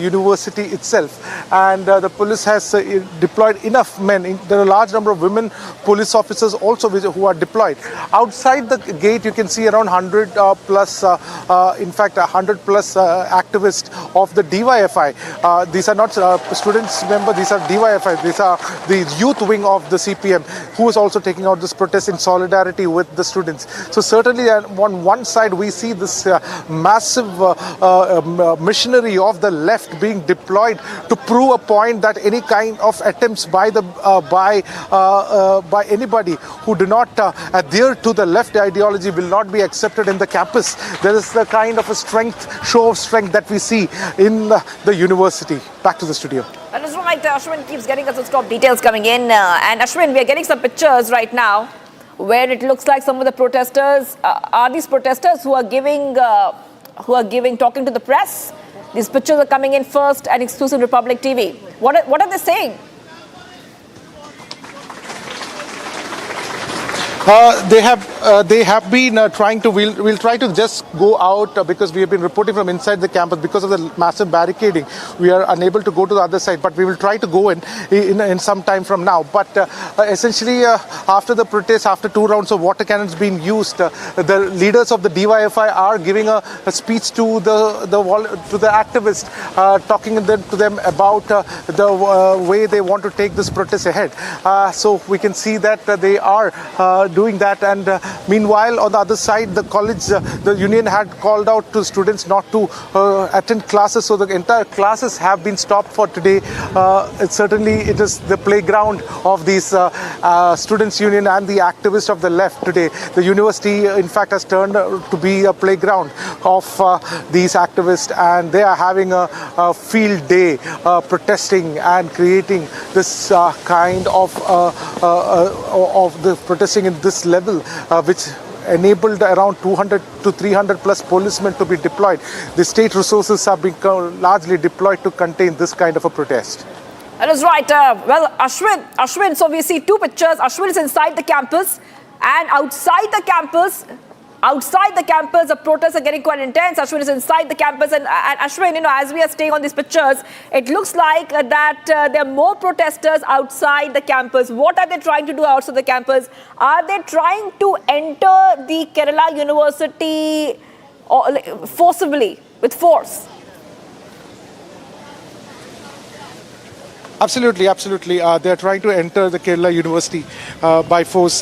university itself. And the police has deployed enough men. There are a large number of women police officers also who are deployed. Outside the gate, you can see around 100 plus, in fact, 100 plus activists of the DYFI. These are not students, remember, these are DYFI. These are the youth wing of the CPM, who is also taking out this protest in solidarity with the students. So certainly on one side, we see this massive machinery of the left being deployed to prove a point that any kind of attempts by anybody who do not adhere to the left ideology will not be accepted in the campus. There is the kind of a show of strength that we see in the university. Back to the studio. And it's right, Ashwin keeps getting us top details coming in. And Ashwin, we are getting some pictures right now where it looks like some of the protesters are these protesters who are talking to the press. These pictures are coming in first and exclusive Republic TV. What are they saying? They have been trying to. We'll try to just go out because we have been reporting from inside the campus because of the massive barricading. We are unable to go to the other side, but we will try to go in some time from now. But essentially, after the protest, after 2 rounds of water cannons being used, the leaders of the DYFI are giving a speech to the activists, talking to them about the way they want to take this protest ahead. So we can see that they are doing that, and meanwhile on the other side, the college, the union had called out to students not to attend classes, so the entire classes have been stopped for today. It is the playground of these students union and the activists of the left today. The university in fact has turned to be a playground of these activists, and they are having a field day protesting and creating this kind of the protesting in this level, which enabled around 200 to 300 plus policemen to be deployed. The state resources are being largely deployed to contain this kind of a protest. That is right. Well, Ashwin, so we see 2 pictures. Ashwin is inside the campus, and outside the campus, the protests are getting quite intense. Ashwin is inside the campus, and Ashwin, as we are staying on these pictures, it looks like that there are more protesters outside the campus. What are they trying to do outside the campus? Are they trying to enter the Kerala University forcibly, with force? Absolutely. They are trying to enter the Kerala University by force.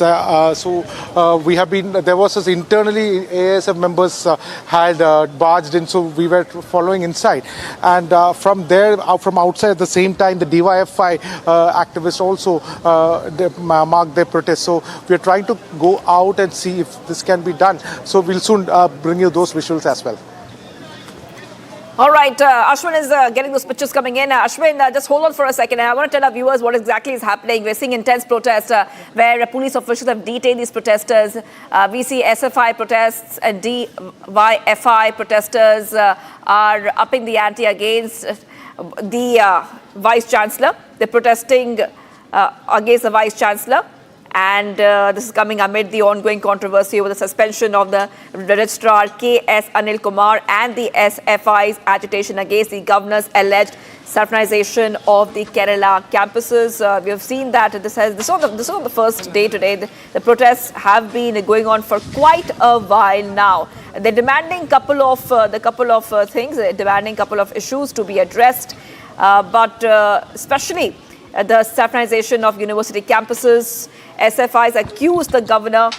We have been, there was this internally, ASF members had barged in, so we were following inside. And from there, from outside at the same time, the DYFI activists also marked their protest. So we are trying to go out and see if this can be done. So we'll soon bring you those visuals as well. All right, Ashwin is getting those pictures coming in. Ashwin, just hold on for a second. I want to tell our viewers what exactly is happening. We're seeing intense protests where police officials have detained these protesters. We see SFI protests and DYFI protesters are upping the ante against the Vice Chancellor. They're protesting against the Vice Chancellor. And this is coming amid the ongoing controversy over the suspension of the registrar K.S. Anil Kumar and the SFI's agitation against the governor's alleged saffronization of the Kerala campuses. We have seen that this is on the first day today. The protests have been going on for quite a while now. They're demanding couple of things, demanding couple of issues to be addressed, but especially the saffronization of university campuses. SFIs accused the governor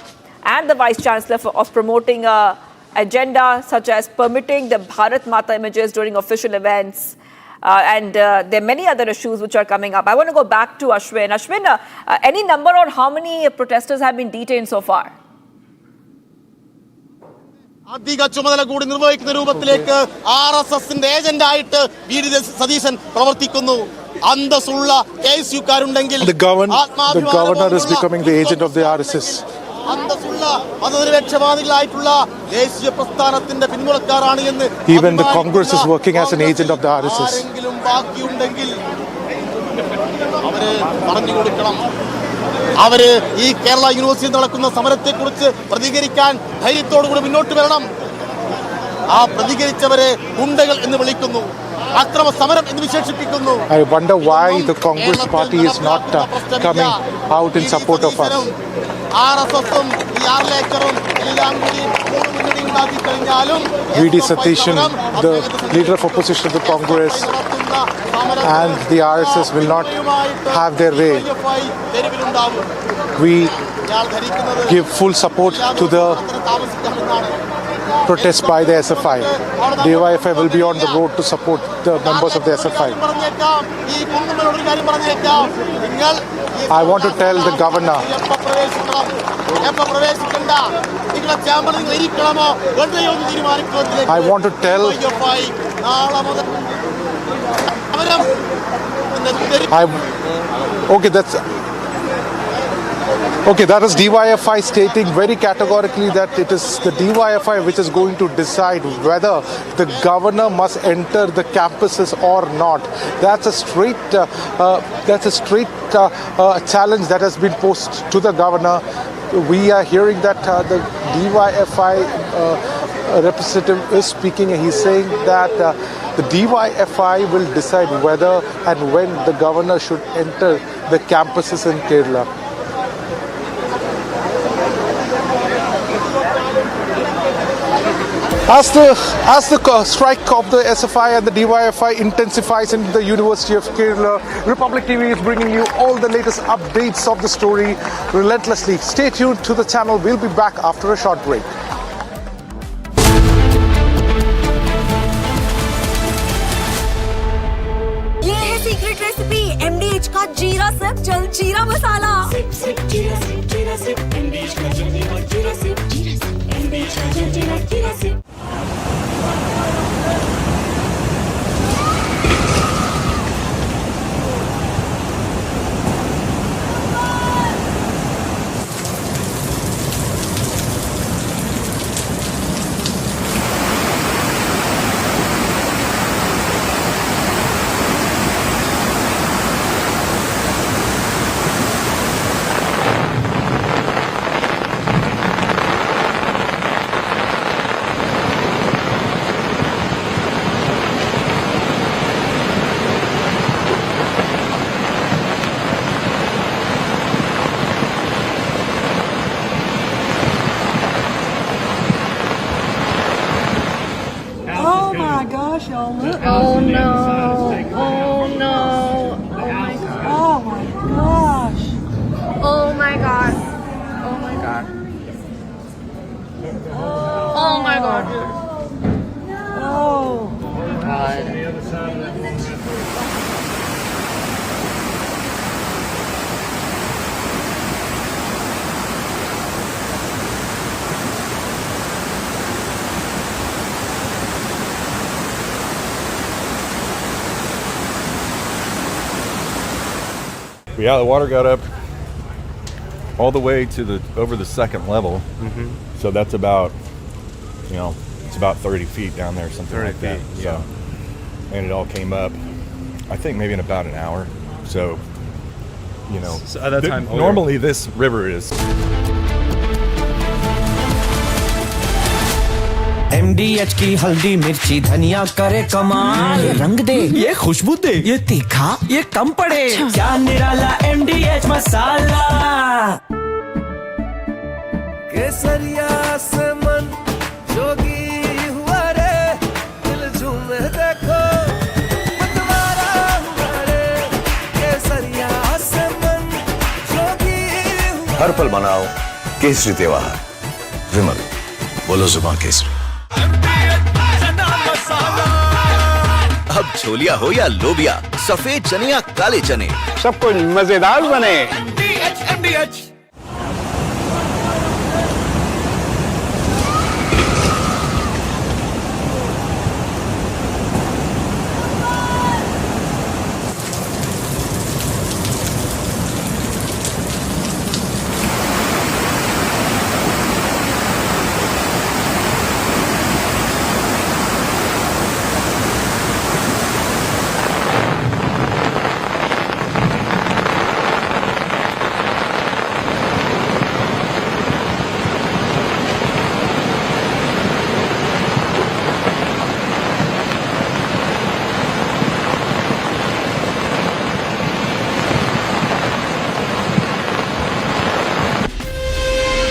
and the Vice Chancellor of promoting an agenda such as permitting the Bharat Mata images during official events. And there are many other issues which are coming up. I want to go back to Ashwin. Ashwin, any number on how many protesters have been detained so far? അധിക ചുമതല കൂടി നിർവഹിക്കുന്ന രൂപത്തിലേക്ക് ആർഎസ്എസിന്റെ ഏജന്റായിട്ട് VD. Satheesan പ്രവർത്തിക്കുന്നു. അന്തസ്സുള്ള കെഎസ്യുക്കാരുണ്ടെങ്കിൽ The governor is becoming the agent of the RSS. അന്തസ്സുള്ള മതനിരപേക്ഷവാദികളായിട്ടുള്ള ദേശീയ പ്രസ്ഥാനത്തിന്റെ പിന്മുറക്കാരാണ് എന്ന് Even the Congress is working as an agent of the RSS. ആരെങ്കിലും ബാക്കിയുണ്ടെങ്കിൽ അവര് പറഞ്ഞു കൊടുക്കണം. അവര് ഈ കേരള യൂണിവേഴ്സിറ്റിയിൽ നടക്കുന്ന സമരത്തെക്കുറിച്ച് പ്രതികരിക്കാൻ ധൈര്യത്തോടുകൂടി മുന്നോട്ട് വരണം. ആ പ്രതികരിച്ചവരെ ഗുണ്ടകൾ എന്ന് വിളിക്കുന്നു, അക്രമ സമരം എന്ന് വിശേഷിപ്പിക്കുന്നു. I wonder why the Congress party is not coming out in support of us. ആർഎസ്എസും ഈ ആർലേക്കറും എല്ലാം കൂടി മുന്നണി ഉണ്ടാക്കി കഴിഞ്ഞാലും V.D. Satishan, the leader of opposition to Congress, and the RSS will not have their way. We give full support to the protest by the SFI. The DYFI will be on the road to support the members of the SFI. I want to tell the governor, I want to tell, that is DYFI stating very categorically that it is the DYFI which is going to decide whether the governor must enter the campuses or not. That's a straight challenge that has been posed to the governor. We are hearing that the DYFI representative is speaking, and he's saying that the DYFI will decide whether and when the governor should enter the campuses in Kerala. As the strike of the SFI and the DYFI intensifies in the University of Kerala, Republic TV is bringing you all the latest updates of the story relentlessly. Stay tuned to the channel. We'll be back after a short break. ये है secret recipe MDH का जीरा SIP जल जीरा मसाला। SIP SIP जीरा SIP MDH का जल जीरा सिप एमडीएच का जल जीरा SIP. Oh no! Oh no! Oh my gosh! Oh my god! Oh my god! Oh my god! Oh god! Yeah, the water got up all the way to over the second level. Mm-hmm. So that's about, it's about 30 feet down there, something like that. Yeah. So, and it all came up, I think maybe in about an hour. So, So at that time, normally this river is. MDH की हल्दी मिर्ची धनिया करे कमाल, ये रंग दे, ये खुशबू दे, ये तीखा, ये कम पड़े, क्या निराला MDH मसाला। केसरिया से मन जोगी हुआ रे, दिल झूमे देखो मतवारा हुआ रे, केसरिया से मन जोगी हुआ। हर पल मनाओ केसरी त्योहार। विमल, बोलो जुबान केसरी। अब छोलिया हो या लोबिया, सफेद चने या काले चने, सब कुछ मजेदार बने। MDH। 1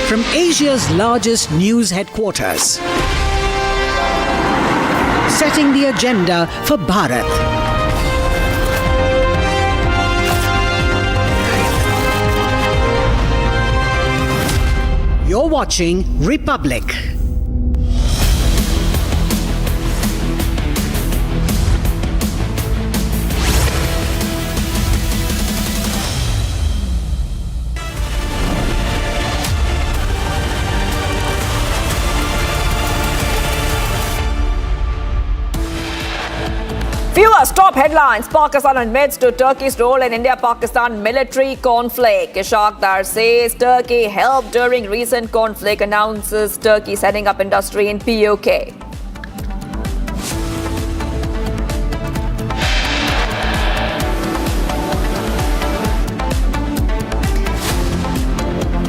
from Asia's largest news headquarters. Setting the agenda for Bharat. You're watching Republic. Viewers, top headlines. Pakistan admits to Turkey's role in India-Pakistan military conflict. Ishaq Dar says Turkey helped during recent conflict, announces Turkey setting up industry in POK.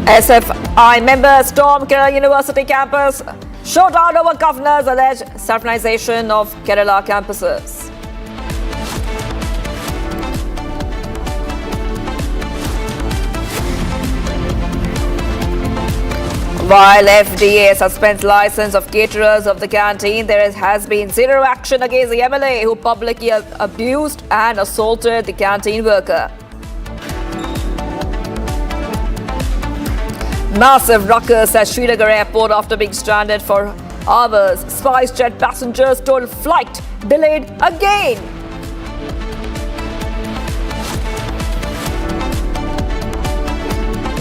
SFI members storm Kerala University campus. Showdown over governors alleged saffronization of Kerala campuses. While FDA suspends license of caterers of the canteen, there has been zero action against the MLA who publicly abused and assaulted the canteen worker. Massive ruckus at Srinagar airport after being stranded for hours. SpiceJet passengers told flight delayed again.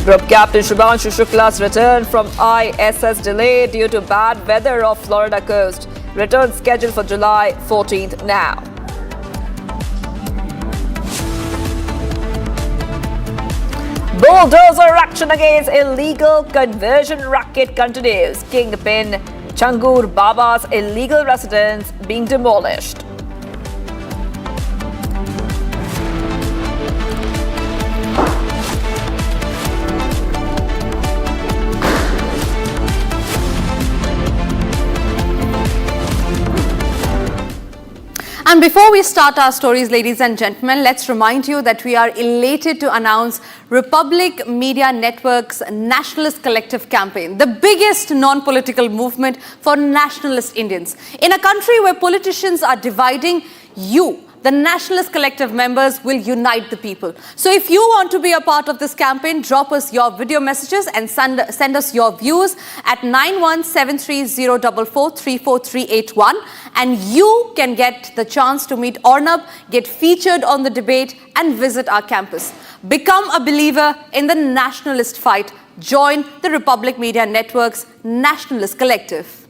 Group Captain Shubhanshu Shukla's return from ISS delayed due to bad weather off Florida coast. Return scheduled for July 14th now. Bulldozer action against illegal conversion racket continues. Kingpin Changur Baba's illegal residence being demolished. And before we start our stories, ladies and gentlemen, let's remind you that we are elated to announce Republic Media Network's Nationalist Collective campaign, the biggest non-political movement for nationalist Indians. In a country where politicians are dividing, the Nationalist Collective members will unite the people. So if you want to be a part of this campaign, drop us your video messages and send us your views at 9173044381, and you can get the chance to meet Arnab, get featured on the debate and visit our campus. Become a believer in the nationalist fight. Join the Republic Media Network's Nationalist Collective.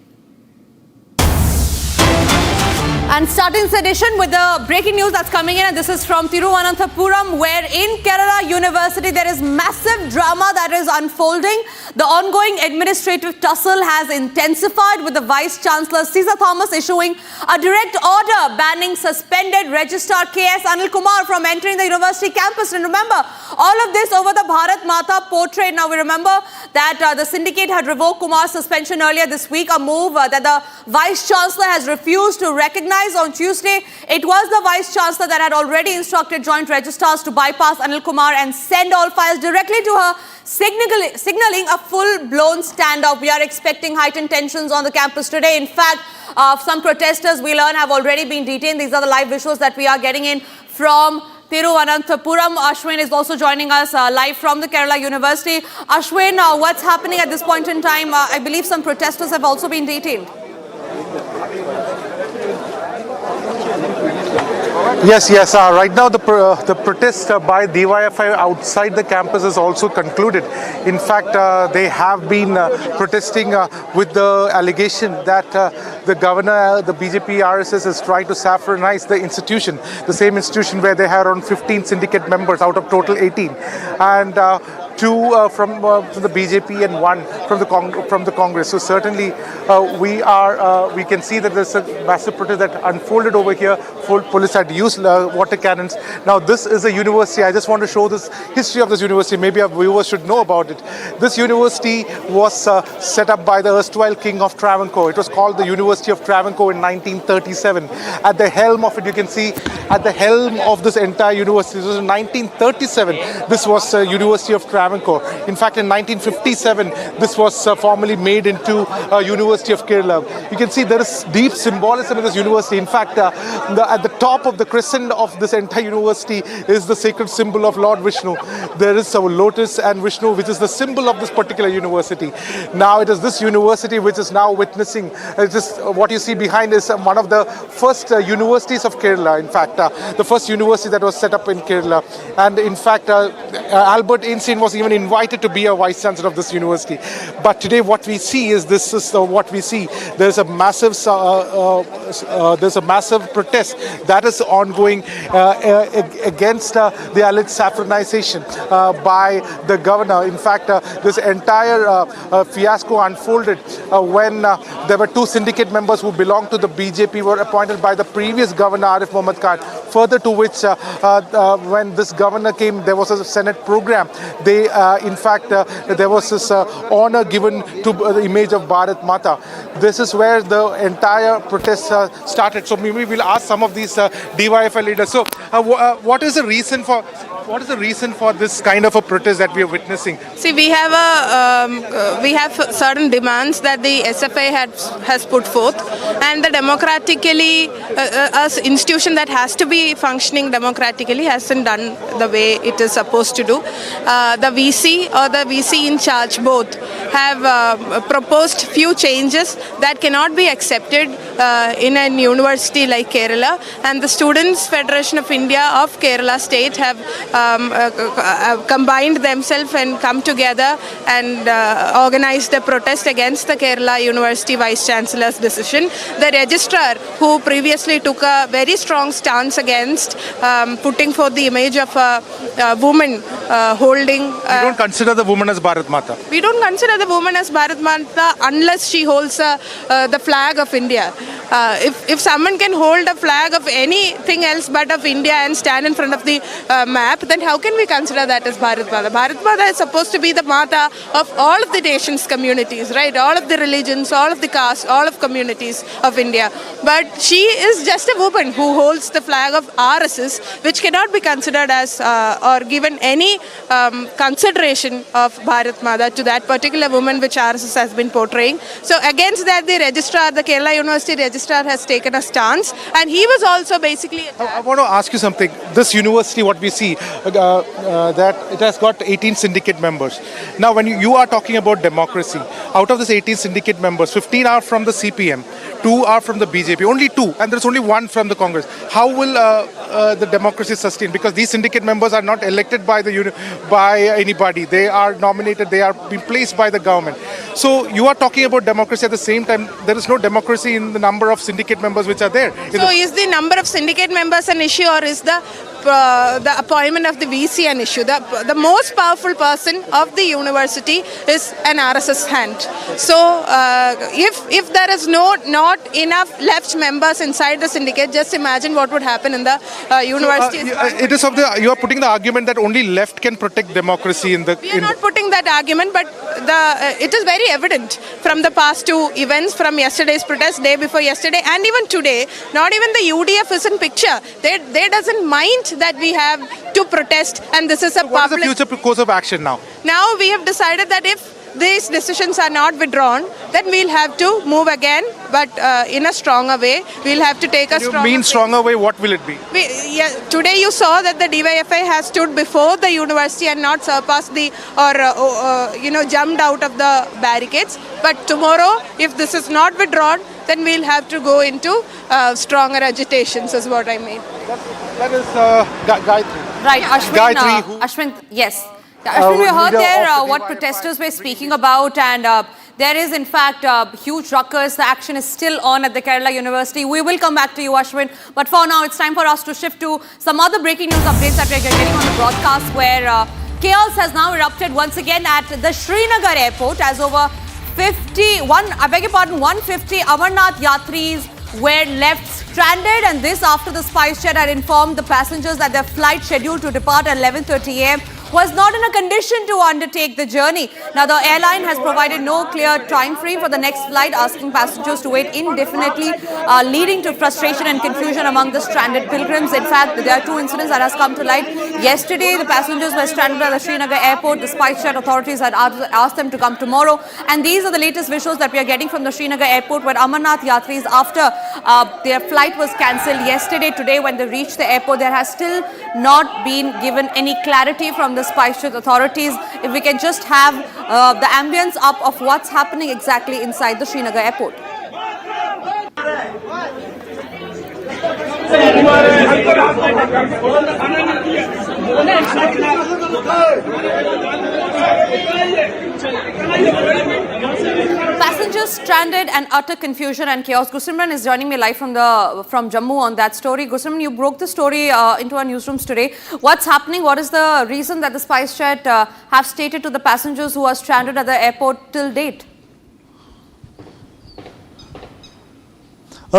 And starting this edition with the breaking news that's coming in, and this is from Thiruvananthapuram, where in Kerala University there is massive drama that is unfolding. The ongoing administrative tussle has intensified, with the Vice Chancellor Caesar Thomas issuing a direct order banning suspended Registrar K.S. Anil Kumar from entering the university campus. And remember, all of this over the Bharat Mata portrait. Now we remember that the syndicate had revoked Kumar's suspension earlier this week, a move that the Vice Chancellor has refused to recognize. On Tuesday, it was the Vice Chancellor that had already instructed joint registrars to bypass Anil Kumar and send all files directly to her, signaling a full-blown standoff. We are expecting heightened tensions on the campus today. In fact, some protesters, we learn, have already been detained. These are the live visuals that we are getting in from Thiruvananthapuram. Ashwin is also joining us live from the Kerala University. Ashwin, what's happening at this point in time? I believe some protesters have also been detained. Yes. Right now, the protest by DYFI outside the campus is also concluded. In fact, they have been protesting with the allegation that the governor, the BJP RSS, is trying to saffronize the institution, the same institution where they had around 15 syndicate members out of total 18. And two from the BJP and one from the Congress. So certainly we can see that there's a massive protest that unfolded over here. Full police had used water cannons. Now this is a university. I just want to show this history of this university. Maybe our viewers should know about it. This university was set up by the erstwhile king of Travancore. It was called the University of Travancore in 1937. At the helm of it, you can see at the helm of this entire university, this was in 1937. This was University of Travancore. Travancore. In fact, in 1957, this was formally made into University of Kerala. You can see there is deep symbolism in this university. In fact, at the top of the crescent of this entire university is the sacred symbol of Lord Vishnu. There is a lotus and Vishnu, which is the symbol of this particular university. Now it is this university which is now witnessing, what you see behind is one of the first universities of Kerala. In fact, the first university that was set up in Kerala. And in fact, Albert Einstein was even invited to be a vice chancellor of this university. But today what we see is what we see. There's a massive protest that is ongoing against the alleged saffronization by the governor. In fact, this entire fiasco unfolded when there were two syndicate members who belonged to the BJP were appointed by the previous governor Arif Muhammad Khan. Further to which, when this governor came, there was a Senate program. They, in fact, there was this honor given to the image of Bharat Mata. This is where the entire protest started. So maybe we'll ask some of these DYFI leaders. So, what is the reason for this kind of a protest that we are witnessing? See, we have certain demands that the SFI has put forth, and the democratically as institution that has to be functioning democratically hasn't done the way it is supposed to do. The VC or the VC in charge both have proposed few changes that cannot be accepted in a university like Kerala, and the Students' Federation of India of Kerala State have combined themselves and come together and organized a protest against the Kerala University Vice Chancellor's decision. The registrar, who previously took a very strong stance against putting forth the image of a woman holding... You don't consider the woman as Bharat Mata? We don't consider the woman as Bharat Mata unless she holds the flag of India. If someone can hold a flag of anything else but of India and stand in front of the map, then how can we consider that as Bharat Mata? Bharat Mata is supposed to be the Mata of all of the nation's communities, right? All of the religions, all of the castes, all of communities of India. But she is just a woman who holds the flag of RSS, which cannot be considered as or given any consideration of Bharat Mata to that particular woman which RSS has been portraying. So against that, the registrar, the Kerala University registrar, has taken a stance, and he was also basically... I want to ask you something. This university, what we see, that it has got 18 syndicate members. Now, when you are talking about democracy, out of this 18 syndicate members, 15 are from the CPM, 2 are from the BJP, only 2, and there's only 1 from the Congress. How will the democracy sustain? Because these syndicate members are not elected by anybody. They are nominated, they are being placed by the government. So you are talking about democracy, at the same time there is no democracy in the number of syndicate members which are there. So is the number of syndicate members an issue, or is the appointment of the VC an issue? The most powerful person of the university is an RSS hand. So if there is not enough left members inside the syndicate, just imagine what would happen in the university. So, you are putting the argument that only left can protect democracy in the... We are not putting that argument, but it is very evident from the past 2 events, from yesterday's protest, day before yesterday, and even today. Not even the UDF is in picture. They doesn't mind that we have to protest, and this is a What is the future course of action now? Now we have decided that if these decisions are not withdrawn, then we'll have to move again, but in a stronger way. We'll have to take a stronger... You mean stronger way, what will it be? Today you saw that the DYFI has stood before the university and not surpassed the, jumped out of the barricades. But tomorrow, if this is not withdrawn, then we'll have to go into stronger agitations, is what I mean. That is Gayatri. Right, Ashwin. Ashwin, yes. Ashwin, we heard there what protesters were speaking about, and there is in fact huge ruckus. The action is still on at the Kerala University. We will come back to you, Ashwin. But for now, it's time for us to shift to some other breaking news updates that we're getting on the broadcast, where chaos has now erupted once again at the Srinagar airport, as over 150 Amarnath Yatris were left stranded, and this after the Spice Jet had informed the passengers that their flight scheduled to depart at 11:30 a.m. was not in a condition to undertake the journey. Now, the airline has provided no clear time frame for the next flight, asking passengers to wait indefinitely, leading to frustration and confusion among the stranded pilgrims. In fact, there are two incidents that has come to light. Yesterday, the passengers were stranded at the Srinagar airport. The SpiceJet authorities had asked them to come tomorrow. And these are the latest visuals that we are getting from the Srinagar airport, where Amarnath Yatris, after their flight was cancelled yesterday, today when they reached the airport, there has still not been given any clarity from the SpiceJet authorities. If we can just have the ambience up of what's happening exactly inside the Srinagar airport. Passengers stranded and utter confusion and chaos. Goswami is joining me live from Jammu on that story. Goswami, you broke the story into our newsrooms today. What's happening? What is the reason that the SpiceJet have stated to the passengers who are stranded at the airport till date?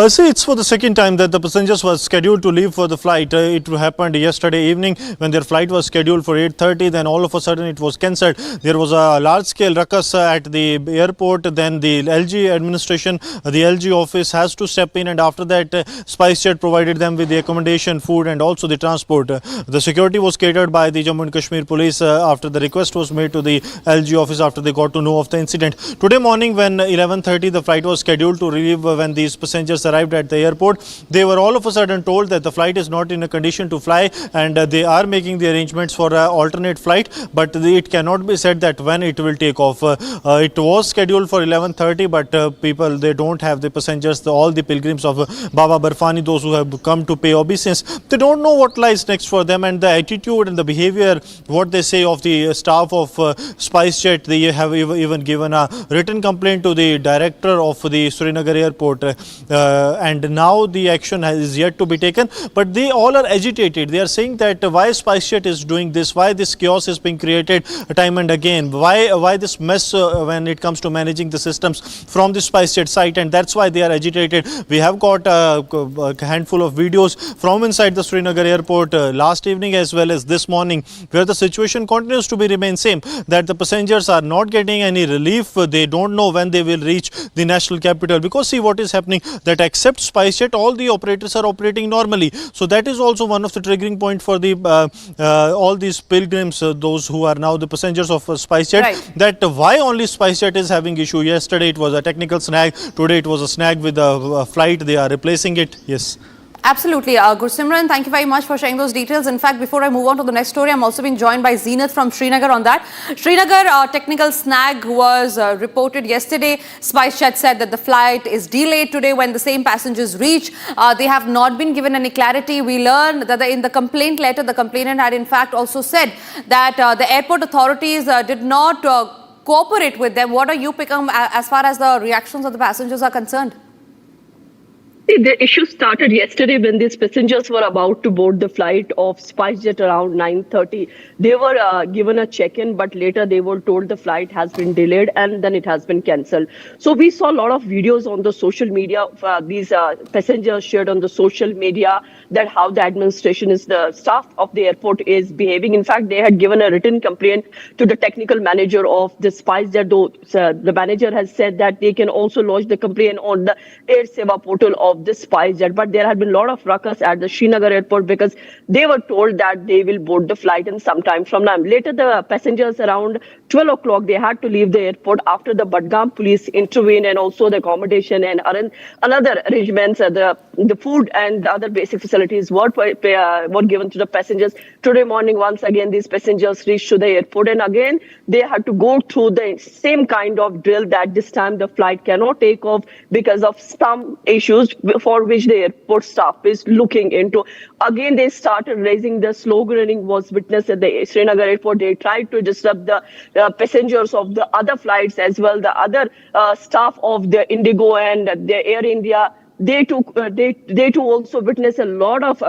See, it's for the second time that the passengers were scheduled to leave for the flight. It happened yesterday evening when their flight was scheduled for 8:30. Then all of a sudden it was cancelled. There was a large-scale ruckus at the airport. Then the LG administration, the LG office has to step in, and after that SpiceJet provided them with the accommodation, food and also the transport. The security was catered by the Jammu and Kashmir police after the request was made to the LG office after they got to know of the incident. Today morning when 11:30 the flight was scheduled to leave, when these passengers arrived at the airport, they were all of a sudden told that the flight is not in a condition to fly, and they are making the arrangements for an alternate flight, but it cannot be said that when it will take off. It was scheduled for 11:30, but people, they don't have the passengers, all the pilgrims of Baba Barfani, those who have come to pay obeisance, they don't know what lies next for them, and the attitude and the behavior, what they say of the staff of SpiceJet, they have even given a written complaint to the director of the Srinagar airport. And now the action is yet to be taken, but they all are agitated. They are saying that why SpiceJet is doing this, why this chaos is being created time and again, why this mess when it comes to managing the systems from the SpiceJet site, and that's why they are agitated. We have got a handful of videos from inside the Srinagar airport last evening as well as this morning, where the situation continues to be remain same, that the passengers are not getting any relief. They don't know when they will reach the national capital, because see what is happening, that except SpiceJet, all the operators are operating normally. So that is also one of the triggering point for the all these pilgrims, those who are now the passengers of SpiceJet, right, that why only SpiceJet is having issue. Yesterday it was a technical snag, today it was a snag with a flight, they are replacing it. Yes. Absolutely. Gursimran, thank you very much for sharing those details. In fact, before I move on to the next story, I'm also being joined by Zenith from Srinagar on that. Srinagar technical snag was reported yesterday. SpiceJet said that the flight is delayed today when the same passengers reach. They have not been given any clarity. We learned that in the complaint letter, the complainant had in fact also said that the airport authorities did not cooperate with them. What are you picking as far as the reactions of the passengers are concerned? The issue started yesterday when these passengers were about to board the flight of SpiceJet around 9:30. They were given a check-in, but later they were told the flight has been delayed and then it has been cancelled. So we saw a lot of videos on the social media of these passengers shared on the social media, that how the administration is, the staff of the airport is behaving. In fact, they had given a written complaint to the technical manager of the SpiceJet, though the manager has said that they can also lodge the complaint on the Air Seva portal of the SpiceJet. But there had been a lot of ruckus at the Srinagar airport because they were told that they will board the flight in some time from now. Later, the passengers around 12 o'clock, they had to leave the airport after the Badgam police intervened, and also the accommodation and another arrangements, the food and the other basic facilities were given to the passengers. Today morning, once again, these passengers reached to the airport, and again, they had to go through the same kind of drill, that this time the flight cannot take off because of some issues for which the airport staff is looking into. Again, they started raising the sloganing was witnessed at the Srinagar airport. They tried to disrupt the passengers of the other flights as well, the other staff of the Indigo and the Air India. They too also witnessed a lot of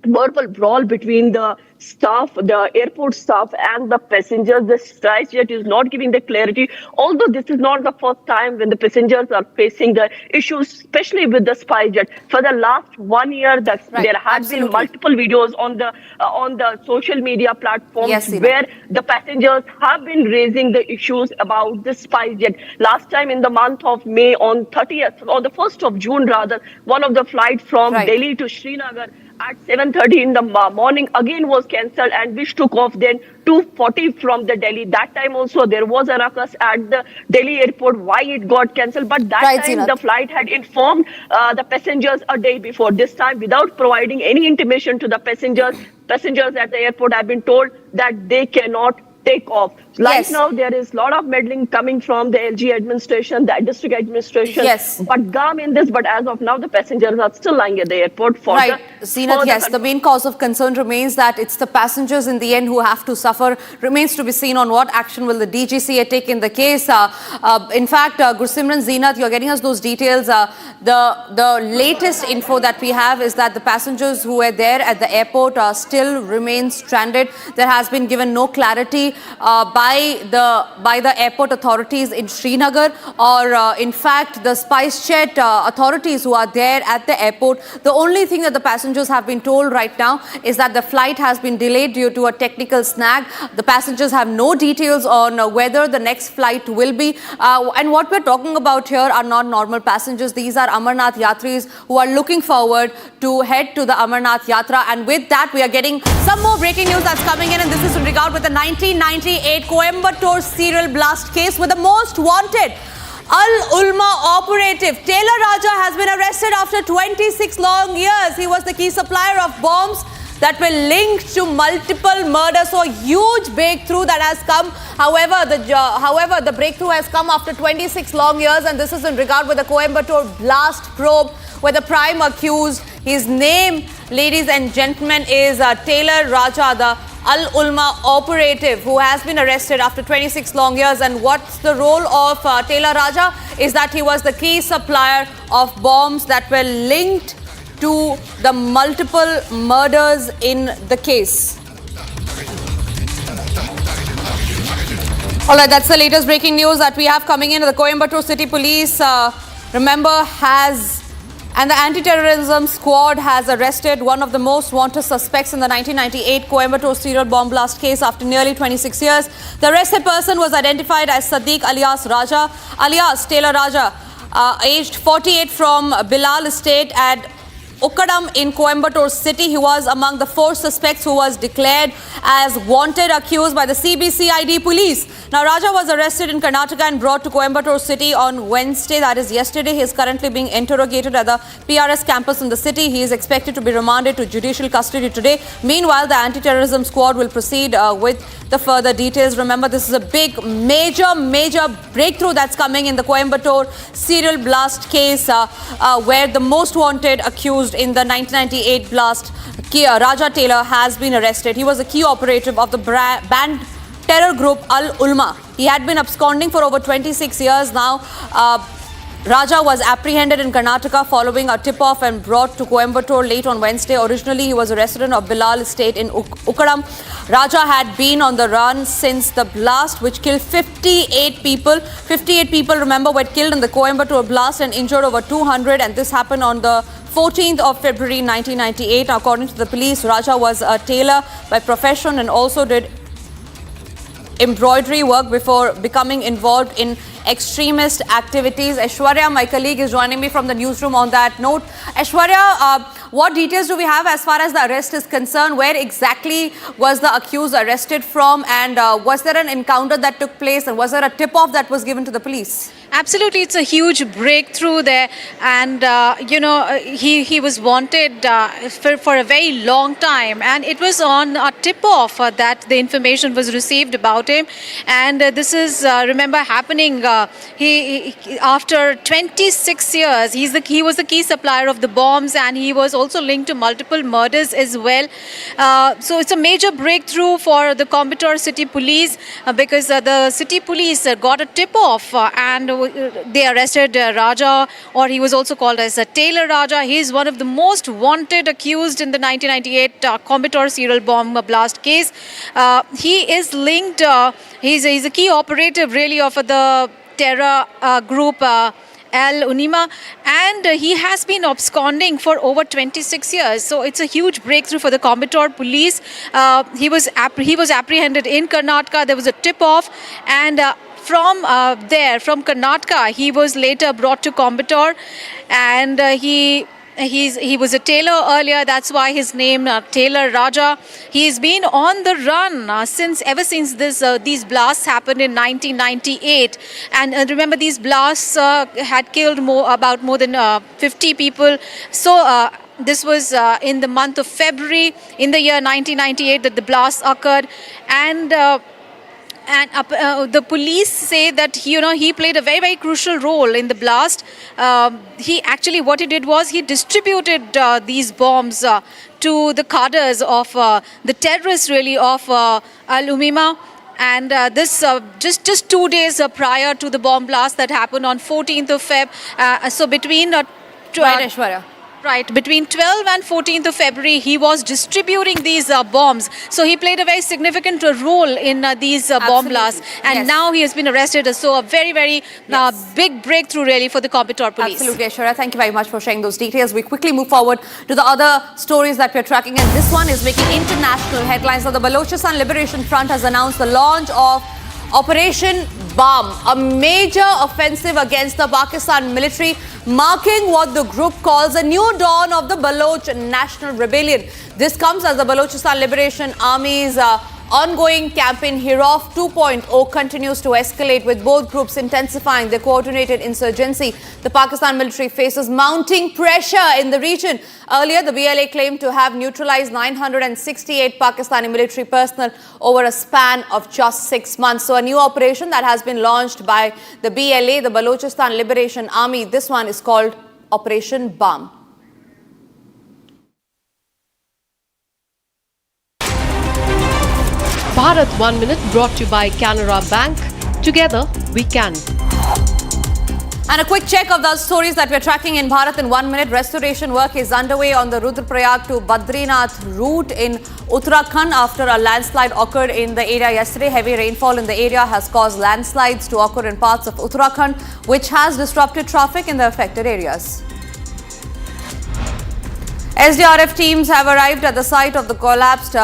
verbal brawl between the staff, the airport staff and the passengers. The SpiceJet is not giving the clarity, although this is not the first time when the passengers are facing the issues, especially with the SpiceJet. For the last 1 year, there have been multiple videos on the social media platforms where the passengers have been raising the issues about the SpiceJet. Last time in the month of May, on the 1st of June rather, one of the flights from Delhi to Srinagar at 7:30 in the morning again was cancelled, and which took off then 2:40 from the Delhi. That time also there was a ruckus at the Delhi airport why it got cancelled, but that time the flight had informed the passengers a day before. This time, without providing any intimation to the passengers at the airport have been told that they cannot take off. Right now, there is a lot of meddling coming from the LG administration, the district administration. But gum in this, but as of now, the passengers are still lying at the airport for the main cause of concern remains that it's the passengers in the end who have to suffer. Remains to be seen on what action will the DGCA take in the case. In fact, Gursimran Zeenat, you're getting us those details. The latest info that we have is that the passengers who were there at the airport still remain stranded. There has been given no clarity by the airport authorities in Srinagar or in fact the SpiceJet authorities who are there at the airport. The only thing that the passengers have been told right now is that the flight has been delayed due to a technical snag. The passengers have no details on whether the next flight will be. And what we're talking about here are not normal passengers. These are Amarnath Yatris who are looking forward to head to the Amarnath Yatra. And with that, we are getting some more breaking news that's coming in, and this is in regard with the 1998 Coimbatore serial blast case with the most wanted Al-Ulma operative. Taylor Raja has been arrested after 26 long years. He was the key supplier of bombs that were linked to multiple murders. So a huge breakthrough that has come. However, the breakthrough has come after 26 long years, and this is in regard with the Coimbatore blast probe, where the prime accused, his name, ladies and gentlemen, is Taylor Raja, the Al-Ulma operative who has been arrested after 26 long years. And what's the role of Taylor Raja is that he was the key supplier of bombs that were linked to the multiple murders in the case. All right, that's the latest breaking news that we have coming in. The Coimbatore City Police, and the anti-terrorism squad has arrested one of the most wanted suspects in the 1998 Coimbatore serial bomb blast case after nearly 26 years. The arrested person was identified as Sadiq alias Raja, alias Taylor Raja, aged 48, from Bilal Estate at Ukadam in Coimbatore City. He was among the 4 suspects who was declared as wanted accused by the CBCID police. Now, Raja was arrested in Karnataka and brought to Coimbatore City on Wednesday, that is yesterday. He is currently being interrogated at the PRS campus in the city. He is expected to be remanded to judicial custody today. Meanwhile, the anti-terrorism squad will proceed with the further details. Remember, this is a big, major breakthrough that's coming in the Coimbatore serial blast case, where the most wanted accused in the 1998 blast, Raja Taylor, has been arrested. He was a key operative of the banned terror group Al-Ulma. He had been absconding for over 26 years now. Raja was apprehended in Karnataka following a tip-off and brought to Coimbatore late on Wednesday. Originally, he was a resident of Bilal Estate in Ukadam. Raja had been on the run since the blast, which killed 58 people. 58 people, remember, were killed in the Coimbatore blast and injured over 200. And this happened on the 14th of February 1998. According to the police, Raja was a tailor by profession and also did embroidery work before becoming involved in extremist activities. Aishwarya, my colleague, is joining me from the newsroom on that note. Aishwarya, what details do we have as far as the arrest is concerned? Where exactly was the accused arrested from, and was there an encounter that took place, and was there a tip-off that was given to the police? Absolutely, it's a huge breakthrough there, and he was wanted for a very long time, and it was on a tip-off that the information was received about him. And this is remember happening he after 26 years. He was the key supplier of the bombs, and he was also linked to multiple murders as well. So it's a major breakthrough for the Coimbatore City Police, because the city police got a tip-off, and they arrested Raja, or he was also called as Taylor Raja. He is one of the most wanted accused in the 1998 Coimbatore serial bomb blast case. He is linked, he's a key operative really of the terror group Al-Unima, and he has been absconding for over 26 years. So it's a huge breakthrough for the Coimbatore police. He was apprehended in Karnataka. There was a tip-off, and from Karnataka, he was later brought to Coimbatore, and he was a tailor earlier. That's why his name Taylor Raja. He's been on the run ever since these blasts happened in 1998. And remember, these blasts had killed about more than 50 people. So this was in the month of February in the year 1998 that the blasts occurred, and the police say that he played a very, very crucial role in the blast. What he did was he distributed these bombs to the cadres of the terrorists really of Al-Umima. And this just 2 days prior to the bomb blast that happened on 14th of Feb. So between between 12th and 14th of February, he was distributing these bombs. So he played a very significant role in these bomb blasts. And now he has been arrested. So a very, very big breakthrough really for the Coimbatore police. Absolutely, Aishwarya. Thank you very much for sharing those details. We quickly move forward to the other stories that we're tracking. And this one is making international headlines. So the Balochistan Liberation Front has announced the launch of Operation Bomb, a major offensive against the Pakistan military, marking what the group calls a new dawn of the Baloch national rebellion. This comes as the Balochistan Liberation Army's ongoing campaign Hiraf 2.0 continues to escalate, with both groups intensifying their coordinated insurgency. The Pakistan military faces mounting pressure in the region. Earlier, the BLA claimed to have neutralized 968 Pakistani military personnel over a span of just 6 months. So a new operation that has been launched by the BLA, the Balochistan Liberation Army. This one is called Operation Bomb. Bharat 1 Minute brought to you by Canara Bank. Together we can. And a quick check of those stories that we're tracking in Bharat in 1 minute. Restoration work is underway on the Rudraprayag to Badrinath route in Uttarakhand after a landslide occurred in the area yesterday. Heavy rainfall in the area has caused landslides to occur in parts of Uttarakhand, which has disrupted traffic in the affected areas. SDRF teams have arrived at the site of the collapsed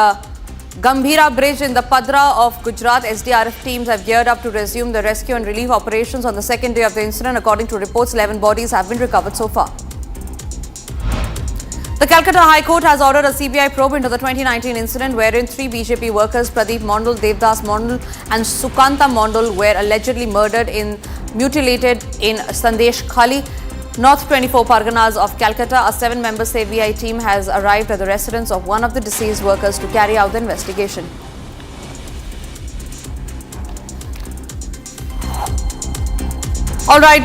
Gambhira Bridge in the Padra of Gujarat. SDRF teams have geared up to resume the rescue and relief operations on the second day of the incident. According to reports, 11 bodies have been recovered so far. The Calcutta High Court has ordered a CBI probe into the 2019 incident wherein 3 BJP workers, Pradeep Mondal, Devdas Mondal and Sukanta Mondal, were allegedly murdered and mutilated in Sandesh Khali, North 24 Parganas of Calcutta. A 7-member CBI team has arrived at the residence of one of the deceased workers to carry out the investigation. All right,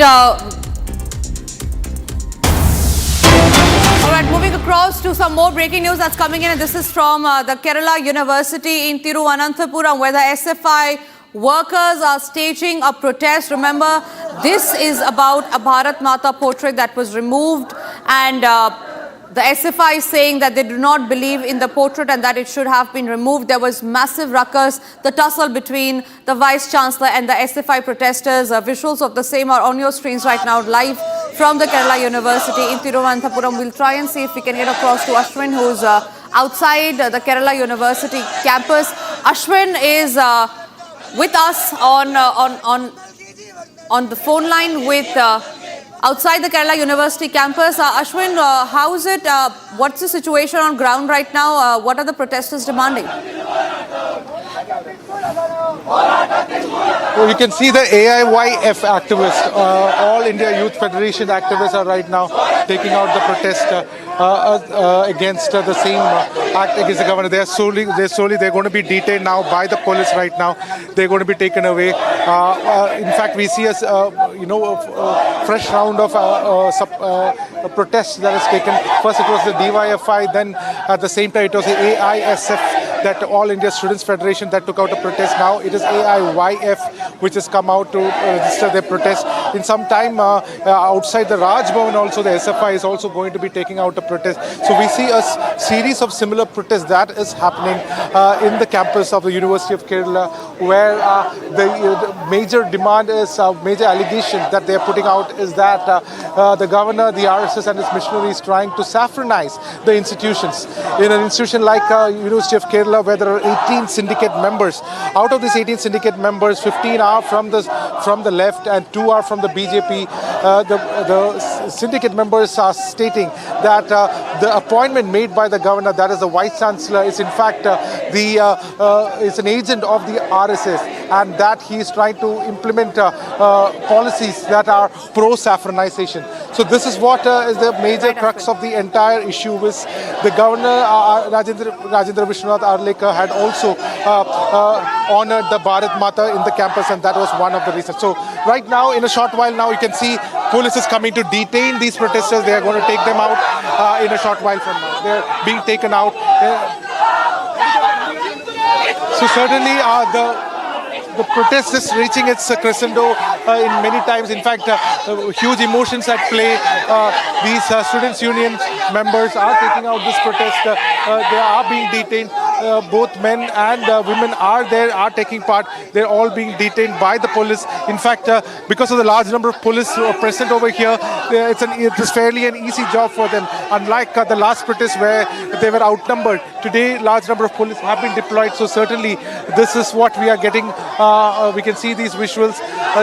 moving across to some more breaking news that's coming in, and this is from the Kerala University in Thiruvananthapuram, where the SFI workers are staging a protest. Remember, this is about a Bharat Mata portrait that was removed, and the SFI is saying that they do not believe in the portrait and that it should have been removed. There was massive ruckus, the tussle between the Vice Chancellor and the SFI protesters. Visuals of the same are on your screens right now, live from the Kerala University in Thiruvananthapuram. We'll try and see if we can get across to Ashwin, who's outside the Kerala University campus. Ashwin is with us on the phone line with outside the Kerala University campus. Ashwin, how is it? What's the situation on ground right now? What are the protesters demanding? Well, you can see the AIYF activists, All India Youth Federation activists, are right now taking out the protest against the same act against the government. They're going to be detained now by the police right now. They're going to be taken away. In fact, we see a fresh round of protests that is taken. First it was the DYFI, then at the same time it was the AISF that All India Students Federation that took out a protest. Now it is AIYF which has come out to register their protest. In some time outside the Raj Bhavan also the SFI is also going to be taking out a protest. So we see a series of similar protests that is happening in the campus of the University of Kerala, where the major demand is, major allegation that they are putting out is that the governor, the RSS and his missionaries trying to saffronize the institutions. In an institution like University of Kerala, where there are 18 syndicate members, out of these 18 syndicate members, 15 are from the left and 2 are from the BJP. The syndicate members are stating that the appointment made by the governor, that is the Vice Chancellor, is in fact is an agent of the RSS, and that he is trying to implement policies that are pro-saffronization. So this is what is the major crux of the entire issue. Is the governor Rajendra Vishwanath Arlekar had also honored the Bharat Mata in the campus, and that was one of the reasons. So right now, in a short while now, you can see police is coming to detain these protesters. They are going to take them out in a short while from now. They are being taken out. So certainly the protest is reaching its crescendo in many times. In fact, huge emotions at play. These students' union members are taking out this protest. They are being detained. Both men and women are taking part. They're all being detained by the police. In fact, because of the large number of police who are present over here, it is fairly an easy job for them. Unlike the last protest where they were outnumbered, today large number of police have been deployed. So certainly this is what we are getting. We can see these visuals.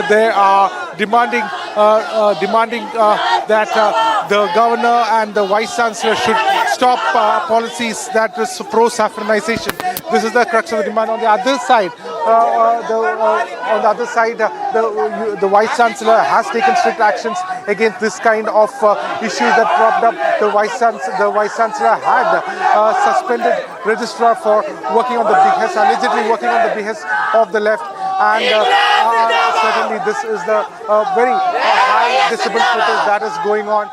They are demanding that the governor and the vice chancellor should stop policies that is pro-saffronization. This is the crux of the demand. On the other side, the vice chancellor has taken strict actions against this kind of issues that cropped up. The vice chancellor had suspended registrar for working on the behest, allegedly working on the behest of the left. And certainly this is the very high decibel protest that is going on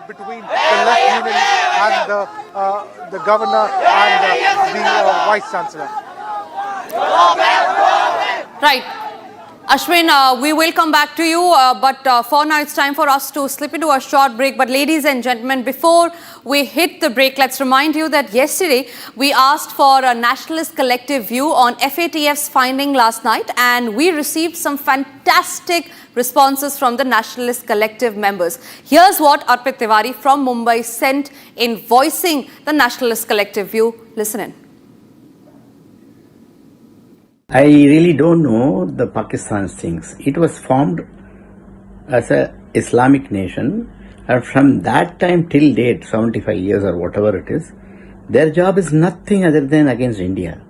between the left union and the governor and the vice chancellor. Right. Ashwin, we will come back to you, but for now it's time for us to slip into a short break. But ladies and gentlemen, before we hit the break, let's remind you that yesterday we asked for a nationalist collective view on FATF's finding last night, and we received some fantastic responses from the nationalist collective members. Here's what Arpit Tiwari from Mumbai sent in voicing the nationalist collective view. Listen in. I really don't know the Pakistan's things. It was formed as a Islamic nation, and from that time till date, 75 years or whatever it is, their job is nothing other than against India.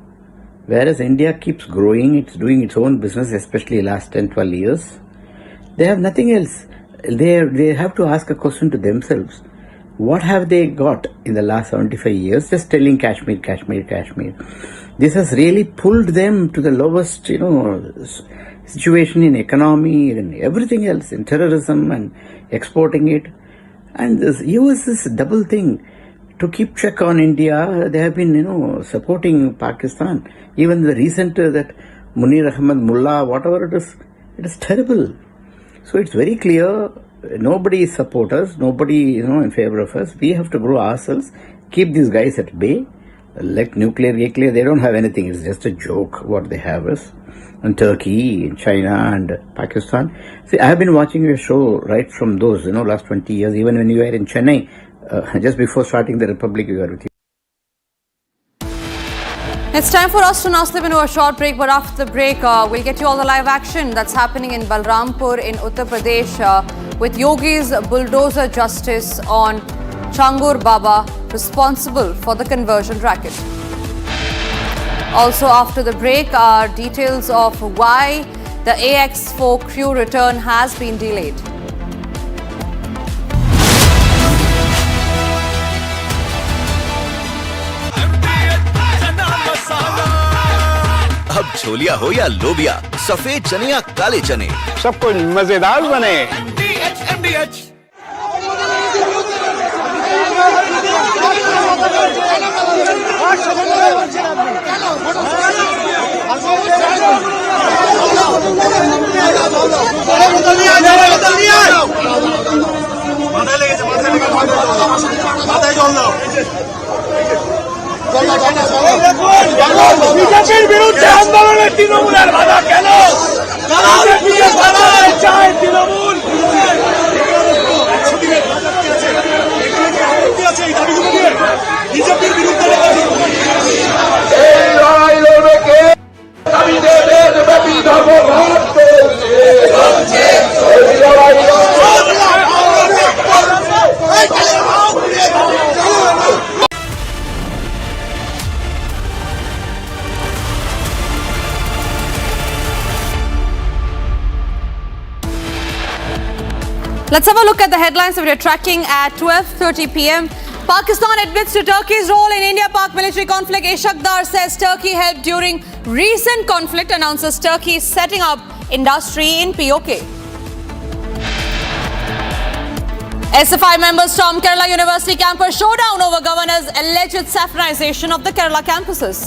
Whereas India keeps growing, it's doing its own business, especially last 10, 12 years. They have nothing else. They have to ask a question to themselves. What have they got in the last 75 years? Just telling Kashmir, Kashmir, Kashmir. This has really pulled them to the lowest, situation in economy and everything else, in terrorism and exporting it. And this US this double thing to keep check on India. They have been, supporting Pakistan. Even the recent that Munir Ahmed Mullah, whatever it is terrible. So it's very clear. Nobody support us. Nobody, in favor of us. We have to grow ourselves. Keep these guys at bay. Like nuclear, they don't have anything. It's just a joke what they have us. And Turkey, China and Pakistan. See, I have been watching your show right from those, last 20 years. Even when you were in Chennai, just before starting the Republic, we were with you. It's time for us to now slip into a short break, but after the break, we'll get you all the live action that's happening in Balrampur in Uttar Pradesh with Yogi's bulldozer justice on Changur Baba, responsible for the conversion racket. Also after the break are details of why the AX4 crew return has been delayed. अब छोलिया हो या लोबिया, सफेद चने या काले चने, सब कुछ मजेदार बने। MDH বিরুদ্ধে আন্দোলনে তৃণমূলের বাধা কেন? বিজেপিকে বাধা চায় তৃণমূল। বিজেপির বিরুদ্ধে এই লড়াই লড়বে কে? দাবিতে দেশব্যাপী ধর্মঘট চলছে। এই লড়াই Let's have a look at the headlines that we are tracking at 12:30 p.m. Pakistan admits to Turkey's role in India-Pak military conflict. Ishaqdar says Turkey helped during recent conflict, announces Turkey setting up industry in POK. SFI members storm Kerala University campus, showdown over governor's alleged saffronization of the Kerala campuses.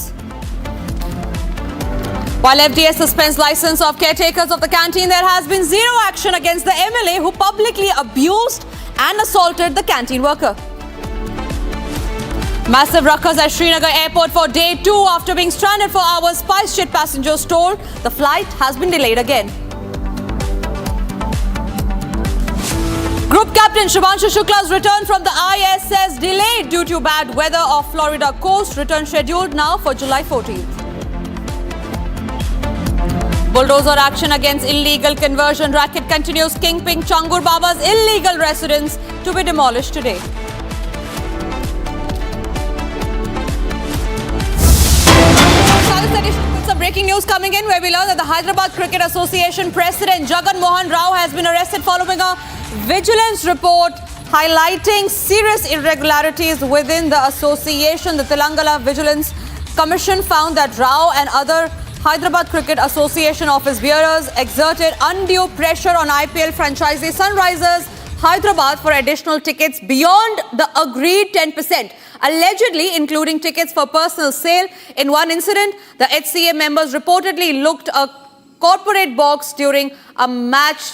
While FDA suspends license of caretakers of the canteen, there has been zero action against the MLA who publicly abused and assaulted the canteen worker. Massive ruckus at Srinagar airport for day 2 after being stranded for hours. SpiceJet passengers told the flight has been delayed again. Group captain Shubhanshu Shukla's return from the ISS delayed due to bad weather off Florida coast. Return scheduled now for July 14th. Bulldozer action against illegal conversion racket continues. Kingpin Changur Baba's illegal residence to be demolished today. With some breaking news coming in, where we learn that the Hyderabad Cricket Association President Jagan Mohan Rao has been arrested following a vigilance report highlighting serious irregularities within the association. The Telangana Vigilance Commission found that Rao and other Hyderabad Cricket Association office bearers exerted undue pressure on IPL franchisee Sunrisers Hyderabad for additional tickets beyond the agreed 10%, allegedly including tickets for personal sale. In one incident, the HCA members reportedly looked a corporate box during a match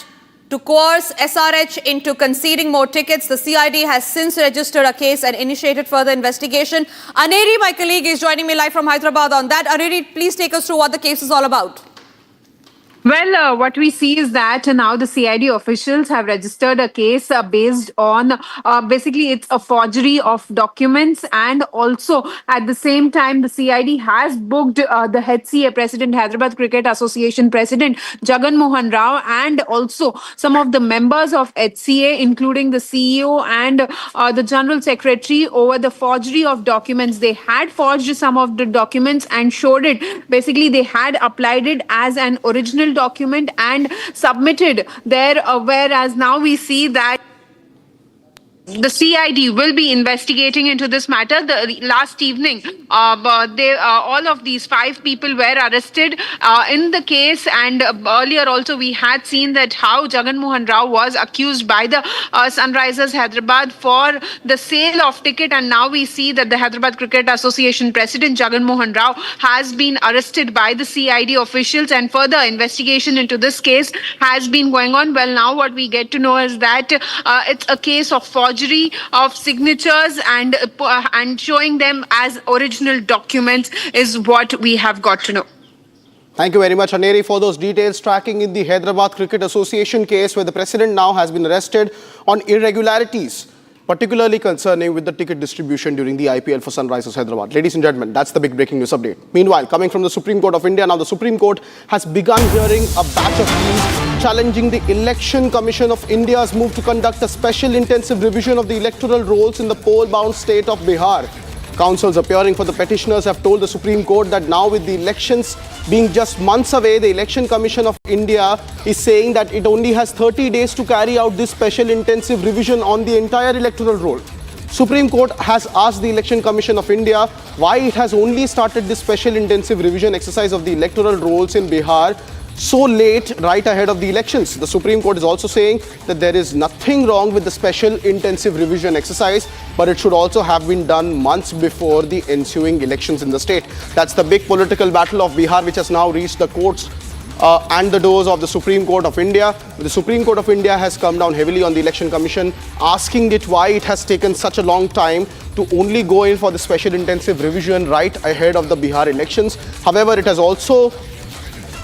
to coerce SRH into conceding more tickets. The CID has since registered a case and initiated further investigation. Aneri, my colleague, is joining me live from Hyderabad on that. Aneri, please take us through what the case is all about. Well, what we see is that now the CID officials have registered a case based on basically it's a forgery of documents, and also at the same time the CID has booked the HCA President, Hyderabad Cricket Association President Jagan Mohan Rao, and also some of the members of HCA, including the CEO and the General Secretary, over the forgery of documents. They had forged some of the documents and showed it. Basically, they had applied it as an original document and submitted there, whereas now we see that the CID will be investigating into this matter. Last evening, all of these 5 people were arrested in the case, and earlier also we had seen that how Jagan Mohan Rao was accused by the Sunrisers Hyderabad for the sale of ticket, and now we see that the Hyderabad Cricket Association President Jagan Mohan Rao has been arrested by the CID officials, and further investigation into this case has been going on. Well, now what we get to know is that it's a case of forgery of signatures and showing them as original documents is what we have got to know. Thank you very much, Aneri, for those details. Tracking in the Hyderabad Cricket Association case, where the president now has been arrested on irregularities, particularly concerning with the ticket distribution during the IPL for Sunrisers Hyderabad. Ladies and gentlemen, that's the big breaking news update. Meanwhile, coming from the Supreme Court of India, now the Supreme Court has begun hearing a batch of pleas challenging the Election Commission of India's move to conduct a special intensive revision of the electoral rolls in the poll-bound state of Bihar. Counsels appearing for the petitioners have told the Supreme Court that now, with the elections being just months away, the Election Commission of India is saying that it only has 30 days to carry out this special intensive revision on the entire electoral roll. Supreme Court has asked the Election Commission of India why it has only started this special intensive revision exercise of the electoral rolls in Bihar so late, right ahead of the elections. The Supreme Court is also saying that there is nothing wrong with the special intensive revision exercise, but it should also have been done months before the ensuing elections in the state. That's the big political battle of Bihar, which has now reached the courts and the doors of the Supreme Court of India. The Supreme Court of India has come down heavily on the Election Commission, asking it why it has taken such a long time to only go in for the special intensive revision right ahead of the Bihar elections. However, it has also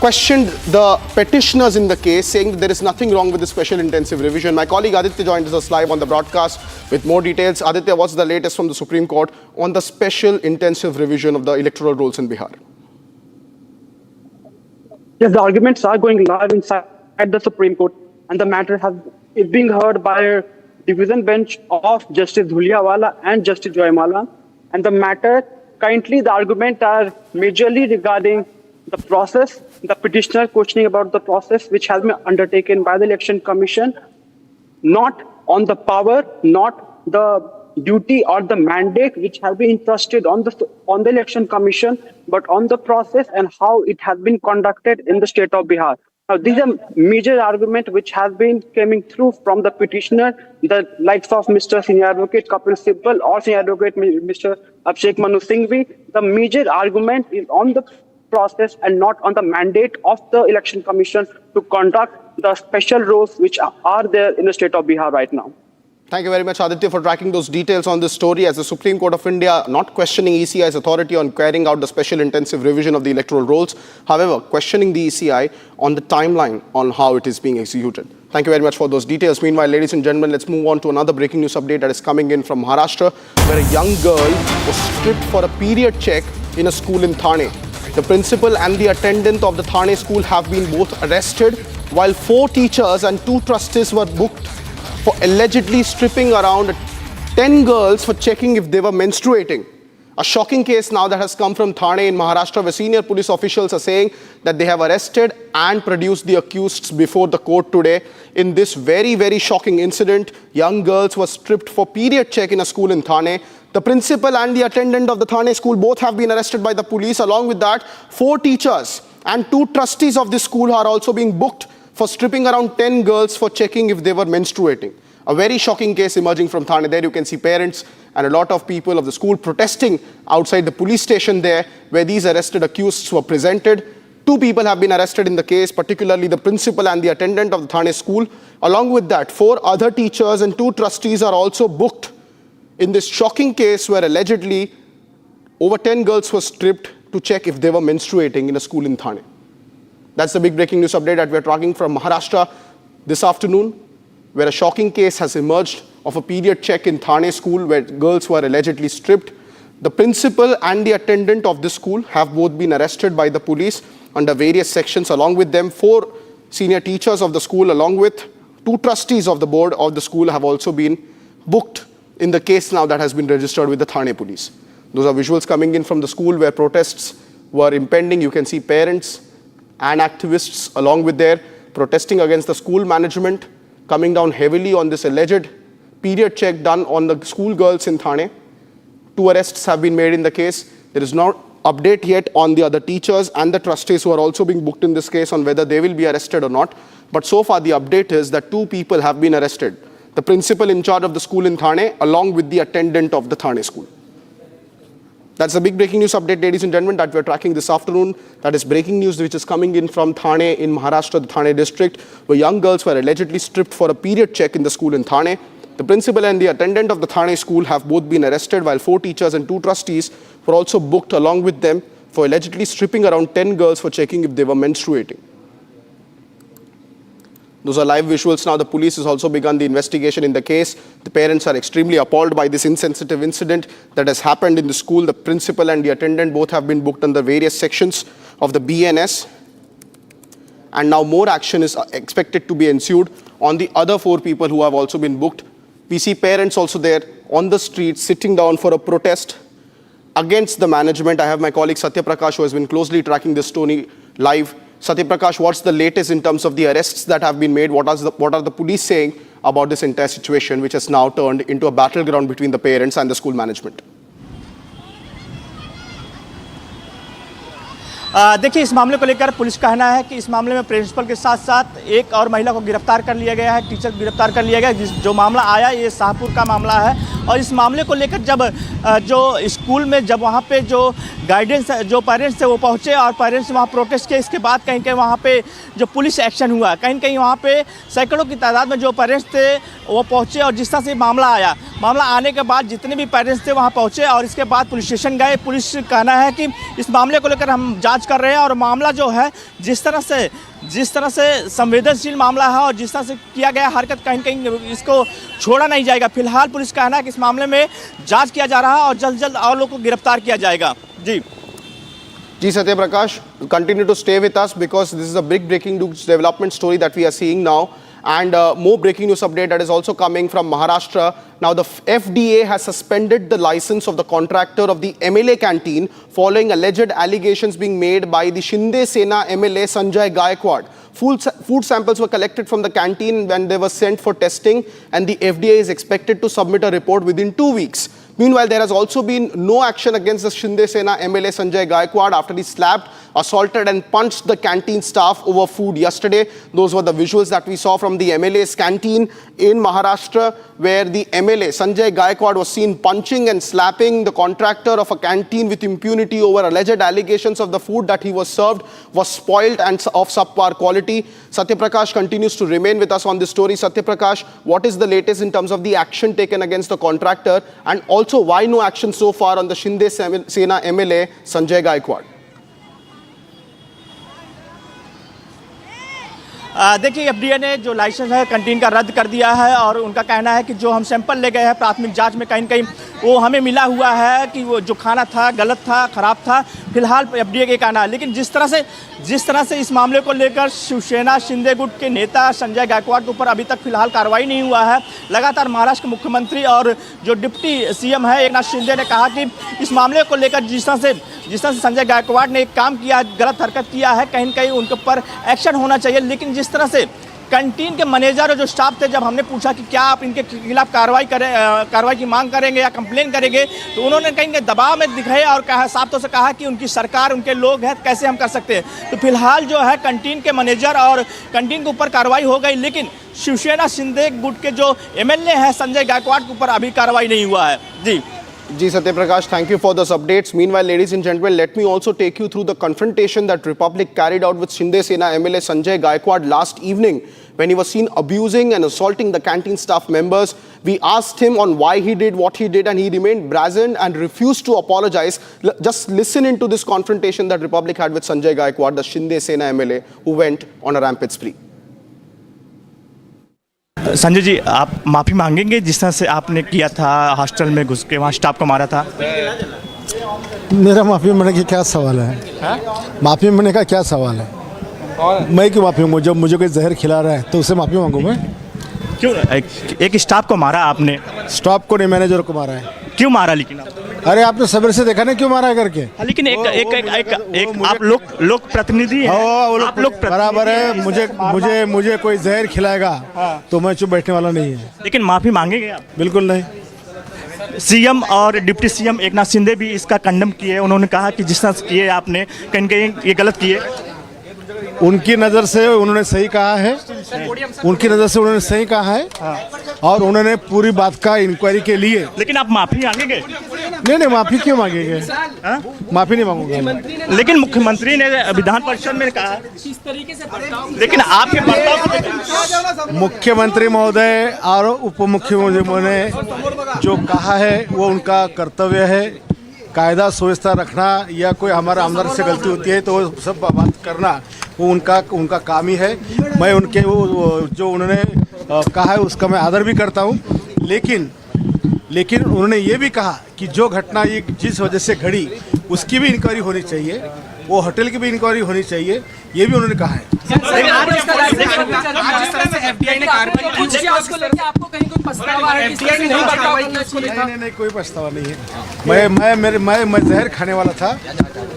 questioned the petitioners in the case, saying that there is nothing wrong with the special intensive revision. My colleague Aditya joins us live on the broadcast with more details. Aditya, what's the latest from the Supreme Court on the special intensive revision of the electoral rolls in Bihar? Yes, the arguments are going live inside the Supreme Court, and the matter is being heard by a division bench of Justice Dhuliawala and Justice Joymala. And the matter, currently the arguments are majorly regarding the process, the petitioner questioning about the process which has been undertaken by the Election Commission, not on the power, not the duty or the mandate which has been entrusted on the Election Commission, but on the process and how it has been conducted in the state of Bihar. Now, these are major arguments which have been coming through from the petitioner, the likes of Mr. Senior Advocate Kapil Sibal or Senior Advocate Mr. Abhishek Manu Singhvi. The major argument is on the process and not on the mandate of the Election Commission to conduct the special roles which are there in the state of Bihar right now. Thank you very much, Aditya, for tracking those details on this story, as the Supreme Court of India not questioning ECI's authority on carrying out the special intensive revision of the electoral rolls, however, questioning the ECI on the timeline on how it is being executed. Thank you very much for those details. Meanwhile, ladies and gentlemen, let's move on to another breaking news update that is coming in from Maharashtra, where a young girl was stripped for a period check in a school in Thane. The principal and the attendant of the Thane school have been both arrested, while 4 teachers and 2 trustees were booked for allegedly stripping around 10 girls for checking if they were menstruating. A shocking case now that has come from Thane in Maharashtra, where senior police officials are saying that they have arrested and produced the accused before the court today. In this very, very shocking incident, young girls were stripped for period check in a school in Thane. The principal and the attendant of the Thane school both have been arrested by the police. Along with that, 4 teachers and 2 trustees of this school are also being booked for stripping around 10 girls for checking if they were menstruating. A very shocking case emerging from Thane. There you can see parents and a lot of people of the school protesting outside the police station there, where these arrested accused were presented. 2 people have been arrested in the case, particularly the principal and the attendant of the Thane school. Along with that, 4 other teachers and 2 trustees are also booked in this shocking case where allegedly over 10 girls were stripped to check if they were menstruating in a school in Thane. That's the big breaking news update that we're tracking from Maharashtra this afternoon, where a shocking case has emerged of a period check in Thane school where girls were allegedly stripped. The principal and the attendant of this school have both been arrested by the police under various sections. Along with them, 4 senior teachers of the school, along with 2 trustees of the board of the school, have also been booked in the case now that has been registered with the Thane police. Those are visuals coming in from the school where protests were impending. You can see parents and activists along with their protesting against the school management, coming down heavily on this alleged period check done on the school girls in Thane. 2 arrests have been made in the case. There is no update yet on the other teachers and the trustees who are also being booked in this case on whether they will be arrested or not. But so far the update is that 2 people have been arrested. The principal in charge of the school in Thane along with the attendant of the Thane school. That's the big breaking news update, ladies and gentlemen, that we're tracking this afternoon. That is breaking news which is coming in from Thane in Maharashtra, the Thane district, where young girls were allegedly stripped for a period check in the school in Thane. The principal and the attendant of the Thane school have both been arrested, while 4 teachers and 2 trustees were also booked along with them for allegedly stripping around 10 girls for checking if they were menstruating. Those are live visuals now. The police has also begun the investigation in the case. The parents are extremely appalled by this insensitive incident that has happened in the school. The principal and the attendant both have been booked under various sections of the BNS. And now more action is expected to be ensued on the other 4 people who have also been booked. We see parents also there on the street sitting down for a protest against the management. I have my colleague Satya Prakash who has been closely tracking this story live. Satya Prakash, what's the latest in terms of the arrests that have been made? What are the police saying about this entire situation, which has now turned into a battleground between the parents and the school management? देखिए, इस मामले को लेकर police का कहना है कि इस मामले में प्रिंसिपल के साथ साथ एक और महिला को गिरफ्तार कर लिया गया है, टीचर को गिरफ्तार कर लिया गया है। जो मामला आया ये शाहपुर का मामला है और इस मामले को लेकर जब जो स्कूल में जब वहाँ पे जो गाइडेंस जो पेरेंट्स थे वो पहुँचे और पेरेंट्स वहाँ प्रोटेस्ट किए, इसके बाद कहीं कहीं वहाँ पे जो पुलिस एक्शन हुआ, कहीं कहीं वहाँ पे सैकड़ों की तादाद में जो पेरेंट्स थे वो पहुँचे और जिस तरह से मामला आया, मामला आने के बाद जितने भी पेरेंट्स थे वहाँ पहुँचे और इसके बाद पुलिस स्टेशन गए। पुलिस कहना है कि इस मामले को लेकर हम जांच कर रहे हैं और मामला जो है जिस तरह से संवेदनशील मामला है और जिस तरह से किया गया हरकत, कहीं कहीं इसको छोड़ा नहीं जाएगा। फिलहाल पुलिस का कहना है कि इस मामले में जांच किया जा रहा है और जल्द जल्द और लोगों को गिरफ्तार किया जाएगा। जी Satya Prakash, continue to stay with us because this is a big breaking news development story that we are seeing now. And more breaking news update that is also coming from Maharashtra. Now the FDA has suspended the license of the contractor of the MLA canteen following alleged allegations being made by the Shinde Sena MLA Sanjay Gaikwad. Food samples were collected from the canteen when they were sent for testing, and the FDA is expected to submit a report within 2 weeks. Meanwhile, there has also been no action against the Shinde Sena MLA Sanjay Gaikwad after he slapped, assaulted and punched the canteen staff over food yesterday. Those were the visuals that we saw from the MLA's canteen in Maharashtra, where the MLA Sanjay Gaikwad was seen punching and slapping the contractor of a canteen with impunity over alleged allegations of the food that he was served was spoiled and of subpar quality. Satya Prakash continues to remain with us on this story. Satya Prakash, what is the latest in terms of the action taken against the contractor, and also why no action so far on the Shinde Sena MLA Sanjay Gaikwad? देखिए, FDA ने जो licence है canteen का रद्द कर दिया है और उनका कहना है कि जो हम सैंपल ले गए हैं प्राथमिक जांच में कहीं कहीं वो हमें मिला हुआ है कि वो जो खाना था गलत था, ख़राब था। फिलहाल एफडीए के कहना है, लेकिन जिस तरह से इस मामले को लेकर शिवसेना शिंदे गुट के नेता संजय गायकवाड़ के ऊपर अभी तक फिलहाल कार्रवाई नहीं हुआ है। लगातार महाराष्ट्र के मुख्यमंत्री और जो डिप्टी सीएम है एकनाथ शिंदे ने कहा कि इस मामले को लेकर जिस तरह से संजय गायकवाड़ ने एक काम किया, गलत हरकत किया है, कहीं न कहीं उनके ऊपर एक्शन होना चाहिए। लेकिन जिस तरह से कैंटीन के मैनेजर और जो स्टाफ थे, जब हमने पूछा कि क्या आप इनके खिलाफ कार्रवाई की मांग करेंगे या कंप्लेन करेंगे, तो उन्होंने कहीं दबाव में दिखाए और साफ तौर से कहा कि उनकी सरकार, उनके लोग हैं, कैसे हम कर सकते हैं। तो फिलहाल जो है कैंटीन के मैनेजर और कैंटीन के ऊपर कार्रवाई हो गई, लेकिन शिवसेना शिंदे गुट के जो एमएलए हैं संजय गायकवाड़ के ऊपर अभी कार्रवाई नहीं हुआ है। Ji Satya Prakash, thank you for those updates. Meanwhile, ladies and gentlemen, let me also take you through the confrontation that Republic carried out with Shinde Sena MLA Sanjay Gaikwad last evening when he was seen abusing and assaulting the canteen staff members. We asked him on why he did what he did, and he remained brazen and refused to apologize. Just listen into this confrontation that Republic had with Sanjay Gaikwad, the Shinde Sena MLA who went on a rampage spree. Sanjay ji, आप माफ़ी मांगेंगे जिस तरह से आपने किया था, hostel में घुस के वहाँ स्टाफ को मारा था? मेरा माफ़ी मांगने की क्या सवाल है? माफ़ी मांगने का क्या सवाल है? मैं क्यों माफ़ी मांगूं? जब मुझे कोई जहर खिला रहा है तो उसे माफ़ी मांगूं मैं? क्यों? एक स्टाफ को मारा आपने? स्टाफ को नहीं, मैनेजर को मारा है। क्यों मारा? लेकिन अरे आपने सवेरे से देखा ना क्यों मारा है करके? लेकिन एक आप लोग प्रतिनिधि हैं, आप लोग बराबर है। मुझे कोई जहर खिलाएगा तो मैं चुप बैठने वाला नहीं है। लेकिन माफ़ी मांगेंगे आप? बिल्कुल नहीं। सीएम और डिप्टी सीएम एकनाथ शिंदे भी इसका कंडम किए। उन्होंने कहा कि जिस तरह से किए आपने, कहीं कहीं ये गलत किए। उनकी नज़र से उन्होंने सही कहा है, और उन्होंने पूरी बात का इंक्वायरी के लिए। लेकिन आप माफ़ी मांगेंगे? नहीं, माफ़ी क्यों मांगेंगे? माफ़ी नहीं मांगूंगा। लेकिन मुख्यमंत्री ने विधान परिषद में कहा किस तरीके से बर्ताव, लेकिन आपके बर्ताव, मुख्यमंत्री महोदय और उप मुख्यमंत्री ने जो कहा है वो उनका कर्तव्य है। कायदा सुव्यवस्था रखना या कोई हमारा आमदार से गलती होती है तो सब बात करना वो उनका काम ही है। मैं उनके वो जो उन्होंने कहा है उसका मैं आदर भी करता हूँ, लेकिन उन्होंने ये भी कहा कि जो घटना ये जिस वजह से घड़ी उसकी भी इंक्वायरी होनी चाहिए, वो होटल की भी इंक्वायरी होनी चाहिए, ये भी उन्होंने कहा है। नहीं, कोई पछतावा नहीं है। मैं जहर खाने वाला था,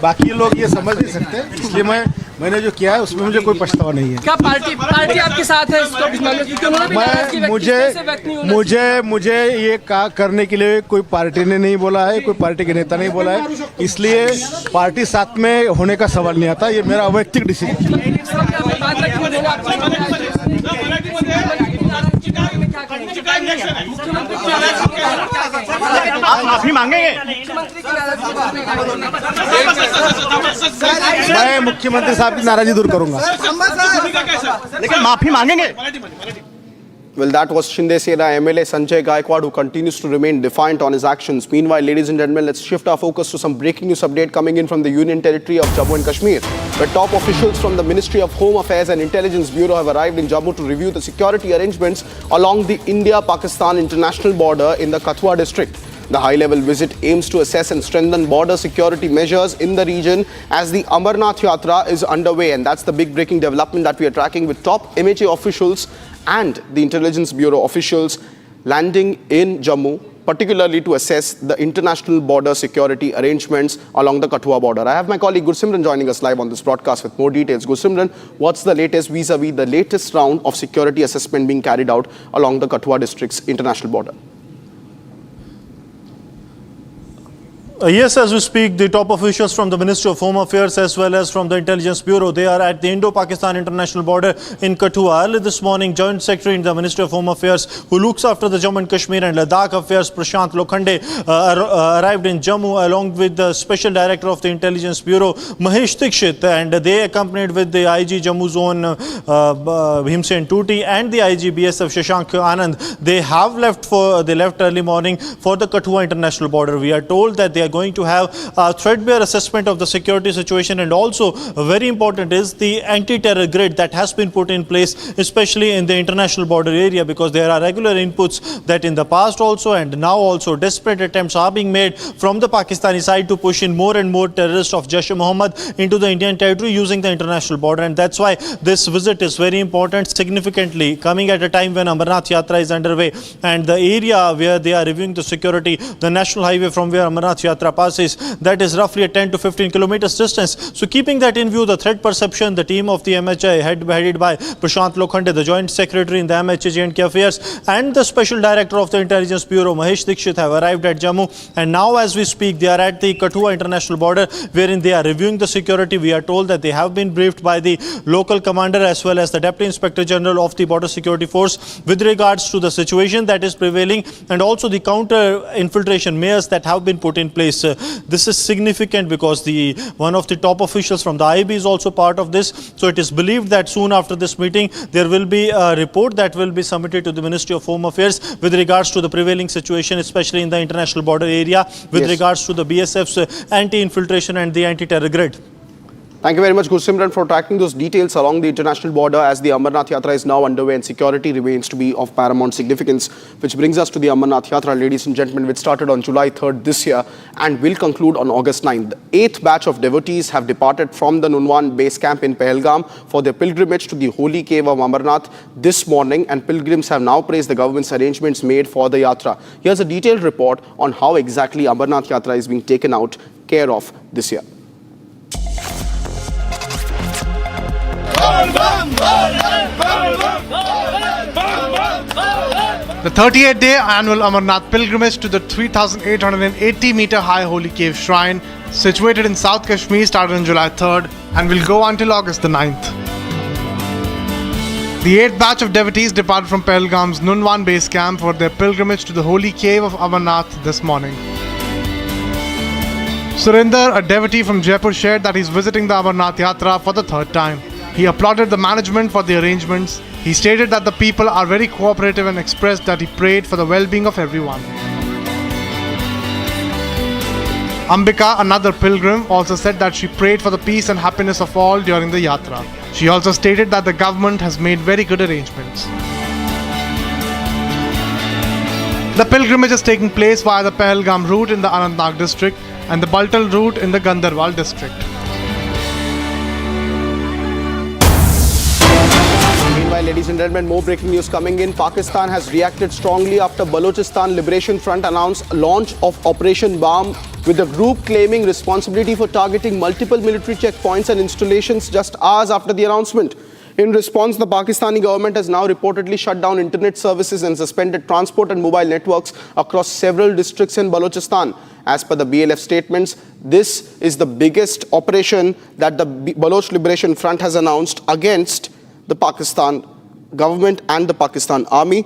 बाकी लोग ये समझ नहीं सकते, इसलिए मैं मैंने जो किया है उसमें मुझे कोई पछतावा नहीं है। क्या पार्टी आपके साथ है इस मामले में? क्योंकि उन्होंने भी नाराजगी व्यक्त की, कैसे व्यक्त नहीं होना मुझे ये करने के लिए कोई पार्टी ने नहीं बोला है, कोई पार्टी के नेता नहीं बोला है, इसलिए पार्टी साथ में होने का सवाल नहीं आता। ये मेरा वैयक्तिक डिसीजन। आप माफी मांगेंगे? मैं मुख्यमंत्री साहब की नाराजगी दूर करूंगा, लेकिन माफी मांगेंगे? Well, that was Shinde Sena MLA Sanjay Gaikwad, who continues to remain defiant on his actions. Meanwhile, ladies and gentlemen, let's shift our focus to some breaking news update coming in from the Union Territory of Jammu and Kashmir, where top officials from the Ministry of Home Affairs and Intelligence Bureau have arrived in Jammu to review the security arrangements along the India-Pakistan international border in the Kathua district. The high-level visit aims to assess and strengthen border security measures in the region as the Amarnath Yatra is underway. And that's the big breaking development that we are tracking, with top MHA officials and the Intelligence Bureau officials landing in Jammu, particularly to assess the international border security arrangements along the Kathua border. I have my colleague Goswami joining us live on this broadcast with more details. Goswami, what's the latest vis-a-vis the latest round of security assessment being carried out along the Kathua district's international border? Yes, as we speak, the top officials from the Ministry of Home Affairs as well as from the Intelligence Bureau, they are at the Indo-Pakistan international border in Kathua. Early this morning, Joint Secretary in the Ministry of Home Affairs, who looks after the Jammu and Kashmir and Ladakh affairs, Prashant Lokhande, arrived in Jammu along with the Special Director of the Intelligence Bureau, Mahesh Dikshit, and they accompanied with the IG Jammu Zone, Bhimsen Tuti, and the IG BSF Shashank Anand. They left early morning for the Kathua international border. We are told that they are going to have a threadbare assessment of the security situation, and also very important is the anti-terror grid that has been put in place, especially in the international border area, because there are regular inputs that in the past also and now also desperate attempts are being made from the Pakistani side to push in more and more terrorists of Jaish-e-Mohammed into the Indian territory using the international border. And that's why this visit is very important, significantly coming at a time when Amarnath Yatra is underway, and the area where they are reviewing the security, the national highway from where Amarnath Yatra passes, that is roughly a 10 to 15 kilometers distance. So keeping that in view, the threat perception, the team of the MHA headed by Prashant Lokhande, the Joint Secretary in the MHA J&K Affairs, and the Special Director of the Intelligence Bureau, Mahesh Dikshit, have arrived at Jammu. And now as we speak, they are at the Kathua international border, wherein they are reviewing the security. We are told that they have been briefed by the local commander as well as the Deputy Inspector General of the Border Security Force with regards to the situation that is prevailing, and also the counter-infiltration measures that have been put in place. This is significant because one of the top officials from the IB is also part of this. So it is believed that soon after this meeting, there will be a report that will be submitted to the Ministry of Home Affairs with regards to the prevailing situation, especially in the international border area, with regards to the BSF's anti-infiltration and the anti-terror grid. Thank you very much, Gursimran, for tracking those details along the international border as the Amarnath Yatra is now underway and security remains to be of paramount significance. Which brings us to the Amarnath Yatra, ladies and gentlemen, which started on July 3rd this year and will conclude on August 9th. The 8th batch of devotees have departed from the Nunwan base camp in Pahalgam for their pilgrimage to the holy cave of Amarnath this morning, and pilgrims have now praised the government's arrangements made for the Yatra. Here's a detailed report on how exactly Amarnath Yatra is being taken out care of this year. The 38-day annual Amarnath pilgrimage to the 3,880-meter high Holy Cave Shrine, situated in South Kashmir, started on July 3rd and will go until August the 9th. The 8th batch of devotees departed from Pahalgam's Nunwan base camp for their pilgrimage to the Holy Cave of Amarnath this morning. Surinder, a devotee from Jaipur, shared that he's visiting the Amarnath Yatra for the 3rd time. He applauded the management for the arrangements. He stated that the people are very cooperative and expressed that he prayed for the well-being of everyone. Ambika, another pilgrim, also said that she prayed for the peace and happiness of all during the Yatra. She also stated that the government has made very good arrangements. The pilgrimage is taking place via the Pahalgam route in the Anantnag district and the Bilateral route in the Gandarwal district. Meanwhile, ladies and gentlemen, more breaking news coming in. Pakistan has reacted strongly after Balochistan Liberation Front announced launch of Operation Bomb, with the group claiming responsibility for targeting multiple military checkpoints and installations just hours after the announcement. In response, the Pakistani government has now reportedly shut down internet services and suspended transport and mobile networks across several districts in Balochistan. As per the BLF statements, this is the biggest operation that the Baloch Liberation Front has announced against the Pakistan government and the Pakistan army.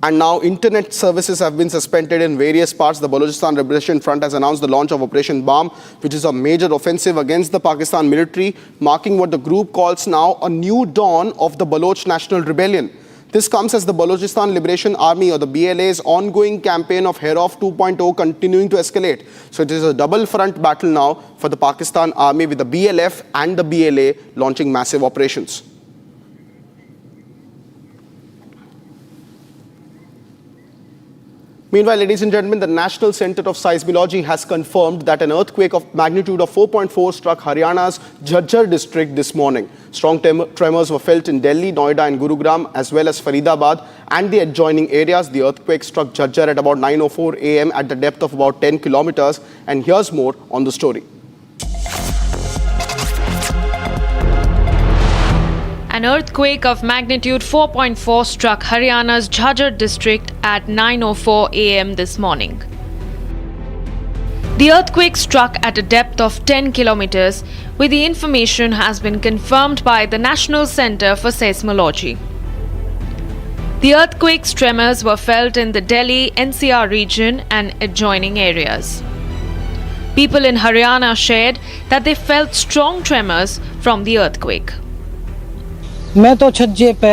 And now internet services have been suspended in various parts. The Balochistan Liberation Front has announced the launch of Operation Bomb, which is a major offensive against the Pakistan military, marking what the group calls now a new dawn of the Baloch National Rebellion. This comes as the Balochistan Liberation Army, or the BLA's ongoing campaign of Herof 2.0 continuing to escalate. So it is a double front battle now for the Pakistan army, with the BLF and the BLA launching massive operations. Meanwhile, ladies and gentlemen, the National Centre of Seismology has confirmed that an earthquake of magnitude of 4.4 struck Haryana's Jhajjar district this morning. Strong tremors were felt in Delhi, Noida and Gurugram, as well as Faridabad and the adjoining areas. The earthquake struck Jhajjar at about 9:04 a.m. at the depth of about 10 kilometers. And here's more on the story. An earthquake of magnitude 4.4 struck Haryana's Jhajjar district at 9:04 a.m. this morning. The earthquake struck at a depth of 10 kilometers, with the information has been confirmed by the National Centre for Seismology. The earthquake's tremors were felt in the Delhi NCR region and adjoining areas. People in Haryana shared that they felt strong tremors from the earthquake. मैं तो छज्जे पे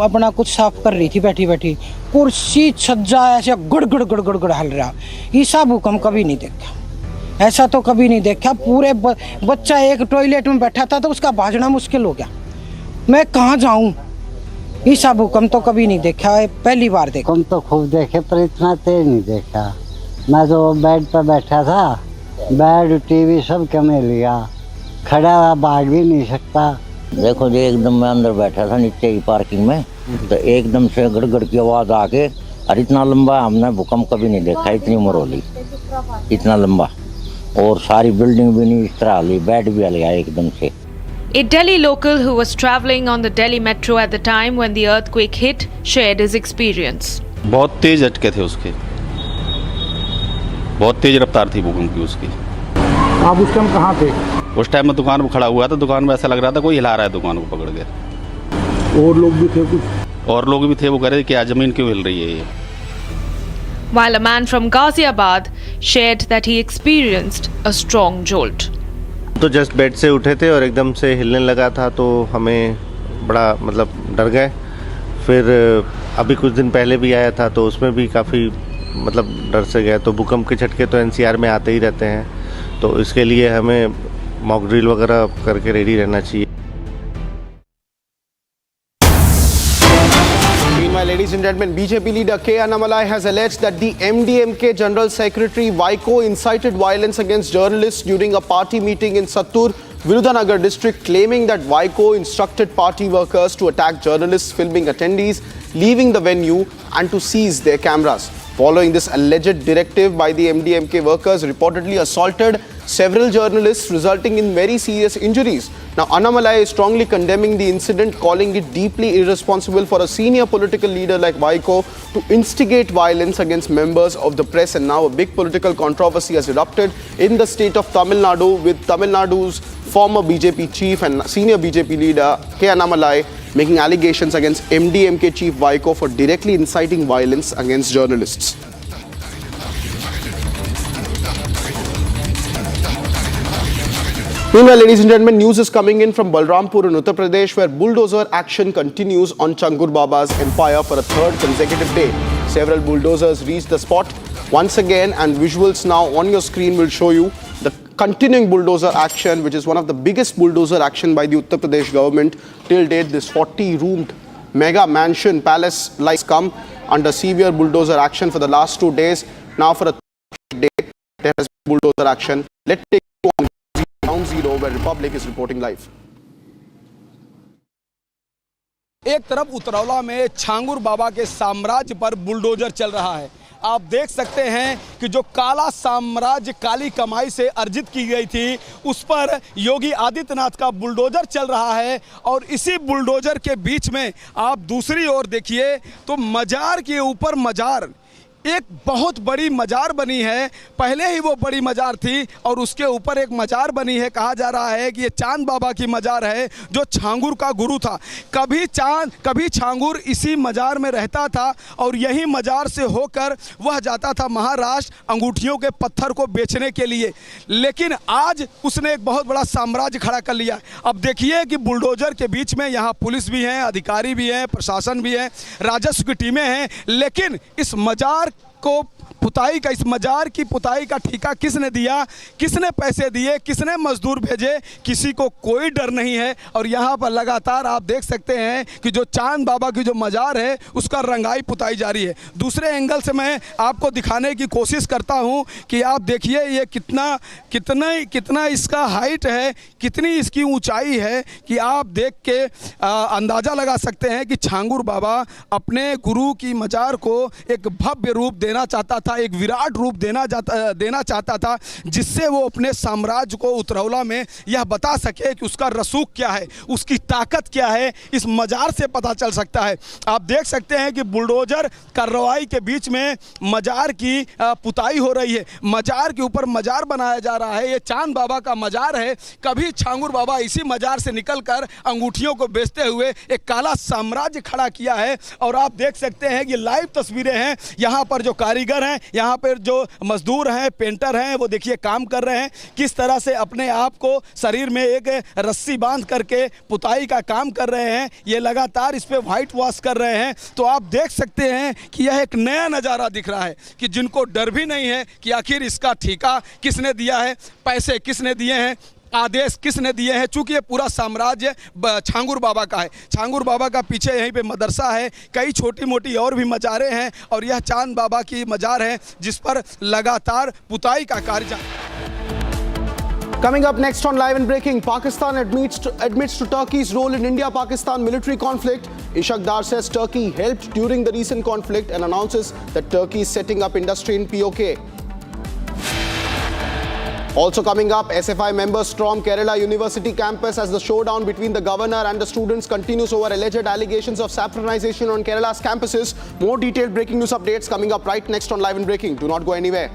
अपना कुछ साफ कर रही थी बैठी बैठी, कुर्सी छज्जा ऐसे गुड़ गुड़ गुड़ गुड़ गुड़ हल रहा। ऐसा भूकंप कभी नहीं देखा, ऐसा तो कभी नहीं देखा। पूरे बच्चा एक टॉयलेट में बैठा था तो उसका भागना मुश्किल हो गया। मैं कहाँ जाऊँ? ऐसा भूकंप तो कभी नहीं देखा, पहली बार देखा। भूकंप तो खूब देखे पर इतना तेज नहीं देखा। मैं तो बेड पर बैठा था, बेड टीवी सब कमे लिया, खड़ा भाग भी नहीं सकता। देखो जी, एकदम मैं अंदर बैठा था नीचे की पार्किंग में, तो एकदम से गड़गड़ की आवाज आके, और इतना लंबा हमने भूकंप कभी नहीं देखा, इतनी उम्र होली, इतना लंबा, और सारी बिल्डिंग भी नहीं इस तरह हली, बेड भी हल गया एकदम से। A Delhi local who was travelling on the Delhi metro at the time when the earthquake hit shared his experience. बहुत तेज झटके थे उसके, बहुत तेज रफ्तार थी भूकंप की उसकी। आप उस टाइम कहाँ थे? उस टाइम में दुकान पर खड़ा हुआ था, दुकान में ऐसा लग रहा था कोई हिला रहा है दुकान को पकड़ के। और लोग भी थे कुछ? और लोग भी थे, वो कह रहे थे कि जमीन क्यों हिल रही है ये। While a man from Ghaziabad shared that he experienced a strong jolt. तो जस्ट बेड से उठे थे और एकदम से हिलने लगा था, तो हमें बड़ा डर गए। फिर अभी कुछ दिन पहले भी आया था, तो उसमें भी काफ़ी डर से गए। तो भूकंप के झटके तो एनसीआर में आते ही रहते हैं, तो इसके लिए हमें मॉक ड्रिल वगैरह करके रेडी रहना चाहिए। Meanwhile, ladies and gentlemen, BJP leader K. Annamalai has alleged that the MDMK General Secretary Vaiko incited violence against journalists during a party meeting in Sattur, Virudhunagar district, claiming that Vaiko instructed party workers to attack journalists filming attendees leaving the venue and to seize their cameras. Following this alleged directive by the MDMK workers, reportedly assaulted several journalists, resulting in very serious injuries. Now, Annamalai is strongly condemning the incident, calling it deeply irresponsible for a senior political leader like Vaiko to instigate violence against members of the press. And now a big political controversy has erupted in the state of Tamil Nadu, with Tamil Nadu's former BJP chief and senior BJP leader K. Annamalai making allegations against MDMK chief Vaiko for directly inciting violence against journalists. Meanwhile, ladies and gentlemen, news is coming in from Balrampur in Uttar Pradesh, where bulldozer action continues on Changur Baba's empire for a third consecutive day. Several bulldozers reached the spot once again, and visuals now on your screen will show you the continuing bulldozer action, which is one of the biggest bulldozer action by the Uttar Pradesh government. Till date, this 40-roomed mega mansion palace lies come under severe bulldozer action for the last 2 days. Now for a third day, there has been bulldozer action. Let's take you on Ground Zero, where Republic is reporting live. एक तरफ उतरौला में छांगुर बाबा के साम्राज्य पर bulldozer चल रहा है। आप देख सकते हैं कि जो काला साम्राज्य काली कमाई से अर्जित की गई थी, उस पर योगी आदित्यनाथ का बुलडोजर चल रहा है। और इसी बुलडोजर के बीच में आप दूसरी ओर देखिए तो मजार के ऊपर मजार, एक बहुत बड़ी मजार बनी है। पहले ही वो बड़ी मजार थी और उसके ऊपर एक मजार बनी है। कहा जा रहा है कि ये चांद बाबा की मजार है, जो छांगुर का गुरु था। कभी छांगुर इसी मजार में रहता था और यही मजार से होकर वह जाता था महाराष्ट्र अंगूठियों के पत्थर को बेचने के लिए। लेकिन आज उसने एक बहुत बड़ा साम्राज्य खड़ा कर लिया। अब देखिए कि बुलडोजर के बीच में यहाँ पुलिस भी हैं, अधिकारी भी हैं, प्रशासन भी है, राजस्व की टीमें हैं। लेकिन इस मजार को पुताई का, इस मजार की पुताई का ठेका किसने दिया, किसने पैसे दिए, किसने मजदूर भेजे, किसी को कोई डर नहीं है। और यहाँ पर लगातार आप देख सकते हैं कि जो चांद बाबा की जो मजार है उसका रंगाई पुताई जारी है। दूसरे एंगल से मैं आपको दिखाने की कोशिश करता हूँ कि आप देखिए ये कितना इसका हाइट है, कितनी इसकी ऊंचाई है कि आप देख के अंदाज़ा लगा सकते हैं कि छांगुर बाबा अपने गुरु की मजार को एक भव्य रूप देना चाहता था, एक विराट रूप देना चाहता था, जिससे वो अपने साम्राज्य को उतरौला में यह बता सके कि उसका रसूख क्या है, उसकी ताकत क्या है। इस मजार से पता चल सकता है। आप देख सकते हैं कि बुलडोजर कार्रवाई के बीच में मजार की पुताई हो रही है, मजार के ऊपर मजार बनाया जा रहा है। ये चांद बाबा का मजार है। कभी छांगुर बाबा इसी मजार से निकलकर अंगूठियों को बेचते हुए एक काला साम्राज्य खड़ा किया है। और आप देख सकते हैं कि लाइव तस्वीरें हैं। यहाँ पर जो कारीगर हैं, यहाँ पर जो मजदूर हैं, पेंटर हैं, वो देखिए काम कर रहे हैं, किस तरह से अपने आप को शरीर में एक रस्सी बांध करके पुताई का काम कर रहे हैं। ये लगातार इस पे व्हाइट वॉश कर रहे हैं। तो आप देख सकते हैं कि यह एक नया नज़ारा दिख रहा है कि जिनको डर भी नहीं है कि आखिर इसका ठेका किसने दिया है, पैसे किसने दिए हैं, आदेश किसने दिए हैं। चूंकि ये पूरा साम्राज्य छांगुर बाबा का है। छांगुर बाबा का पीछे यहीं पे मदरसा है, कई छोटी मोटी और भी मजारें हैं और यह चांद बाबा की मजार है जिस पर लगातार पुताई का कार्य। Coming up next on Live and Breaking, Pakistan admits to Turkey's role in India-Pakistan military conflict. Ishaq Dar says Turkey helped during the recent conflict and announces that Turkey is setting up industry in POK. Also coming up, SFI members storm Kerala University campus as the showdown between the governor and the students continues over alleged allegations of saffronization on Kerala's campuses. More detailed breaking news updates coming up right next on Live and Breaking. Do not go anywhere.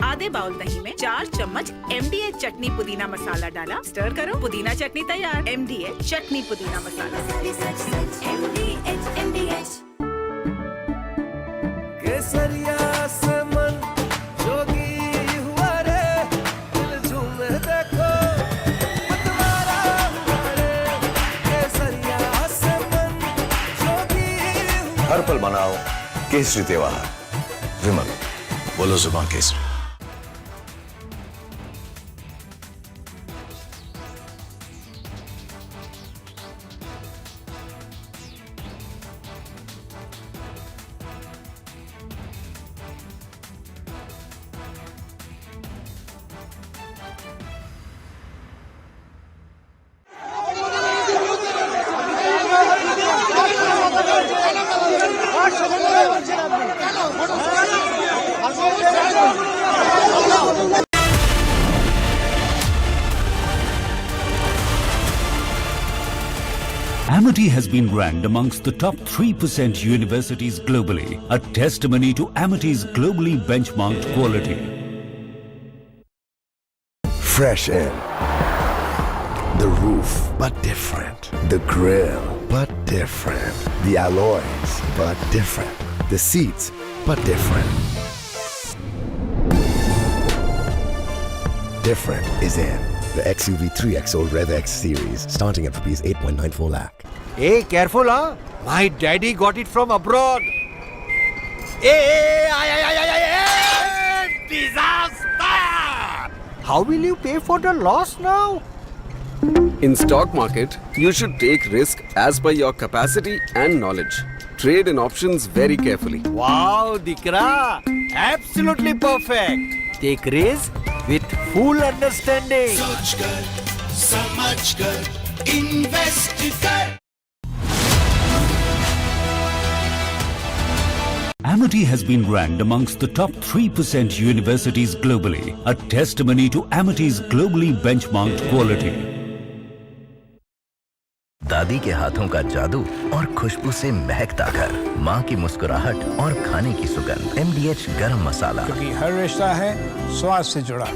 आधे bowl दही में 4 चम्मच MDH चटनी पुदीना मसाला डाला, stir करो, पुदीना चटनी तैयार। MDH चटनी पुदीना मसाला। MDH केसरिया से मन जोगी हुआ रे, दिल झूमे देखो मतवारा हुआ रे। केसरिया से मन जोगी हुआ। हर पल मनाओ केसरी त्योहार। विमल, बोलो जुबान Kesari. Amity has been ranked amongst the top 3% universities globally, a testimony to Amity's globally benchmarked quality. Fresh air. The roof, but different. The grill, but different. The alloys, but different. The seats, but different. Different is in the XUV 3XO Rev X series, starting at rupees 8.94 lakh. Hey, careful, huh? My daddy got it from abroad. Hey, disaster! How will you pay for the loss now? In stock market, you should take risk as per your capacity and knowledge. Trade in options very carefully. Wow, Dikra! Absolutely perfect. Take risk with full understanding. सोच कर, समझ कर, invest कर। Amity has been ranked amongst the top 3% universities globally, a testimony to Amity's globally benchmarked quality. दादी के हाथों का जादू और खुशबू से महकता घर, माँ की मुस्कुराहट और खाने की सुगंध, MDH गरम मसाला, क्योंकि हर रिश्ता है स्वाद से जुड़ा।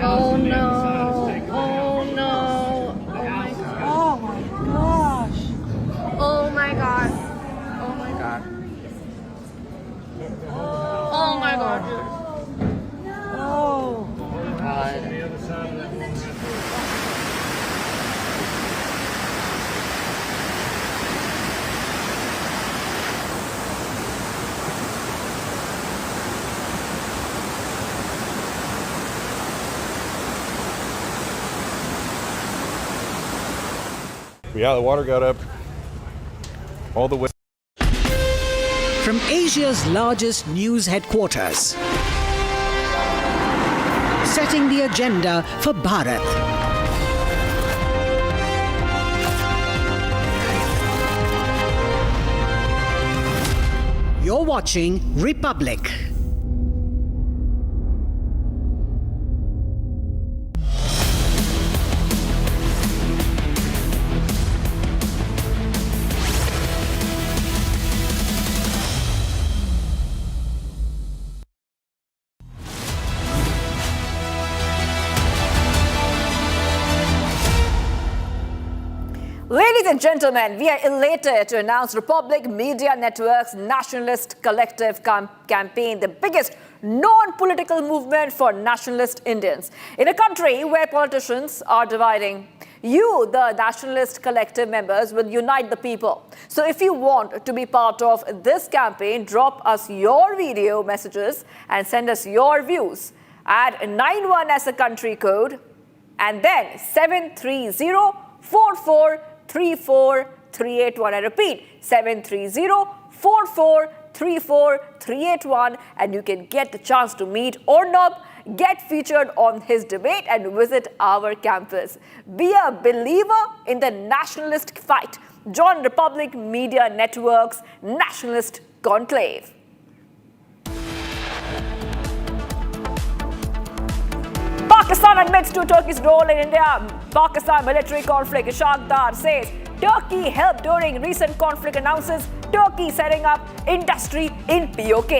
Oh no. Oh no. Oh my gosh. Oh my god. Oh my god. Oh my god. Oh god. Yeah, the water got up all the way. From Asia's largest news headquarters, setting the agenda for Bharat. You're watching Republic. Ladies and gentlemen, we are elated to announce Republic Media Network's Nationalist Collective campaign, the biggest non-political movement for nationalist Indians. In a country where politicians are dividing, you, the Nationalist Collective members, will unite the people. So if you want to be part of this campaign, drop us your video messages and send us your views. Add 91 as a country code and then 730-4434-381. I repeat, 730-4434-381, and you can get the chance to meet Arnab, get featured on his debate and visit our campus. Be a believer in the nationalist fight. Join Republic Media Network's Nationalist Conclave. Pakistan admits to Turkey's role in India-Pakistan military conflict. Ishaq Dar says Turkey helped during recent conflict, announces Turkey setting up industry in POK.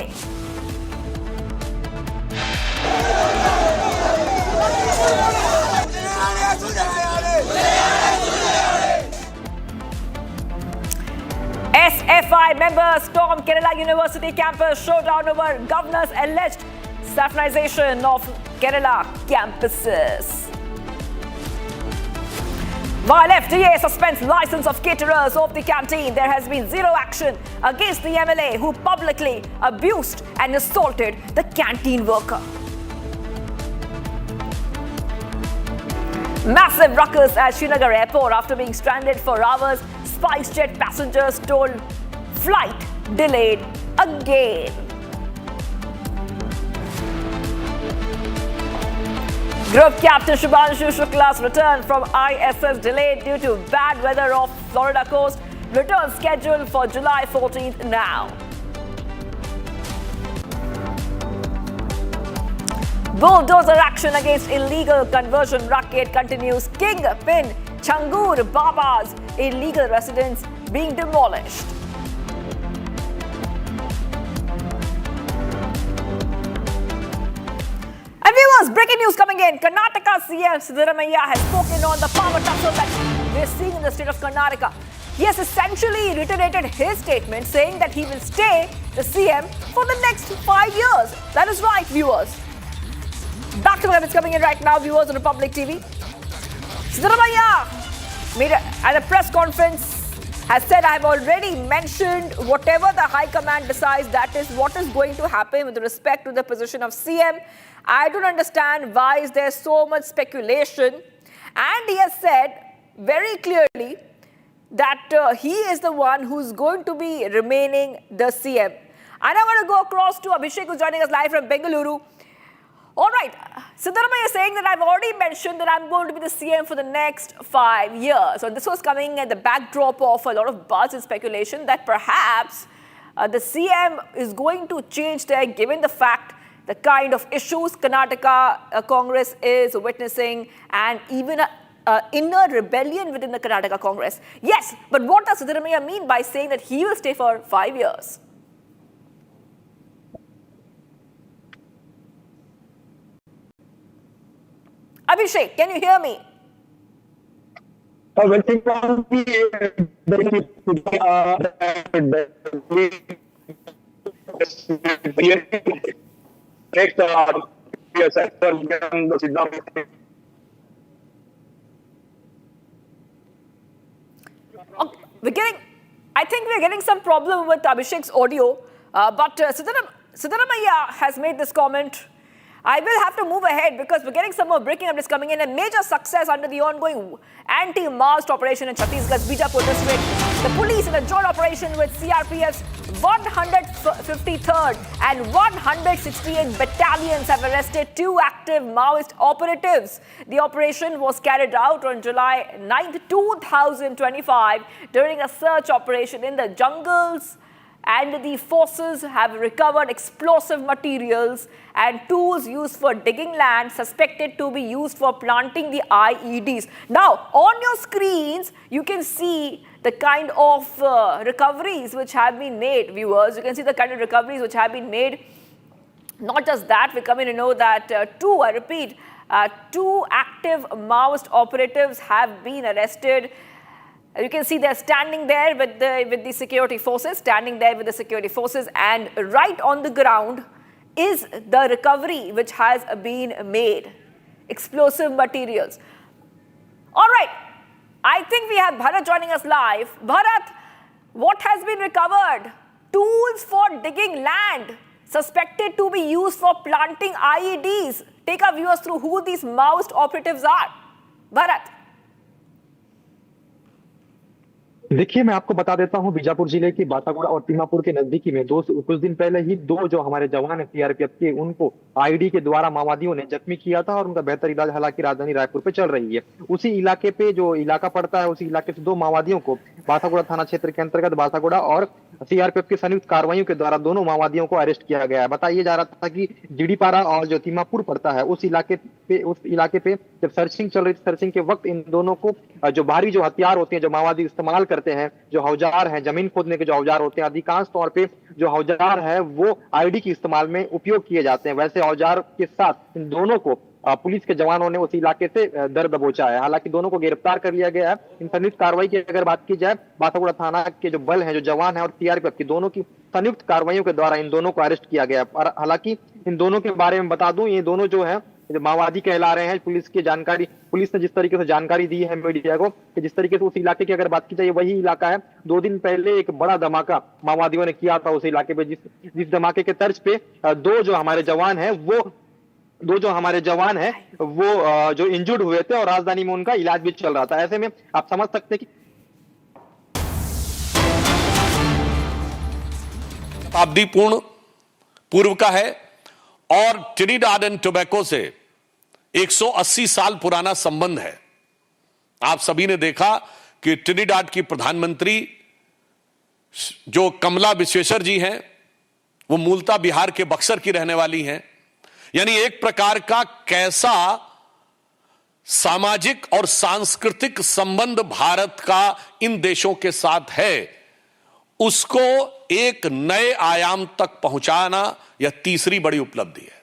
SFI members storm Kerala University campus, showdown over governor's alleged saffronization of Kerala campuses. While FDA suspends license of caterers of the canteen, there has been zero action against the MLA who publicly abused and assaulted the canteen worker. Massive ruckus at Srinagar airport after being stranded for hours. SpiceJet passengers told flight delayed again. Group captain Shubhanshu Shukla's return from ISS delayed due to bad weather off Florida coast. Return scheduled for July 14th now. Bulldozer action against illegal conversion racket continues. Kingpin Changur Baba's illegal residence being demolished. And viewers, breaking news coming in. Karnataka CM Siddaramaiah has spoken on the power tussle that we're seeing in the state of Karnataka. He has essentially reiterated his statement saying that he will stay the CM for the next 5 years. That is right, viewers. Back to what is coming in right now, viewers on Republic TV. Siddaramaiah made at a press conference has said, I have already mentioned whatever the High Command decides, that is what is going to happen with respect to the position of CM. I don't understand why is there so much speculation. And he has said very clearly that he is the one who's going to be remaining the CM. And I want to go across to Abhishek, who's joining us live from Bengaluru. All right, Siddaramaiah is saying that I've already mentioned that I'm going to be the CM for the next 5 years. So this was coming at the backdrop of a lot of buzz and speculation that perhaps the CM is going to change there, given the fact the kind of issues Karnataka Congress is witnessing and even an inner rebellion within the Karnataka Congress. Yes, but what does Siddaramaiah mean by saying that he will stay for 5 years? Abhishek, can you hear me? I think we're getting some problem with Abhishek's audio, but Siddaramaiah has made this comment. I will have to move ahead because we're getting some more breaking updates coming in. A major success under the ongoing anti-Maoist operation in Chhattisgarh's Bijapur district. The police in a joint operation with CRPF's 153rd and 168th battalions have arrested 2 active Maoist operatives. The operation was carried out on July 9, 2025 during a search operation in the jungles, and the forces have recovered explosive materials and tools used for digging land suspected to be used for planting the IEDs. Now, on your screens, you can see the kind of recoveries which have been made, viewers. You can see the kind of recoveries which have been made. Not just that, we come in to know that 2 active Maoist operatives have been arrested. You can see they're standing there with the security forces, and right on the ground is the recovery which has been made. Explosive materials. All right, I think we have Bharat joining us live. Bharat, what has been recovered? Tools for digging land, suspected to be used for planting IEDs. Take our viewers through who these Maoist operatives are. Bharat. देखिए, मैं आपको बता देता हूं, बीजापुर जिले की बातागुड़ा और तीमापुर के नजदीकी में कुछ दिन पहले ही 2 जो हमारे जवान हैं सीआरपीएफ के, उनको आईडी के द्वारा माओवादियों ने जख्मी किया था और उनका बेहतर इलाज हालांकि राजधानी रायपुर पे चल रही है। उसी इलाके पे जो इलाका पड़ता है, उसी इलाके से 2 माओवादियों को बातागुड़ा थाना क्षेत्र के अंतर्गत बातागुड़ा और सीआरपीएफ की संयुक्त कार्रवाइयों के द्वारा दोनों माओवादियों को अरेस्ट किया गया है। बताया जा रहा था कि जीडीपारा और जो तीमापुर पड़ता है, उस इलाके पे जब सर्चिंग चल रही थी, सर्चिंग के वक्त इन दोनों को जो भारी जो हथियार होते हैं, जो माओवादी इस्तेमाल करते हैं, जो औजार हैं, जमीन खोदने के जो औजार होते हैं, अधिकांश तौर पे जो औजार है वो आईडी के इस्तेमाल में उपयोग किए जाते हैं। वैसे औजार के साथ इन दोनों को पुलिस के जवानों ने उस इलाके से दर दबोचा है। हालांकि दोनों को गिरफ्तार कर लिया गया है। इन संयुक्त कार्रवाई की अगर बात की जाए, बातागुड़ा थाना के जो बल हैं, जो जवान हैं और सीआरपीएफ की दोनों की संयुक्त कार्रवाइयों के द्वारा इन दोनों को अरेस्ट किया गया है। और हालांकि इन दोनों के बारे में बता दूं, ये दोनों जो है माओवादी कहला रहे हैं। पुलिस ने जिस तरीके से जानकारी दी है मीडिया को, कि जिस तरीके से उस इलाके की अगर बात की जाए, वही इलाका है। 2 दिन पहले एक बड़ा धमाका माओवादियों ने किया था उस इलाके पे, जिस धमाके के तर्ज पे 2 जो हमारे जवान हैं वो जो इंजर्ड हुए थे और राजधानी में उनका इलाज भी चल रहा था। ऐसे में आप समझ सकते हैं कि शताब्दी पूर्व का है और ट्रिनिडाड एंड टोबैको से 180 साल पुराना संबंध है। आप सभी ने देखा कि ट्रिनिडाड की प्रधानमंत्री जो कमला विश्वेश्वर जी हैं, वो मूलतः बिहार के बक्सर की रहने वाली हैं। यानी एक प्रकार का कैसा सामाजिक और सांस्कृतिक संबंध भारत का इन देशों के साथ है, उसको एक नए आयाम तक पहुंचाना यह तीसरी बड़ी उपलब्धि है।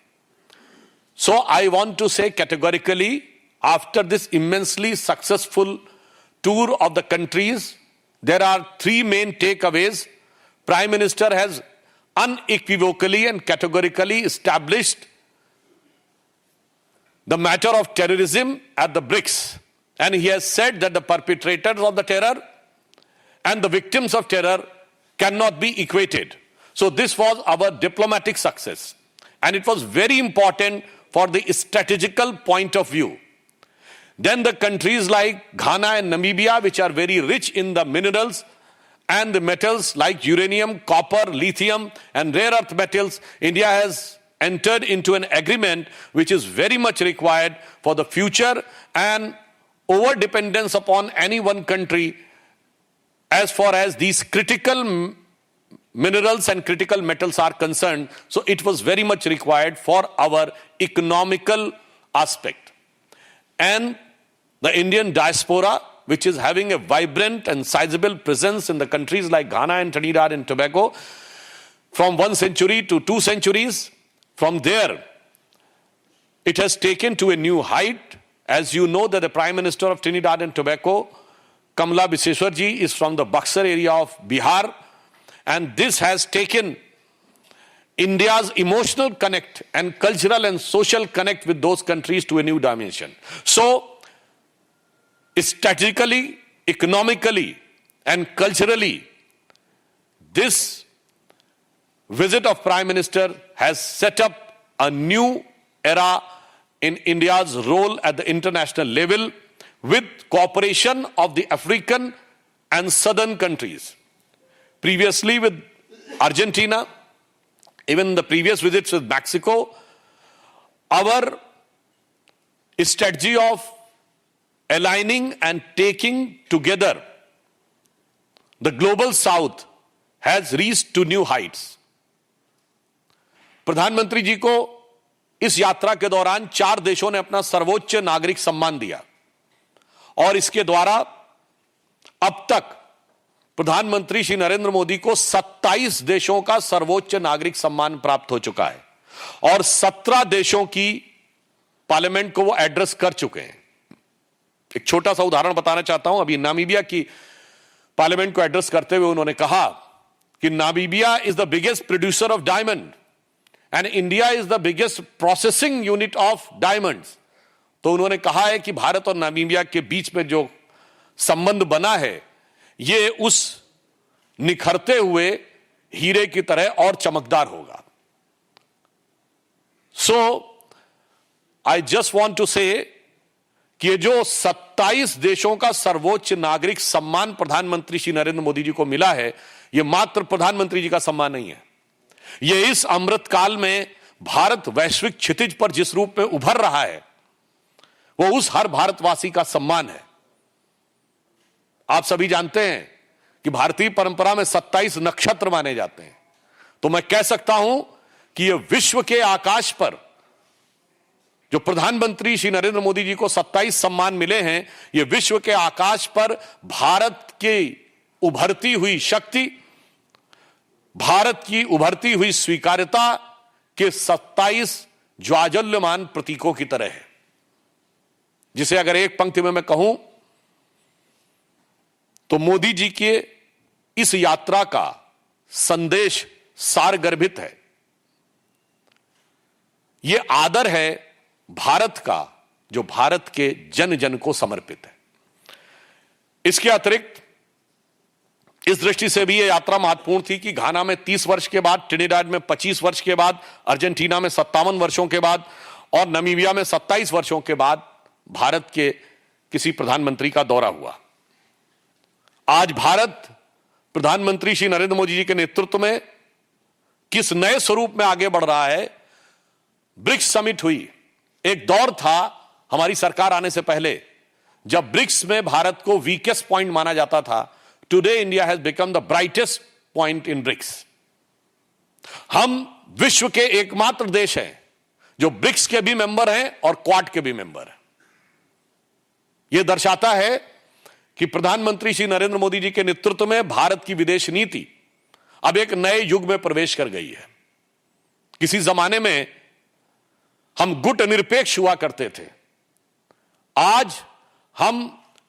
सो आई वॉन्ट टू से categorically, after this immensely successful tour of the countries, there are three main takeaways. Prime Minister has unequivocally and categorically established the matter of terrorism at the BRICS, and he has said that the perpetrators of the terror and the victims of terror cannot be equated. So this was our diplomatic success, and it was very important for the strategical point of view. Then the countries like Ghana and Namibia, which are very rich in the minerals and the metals like uranium, copper, lithium, and rare earth metals, India has entered into an agreement which is very much required for the future, and over-dependence upon any one country as far as these critical minerals and critical metals are concerned. So it was very much required for our economical aspect. And the Indian diaspora, which is having a vibrant and sizable presence in the countries like Ghana and Trinidad and Tobago, from 1 century to 2 centuries, from there, it has taken to a new height. As you know, that the Prime Minister of Trinidad and Tobago, Kamala Viseshwar ji, is from the Buxar area of Bihar, and this has taken India's emotional connect and cultural and social connect with those countries to a new dimension. So, strategically, economically, and culturally, this visit of Prime Minister has set up a new era in India's role at the international level, with cooperation of the African and southern countries. Previously with Argentina, even the previous visits with Mexico, our strategy of aligning and taking together the global south has reached to new heights. प्रधानमंत्री जी को इस यात्रा के दौरान 4 देशों ने अपना सर्वोच्च नागरिक सम्मान दिया, और इसके द्वारा अब तक प्रधानमंत्री श्री नरेंद्र मोदी को 27 देशों का सर्वोच्च नागरिक सम्मान प्राप्त हो चुका है, और 17 देशों की पार्लियामेंट को वो एड्रेस कर चुके हैं। एक छोटा सा उदाहरण बताना चाहता हूं। अभी नामीबिया की पार्लियामेंट को एड्रेस करते हुए उन्होंने कहा कि Namibia is the biggest producer of diamond and India is the biggest processing unit of diamonds. तो उन्होंने कहा है कि भारत और नामीबिया के बीच में जो संबंध बना है, ये उस निखरते हुए हीरे की तरह और चमकदार होगा। सो आई जस्ट वॉन्ट टू से कि जो 27 देशों का सर्वोच्च नागरिक सम्मान प्रधानमंत्री श्री नरेंद्र मोदी जी को मिला है, यह मात्र प्रधानमंत्री जी का सम्मान नहीं है, यह इस अमृतकाल में भारत वैश्विक क्षितिज पर जिस रूप में उभर रहा है, वो उस हर भारतवासी का सम्मान है। आप सभी जानते हैं कि भारतीय परंपरा में 27 नक्षत्र माने जाते हैं, तो मैं कह सकता हूं कि यह विश्व के आकाश पर जो प्रधानमंत्री श्री नरेंद्र मोदी जी को 27 सम्मान मिले हैं, यह विश्व के आकाश पर भारत की उभरती हुई शक्ति, भारत की उभरती हुई स्वीकार्यता के 27 ज्वाजल्यमान प्रतीकों की तरह है, जिसे अगर एक पंक्ति में मैं कहूं तो मोदी जी के इस यात्रा का संदेश सारगर्भित है। यह आदर है भारत का, जो भारत के जन जन को समर्पित है। इसके अतिरिक्त इस दृष्टि से भी यह यात्रा महत्वपूर्ण थी कि घाना में 30 वर्ष के बाद, ट्रिनिडाड में 25 वर्ष के बाद, अर्जेंटीना में 57 वर्षों के बाद और नामीबिया में 27 वर्षों के बाद भारत के किसी प्रधानमंत्री का दौरा हुआ। आज भारत प्रधानमंत्री श्री नरेंद्र मोदी जी के नेतृत्व में किस नए स्वरूप में आगे बढ़ रहा है। ब्रिक्स समिट हुई, एक दौर था हमारी सरकार आने से पहले जब ब्रिक्स में भारत को वीकेस्ट पॉइंट माना जाता था। Today India has become the brightest point in BRICS. हम विश्व के एकमात्र देश हैं जो ब्रिक्स के भी मेंबर हैं और क्वाड के भी मेंबर हैं। यह दर्शाता है कि प्रधानमंत्री श्री नरेंद्र मोदी जी के नेतृत्व में भारत की विदेश नीति अब एक नए युग में प्रवेश कर गई है। किसी जमाने में हम गुट निरपेक्ष हुआ करते थे, आज हम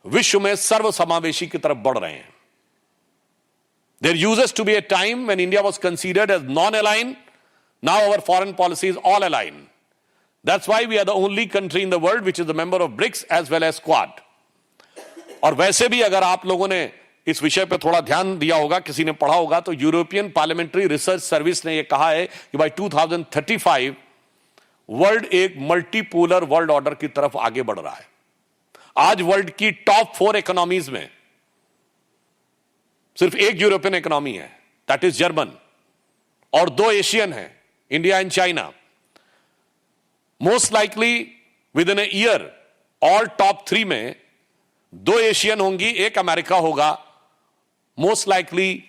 विश्व में सर्वसमावेशी की तरफ बढ़ रहे हैं। There used to be a time when India was considered as non-aligned. Now our foreign policy is all aligned. That's why we are the only country in the world which is a member of BRICS as well as Quad. और वैसे भी अगर आप लोगों ने इस विषय पर थोड़ा ध्यान दिया होगा, किसी ने पढ़ा होगा, तो यूरोपियन पार्लियामेंट्री रिसर्च सर्विस ने यह कहा है कि बाय 2035 वर्ल्ड एक मल्टीपोलर वर्ल्ड ऑर्डर की तरफ आगे बढ़ रहा है। आज वर्ल्ड की टॉप 4 इकोनॉमीज में सिर्फ एक यूरोपियन इकोनॉमी है, दैट इज जर्मन, और 2 एशियन है, India and China. Most likely with in a year all top 3 में 2 एशियन होंगी, 1 अमेरिका होगा, मोस्ट लाइकली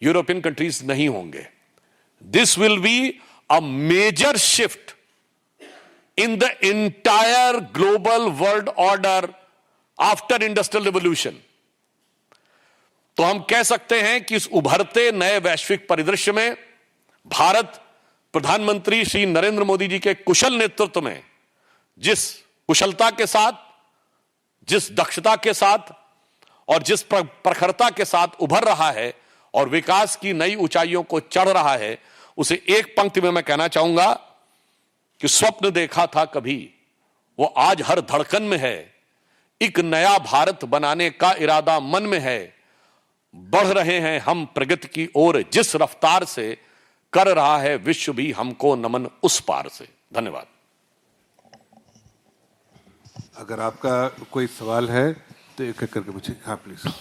यूरोपियन कंट्रीज नहीं होंगे। This will be a major shift in the entire global world order after industrial revolution. तो हम कह सकते हैं कि इस उभरते नए वैश्विक परिदृश्य में भारत प्रधानमंत्री श्री नरेंद्र मोदी जी के कुशल नेतृत्व में जिस कुशलता के साथ, जिस दक्षता के साथ और जिस प्रखरता के साथ उभर रहा है और विकास की नई ऊंचाइयों को चढ़ रहा है, उसे एक पंक्ति में मैं कहना चाहूंगा कि स्वप्न देखा था कभी वो आज हर धड़कन में है। एक नया भारत बनाने का इरादा मन में है। बढ़ रहे हैं हम प्रगति की ओर, जिस रफ्तार से कर रहा है विश्व भी हमको नमन उस पार से। धन्यवाद। अगर आपका कोई सवाल है तो एक एक करके पूछिए। हाँ please.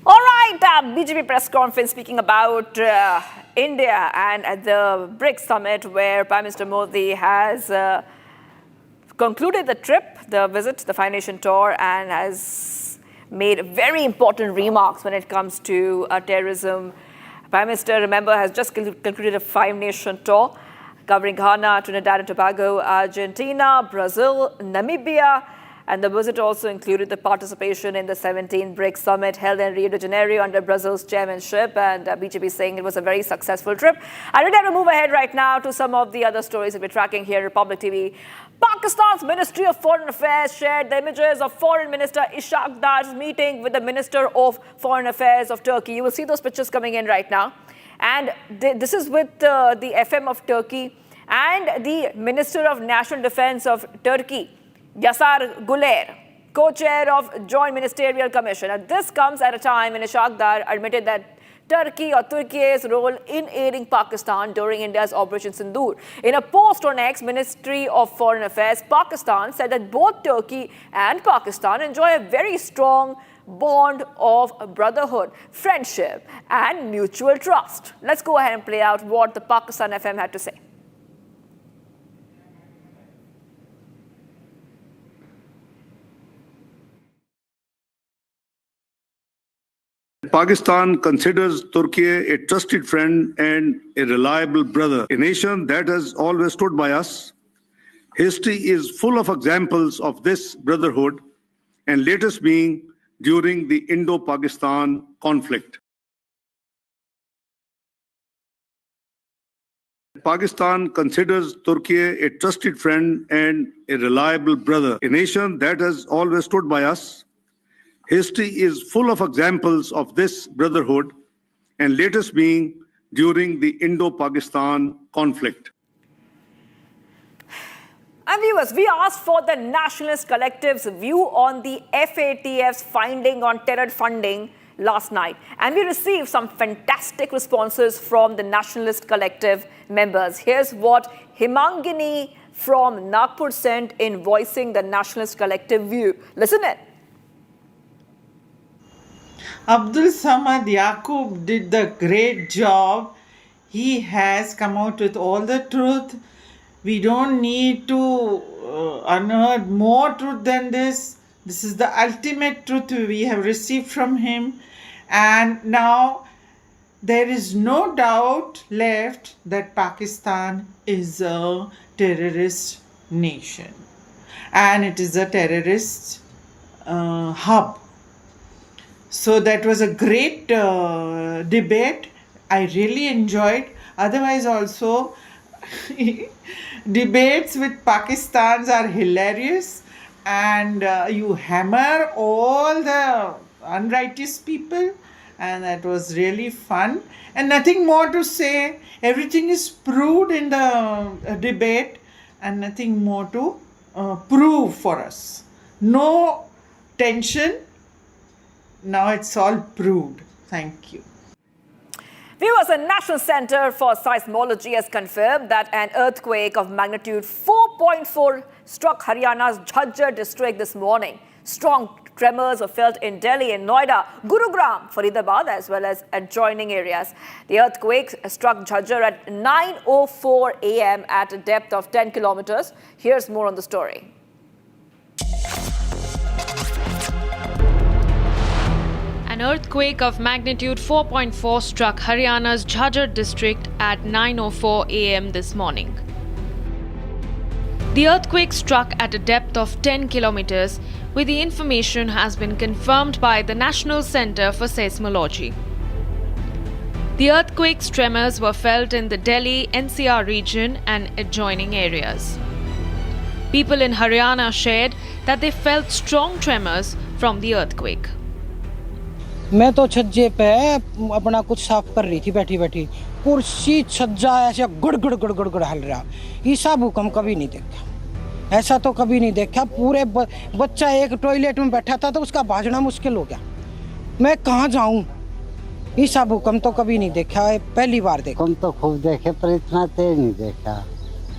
All right, BJP press conference speaking about India and at the BRICS summit where Prime Minister Modi has concluded the trip, the visit, the 5-nation tour, and has made very important remarks when it comes to terrorism. Prime Minister, remember, has just concluded a 5-nation tour covering Ghana, Trinidad and Tobago, Argentina, Brazil, Namibia, and the visit also included the participation in the 17th BRICS summit held in Rio de Janeiro under Brazil's chairmanship, and BJP saying it was a very successful trip. I would like to move ahead right now to some of the other stories that we're tracking here on Republic TV. Pakistan's Ministry of Foreign Affairs shared the images of Foreign Minister Ishaq Dar's meeting with the Minister of Foreign Affairs of Turkey. You will see those pictures coming in right now. And this is with the FM of Turkey and the Minister of National Defense of Turkey, Yasar Guler, co-chair of Joint Ministerial Commission. And this comes at a time when Ishaq Dar admitted that Turkey's role in aiding Pakistan during India's Operation Sindoor. In a post on X, Ministry of Foreign Affairs, Pakistan said that both Turkey and Pakistan enjoy a very strong bond of brotherhood, friendship, and mutual trust. Let's go ahead and play out what the Pakistan FM had to say. Pakistan considers Turkey a trusted friend and a reliable brother, a nation that has always stood by us. History is full of examples of this brotherhood, and latest being during the Indo-Pakistan conflict. Pakistan considers Turkey a trusted friend and a reliable brother, a nation that has always stood by us. History is full of examples of this brotherhood, and latest being during the Indo-Pakistan conflict. And viewers, we asked for the Nationalist Collective's view on the FATF's finding on terror funding last night. And we received some fantastic responses from the Nationalist Collective members. Here's what Himangini from Nagpur sent in voicing the Nationalist Collective view. Listen in. Abdul Samad Yaqub did the great job. He has come out with all the truth. We don't need to unearth more truth than this. This is the ultimate truth we have received from him. And now there is no doubt left that Pakistan is a terrorist nation. And it is a terrorist hub. So that was a great debate. I really enjoyed. Otherwise also, debates with Pakistans are hilarious, and you hammer all the unrighteous people, and that was really fun. And nothing more to say. Everything is proved in the debate, and nothing more to prove for us. No tension. Now it's all proved. Thank you. Viewers, the National Center for Seismology has confirmed that an earthquake of magnitude 4.4 struck Haryana's Jhajjar district this morning. Strong tremors were felt in Delhi and Noida, Gurugram, Faridabad, as well as adjoining areas. The earthquake struck Jhajjar at 9:04 a.m. at a depth of 10 kilometers. Here's more on the story. An earthquake of magnitude 4.4 struck Haryana's Jhajjar district at 9:04 a.m. this morning. The earthquake struck at a depth of 10 kilometers, where the information has been confirmed by the National Center for Seismology. The earthquake's tremors were felt in the Delhi NCR region and adjoining areas. People in Haryana shared that they felt strong tremors from the earthquake. मैं तो छज्जे पे अपना कुछ साफ कर रही थी बैठी बैठी, कुर्सी छज्जा ऐसे गुड़ गुड़ गुड़ गुड़ गुड़ हल रहा। ऐसा भूकंप कभी नहीं देखा, ऐसा तो कभी नहीं देखा। पूरे बच्चा एक टॉयलेट में बैठा था तो उसका भागना मुश्किल हो गया। मैं कहाँ जाऊँ? ऐसा भूकंप तो कभी नहीं देखा, पहली बार देखा। हम तो खूब देखे पर इतना तेज नहीं देखा।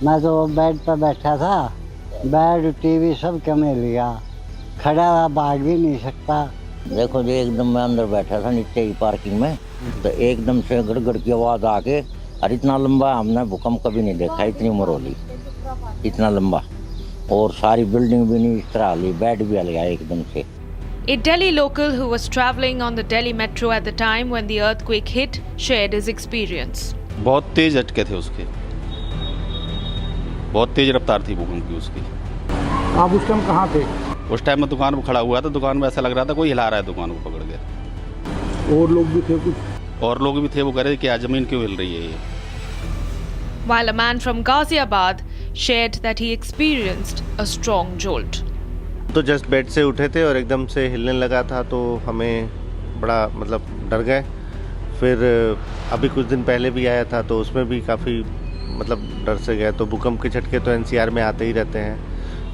मैं तो बेड पर बैठा था, बेड टीवी सब कमे लिया, खड़ा भाग भी नहीं सकता। देखो जी, एकदम मैं अंदर बैठा था नीचे ही पार्किंग में, तो एकदम से गड़गड़ की आवाज़ आके, और इतना लंबा हमने भूकंप कभी नहीं देखा, इतनी उम्र होली, इतना लंबा, और सारी बिल्डिंग भी नहीं इस तरह हली, बेड भी हल गया एकदम से। A Delhi local who was travelling on the Delhi metro at the time when the earthquake hit shared his experience. बहुत तेज झटके थे उसके, बहुत तेज रफ्तार थी भूकंप की उसकी। आप उस टाइम कहाँ थे? उस टाइम में दुकान पर खड़ा हुआ था, दुकान में ऐसा लग रहा था कोई हिला रहा है दुकान को पकड़ के। और लोग भी थे कुछ? और लोग भी थे, वो कह रहे थे कि जमीन क्यों हिल रही है ये। While a man from Ghaziabad shared that he experienced a strong jolt. तो जस्ट बेड से उठे थे और एकदम से हिलने लगा था, तो हमें बड़ा मतलब डर गए। फिर अभी कुछ दिन पहले भी आया था, तो उसमें भी काफ़ी मतलब डर से गए। तो भूकंप के झटके तो एनसीआर में आते ही रहते हैं,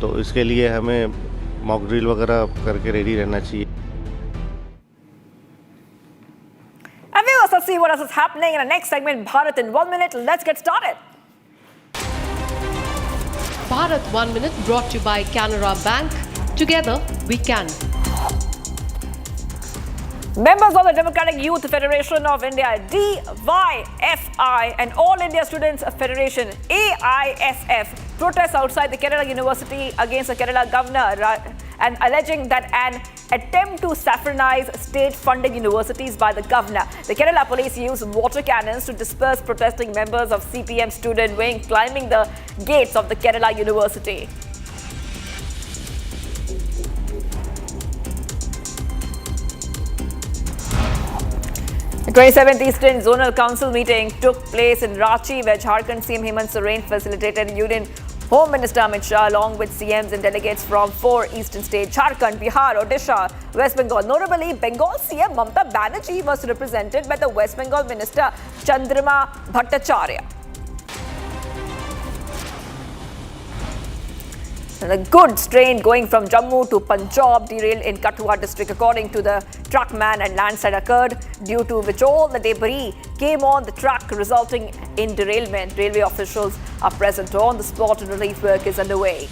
तो इसके लिए हमें मॉक ड्रिल वगैरह करके रेडी रहना चाहिए। And viewers, let's see what else is happening in our next segment, Bharat in 1 minute. Let's get started. Bharat 1 Minute brought to you by Canara Bank. Together we can. Members of the Democratic Youth Federation of India, DYFI, and All India Students Federation, AISF, protest outside the Kerala University against the Kerala governor and alleging that an attempt to saffronize state-funded universities by the governor. The Kerala police used water cannons to disperse protesting members of CPM student wing climbing the gates of the Kerala University. The 27th Eastern Zonal Council meeting took place in Ranchi, where Jharkhand CM Hemant Soren facilitated Union Home Minister Amit Shah along with CMs and delegates from 4 eastern states, Jharkhand, Bihar, Odisha, West Bengal. Notably, Bengal CM Mamata Banerjee was represented by the West Bengal Minister Chandrama Bhattacharya. The goods train going from Jammu to Punjab derailed in Kathua district, according to the truckman, and landslide occurred, due to which all the debris came on the truck, resulting in derailment. Railway officials are present on the spot and relief work is underway.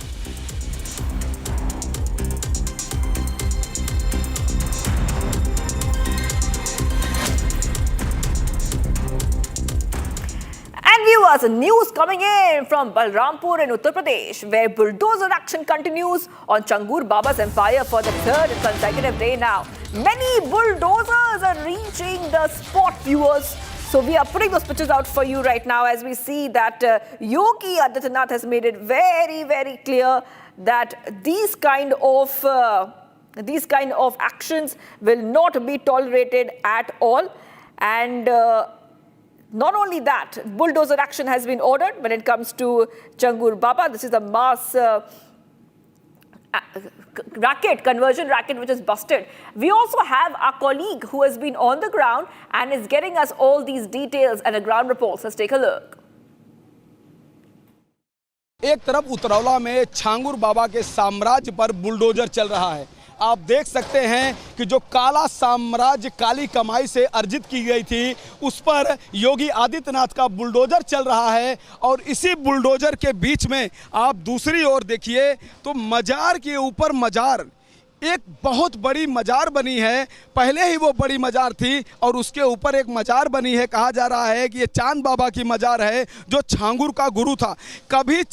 And viewers, news coming in from Balrampur in Uttar Pradesh, where bulldozer action continues on Changur Baba's empire for the third consecutive day now. Many bulldozers are reaching the spot, viewers. So we are putting those pictures out for you right now as we see that Yogi Adityanath has made it very, very clear that these kind of actions will not be tolerated at all. And not only that, bulldozer action has been ordered when it comes to Changur Baba. This is a mass conversion racket which is busted. We also have our colleague who has been on the ground and is getting us all these details and a ground report. Let's take a look. एक तरफ उतरौला में छांगुर बाबा के साम्राज्य पर bulldozer चल रहा है। आप देख सकते हैं कि जो काला साम्राज्य काली कमाई से अर्जित की गई थी, उस पर योगी आदित्यनाथ का बुलडोजर चल रहा है। और इसी बुलडोजर के बीच में आप दूसरी ओर देखिए तो मजार के ऊपर मजार, एक बहुत बड़ी मजार बनी है। पहले ही वो बड़ी मजार थी और उसके ऊपर एक मजार बनी है। कहा जा रहा है कि ये चांद बाबा की मजार है, जो छांगुर का गुरु था। कभी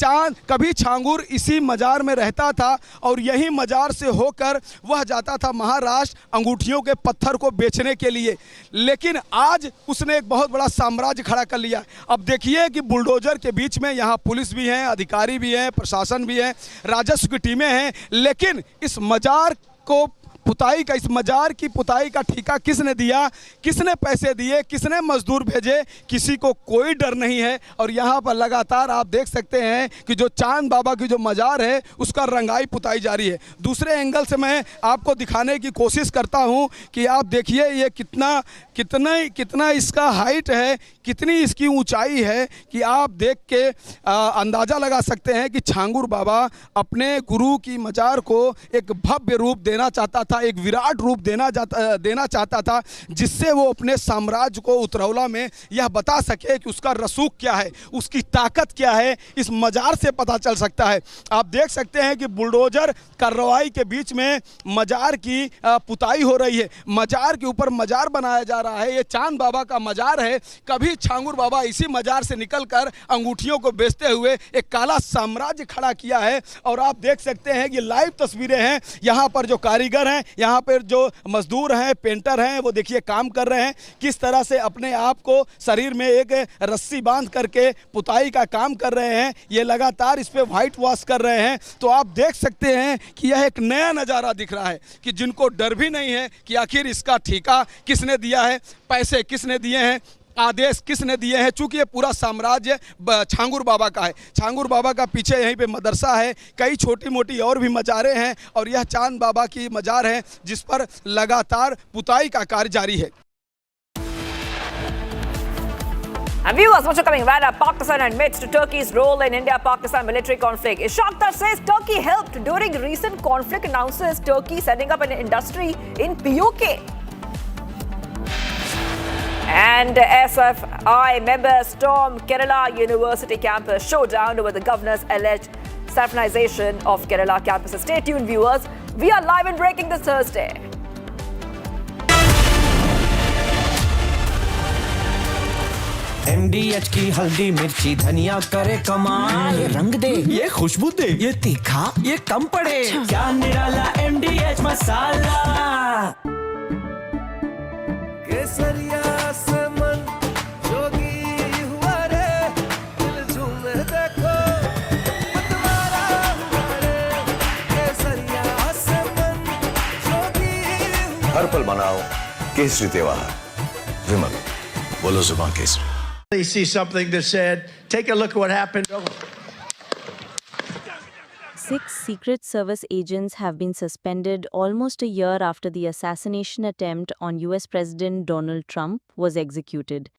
छांगुर इसी मजार में रहता था और यही मजार से होकर वह जाता था महाराष्ट्र अंगूठियों के पत्थर को बेचने के लिए। लेकिन आज उसने एक बहुत बड़ा साम्राज्य खड़ा कर लिया। अब देखिए कि बुलडोजर के बीच में यहाँ पुलिस भी हैं, अधिकारी भी हैं, प्रशासन भी है, राजस्व की टीमें हैं। लेकिन इस मजार को पुताई का, इस मजार की पुताई का ठेका किसने दिया, किसने पैसे दिए, किसने मजदूर भेजे, किसी को कोई डर नहीं है। और यहाँ पर लगातार आप देख सकते हैं कि जो चांद बाबा की जो मजार है उसका रंगाई पुताई जारी है। दूसरे एंगल से मैं आपको दिखाने की कोशिश करता हूँ कि आप देखिए ये कितना इसका हाइट है, कितनी इसकी ऊंचाई है कि आप देख के अंदाज़ा लगा सकते हैं कि छांगुर बाबा अपने गुरु की मजार को एक भव्य रूप देना चाहता था, एक विराट रूप देना चाहता था, जिससे वो अपने साम्राज्य को उतरौला में यह बता सके कि उसका रसूख क्या है, उसकी ताकत क्या है। इस मजार से पता चल सकता है। आप देख सकते हैं कि बुलडोजर कार्रवाई के बीच में मजार की पुताई हो रही है। मजार के ऊपर मजार बनाया जा रहा है। ये चांद बाबा का मजार है। कभी छांगुर बाबा इसी मजार से निकलकर अंगूठियों को बेचते हुए एक काला साम्राज्य खड़ा किया है। और आप देख सकते हैं कि लाइव तस्वीरें हैं। यहाँ पर जो कारीगर हैं, यहाँ पर जो मजदूर हैं, पेंटर हैं, वो देखिए काम कर रहे हैं, किस तरह से अपने आप को शरीर में एक रस्सी बांध करके पुताई का काम कर रहे हैं। ये लगातार इस पे व्हाइट वॉश कर रहे हैं। तो आप देख सकते हैं कि यह एक नया नज़ारा दिख रहा है कि जिनको डर भी नहीं है कि आखिर इसका ठेका किसने दिया है, पैसे किसने दिए हैं, आदेश किसने दिए हैं। चूंकि ये पूरा साम्राज्य छांगुर बाबा का है। छांगुर बाबा का पीछे यहीं पे मदरसा है, कई छोटी मोटी और भी मजारें हैं और यह चांद बाबा की मजार है जिस पर लगातार पुताई का कार्य जारी है। And viewers, what's coming right up? Pakistan admits to Turkey's role in India-Pakistan military conflict. Ishaq says Turkey helped during recent conflict, announces Turkey setting up an industry in POK. And SFI members storm Kerala University campus, showdown over the governor's alleged saffronization of Kerala campuses. Stay tuned, viewers. We are live and breaking this Thursday. MDH की हल्दी मिर्ची धनिया करे कमाल, ये रंग दे, ये खुशबू दे, ये तीखा, ये कम पड़े, क्या निराला MDH मसाला। केसरिया से मन जोगी हुआ रे, दिल झूमे देखो मतवारा हुआ रे, केसरिया से मन जोगी। हर पल मनाओ केसरी त्योहार। विमल, बोलो जुबान Kesari. They see something that said, take a look at what happened. 6 Secret Service agents have been suspended almost a year after the assassination attempt on US President Donald Trump was executed.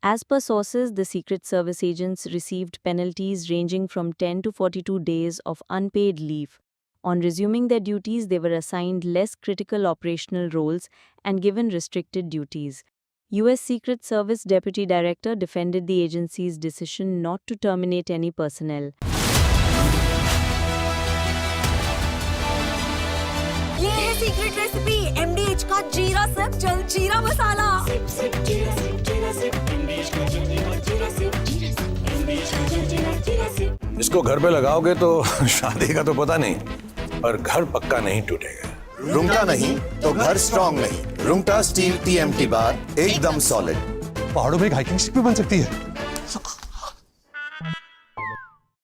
As per sources, the Secret Service agents received penalties ranging from 10 to 42 days of unpaid leave. On resuming their duties, they were assigned less critical operational roles and given restricted duties. U.S. Secret Service Deputy Director defended the agency's decision not to terminate any personnel. ये है secret recipe MDH का जीरा SIP jaljeera मसाला। इसको घर पे लगाओगे तो शादी का तो पता नहीं, पर घर पक्का नहीं टूटेगा। रुंगटा नहीं तो घर स्ट्रॉन्ग नहीं। रुंगटा स्टील TMT बार एकदम सॉलिड। पहाड़ों में एक हाइकिंग स्टिक भी बन सकती है।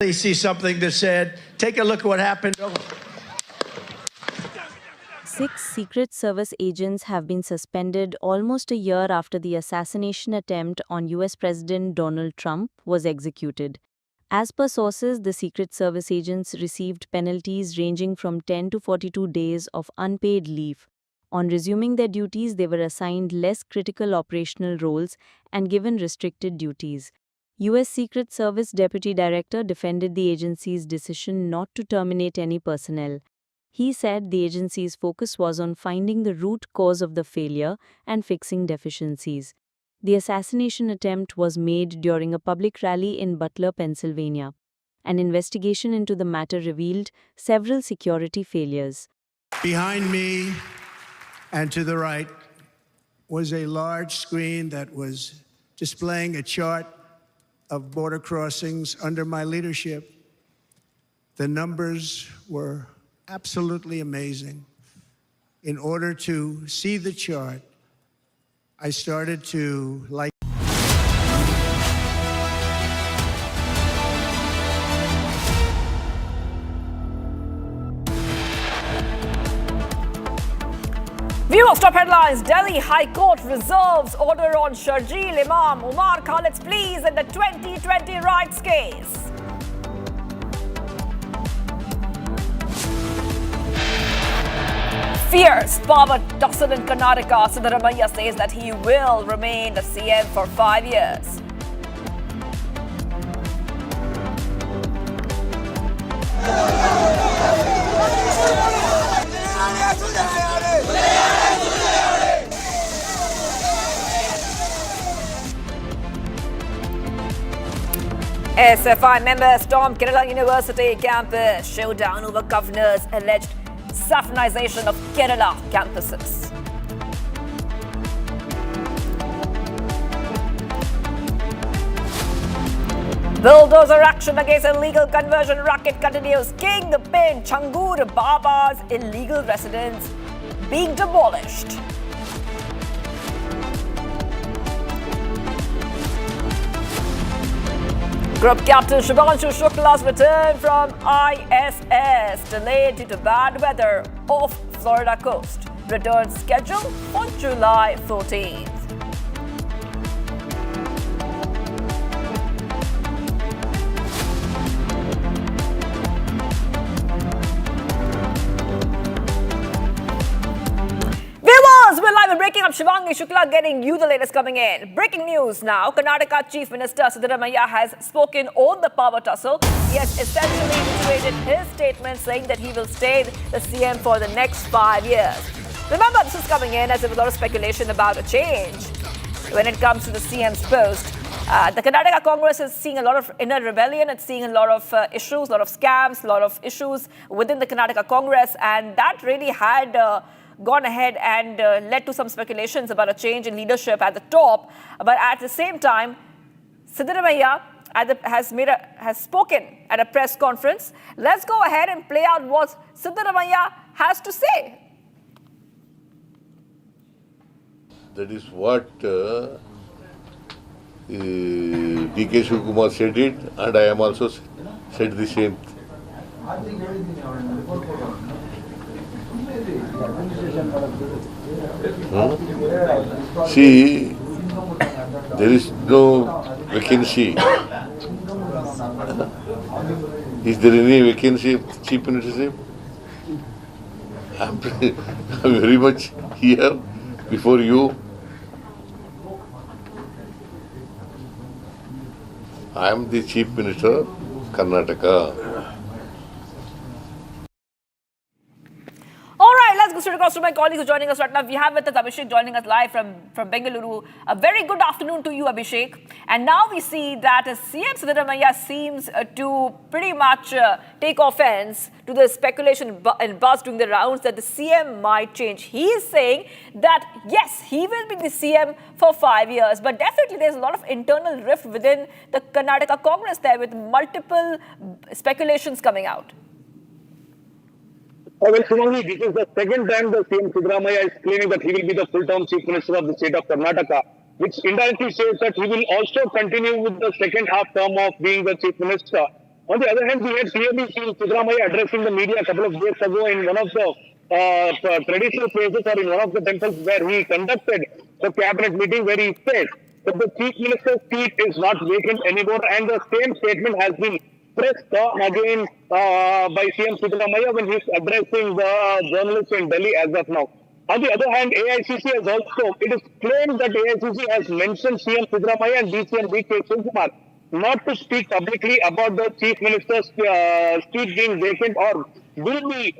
They see something that said, take a look at what happened. 6 Secret Service agents have been suspended almost a year after the assassination attempt on US President Donald Trump was executed. As per sources, the Secret Service agents received penalties ranging from 10 to 42 days of unpaid leave. On resuming their duties, they were assigned less critical operational roles and given restricted duties. U.S. Secret Service Deputy Director defended the agency's decision not to terminate any personnel. He said the agency's focus was on finding the root cause of the failure and fixing deficiencies. The assassination attempt was made during a public rally in Butler, Pennsylvania. An investigation into the matter revealed several security failures. Behind me and to the right was a large screen that was displaying a chart of border crossings under my leadership. The numbers were absolutely amazing. In order to see the chart, I started to like. Viewers, top headlines. Delhi High Court reserves order on Sharjeel Imam Umar Khalid's pleas in the 2020 riots case. Fierce power tussle in Karnataka. Siddaramaiah says that he will remain the CM for 5 years. SFI members stormed Kerala University campus. Showdown over governor's alleged saffronization of Kerala campuses. Bulldozer action against illegal conversion racket continues. Kingpin Changur Baba's illegal residence being demolished. Group captain Shubhanshu Shukla's return from ISS delayed due to bad weather off Florida coast. Return scheduled on July 14th. We're live and breaking up. Shivangi Shukla getting you the latest coming in. Breaking news now. Karnataka Chief Minister Siddaramaiah has spoken on the power tussle. He has essentially reiterated his statement saying that he will stay the CM for the next 5 years. Remember, this is coming in as there was a lot of speculation about a change when it comes to the CM's post. The Karnataka Congress is seeing a lot of inner rebellion. It's seeing a lot of issues, a lot of scams, a lot of issues within the Karnataka Congress, and that really had gone ahead and led to some speculations about a change in leadership at the top. But at the same time, Siddaramaiah has spoken at a press conference. Let's go ahead and play out what Siddaramaiah has to say. That is what DK Shivakumar said it, and I am also said the same. See, there is no vacancy. Is there any vacancy of Chief Ministership? I'm very much here before you. I am the Chief Minister of Karnataka. All right, let's go straight across to my colleagues who are joining us right now. We have with us Abhishek joining us live from Bengaluru. A very good afternoon to you, Abhishek. And now we see that CM Siddaramaiah seems to pretty much take offense to the speculation and buzz during the rounds that the CM might change. He is saying that, yes, he will be the CM for 5 years, but definitely there's a lot of internal rift within the Karnataka Congress there with multiple speculations coming out. Well, Sumangi, this is the second time the CM Siddaramaiah is claiming that he will be the full-term Chief Minister of the state of Karnataka, which indirectly says that he will also continue with the second half term of being the Chief Minister. On the other hand, we had clearly seen Siddaramaiah addressing the media a couple of days ago in one of the traditional places or in one of the temples where he conducted the cabinet meeting, where he said that the Chief Minister's seat is not vacant anymore, and the same statement has been pressed again by CM Siddaramaiah when he is addressing the journalists in Delhi as of now. On the other hand, AICC has also, it is claimed that AICC has mentioned CM Siddaramaiah and DCM DK Shivkumar not to speak publicly about the Chief Minister's seat being vacant or will be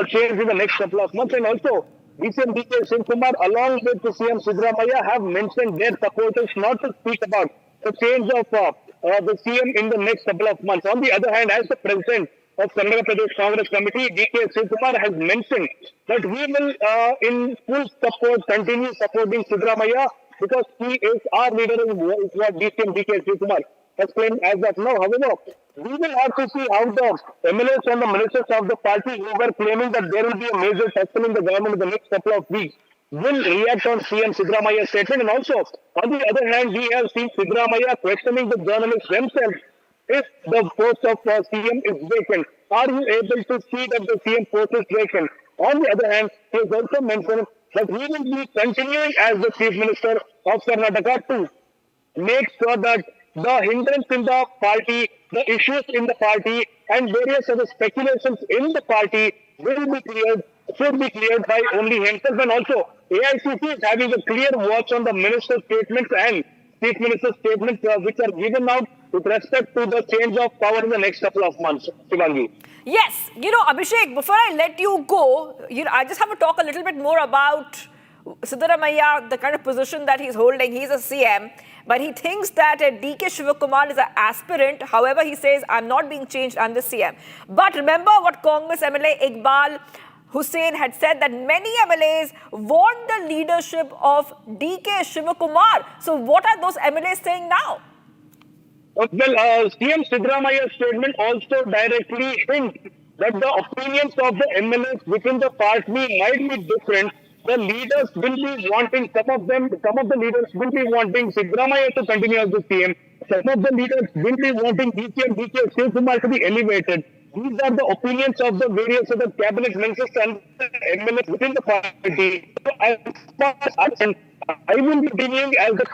changed in the next couple of months. And also, DCM DK Shivkumar along with CM Siddaramaiah have mentioned their supporters not to speak about the change of the CM in the next couple of months. On the other hand, as the president of Karnataka Pradesh Congress Committee, DK Shivkumar has mentioned that he will, in full support, continue supporting Siddaramaiah because he is our leader in what DCM DK Shivkumar has claimed as of now. However, we will have to see how the MLAs and the ministers of the party who were claiming that there will be a major tussle in the government in the next couple of weeks will react on CM Siddaramaiah's statement. And also, on the other hand, we have seen Siddaramaiah questioning the journalists themselves if the post of CM is vacant. Are you able to see that the CM post is vacant? On the other hand, he has also mentioned that he will be continuing as the Chief Minister of Karnataka to make sure that the hindrance in the party, the issues in the party, and various other speculations in the party will be cleared, should be cleared by only himself. And also, AICC is having a clear watch on the minister's statements and Chief Minister's statements which are given out with respect to the change of power in the next couple of months. Shivangi. Yes, Abhishek, before I let you go, I just have to talk a little bit more about Siddaramaiah, the kind of position that he's holding. He's a CM, but he thinks that DK Shivkumar is an aspirant. However, he says, I'm not being changed, I'm the CM. But remember what Congress MLA Iqbal Hussain had said, that many MLAs want the leadership of DK Shivkumar. So what are those MLAs saying now? Well, CM Siddaramaiah's statement also directly hints that the opinions of the MLAs within the party might be different. The leaders will be wanting, some of the leaders will be wanting Siddaramaiah to continue as the CM. Some of the leaders will be wanting DCM DK Shivkumar to be elevated. These are the opinions of the various other cabinet ministers and MLAs within the party. So as far as I will be continuing as the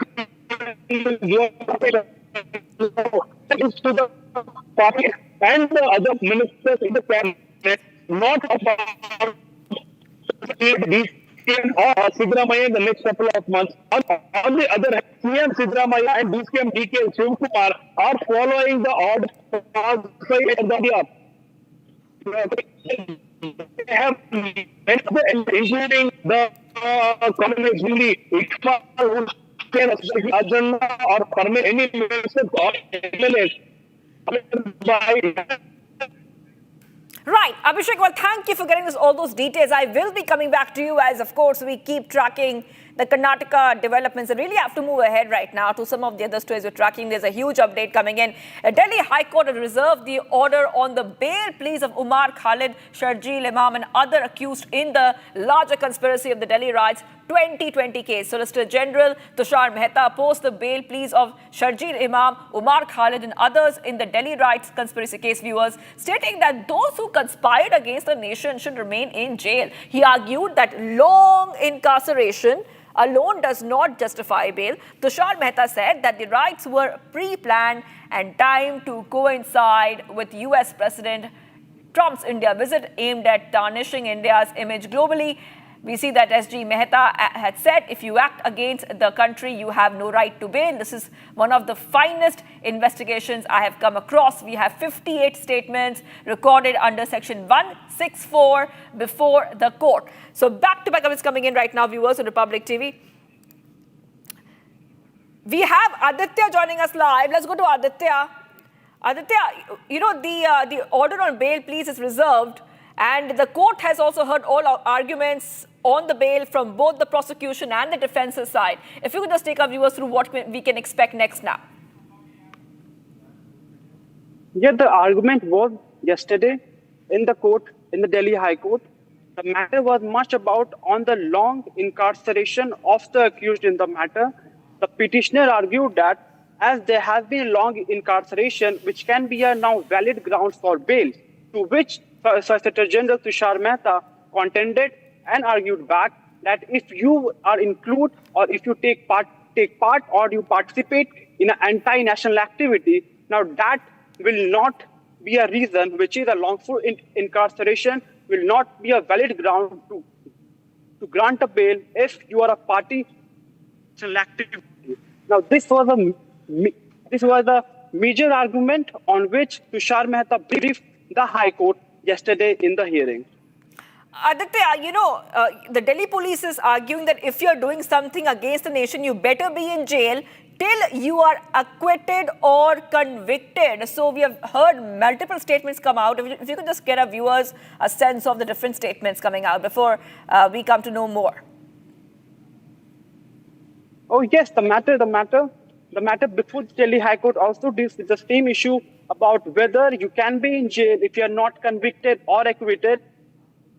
to the party and the other ministers in the cabinet, not about DCM or Siddaramaiah in the next couple of months. On the other hand, CM Siddaramaiah and DCM DK Shivkumar are following the order of the they have, including the communist Iqbal Hussain or permit any ministers or MLAs. Right, Abhishek, well, thank you for getting us all those details. I will be coming back to you as, of course, we keep tracking the Karnataka developments. I really have to move ahead right now to some of the other stories we're tracking. There's a huge update coming in. Delhi High Court has reserved the order on the bail pleas of Umar Khalid, Sharjeel Imam and other accused in the larger conspiracy of the Delhi riots 2020 case. Solicitor General Tushar Mehta opposed the bail pleas of Sharjeel Imam, Umar Khalid and others in the Delhi riots conspiracy case, viewers, stating that those who conspired against the nation should remain in jail. He argued that long incarceration alone does not justify bail. Tushar Mehta said that the riots were pre-planned and timed to coincide with US President Trump's India visit aimed at tarnishing India's image globally. We see that SG Mehta had said, if you act against the country, you have no right to bail. This is one of the finest investigations I have come across. We have 58 statements recorded under Section 164 before the court. So back-to-back comments coming in right now, viewers on Republic TV. We have Aditya joining us live. Let's go to Aditya. Aditya, you know, the order on bail, please, is reserved. And the court has also heard all arguments on the bail from both the prosecution and the defense's side. If you could just take our viewers through what we can expect next now. Yeah, the argument was yesterday in the court, in the Delhi High Court. The matter was much about on the long incarceration of the accused in the matter. The petitioner argued that as there has been long incarceration, which can be a now valid grounds for bail, to which Solicitor General Tushar Mehta contended and argued back that if you are include or if you take part or you participate in an anti-national activity, now that will not be a reason, which is a lawful incarceration, will not be a valid ground to grant a bail if you are a party activity. Now this was a major argument on which Tushar Mehta briefed the High Court yesterday in the hearing. Aditya, you know, the Delhi police is arguing that if you're doing something against the nation, you better be in jail till you are acquitted or convicted. So we have heard multiple statements come out. If you could just get our viewers a sense of the different statements coming out before we come to know more. Oh yes, the matter before the Delhi High Court also deals with the same issue about whether you can be in jail if you are not convicted or acquitted.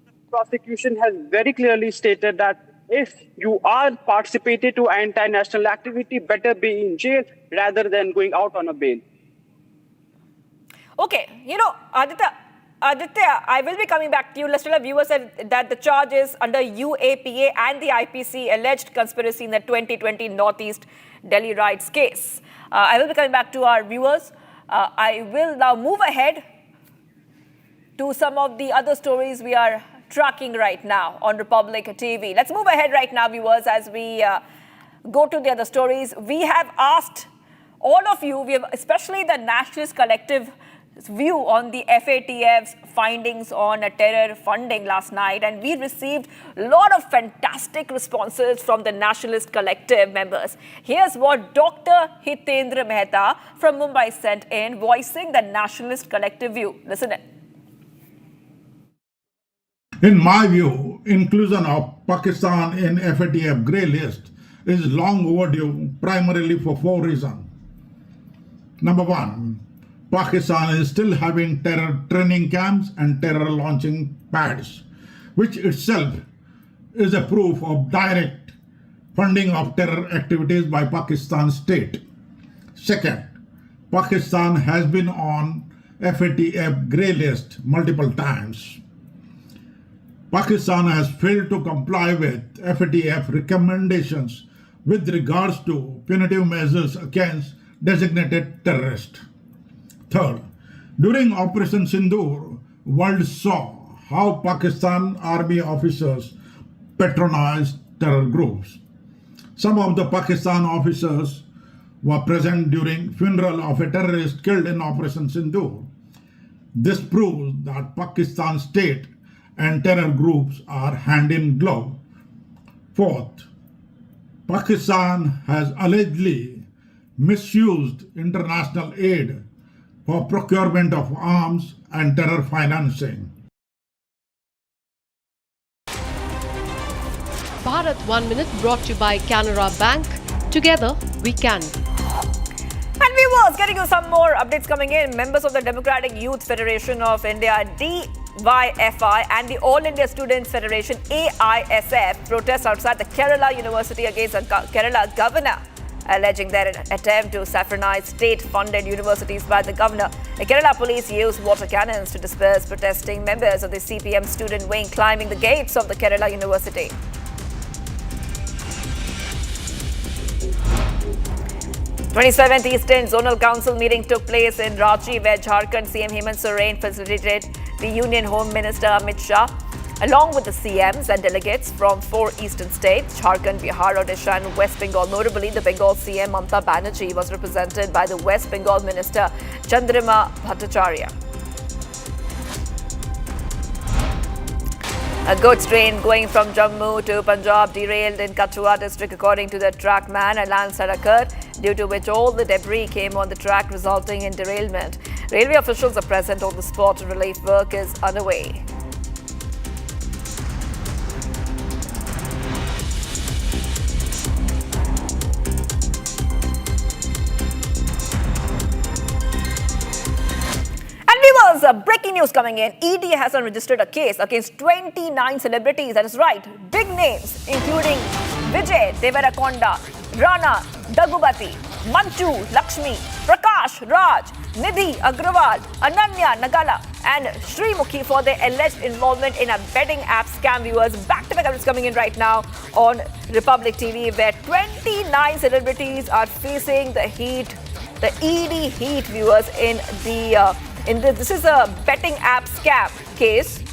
The prosecution has very clearly stated that if you are participated to anti-national activity, better be in jail rather than going out on a bail. Okay, you know, Aditya, I will be coming back to you. Let's tell our viewers that the charges under UAPA and the IPC alleged conspiracy in the 2020 Northeast Delhi riots case. I will be coming back to our viewers. I will now move ahead to some of the other stories we are tracking right now on Republic TV. Let's move ahead right now, viewers, as we go to the other stories. We have asked all of you, especially the Nationalist Collective, view on the FATF's findings on terror funding last night, and we received a lot of fantastic responses from the Nationalist Collective members. Here's what Dr. Hitendra Mehta from Mumbai sent in, voicing the Nationalist Collective view. Listen in. In my view, inclusion of Pakistan in FATF grey list is long overdue, primarily for 4 reasons. Number 1, Pakistan is still having terror training camps and terror launching pads, which itself is a proof of direct funding of terror activities by Pakistan state. Second, Pakistan has been on FATF grey list multiple times. Pakistan has failed to comply with FATF recommendations with regards to punitive measures against designated terrorists. Third, during Operation Sindoor, world saw how Pakistan army officers patronized terror groups. Some of the Pakistan officers were present during funeral of a terrorist killed in Operation Sindoor. This proves that Pakistan state and terror groups are hand in glove. Fourth, Pakistan has allegedly misused international aid for procurement of arms and terror financing. Bharat 1 Minute brought to you by Canara Bank. Together we can. And viewers, getting you some more updates coming in. Members of the Democratic Youth Federation of India, DYFI, and the All India Students Federation, AISF, protest outside the Kerala University against the Kerala governor, alleging their attempt to saffronize state-funded universities by the governor. The Kerala police used water cannons to disperse protesting members of the CPM student wing climbing the gates of the Kerala University. The 27th Eastern Zonal Council meeting took place in Ranchi, where Jharkhand CM Hemant Soren facilitated the Union Home Minister Amit Shah. along with the CMs and delegates from 4 eastern states, Jharkhand, Bihar, Odisha and West Bengal. Notably, the Bengal CM Mamata Banerjee was represented by the West Bengal Minister Chandrima Bhattacharya. A goods train going from Jammu to Punjab derailed in Kathua district according to the trackman. A landslide occurred due to which all the debris came on the track, resulting in derailment. Railway officials are present on the spot and relief work is underway. Breaking news coming in. ED has registered a case against 29 celebrities. That is right, big names including Vijay Deverakonda, Rana Daggubati, Manchu Lakshmi, Prakash Raj, Nidhi Agrawal, Ananya Nagala and Srimukhi for their alleged involvement in a betting app scam. Viewers, back-to-back coverage coming in right now on Republic TV, where 29 celebrities are facing the heat, the ED heat, viewers, this is a betting app scam case,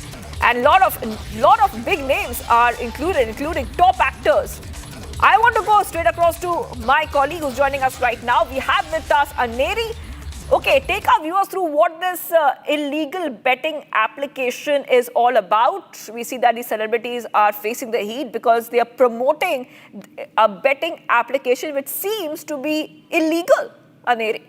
and lot of big names are included, including top actors. I want to go straight across to my colleague who's joining us right now. We have with us Aneri. Okay, take our viewers through what this illegal betting application is all about. We see that these celebrities are facing the heat because they are promoting a betting application which seems to be illegal. Aneri.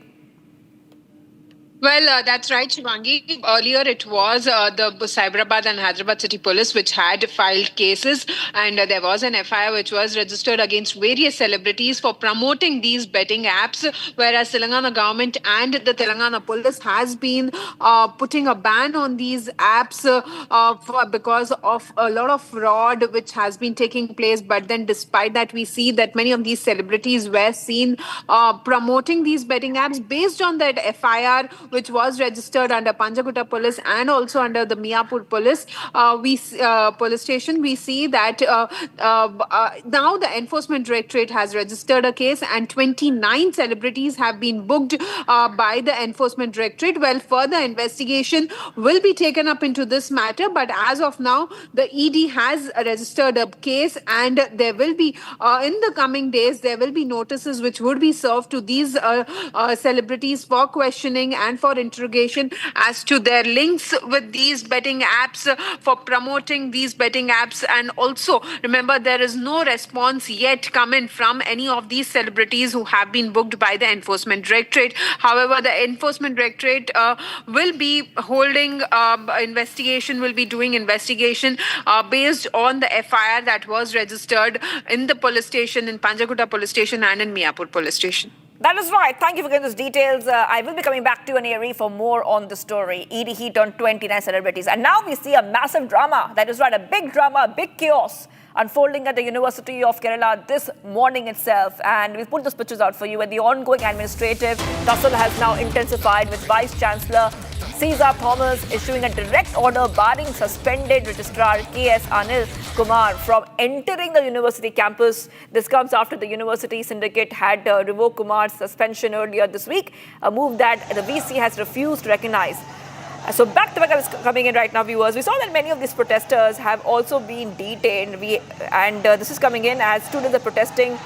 Well, that's right, Shivangi. Earlier, it was the Cyberabad and Hyderabad City Police which had filed cases, and there was an FIR which was registered against various celebrities for promoting these betting apps, whereas Telangana government and the Telangana Police has been putting a ban on these apps because of a lot of fraud which has been taking place. But then despite that, we see that many of these celebrities were seen promoting these betting apps based on that FIR which was registered under Panjagutta Police and also under the Miapur Police police station. We see that now the Enforcement Directorate has registered a case and 29 celebrities have been booked by the Enforcement Directorate. Well, further investigation will be taken up into this matter, but as of now, the ED has registered a case, and there will be, in the coming days, there will be notices which would be served to these celebrities for questioning and for interrogation as to their links with these betting apps, for promoting these betting apps. And also, remember, there is no response yet come in from any of these celebrities who have been booked by the Enforcement Directorate. However, the Enforcement Directorate will be holding investigation, will be doing investigation based on the FIR that was registered in the police station, in Panjagutta Police Station and in Miapur Police Station. That is right. Thank you for getting those details. I will be coming back to you, Aneri, for more on the story. ED heat on 29 celebrities. And now we see a massive drama. That is right, a big drama, a big chaos unfolding at the University of Kerala this morning itself. And we've put those pictures out for you. And the ongoing administrative tussle has now intensified, with Vice Chancellor Caesar Thomas issuing a direct order barring suspended Registrar K.S. Anil Kumar from entering the university campus. This comes after the university syndicate had revoked Kumar's suspension earlier this week, a move that the VC has refused to recognize. So back-to-back is coming in right now, viewers. We saw that many of these protesters have also been detained. This is coming in as students are protesting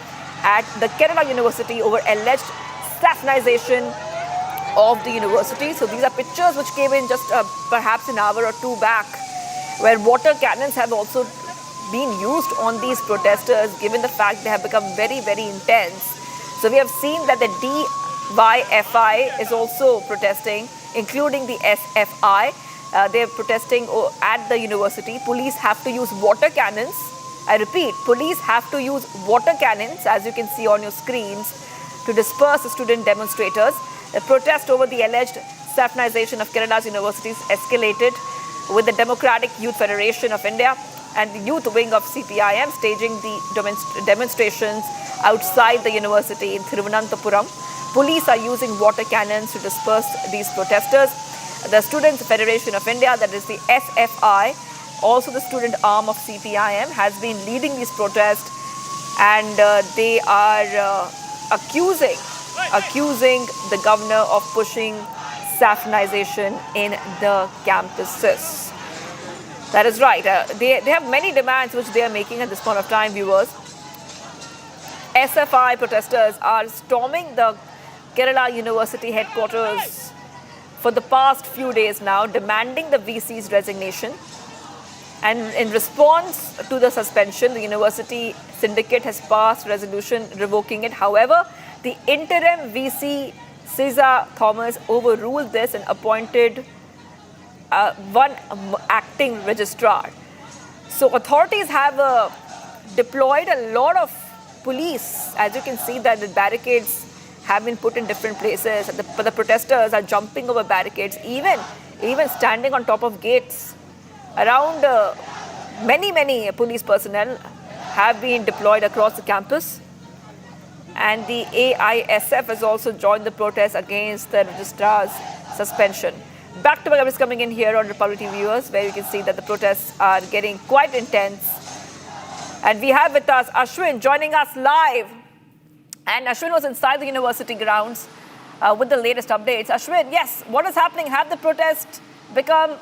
at the Kerala University over alleged saffronization of the university. So these are pictures which came in just perhaps an hour or two back, where water cannons have also been used on these protesters, given the fact they have become very, very intense. So we have seen that the DYFI is also protesting, including the SFI. They're protesting at the university. Police have to use water cannons. I repeat, police have to use water cannons, as you can see on your screens, to disperse the student demonstrators. The protest over the alleged saffronization of Kerala's universities escalated, with the Democratic Youth Federation of India and the youth wing of CPIM staging the demonstrations outside the university in Thiruvananthapuram. Police are using water cannons to disperse these protesters. The Students' Federation of India, that is the SFI, also the student arm of CPIM, has been leading these protests, and they are accusing the governor of pushing saffronization in the campuses. That is right. They have many demands which they are making at this point of time, viewers. SFI protesters are storming the Kerala University headquarters for the past few days now, demanding the VC's resignation. And in response to the suspension, the university syndicate has passed resolution revoking it. However, the interim VC, Cesar Thomas, overruled this and appointed one acting registrar. So authorities have deployed a lot of police. As you can see, that the barricades have been put in different places. The protesters are jumping over barricades, even standing on top of gates. Around many police personnel have been deployed across the campus. And the AISF has also joined the protest against the registrar's suspension. Back to what is coming in here on Republic TV, viewers, where you can see that the protests are getting quite intense. And we have with us Ashwin joining us live. And Ashwin was inside the university grounds with the latest updates. Ashwin, yes, what is happening? Have the protests become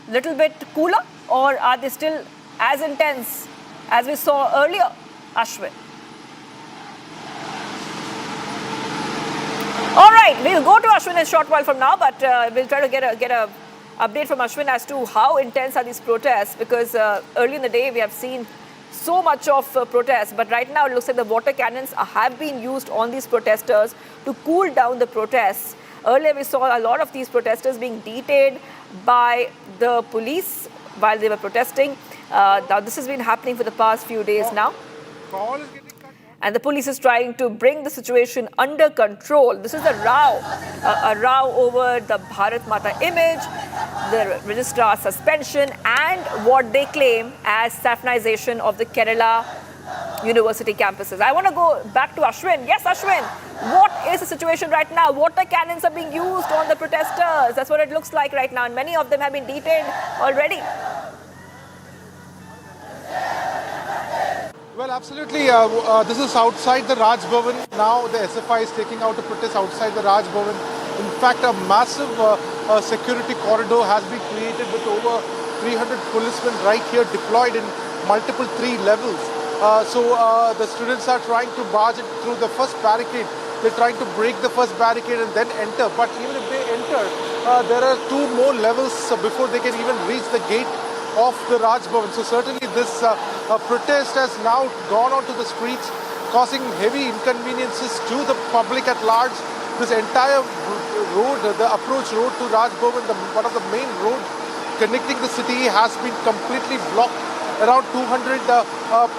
a little bit cooler, or are they still as intense as we saw earlier? Ashwin. All right, we'll go to Ashwin in a short while from now, but we'll try to get a update from Ashwin as to how intense are these protests, because early in the day we have seen so much of protests, but right now it looks like the water cannons have been used on these protesters to cool down the protests. Earlier we saw a lot of these protesters being detained by the police while they were protesting. Now this has been happening for the past few days now. And the police is trying to bring the situation under control. This is a row over the Bharat Mata image, the registrar suspension, and what they claim as saffronization of the Kerala University campuses. I want to go back to Ashwin. Yes, Ashwin, what is the situation right now? Water cannons are being used on the protesters. That's what it looks like right now. And many of them have been detained already. Well, absolutely. This is outside the Raj Bhavan. Now the SFI is taking out a protest outside the Raj Bhavan. In fact, a massive security corridor has been created with over 300 policemen right here deployed in multiple 3 levels. So the students are trying to barge it through the first barricade. They're trying to break the first barricade and then enter. But even if they enter, there are 2 more levels before they can even reach the gate of the Raj Bhavan. So certainly this protest has now gone onto the streets, causing heavy inconveniences to the public at large. This entire road, the approach road to Raj Bhavan, one of the main roads connecting the city, has been completely blocked. Around 200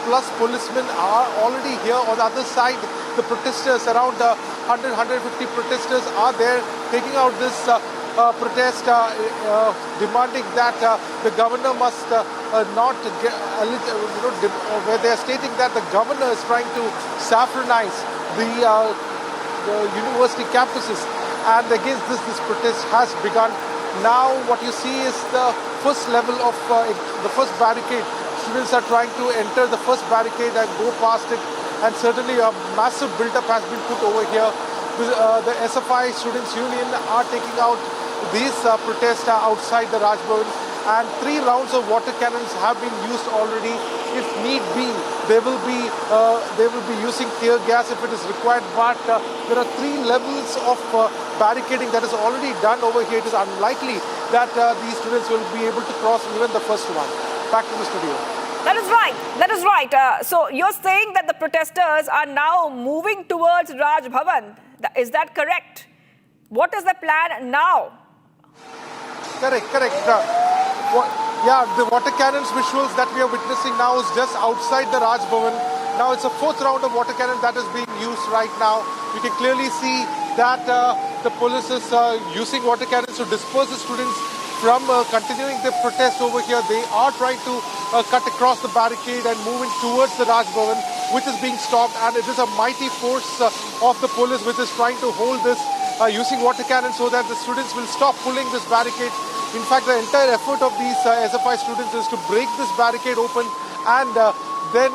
plus policemen are already here. On the other side, the protesters, around 100-150 protesters are there taking out this protest, demanding that the governor must not get, where they are stating that the governor is trying to saffronize the university campuses, and against this protest has begun. Now what you see is the first level of the first barricade. Students are trying to enter the first barricade and go past it, and certainly a massive build-up has been put over here. The SFI Students Union are taking out these protests outside the Raj Bhavan, and 3 rounds of water cannons have been used already. If need be, they will be using tear gas if it is required. But there are 3 levels of barricading that is already done over here. It is unlikely that these students will be able to cross even the first one. Back to the studio. That is right. That is right. So you're saying that the protesters are now moving towards Raj Bhavan. Is that correct? What is the plan now? Correct. The water cannons visuals that we are witnessing now is just outside the Raj Bhavan. Now it's a 4th round of water cannon that is being used right now. You can clearly see that the police is using water cannons to disperse the students from continuing the protest over here. They are trying to cut across the barricade and moving towards the Raj Bhavan, which is being stopped. And it is a mighty force of the police which is trying to hold this using water cannons so that the students will stop pulling this barricade. In fact, the entire effort of these SFI students is to break this barricade open and then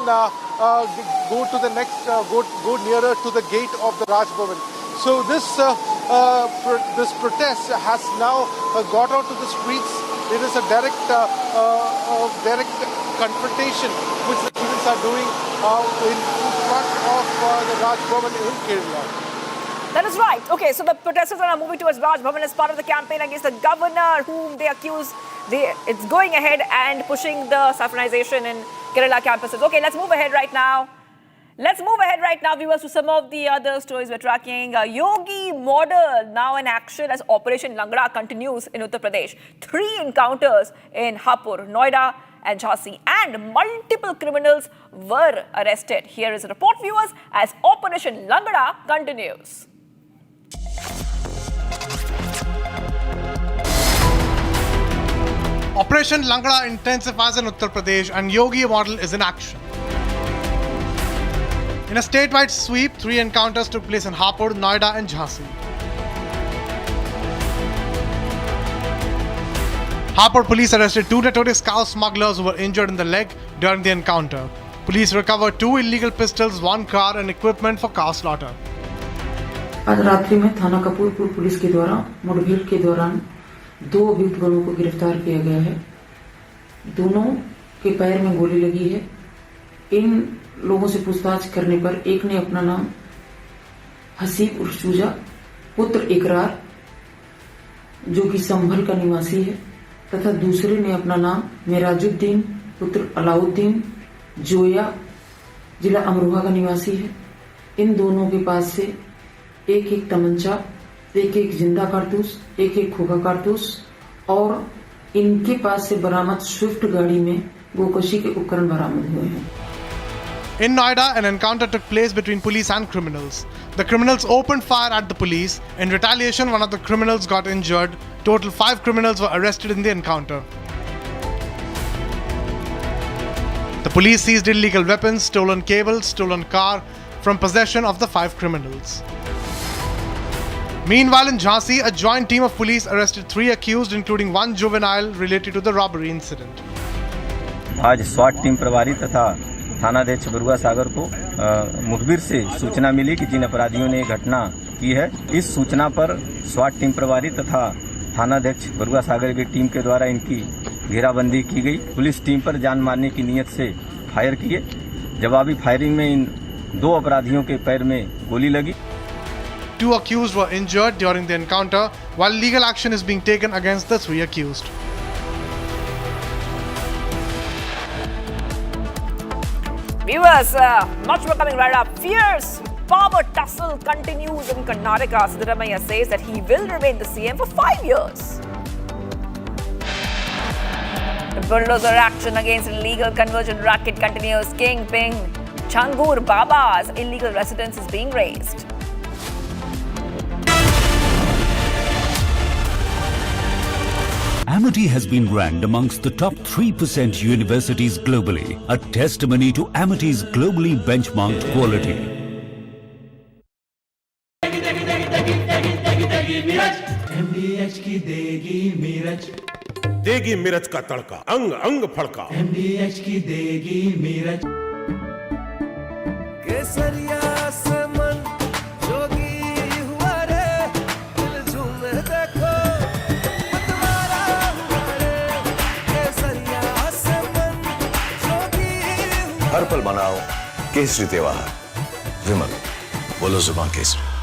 go to the next, go nearer to the gate of the Raj Bhavan. So this protest has now got onto the streets. It is a direct confrontation which the students are doing in front of the Raj Bhavan in Kerala. That is right. Okay, so the protesters are now moving towards Raj Bhavan as part of the campaign against the governor, whom they accuse. It's going ahead and pushing the saffronization in Kerala campuses. Okay, let's move ahead right now. Viewers, to some of the other stories we're tracking. Yogi model now in action as Operation Langda continues in Uttar Pradesh. 3 encounters in Hapur, Noida and Jhansi, and multiple criminals were arrested. Here is a report, viewers, as Operation Langda continues. Operation Langda intensifies in Uttar Pradesh and Yogi model is in action. In a statewide sweep, 3 encounters took place in Hapur, Noida and Jhansi. Hapur police arrested 2 notorious cow smugglers who were injured in the leg during the encounter. Police recovered 2 illegal pistols, 1 car and equipment for cow slaughter. आज रात्रि में थाना Kapurpur police के द्वारा मुठभेड़ के दौरान 2 अभियुक्त लोगों को गिरफ्तार किया गया है। दोनों के पैर में गोली लगी है। इन लोगों से पूछताछ करने पर एक ने अपना नाम हसीब उर्फ चूजा पुत्र इकरार जो कि संभल का निवासी है तथा दूसरे ने अपना नाम मेराजुद्दीन पुत्र अलाउद्दीन जोया जिला अमरोहा का निवासी है। इन दोनों के पास से एक तमंचा, एक जिंदा कारतूस, एक खोखा कारतूस और इनके पास से बरामद स्विफ्ट गाड़ी में गोकशी के उपकरण बरामद हुए हैं। In Noida, an encounter took place between police and criminals. The criminals opened fire at the police. In retaliation, one of the criminals got injured. Total 5 criminals were arrested in the encounter. The police seized illegal weapons, stolen cables, stolen car from possession of the 5 criminals. Meanwhile, in Jhansi, a joint team of police arrested 3 accused, including 1 juvenile related to the robbery incident. आज स्वाट team प्रभारी तथा थानाध्यक्ष बरुआ सागर को मुखबिर से सूचना मिली कि जिन अपराधियों ने घटना की है, इस सूचना पर स्वाट टीम प्रभारी तथा थानाध्यक्ष बरुआ सागर की टीम के द्वारा इनकी घेराबंदी की गई। पुलिस टीम पर जान मारने की नीयत से फायर किए। जवाबी फायरिंग में इन 2 अपराधियों के पैर में गोली लगी। 2 accused were injured during the encounter, while legal action is being taken against the 3 accused. Viewers, much more coming right up. Fierce power tussle continues in Karnataka. Siddaramaiah says that he will remain the CM for 5 years. The bulldozer action against illegal conversion racket continues. Kingpin Changur Baba's illegal residence is being raised. Amity has been ranked amongst the top 3% universities globally, a testimony to Amity's globally benchmarked quality. MDH की देगी मीरज, देगी मिर्च का तड़का, अंग अंग फड़का। MDH की देगी मीरज। केसरिया से मन जोगी हुआ रे, दिल झूमे देखो मतवारा हुआ रे। केसरिया से मन जोगी हुआ। हर पल मनाओ केसरी त्योहार। विमल, बोलो जुबान केसरी।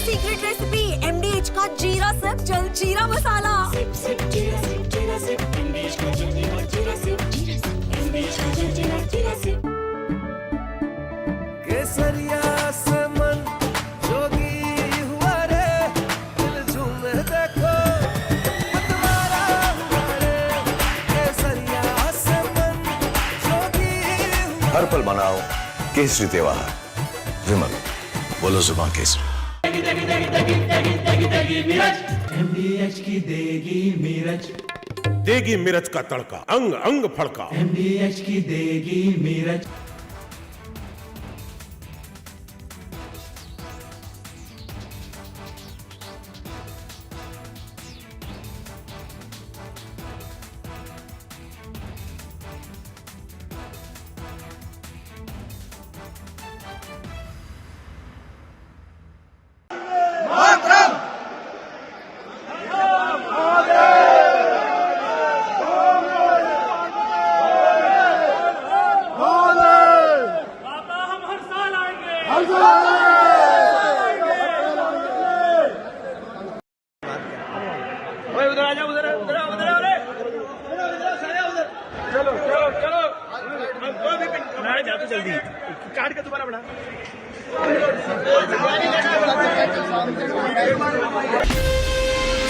सीक्रेट रेसिपी MDH का जीरा सिप जल जीरा मसाला। केसरिया से मन केसरी त्योहार विमल, बोलो जुबान केसरी। MDH की देगी मिर्च, देगी मिर्च का तड़का, अंग अंग फड़का। MDH की देगी मिर्च।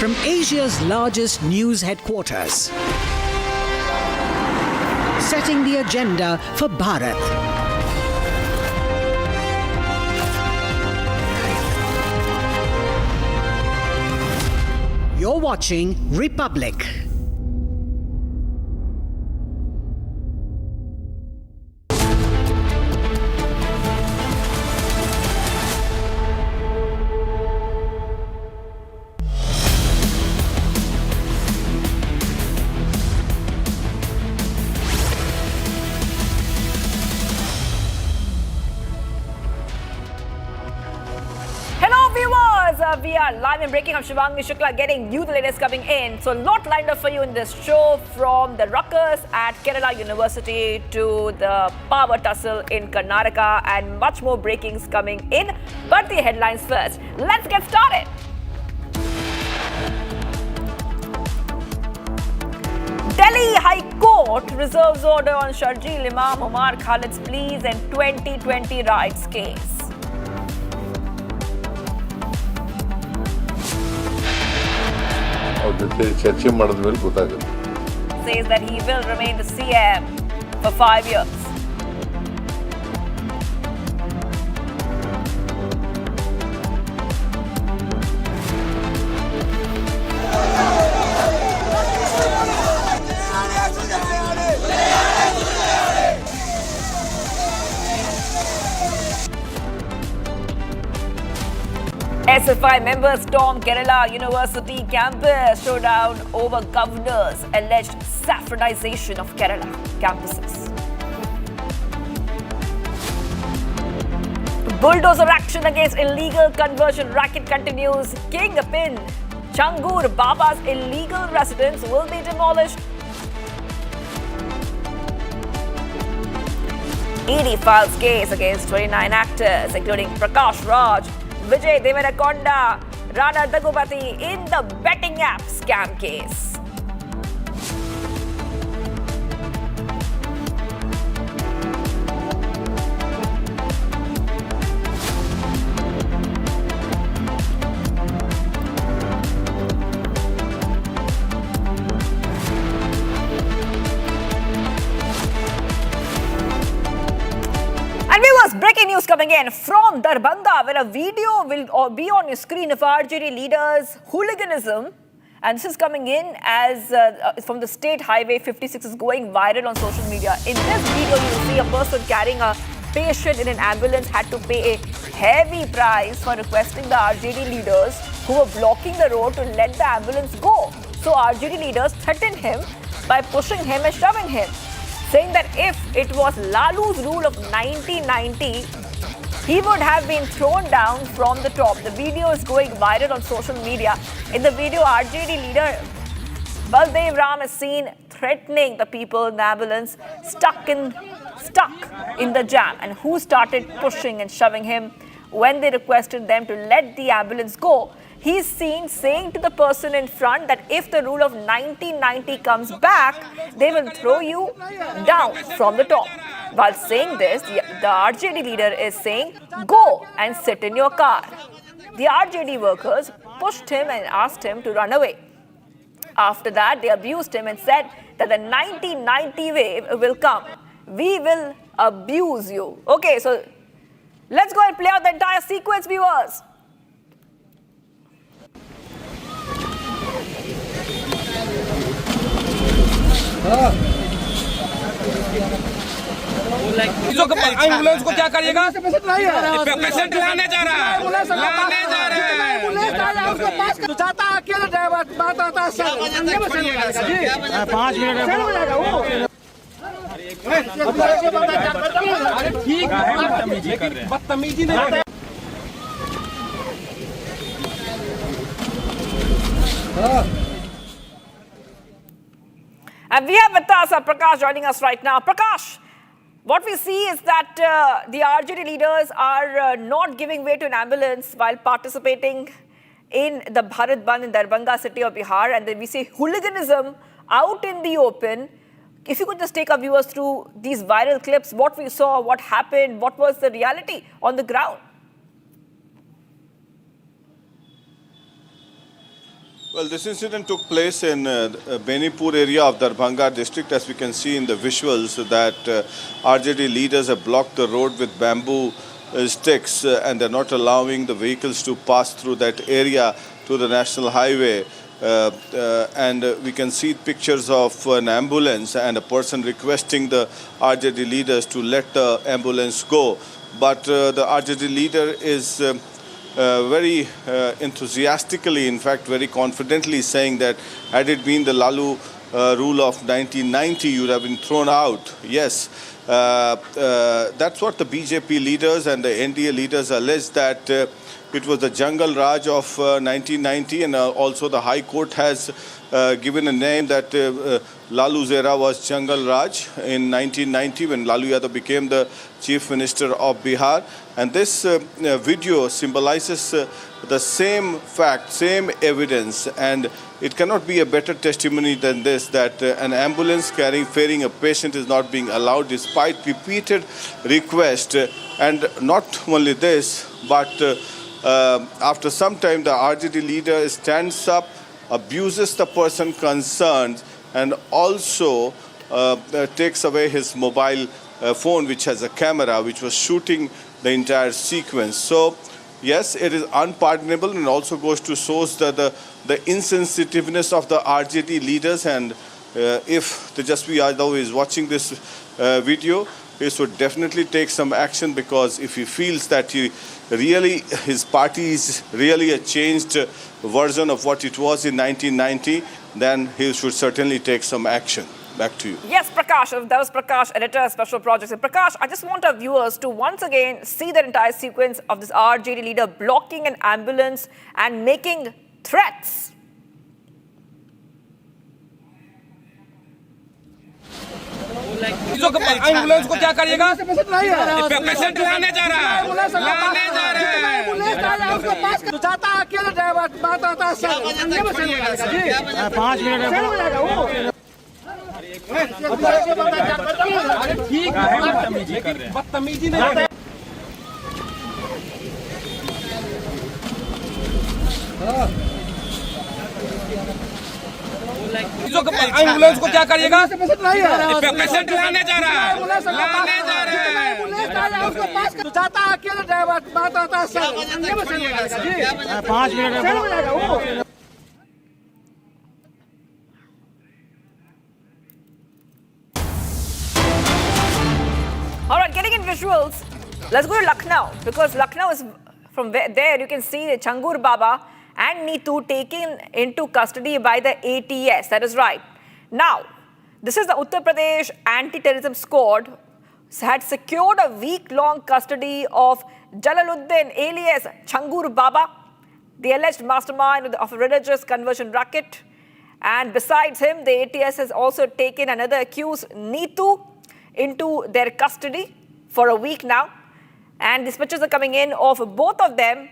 From Asia's largest news headquarters, setting the agenda for Bharat. You're watching Republic. We are live and breaking. I'm Shivangi Shukla getting you the latest coming in. So a lot lined up for you in this show, from the ruckus at Kerala University to the power tussle in Karnataka and much more breakings coming in. But the headlines first. Let's get started. Delhi High Court reserves order on Sharjeel Imam Omar Khalid's pleas and 2020 riots case. Says that he will remain the CM for 5 years. SFI members stormed Kerala University campus, showdown over governor's alleged saffronization of Kerala campuses. Bulldozer action against illegal conversion racket continues. Kingpin Changur Baba's illegal residence will be demolished. ED files case against 29 actors, including Prakash Raj, Vijay Deverakonda, Rana Daggubati in the betting app scam case. Breaking news coming in from Darbhanga, where a video will be on your screen of RJD leaders' hooliganism. And this is coming in as from the state highway 56 is going viral on social media. In this video, you will see a person carrying a patient in an ambulance had to pay a heavy price for requesting the RJD leaders who were blocking the road to let the ambulance go. So RJD leaders threatened him by pushing him and shoving him, saying that if it was Lalu's rule of 1990, he would have been thrown down from the top. The video is going viral on social media. In the video, RJD leader Baldev Ram is seen threatening the people in the ambulance stuck in the jam, and who started pushing and shoving him when they requested them to let the ambulance go. He's seen saying to the person in front that if the rule of 1990 comes back, they will throw you down from the top. While saying this, the RJD leader is saying, go and sit in your car. The RJD workers pushed him and asked him to run away. After that, they abused him and said that the 1990 wave will come. We will abuse you. Okay, so let's go and play out the entire sequence, viewers. Ambulance को क्या करिएगा? Patient लाने जा रहा है, लाने जा रहे हैं। तो जाता अकेले ड्राइवर बात आता है 5 मिनट ठीक है, बदतमीजी नहीं। And we have with us Prakash joining us right now. Prakash, what we see is that the RJD leaders are not giving way to an ambulance while participating in the Bharat Bandh in Darbhanga city of Bihar. And then we see hooliganism out in the open. If you could just take our viewers through these viral clips, what we saw, what happened, what was the reality on the ground? Well, this incident took place in Benipur area of Darbhanga district. As we can see in the visuals that RJD leaders have blocked the road with bamboo sticks and they're not allowing the vehicles to pass through that area to the national highway. And we can see pictures of an ambulance and a person requesting the RJD leaders to let the ambulance go. But the RJD leader is very enthusiastically, in fact very confidently saying that had it been the Lalu rule of 1990, you would have been thrown out. Yes, that's what the BJP leaders and the NDA leaders allege, that it was the Jungle Raj of 1990, and also the High Court has given a name that Lalu's era was Jungle Raj in 1990 when Lalu Yadav became the Chief Minister of Bihar. And this video symbolizes the same fact, same evidence, and it cannot be a better testimony than this, that an ambulance ferrying a patient is not being allowed despite repeated requests. And not only this, but after some time the RJD leader stands up, abuses the person concerned, and also takes away his mobile phone which has a camera which was shooting the entire sequence. So yes, it is unpardonable, and also goes to shows the insensitiveness of the RJD leaders. And if Tejasvi Yadav is watching this video, he should definitely take some action, because if he feels that his party is really a changed version of what it was in 1990, then he should certainly take some action. Back to you. Yes, Prakash. That was Prakash, editor, Special Projects. And Prakash, I just want our viewers to once again see the entire sequence of this RJD leader blocking an ambulance and making threats. Ambulance को क्या करिएगा? Patient लाने जा रहा है, लाने जा रहे हैं। तो जाता अकेले ड्राइवर बात आता है 5 मिनट ठीक है, बदतमीजी नहीं। एम्बुलेंस को क्या करिएगा? पेशेंट लाने जा रहा है, लाने जा रहे हैं। तो जाता अकेले ड्राइवर बात आता है 5 minute All right, getting in visuals, let's go to Lucknow, because Lucknow is from there. You can see Changur Baba and Neetu taken into custody by the ATS. That is right. Now, this is the Uttar Pradesh Anti-Terrorism Squad had secured a week-long custody of Jalaluddin alias Changur Baba, the alleged mastermind of a religious conversion racket. And besides him, the ATS has also taken another accused, Neetu, into their custody for a week now. And these pictures are coming in of both of them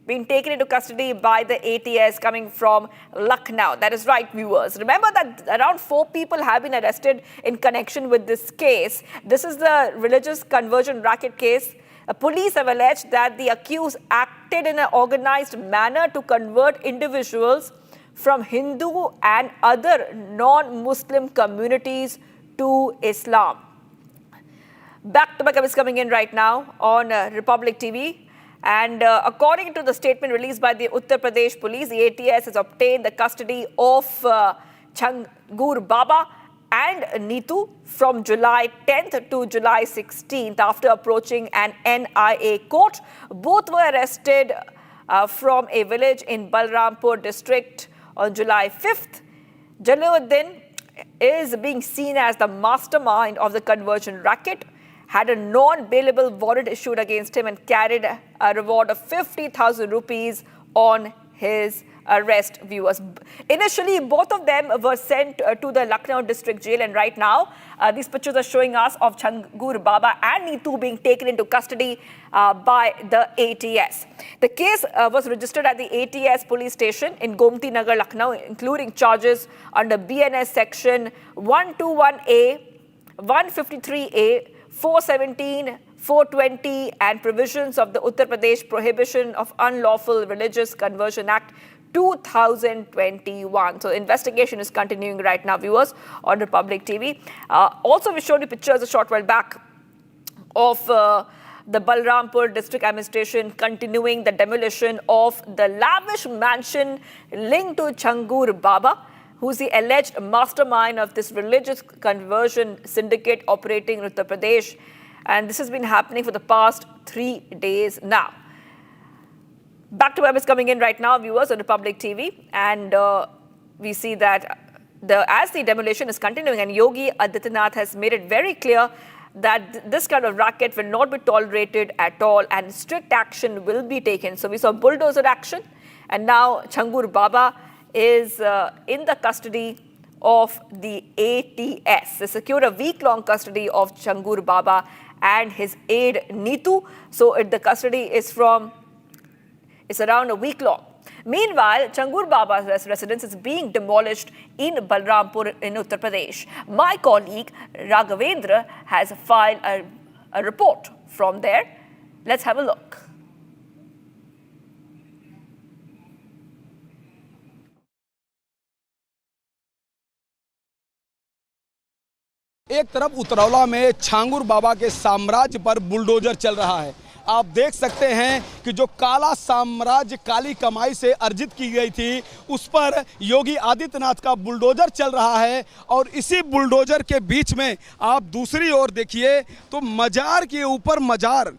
being taken into custody by the ATS coming from Lucknow. That is right, viewers. Remember that around 4 people have been arrested in connection with this case. This is the religious conversion racket case. Police have alleged that the accused acted in an organized manner to convert individuals from Hindu and other non-Muslim communities to Islam. Back-to-back is coming in right now on Republic TV. And according to the statement released by the Uttar Pradesh police, the ATS has obtained the custody of Changur Baba and Neetu from July 10th to July 16th after approaching an NIA court. Both were arrested from a village in Balrampur district on July 5th. Jalaluddin is being seen as the mastermind of the conversion racket, had a non-bailable warrant issued against him and carried a reward of 50,000 rupees on his arrest, viewers. Initially, both of them were sent to the Lucknow district jail, and right now, these pictures are showing us of Changur Baba and Neetu being taken into custody by the ATS. The case was registered at the ATS police station in Gomti Nagar, Lucknow, including charges under BNS section 121A, 153A, 417, 420 and provisions of the Uttar Pradesh Prohibition of Unlawful Religious Conversion Act 2021. So investigation is continuing right now, viewers, on Republic TV. Also, we showed you pictures a short while back of the Balrampur district administration continuing the demolition of the lavish mansion linked to Changur Baba, who's the alleged mastermind of this religious conversion syndicate operating in Uttar Pradesh. And this has been happening for the past 3 days now. Back to web is coming in right now, viewers, on Republic TV. And we see that as the demolition is continuing, and Yogi Adityanath has made it very clear that this kind of racket will not be tolerated at all and strict action will be taken. So we saw bulldozer action, and now Changur Baba is in the custody of the ATS. They secured a week-long custody of Changur Baba and his aide Neetu. So the custody is around a week long. Meanwhile, Changur Baba's residence is being demolished in Balrampur in Uttar Pradesh. My colleague Raghavendra has filed a report from there. Let's have a look. एक तरफ उतरौला में छांगुर बाबा के साम्राज्य पर bulldozer चल रहा है। आप देख सकते हैं कि जो काला साम्राज्य काली कमाई से अर्जित की गई थी, उस पर योगी आदित्यनाथ का बुलडोजर चल रहा है। और इसी बुलडोजर के बीच में आप दूसरी ओर देखिए तो मजार के ऊपर मजार,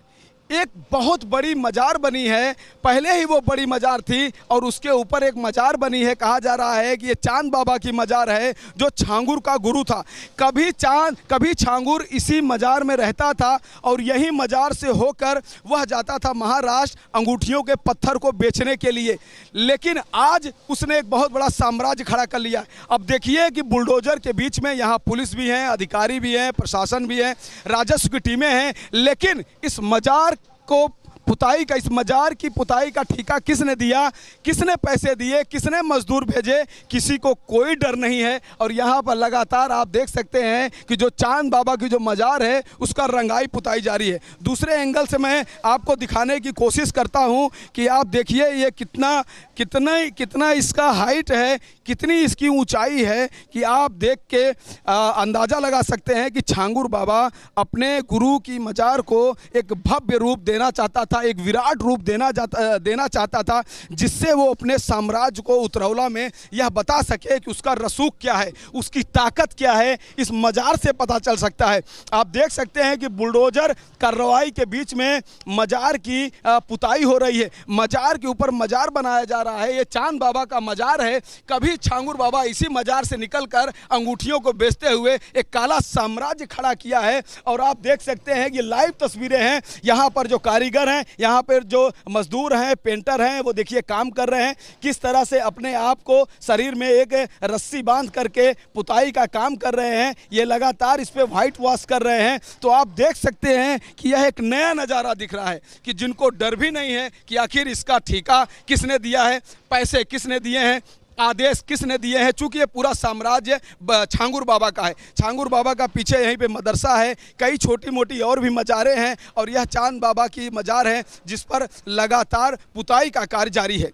एक बहुत बड़ी मजार बनी है। पहले ही वो बड़ी मजार थी और उसके ऊपर एक मजार बनी है। कहा जा रहा है कि ये चांद बाबा की मजार है, जो छांगुर का गुरु था। कभी छांगुर इसी मजार में रहता था और यही मजार से होकर वह जाता था महाराष्ट्र अंगूठियों के पत्थर को बेचने के लिए। लेकिन आज उसने एक बहुत बड़ा साम्राज्य खड़ा कर लिया। अब देखिए कि बुलडोजर के बीच में यहाँ पुलिस भी हैं, अधिकारी भी हैं, प्रशासन भी है, राजस्व की टीमें हैं। लेकिन इस मजार को पुताई का, इस मजार की पुताई का ठेका किसने दिया, किसने पैसे दिए, किसने मजदूर भेजे, किसी को कोई डर नहीं है। और यहाँ पर लगातार आप देख सकते हैं कि जो चांद बाबा की जो मजार है उसका रंगाई पुताई जारी है। दूसरे एंगल से मैं आपको दिखाने की कोशिश करता हूँ कि आप देखिए ये कितना इसका हाइट है, कितनी इसकी ऊंचाई है कि आप देख के अंदाज़ा लगा सकते हैं कि छांगुर बाबा अपने गुरु की मजार को एक भव्य रूप देना चाहता था, एक विराट रूप देना चाहता था, जिससे वो अपने साम्राज्य को उतरौला में यह बता सके कि उसका रसूख क्या है, उसकी ताकत क्या है। इस मजार से पता चल सकता है। आप देख सकते हैं कि बुलडोजर कार्रवाई के बीच में मजार की पुताई हो रही है, मजार के ऊपर मजार बनाया जा रहा है। ये चांद बाबा का मजार है। कभी छांगुर बाबा इसी मजार से निकलकर अंगूठियों को बेचते हुए एक काला साम्राज्य खड़ा किया है। और आप देख सकते हैं कि लाइव तस्वीरें हैं। यहाँ पर जो कारीगर हैं, यहाँ पर जो मजदूर हैं, पेंटर हैं, वो देखिए काम कर रहे हैं, किस तरह से अपने आप को शरीर में एक रस्सी बांध करके पुताई का काम कर रहे हैं। ये लगातार इस पे व्हाइट वॉश कर रहे हैं। तो आप देख सकते हैं कि यह एक नया नज़ारा दिख रहा है कि जिनको डर भी नहीं है कि आखिर इसका ठेका किसने दिया है, पैसे किसने दिए हैं, आदेश किसने दिए हैं। चूंकि ये पूरा साम्राज्य छांगुर बाबा का है। छांगुर बाबा का पीछे यहीं पे मदरसा है, कई छोटी मोटी और भी मजारें हैं और यह चांद बाबा की मजार है जिस पर लगातार पुताई का कार्य जारी है।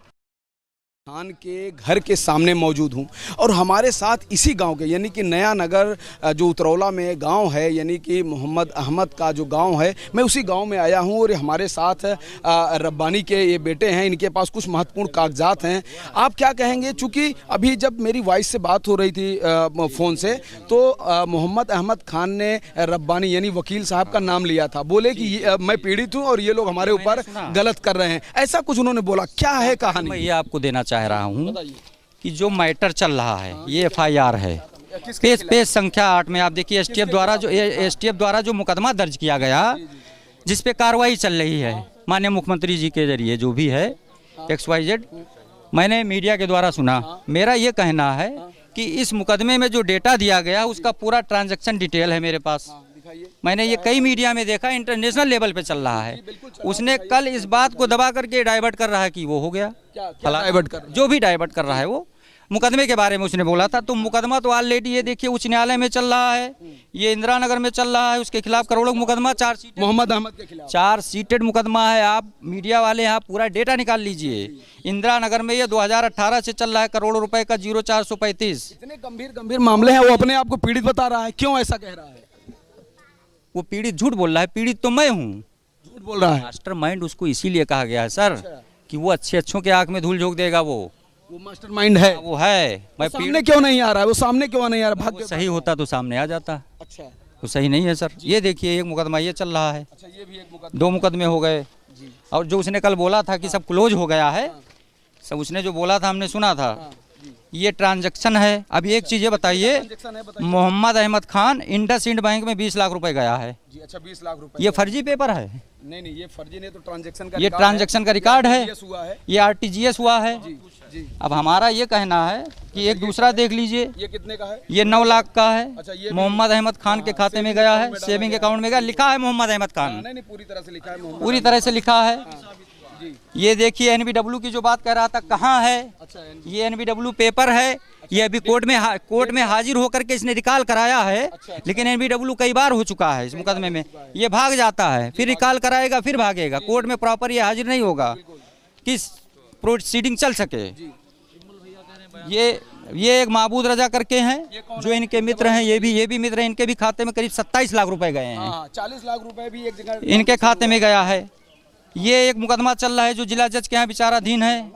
खान के घर के सामने मौजूद हूं और हमारे साथ इसी गांव के यानी कि नया नगर जो उतरौला में गांव है यानी कि मोहम्मद अहमद का जो गांव है, मैं उसी गांव में आया हूं और हमारे साथ रब्बानी के ये बेटे हैं, इनके पास कुछ महत्वपूर्ण कागजात हैं। आप क्या कहेंगे? चूँकि अभी जब मेरी वाइस से बात हो रही थी फ़ोन से तो मोहम्मद अहमद खान ने रब्बानी यानी वकील साहब का नाम लिया था, बोले कि मैं पीड़ित हूँ और ये लोग हमारे ऊपर गलत कर रहे हैं, ऐसा कुछ उन्होंने बोला। क्या है कहानी? मैं ये आपको देना चाह रहा हूँ कि जो मैटर चल रहा है ये FIR है, पेज संख्या 8 में आप देखिए एसटीएफ द्वारा जो मुकदमा दर्ज किया गया जिस पे कार्रवाई चल रही है माननीय मुख्यमंत्री जी के जरिए जो भी है XYZ, मैंने मीडिया के द्वारा सुना। मेरा ये कहना है कि इस मुकदमे में जो डेटा दिया गया उसका पूरा ट्रांजैक्शन डिटेल है मेरे पास। मैंने ये कई मीडिया में देखा, इंटरनेशनल लेवल पे चल रहा है। उसने कल इस बात को दबा करके डाइवर्ट कर रहा है कि वो हो गया, डाइवर्ट कर जो भी डाइवर्ट कर रहा है वो मुकदमे के बारे में उसने बोला था। तो मुकदमा तो ऑलरेडी ये देखिए उच्च न्यायालय में चल रहा है, ये इंदिरा नगर में चल रहा है, उसके खिलाफ करोड़ों मुकदमा, मोहम्मद अहमद के खिलाफ 4 सीटेड मुकदमा है। आप मीडिया वाले यहाँ पूरा डेटा निकाल लीजिए। इंदिरा नगर में ये 2018 से चल रहा है, करोड़ों रुपए का 0435। इतने गंभीर मामले हैं, वो अपने आप को पीड़ित बता रहा है, क्यों ऐसा कह रहा है? वो पीड़ित झूठ बोल रहा है, पीड़ित तो मैं हूँ। झूठ बोल रहा है। मास्टर माइंड उसको इसीलिए कहा गया है सर कि वो अच्छों के आंख में धूल झोंक देगा। वो मास्टर माइंड है, वो है। मैं सामने क्यों नहीं आ रहा है? वो सामने क्यों नहीं आ रहा? भाग सही होता तो सामने आ जाता। अच्छा, वो सही नहीं है सर। ये देखिए एक मुकदमा ये चल रहा है। अच्छा, ये भी एक मुकदमा, 2 मुकदमे हो गए। और जो उसने कल बोला था कि सब क्लोज हो गया है, सब उसने जो बोला था हमने सुना था, ये ट्रांजैक्शन है। अब एक चीज ये बताइए, मोहम्मद अहमद खान इंडसइंड बैंक में 20 लाख रुपए गया है जी। अच्छा, 20 लाख रुपए। ये फर्जी पेपर है? नहीं, ये फर्जी नहीं, तो ट्रांजैक्शन का, ये ट्रांजैक्शन का रिकॉर्ड है, ये RTGS हुआ है। जी। अब हमारा ये कहना है कि एक दूसरा देख लीजिए, ये कितने का है? ये 9 लाख का है। अच्छा, ये मोहम्मद अहमद खान के खाते में गया है, सेविंग अकाउंट में गया, लिखा है मोहम्मद अहमद खान। नहीं, पूरी तरह से लिखा है, पूरी तरह से लिखा है। ये देखिए NBW की जो बात कर रहा था कहाँ है? ये NBW पेपर है, ये अभी कोर्ट में हाजिर होकर के इसने रिकॉल कराया है। लेकिन NBW कई बार हो चुका है इस मुकदमे में, ये भाग जाता है, फिर रिकॉल कराएगा, फिर भागेगा। कोर्ट में प्रॉपर ये हाजिर नहीं होगा कि प्रोसीडिंग चल सके। ये एक महबूद रजा करके हैं जो इनके मित्र हैं, ये भी मित्र हैं। इनके भी खाते में करीब 27 लाख रुपए गए हैं। 40 लाख रुपए भी एक जगह इनके खाते में गया है। ये एक मुकदमा चल रहा है जो जिला जज के यहाँ विचाराधीन है,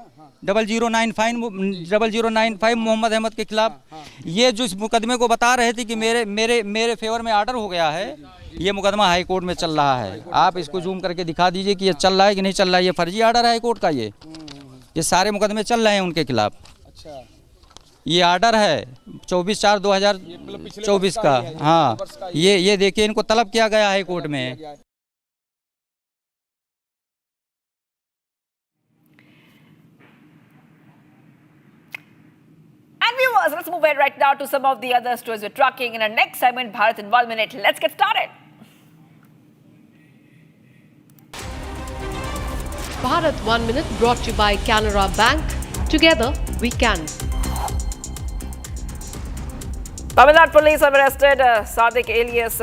0095 मोहम्मद अहमद के खिलाफ। ये जो इस मुकदमे को बता रहे थे कि मेरे फेवर में ऑर्डर हो गया है, ये मुकदमा हाई कोर्ट में चल रहा है। आप इसको जूम करके दिखा दीजिए कि ये चल रहा है कि नहीं चल रहा है। ये फर्जी ऑर्डर है हाई कोर्ट का, ये सारे मुकदमे चल रहे हैं उनके खिलाफ। अच्छा, ये ऑर्डर है 24/4/2024 का। हाँ, ये देखिए इनको तलब किया गया हाई कोर्ट में। And viewers, let's move ahead right now to some of the other stories we're tracking in our next segment, Bharat in 1 minute. Let's get started. Bharat 1 minute brought to you by Canara Bank. Together we can. Tamil Nadu police have arrested Sadiq alias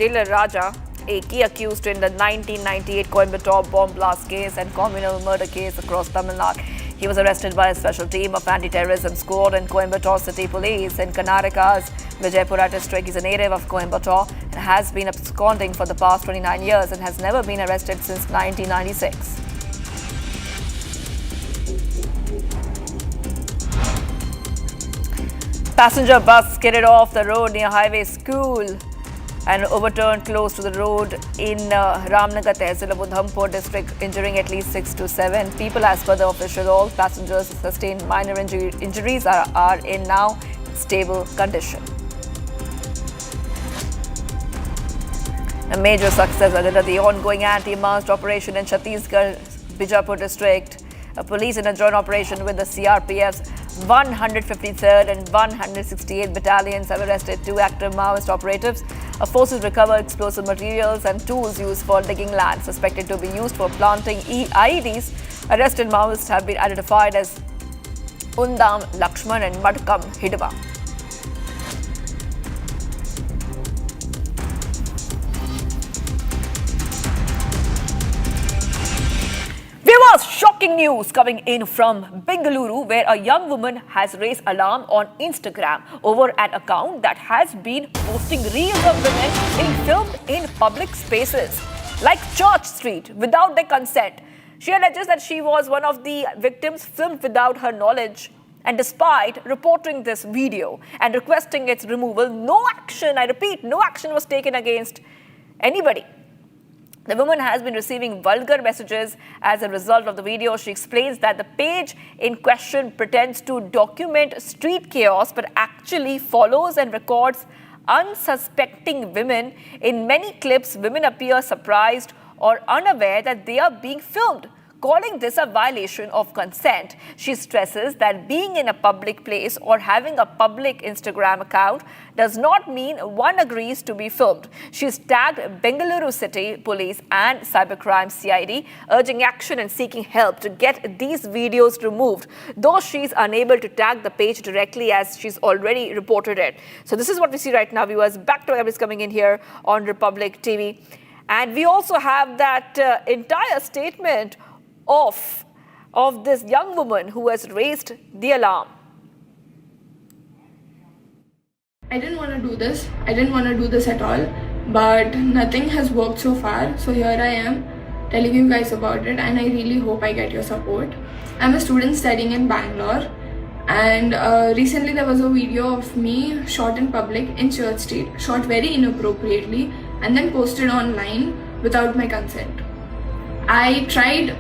Taylor Raja, a key accused in the 1998 Coimbatore bomb blast case and communal murder case across Tamil Nadu. He was arrested by a special team of anti-terrorism squad in Coimbatore City Police in Karnataka's Vijaypura district. He's a native of Coimbatore and has been absconding for the past 29 years and has never been arrested since 1996. Passenger bus skidded off the road near Highway School and overturned close to the road in Ramnagar Tehsil of Udhampur district, injuring at least 6 to 7 people. As per the official, all passengers sustained minor injuries are in now stable condition. A major success under the ongoing anti-masked operation in Chhattisgarh, Bijapur district. Police in a joint operation with the CRPF's 153rd and 168th battalions have arrested 2 active Maoist operatives. Forces recovered explosive materials and tools used for digging land, suspected to be used for planting IEDs. Arrested Maoists have been identified as Undam Lakshman and Madkam Hidwa. Viewers, shock Shocking news coming in from Bengaluru, where a young woman has raised alarm on Instagram over an account that has been posting reels of women being filmed in public spaces, like Church Street, without their consent. She alleges that she was one of the victims filmed without her knowledge. And despite reporting this video and requesting its removal, no action, I repeat, no action was taken against anybody. The woman has been receiving vulgar messages as a result of the video. She explains that the page in question pretends to document street chaos, but actually follows and records unsuspecting women. In many clips, women appear surprised or unaware that they are being filmed, calling this a violation of consent. She stresses that being in a public place or having a public Instagram account does not mean one agrees to be filmed. She's tagged Bengaluru City Police and Cybercrime CID, urging action and seeking help to get these videos removed, though she's unable to tag the page directly as she's already reported it. So this is what we see right now, viewers. Back to whatever is coming in here on Republic TV. And we also have that entire statement of this young woman who has raised the alarm. I didn't want to do this. I didn't want to do this at all, but nothing has worked so far. So here I am telling you guys about it, and I really hope I get your support. I'm a student studying in Bangalore, and recently there was a video of me shot in public in Church Street, shot very inappropriately and then posted online without my consent. I tried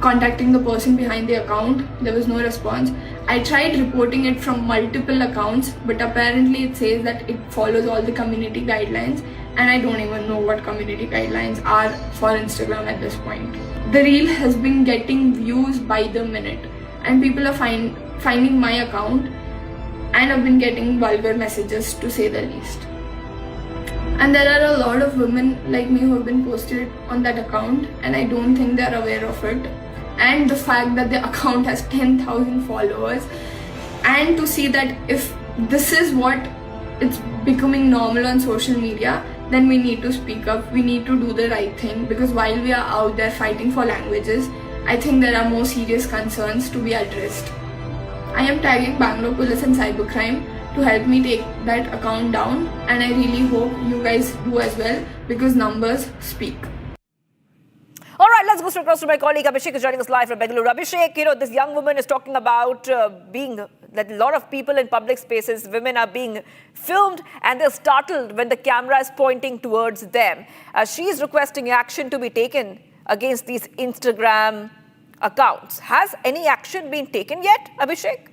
contacting the person behind the account. There was no response. I tried reporting it from multiple accounts, but apparently it says that it follows all the community guidelines, and I don't even know what community guidelines are for Instagram at this point. The reel has been getting views by the minute, and people are finding my account, and I've been getting vulgar messages, to say the least. And there are a lot of women like me who have been posted on that account, and I don't think they're aware of it. And the fact that the account has 10,000 followers, and to see that if this is what it's becoming normal on social media, then we need to speak up. We need to do the right thing, because while we are out there fighting for languages, I think there are more serious concerns to be addressed. I am tagging Bangalore Police and Cybercrime to help me take that account down, and I really hope you guys do as well, because numbers speak. All right, let's go straight across to my colleague Abhishek, who's joining us live from Bengaluru. Abhishek, this young woman is talking about that a lot of people in public spaces, women are being filmed, and they're startled when the camera is pointing towards them. She's requesting action to be taken against these Instagram accounts. Has any action been taken yet, Abhishek?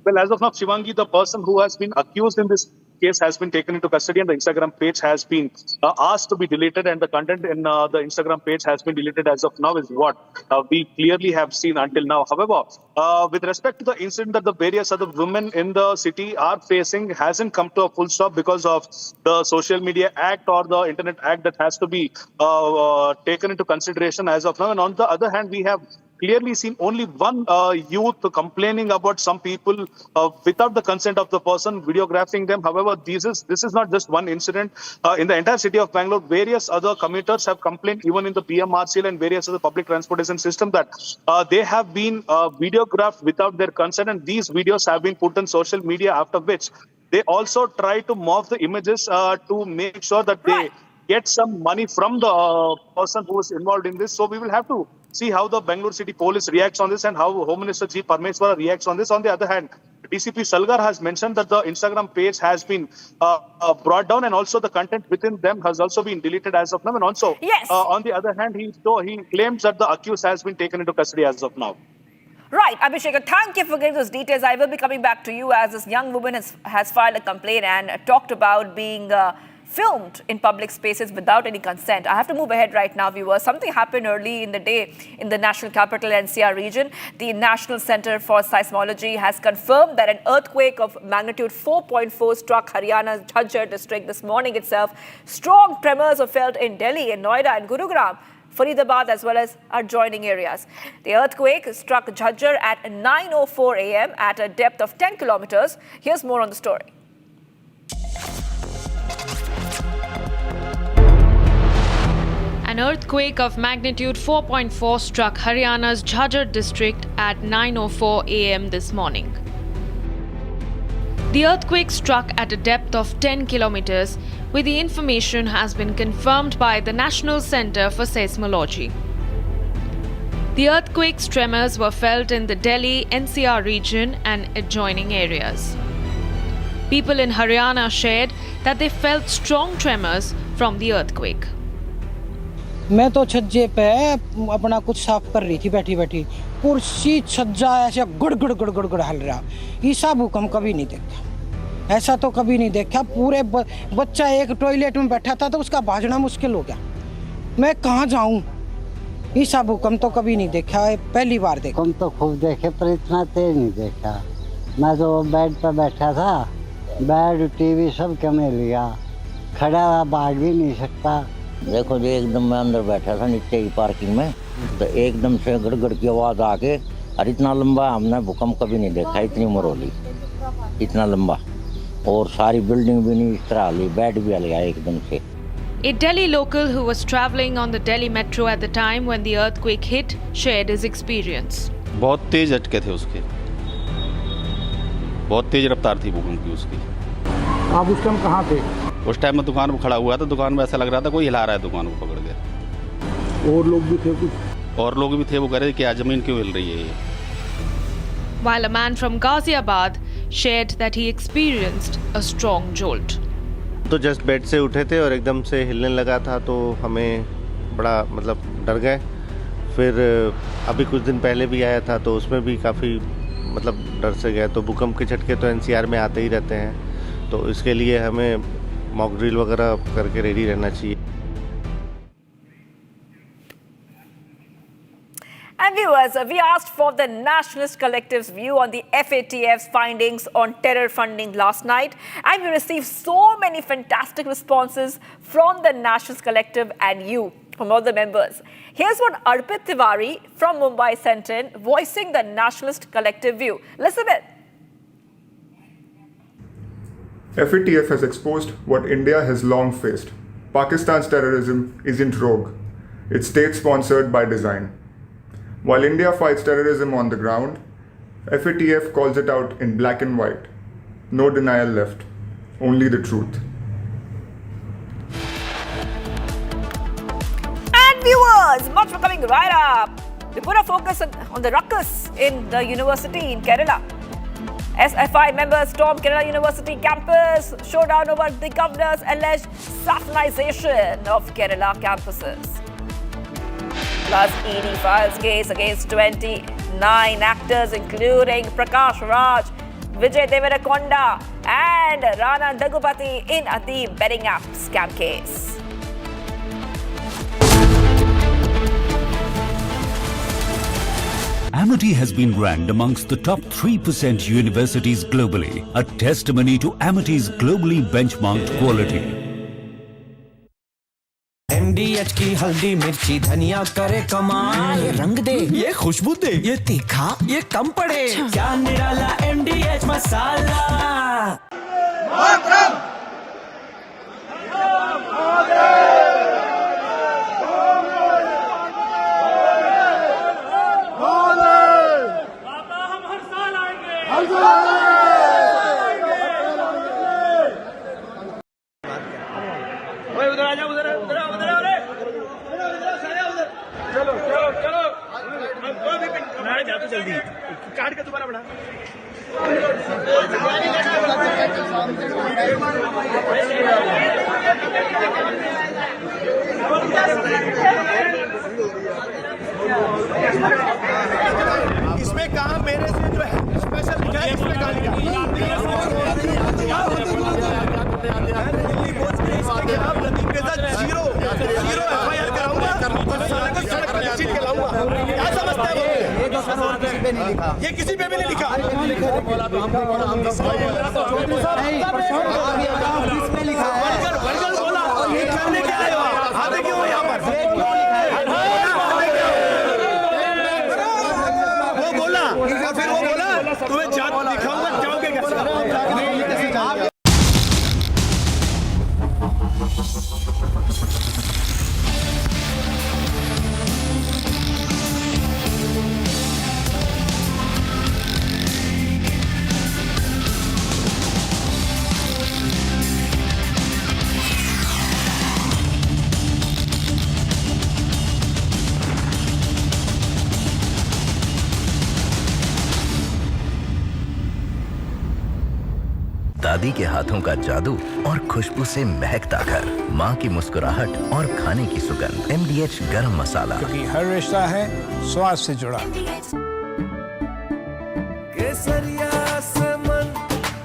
Well, as of now, Shivangi, the person who has been accused in this case has been taken into custody, and the Instagram page has been asked to be deleted, and the content in the Instagram page has been deleted as of now, is what we clearly have seen until now. However, with respect to the incident that the various other women in the city are facing, hasn't come to a full stop because of the Social Media Act or the Internet Act that has to be taken into consideration as of now. And on the other hand, we have clearly seen only one youth complaining about some people without the consent of the person videographing them. However, this is not just one incident. In the entire city of Bangalore, various other commuters have complained, even in the PMRCL and various other public transportation system, that they have been videographed without their consent, and these videos have been put on social media, after which they also try to morph the images to make sure that they get some money from the person who is involved in this. So we will have to see how the Bangalore City Police reacts on this, and how Home Minister G. Parmeswara reacts on this. On the other hand, DCP Salgar has mentioned that the Instagram page has been brought down, and also the content within them has also been deleted as of now. And also, on the other hand, he claims that the accused has been taken into custody as of now. Right, Abhishek, thank you for giving those details. I will be coming back to you, as this young woman has filed a complaint and talked about being filmed in public spaces without any consent. I have to move ahead right now, viewers. Something happened early in the day in the national capital NCR region. The National Center for Seismology has confirmed that an earthquake of magnitude 4.4 struck Haryana's Jhajjar district this morning itself. Strong tremors were felt in Delhi, in Noida and Gurugram, Faridabad, as well as adjoining areas. The earthquake struck Jhajjar at 9:04 a.m. at a depth of 10 kilometers. Here's more on the story. An An earthquake of magnitude 4.4 struck Haryana's Jhajjar district at 9:04 a.m. this morning. The earthquake struck at a depth of 10 kilometers, where the information has been confirmed by the National Center for Seismology. The earthquake's tremors were felt in the Delhi NCR region and adjoining areas. People in Haryana shared that they felt strong tremors from the earthquake. मैं तो छज्जे पे अपना कुछ साफ कर रही थी बैठी बैठी, कुर्सी छज्जा ऐसे गुड़ गुड़ गुड़ गुड़ गुड़ हल रहा। ऐसा भूकंप कभी नहीं देखा, ऐसा तो कभी नहीं देखा। पूरे बच्चा एक टॉयलेट में बैठा था तो उसका भागना मुश्किल हो गया। मैं कहाँ जाऊँ? ऐसा भूकंप तो कभी नहीं देखा, पहली बार देखा। हम तो खूब देखे पर इतना तेज नहीं देखा। मैं तो बेड पर बैठा था, बेड टीवी सब कमे लिया, खड़ा भाग भी नहीं सकता। देखो जी, एकदम मैं अंदर बैठा था नीचे ही पार्किंग में, तो एकदम से गड़गड़ की आवाज़ आके, और इतना लंबा हमने भूकंप कभी नहीं देखा, इतनी मरोली, इतना लंबा, और सारी बिल्डिंग भी नहीं इस तरह हली, बेड भी हल गया एकदम से। A Delhi local who was travelling on the Delhi metro at the time when the earthquake hit shared his experience. बहुत तेज झटके थे उसके, बहुत तेज रफ्तार थी भूकंप की उसकी। आप उस टाइम कहाँ थे? उस टाइम में दुकान में खड़ा हुआ था, दुकान में ऐसा लग रहा था कोई हिला रहा है दुकान को पकड़ के। और लोग भी थे कुछ? और लोग भी थे, वो कह रहे कि आज जमीन क्यों हिल रही है ये। While a man from Ghaziabad shared that he experienced a strong jolt. तो जस्ट बेड से उठे थे और एकदम से हिलने लगा था, तो हमें बड़ा मतलब डर गए। फिर अभी कुछ दिन पहले भी आया था, तो उसमें भी काफ़ी मतलब डर से गए। तो भूकंप के झटके तो एनसीआर में आते ही रहते हैं, तो इसके लिए हमें मॉक ड्रिल वगैरह करके रेडी रहना चाहिए। And viewers, we asked for the Nationalist Collective's view on the FATF's findings on terror funding last night, and we received so many fantastic responses from the Nationalist Collective and you, from all the members. Here's what Arpit Tiwari from Mumbai sent in, voicing the Nationalist Collective view. Listen in. FATF has exposed what India has long faced. Pakistan's terrorism isn't rogue. It's state-sponsored by design. While India fights terrorism on the ground, FATF calls it out in black and white. No denial left, only the truth. And viewers, much for coming right up. We put our focus on the ruckus in the university in Kerala. SFI members stormed Kerala University campus, showdown over the governor's alleged Saffronization of Kerala campuses. Plus, ED files case against 29 actors, including Prakash Raj, Vijay Deverakonda, and Rana Daggubati in the betting app scam case. Amity has been ranked amongst the top 3% universities globally, a testimony to Amity's globally benchmarked quality. MDH की हल्दी मिर्ची धनिया करे कमाल, ये रंग दे, ये खुशबू दे, ये तीखा, ये कम पड़े, क्या निराला MDH मसाला। जल्दी काट के दोबारा बढ़ा। इसमें कहा मेरे से जो है स्पेशल लिखा है, इसमें कहा लिखा जीरो FIR कराऊंगा, सड़क पर चीट के लाऊंगा। क्या समझते हैं? ये किसी पे भी नहीं लिखा। ये करने क्या आए हो? आते क्यों हो यहाँ पर? वो बोला और फिर वो बोला तुम्हें जात दिखाऊंगा, जाओगे कैसे? दादी के हाथों का जादू और खुशबू से महकता घर, माँ की मुस्कुराहट और खाने की सुगंध। MDH गरम मसाला, क्योंकि हर रिश्ता है स्वाद से जुड़ा। केसरिया से मन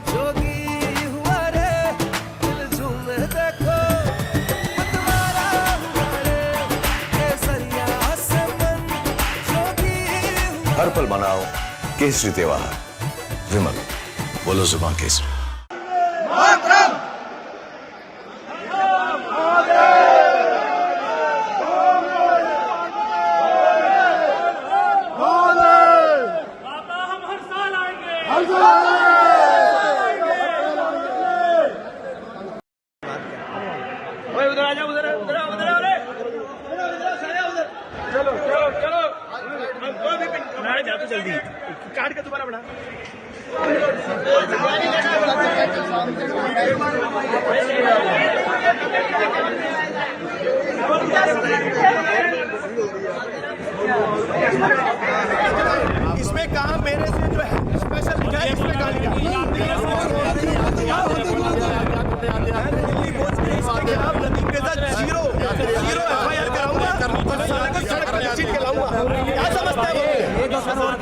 जोगी हुआ रे, दिल झूमे देखो मतवारा हुआ रे। केसरिया से मन जोगी हुआ। हर पल मनाओ केसरी त्योहार। विमल, बोलो जुबान केसरी। इसमें कहा मेरे से जो है स्पेशल लिखा है, इसमें कहा लिखा दिल्ली बोर्ड के खिलाफ नदीम के साथ जीरो FIR कराऊंगा और साले को सड़क पर घसीट के लाऊंगा। क्या समझते हैं वो?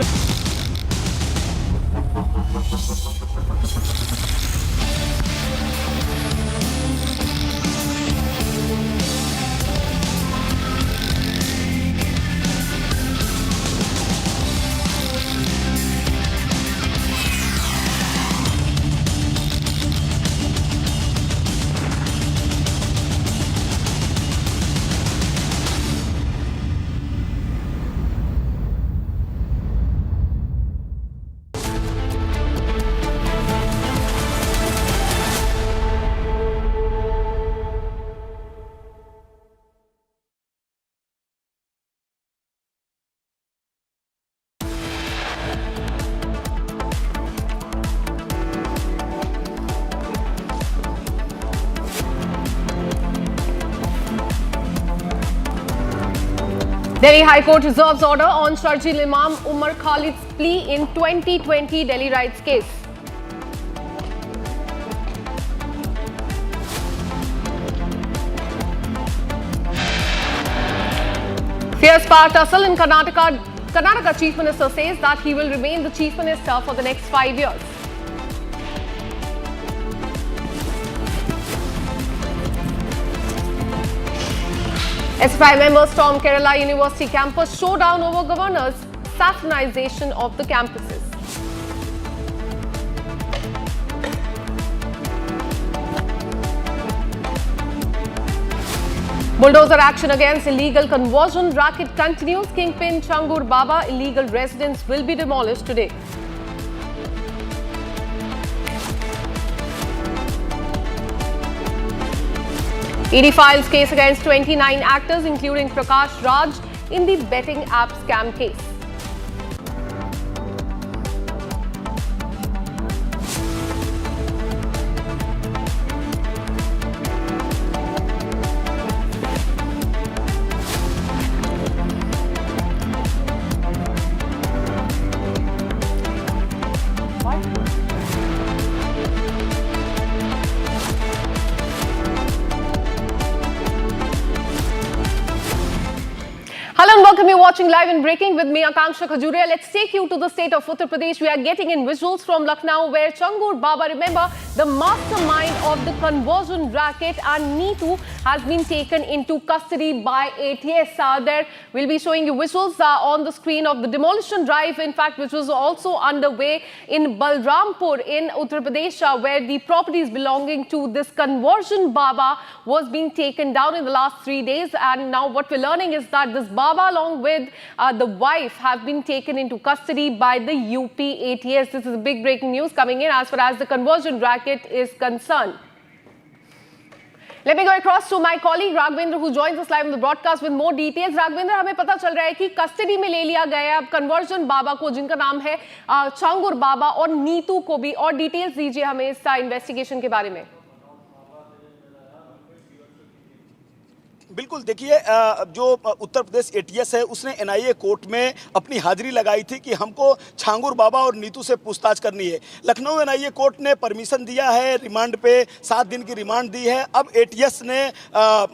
Delhi High Court reserves order on Sharjeel Imam Umar Khalid's plea in 2020 Delhi riots case. Fierce power tussle in Karnataka. Karnataka Chief Minister says that he will remain the Chief Minister for the next 5 years. SFI members storm Kerala University campus, showdown over governors, saffronization of the campuses. Bulldozer action against illegal conversion racket continues. Kingpin Changur Baba illegal residents will be demolished today. ED files case against 29 actors, including Prakash Raj, in the betting app scam case. Hello and welcome. You're watching live and breaking with me, Akanksha Khajuria. Let's take you to the state of Uttar Pradesh. We are getting in visuals from Lucknow, where Changur Baba, remember, the mastermind of the conversion racket, and Neetu has been taken into custody by ATS. There we'll be showing you visuals on the screen of the demolition drive, in fact, which was also underway in Balrampur in Uttar Pradesh, where the properties belonging to this conversion Baba was being taken down in the last 3 days. And now what we're learning is that this Baba, along with the wife, have been taken into custody by the UP ATS. This is big breaking news coming in as far as the conversion racket is concerned. Let me go across to my colleague Raghavendra, who joins us live on the broadcast with more details. Raghavendra, हमें पता चल रहा है कि custody में ले लिया गया है कन्वर्जन बाबा को, जिनका नाम है चांगुर बाबा, और नीतू को भी, और डिटेल्स दीजिए हमें इस इन्वेस्टिगेशन के बारे में। बिल्कुल, देखिए जो उत्तर प्रदेश एटीएस है उसने एनआईए कोर्ट में अपनी हाजिरी लगाई थी कि हमको छांगुर बाबा और नीतू से पूछताछ करनी है। लखनऊ एनआईए कोर्ट ने परमिशन दिया है, रिमांड पे 7 दिन की रिमांड दी है। अब एटीएस ने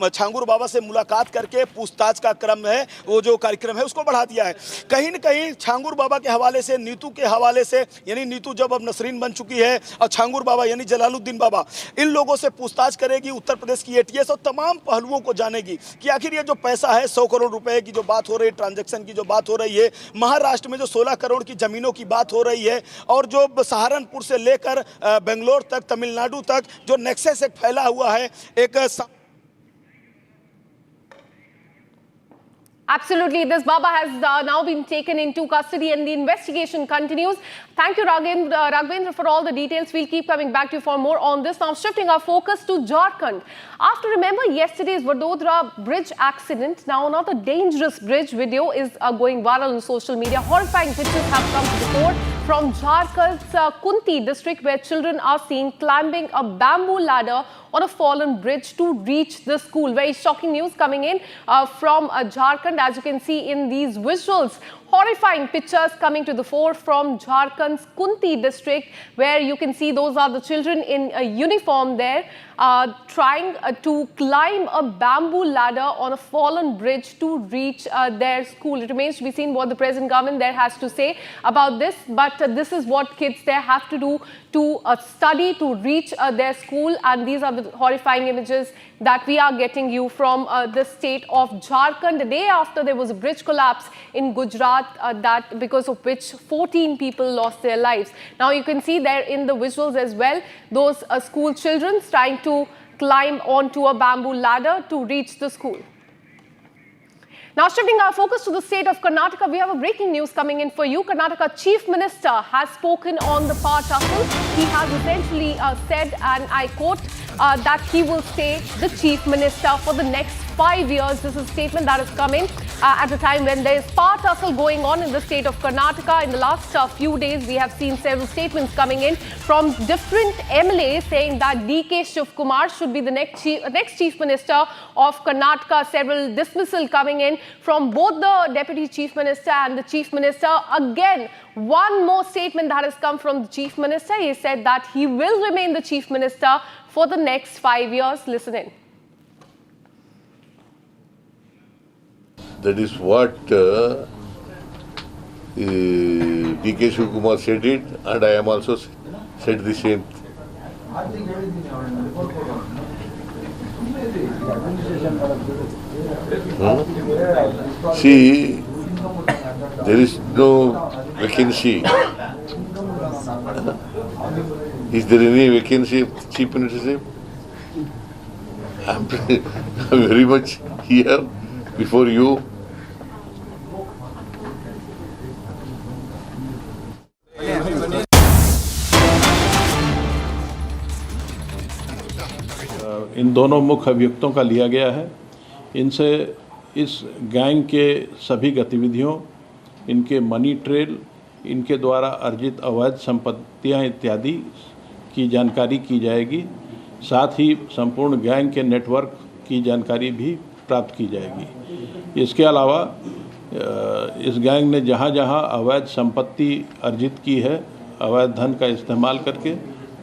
छांगुर बाबा से मुलाकात करके पूछताछ का क्रम है, वो जो कार्यक्रम है उसको बढ़ा दिया है। कहीं न कहीं छांगुर बाबा के हवाले से, नीतू के हवाले से, यानी नीतू जब अब नसरीन बन चुकी है और छांगुर बाबा यानी जलालुद्दीन बाबा, इन लोगों से पूछताछ करेगी उत्तर प्रदेश की एटीएस और तमाम पहलुओं को जानेगी कि आखिर ये जो पैसा है 100 करोड़ रुपए की जो बात हो रही है, ट्रांजैक्शन की जो बात हो रही है, महाराष्ट्र में जो 16 करोड़ की जमीनों की बात हो रही है, और जो सहारनपुर से लेकर बेंगलोर तक, तमिलनाडु तक जो नेक्सस एक फैला हुआ है एक Absolutely. This Baba has now been taken into custody and the investigation continues. Thank you, Raghvendra, for all the details. We'll keep coming back to you for more on this. Now, shifting our focus to Jharkhand. After, remember, yesterday's Vadodara bridge accident, now not a dangerous bridge video is going viral on social media. Horrifying pictures have come to the fore from Jharkhand's Kunti district, where children are seen climbing a bamboo ladder on a fallen bridge to reach the school. Very shocking news coming in from Jharkhand, as you can see in these visuals. Horrifying pictures coming to the fore from Jharkhand's Kunti district, where you can see those are the children in a uniform there trying to climb a bamboo ladder on a fallen bridge to reach their school. It remains to be seen what the present government there has to say about this, but this is what kids there have to do to study to reach their school, and these are the horrifying images that we are getting you from the state of Jharkhand. The day after there was a bridge collapse in Gujarat, that because of which 14 people lost their lives. Now you can see there in the visuals as well, those school children trying to climb onto a bamboo ladder to reach the school. Now, shifting our focus to the state of Karnataka, we have a breaking news coming in for you. Karnataka Chief Minister has spoken on the power tussle. He has essentially said, and I quote, that he will stay the Chief Minister for the next 5 years. This is a statement that is coming at a time when there is power tussle going on in the state of Karnataka. In the last few days, we have seen several statements coming in from different MLAs saying that D.K. Shivkumar should be the next Chief Minister of Karnataka. Several dismissal coming in from both the Deputy Chief Minister and the Chief Minister. Again, one more statement that has come from the Chief Minister. He said that he will remain the Chief Minister for the next 5 years. Listen in. That is what D.K. Shivkumar said it, and I am also said the same. See, there is no vacancy. Is there any vacancy of Chief Ministership? I am very much here before you. इन दोनों मुख्य अभियुक्तों का लिया गया है। इनसे इस gang के सभी गतिविधियों, इनके मनी ट्रेल, इनके द्वारा अर्जित अवैध संपत्तियां इत्यादि की जानकारी की जाएगी। साथ ही संपूर्ण गैंग के नेटवर्क की जानकारी भी प्राप्त की जाएगी। इसके अलावा इस गैंग ने जहां जहां अवैध संपत्ति अर्जित की है, अवैध धन का इस्तेमाल करके,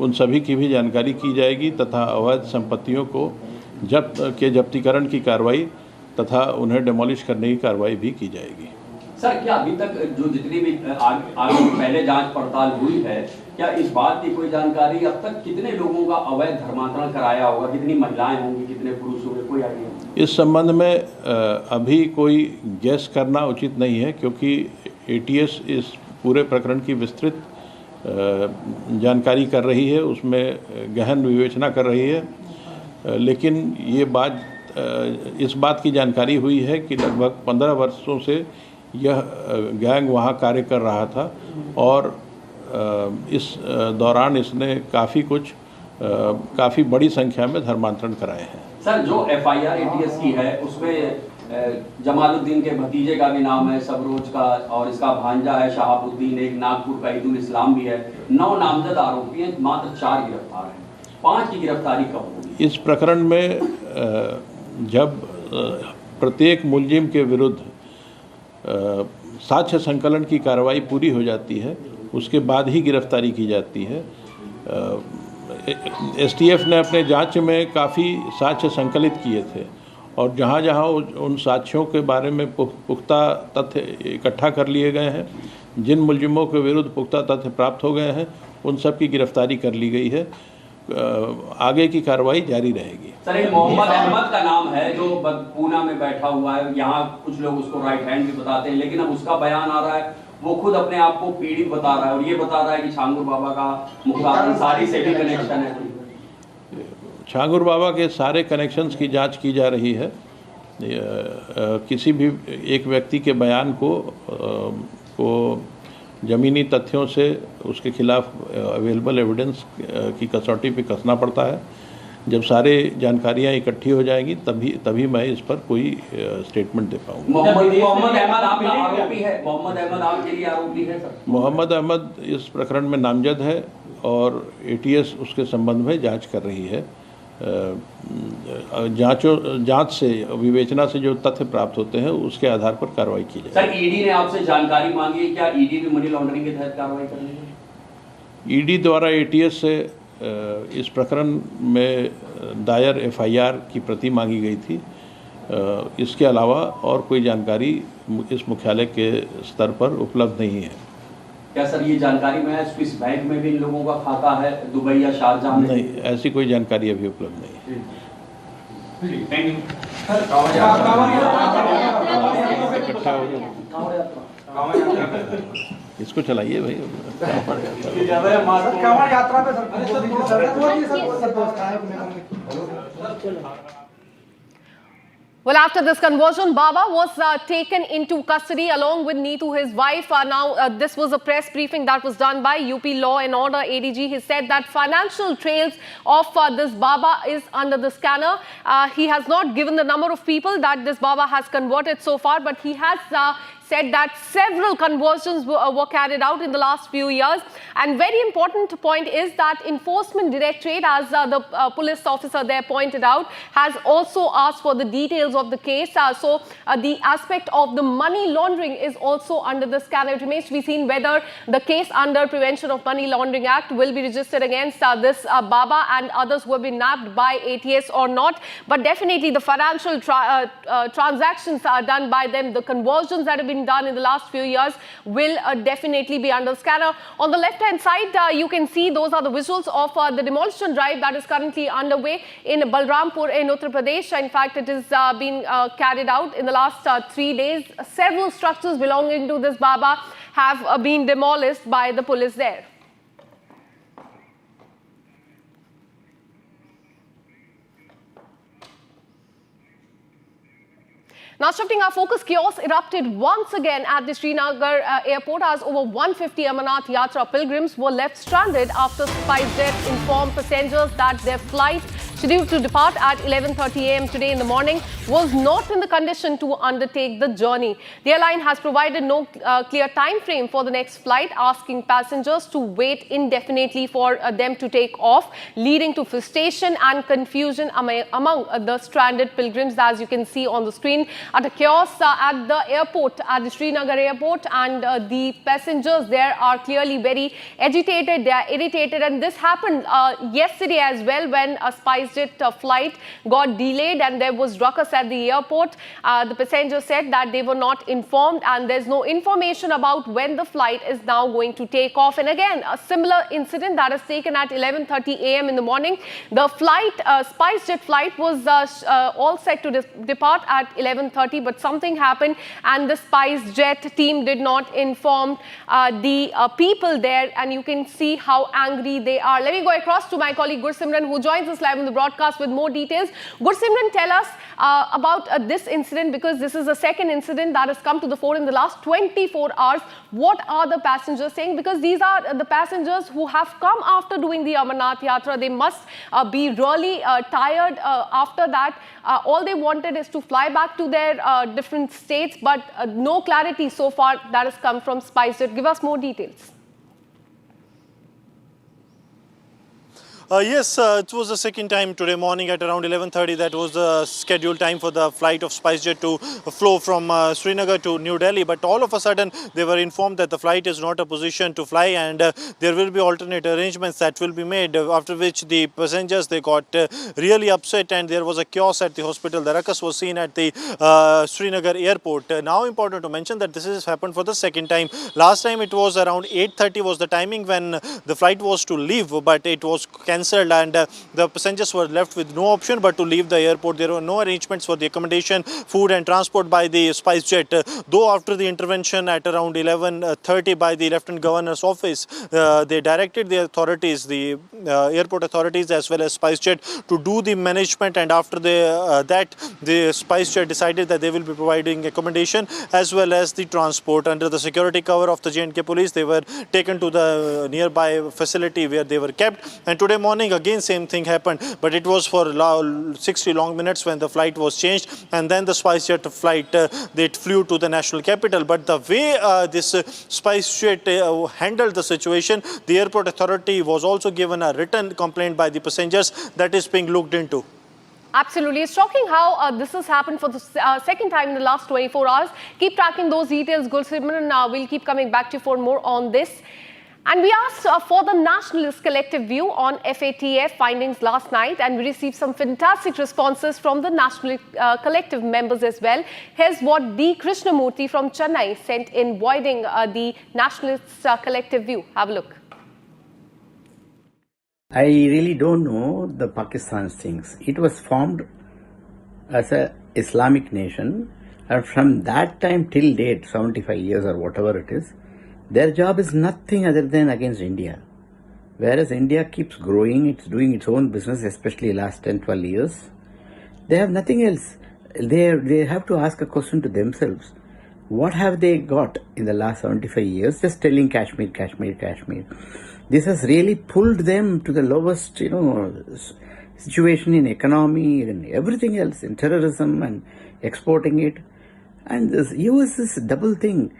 उन सभी की भी जानकारी की जाएगी तथा अवैध संपत्तियों को जब्तीकरण की कार्रवाई तथा उन्हें डिमोलिश करने की कार्रवाई भी की जाएगी। सर, क्या अभी तक जो जितनी भी आगे पहले जांच पड़ताल हुई है, क्या इस बात की कोई जानकारी अब तक कितने लोगों का अवैध धर्मांतरण कराया होगा, कितनी महिलाएं होंगी, कितने पुरुष होंगे, कोई आइडिया? इस संबंध में अभी कोई गैस करना उचित नहीं है, क्योंकि एटीएस इस पूरे प्रकरण की विस्तृत जानकारी कर रही है, उसमें गहन विवेचना कर रही है। लेकिन ये बात, इस बात की जानकारी हुई है कि लगभग 15 वर्षों से यह गैंग वहाँ कार्य कर रहा था और इस दौरान इसने काफ़ी बड़ी संख्या में धर्मांतरण कराए हैं। सर, जो एफआईआर एटीएस की है उसमें जमालुद्दीन के भतीजे का भी नाम है, सबरोज का, और इसका भांजा है शहाबुद्दीन, एक नागपुर का ईदुल इस्लाम भी है। 9 नामजद आरोपी हैं, मात्र 4 गिरफ्तार हैं। 5 की गिरफ्तारी कब होगी? इस प्रकरण में जब प्रत्येक मुलजिम के विरुद्ध साक्ष्य संकलन की कार्रवाई पूरी हो जाती है, उसके बाद ही गिरफ्तारी की जाती है। एसटीएफ ने अपने जांच में काफ़ी साक्ष्य संकलित किए थे और जहां जहां उन साक्ष्यों के बारे में पुख्ता तथ्य इकट्ठा कर लिए गए हैं, जिन मुलजिमों के विरुद्ध पुख्ता तथ्य प्राप्त हो गए हैं, उन सब की गिरफ्तारी कर ली गई है। आगे की कार्रवाई जारी रहेगी। सर, एक मोहम्मद अहमद का नाम है जो पूना में बैठा हुआ है, यहाँ कुछ लोग उसको राइट हैंड भी बताते हैं, लेकिन अब उसका बयान आ रहा है, वो खुद अपने आप को पीड़ित बता रहा है और ये बता रहा है कि छांगुर बाबा का मुख्तार अंसारी से भी कनेक्शन है। छांगुर बाबा के सारे कनेक्शंस की जांच की जा रही है। किसी भी एक व्यक्ति के बयान को ज़मीनी तथ्यों से उसके खिलाफ अवेलेबल एविडेंस की कसौटी पे कसना पड़ता है। जब सारे जानकारियां इकट्ठी हो जाएंगी तभी मैं इस पर कोई स्टेटमेंट दे पाऊंगा। मोहम्मद अहमद आपका आरोपी है? मोहम्मद अहमद आपके लिए आरोपी है सर? मोहम्मद अहमद इस प्रकरण में नामजद है और एटीएस उसके संबंध में जांच कर रही है। जांच से, विवेचना से जो तथ्य प्राप्त होते हैं उसके आधार पर कार्रवाई की जाए। सर, ईडी ने आपसे जानकारी मांगी है, क्या ईडी भी मनी लॉन्ड्रिंग के तहत कार्रवाई करेगी? ईडी द्वारा एटीएस से इस प्रकरण में दायर एफआईआर की प्रति मांगी गई थी। इसके अलावा और कोई जानकारी इस मुख्यालय के स्तर पर उपलब्ध नहीं है। क्या सर ये जानकारी में है स्विस बैंक में भी इन लोगों का खाता है, दुबई या शारजाह में? नहीं, ऐसी कोई जानकारी अभी उपलब्ध नहीं है। इसको चलाइए भाई। Well, after this conversion, Baba was taken into custody along with Neetu, his wife. This was a press briefing that was done by UP Law and Order ADG. He said that financial trails of this Baba is under the scanner. He has not given the number of people that this Baba has converted so far, but he has said that several conversions were carried out in the last few years. And very important point is that Enforcement Directorate, as the police officer there pointed out, has also asked for the details of the case. So the aspect of the money laundering is also under the scanner. It remains to be seen whether the case under Prevention of Money Laundering Act will be registered against this Baba and others who have been nabbed by ATS or not. But definitely the financial transactions are done by them, the conversions that have been done in the last few years will definitely be under scanner. On the left hand side, you can see those are the visuals of the demolition drive that is currently underway in Balrampur in Uttar Pradesh. In fact, it is been carried out in the last 3 days. Several structures belonging to this Baba have been demolished by the police there. Now shifting our focus, chaos erupted once again at the Srinagar airport as over 150 Amarnath Yatra pilgrims were left stranded after SpiceJet informed passengers that their flight scheduled to depart at 11:30 a.m. today in the morning was not in the condition to undertake the journey. The airline has provided no clear time frame for the next flight, asking passengers to wait indefinitely for them to take off, leading to frustration and confusion among the stranded pilgrims, as you can see on the screen. At a chaos at the airport, at the Srinagar airport, and the passengers there are clearly very agitated, they are irritated, and this happened yesterday as well when a SpiceJet flight got delayed and there was ruckus at the airport. The passengers said that they were not informed and there's no information about when the flight is now going to take off. And again, a similar incident that is taken at 11:30 a.m. in the morning. The flight, SpiceJet flight was all set to depart at 11:30, but something happened and the SpiceJet team did not inform the people there, and you can see how angry they are. Let me go across to my colleague Gursimran, who joins us live on the broadcast with more details. Gursimran, tell us about this incident, because this is the second incident that has come to the fore in the last 24 hours. What are the passengers saying? Because these are the passengers who have come after doing the Amarnath Yatra. They must be really tired after that. All they wanted is to fly back to their different states, but no clarity so far that has come from SpiceJet. Give us more details. Yes, it was the second time today morning at around 11:30. That was the scheduled time for the flight of SpiceJet to flow from Srinagar to New Delhi. But all of a sudden, they were informed that the flight is not a position to fly, and there will be alternate arrangements that will be made. After which the passengers, they got really upset, and there was a chaos at the hospital. The ruckus was seen at the Srinagar airport. Now, important to mention that this has happened for the second time. Last time it was around 8:30 was the timing when the flight was to leave, but it was cancelled, and the passengers were left with no option but to leave the airport. There were no arrangements for the accommodation, food and transport by the SpiceJet. Though after the intervention at around 11:30 by the Lieutenant Governor's office, they directed the authorities, the airport authorities as well as SpiceJet to do the management, and after that the SpiceJet decided that they will be providing accommodation as well as the transport. Under the security cover of the J&K police, they were taken to the nearby facility where they were kept, and today morning again same thing happened, but it was for 60 long minutes when the flight was changed, and then the SpiceJet flight they flew to the national capital. But the way this SpiceJet handled the situation, the airport authority was also given a written complaint by the passengers that is being looked into. Absolutely. It's shocking how this has happened for the second time in the last 24 hours. Keep tracking those details, Gulsimran. We'll keep coming back to you for more on this. And we asked for the nationalist collective view on FATF findings last night, and we received some fantastic responses from the national collective members as well. Here's what D. Krishnamurthy from Chennai sent in voiding the nationalist collective view. Have a look. I really don't know the Pakistan things. It was formed as an Islamic nation, and from that time till date, 75 years or whatever it is, their job is nothing other than against India. Whereas India keeps growing, it's doing its own business, especially last 10-12 years. They have nothing else. They have to ask a question to themselves. What have they got in the last 75 years? Just telling Kashmir, Kashmir, Kashmir. This has really pulled them to the lowest, situation in economy and everything else, in terrorism and exporting it. And this US is double thing.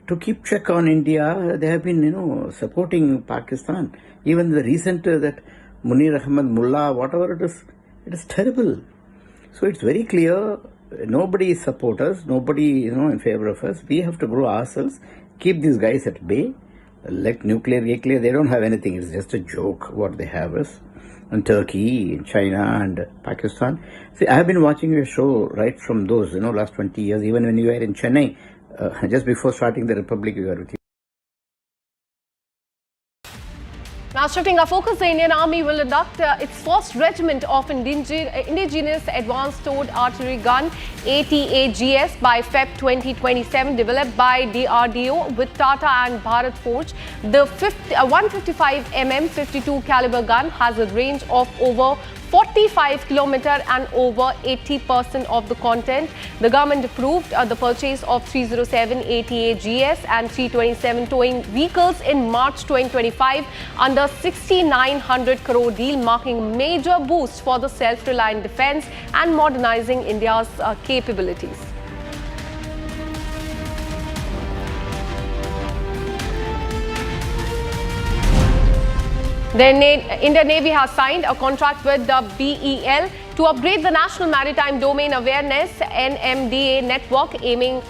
To keep check on India, they have been, supporting Pakistan. Even the recent that Munir Ahmad Mullah, whatever it is terrible. So it's very clear, nobody support us, nobody, in favor of us. We have to grow ourselves, keep these guys at bay. Like nuclear, they don't have anything. It's just a joke what they have us. And Turkey, China and Pakistan. See, I have been watching your show right from those, last 20 years. Even when you were in Chennai, just before starting the Republic, we were with you. Now shifting our focus, the Indian Army will induct its first regiment of indigenous advanced towed artillery gun ATAGS by Feb 2027, developed by DRDO with Tata and Bharat Forge. The 155mm 52 caliber gun has a range of over 45 kilometers and over 80% of the content. The government approved the purchase of 307 ATAGS and 327 towing vehicles in March 2025 under 6,900 crore deal, marking a major boost for the self-reliant defense and modernizing India's capabilities. The Indian Navy has signed a contract with the BEL to upgrade the National Maritime Domain Awareness NMDA network, aiming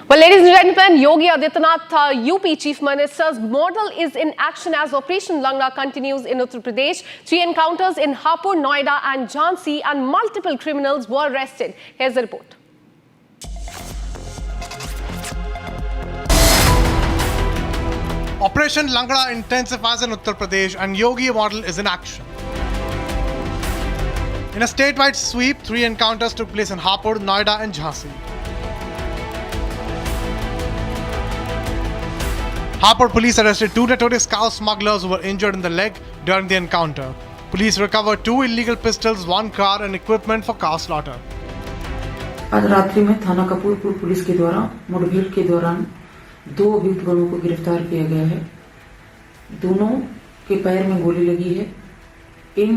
Well, ladies and gentlemen, Yogi Adityanath, UP Chief Minister's model is in action as Operation Langda continues in Uttar Pradesh. 3 encounters in Hapur, Noida and Jhansi, and multiple criminals were arrested. Here's the report. Operation Langda intensifies in Uttar Pradesh and Yogi model is in action. In a statewide sweep, 3 encounters took place in Hapur, Noida and Jhansi. Hapur police arrested 2 notorious cow smugglers who were injured in the leg during the encounter. Police recovered 2 illegal pistols, 1 car and equipment for cow slaughter. आज रात्रि में थाना Kapurpur police के द्वारा मुठभेड़ के दौरान 2 अभियुक्त गणों को गिरफ्तार किया गया है। दोनों के पैर में गोली लगी है। इन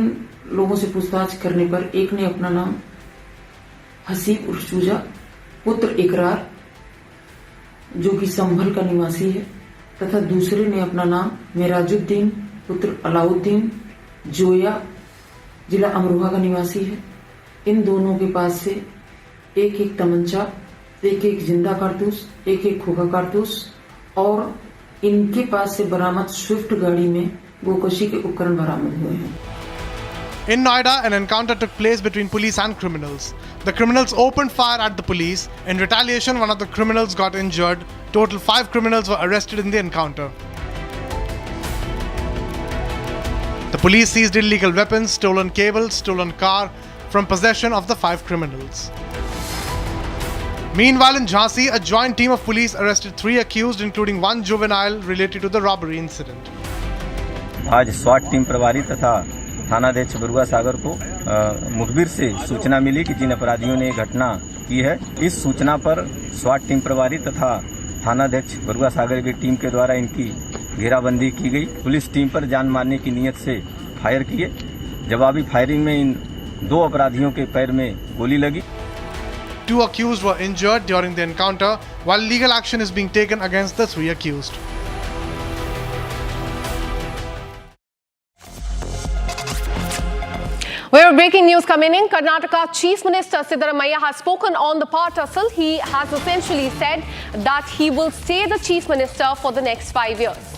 लोगों से पूछताछ करने पर एक ने अपना नाम हसीब उर्फ चूजा पुत्र इकरार जो कि संभल का निवासी है, तथा दूसरे ने अपना नाम मेराजुद्दीन पुत्र अलाउद्दीन जोया जिला अमरोहा का निवासी है। इन दोनों के पास से एक तमंचा, एक जिंदा कारतूस, एक खोखा कारतूस और इनके पास से बरामद स्विफ्ट गाड़ी में गोकशी के उपकरण बरामद हुए हैं। In Noida, an encounter took place between police and criminals. The criminals opened fire at the police. In retaliation, one of the criminals got injured. Total 5 criminals were arrested in the encounter. The police seized illegal weapons, stolen cables, stolen car from possession of the 5 criminals. Meanwhile, in Jhansi, a joint team of police arrested 3 accused, including 1 juvenile related to the robbery incident. आज स्वाट team प्रभारी तथा थानाध्यक्ष बरुआ सागर को मुखबिर से सूचना मिली कि जिन अपराधियों ने घटना की है, इस सूचना पर स्वाट टीम प्रभारी तथा थानाध्यक्ष बरुआ सागर की टीम के द्वारा इनकी घेराबंदी की गई। पुलिस टीम पर जान मारने की नीयत से फायर किए। जवाबी फायरिंग में इन 2 अपराधियों के पैर में गोली लगी। 2 accused were injured during the encounter, while legal action is being taken against the 3 accused. We have breaking news coming in. Karnataka Chief Minister Siddaramaiah has spoken on the power tussle. He has essentially said that he will stay the Chief Minister for the next 5 years.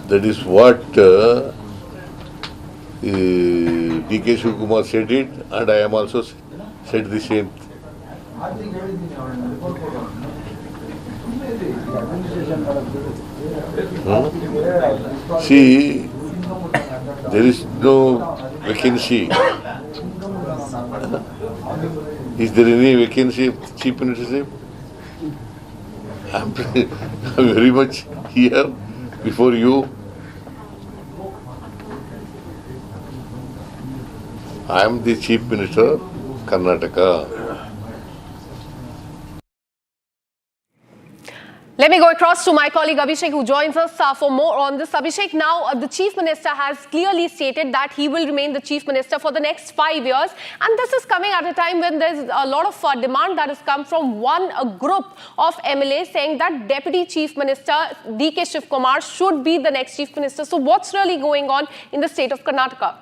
That is what D.K. Shivakumar said it, and I am also said the same. See, there is no vacancy. Is there any vacancy of Chief Ministership? I am very much here before you. I am the Chief Minister of Karnataka. Let me go across to my colleague Abhishek, who joins us for more on this. Abhishek, now the Chief Minister has clearly stated that he will remain the Chief Minister for the next 5 years. And this is coming at a time when there's a lot of demand that has come from a group of MLAs saying that Deputy Chief Minister D.K. Shivakumar should be the next Chief Minister. So what's really going on in the state of Karnataka?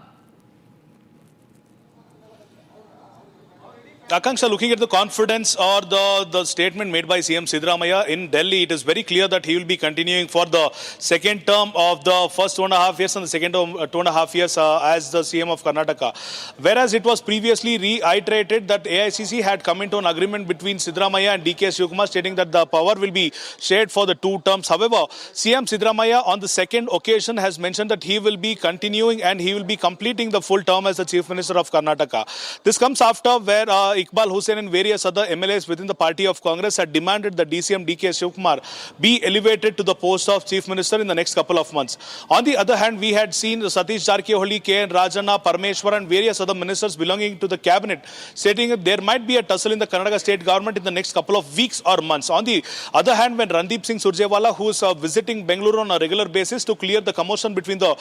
Akanksha, looking at the confidence or the statement made by CM Siddaramaiah in Delhi, it is very clear that he will be continuing for the second term of the first 2.5 years and the second 2.5 years as the CM of Karnataka. Whereas it was previously reiterated that AICC had come into an agreement between Siddaramaiah and D.K. Shivakumar stating that the power will be shared for the 2 terms. However, CM Siddaramaiah on the second occasion has mentioned that he will be continuing and he will be completing the full term as the Chief Minister of Karnataka. This comes after where Iqbal Hussain and various other MLAs within the party of Congress had demanded that DCM D.K. Shivakumar be elevated to the post of Chief Minister in the next couple of months. On the other hand, we had seen Satish Jarkiaholi, K.N. Rajanna, Parmeshwar and various other ministers belonging to the cabinet stating that there might be a tussle in the Karnataka state government in the next couple of weeks or months. On the other hand, when Randeep Singh Surjewala, who is visiting Bengaluru on a regular basis to clear the commotion between the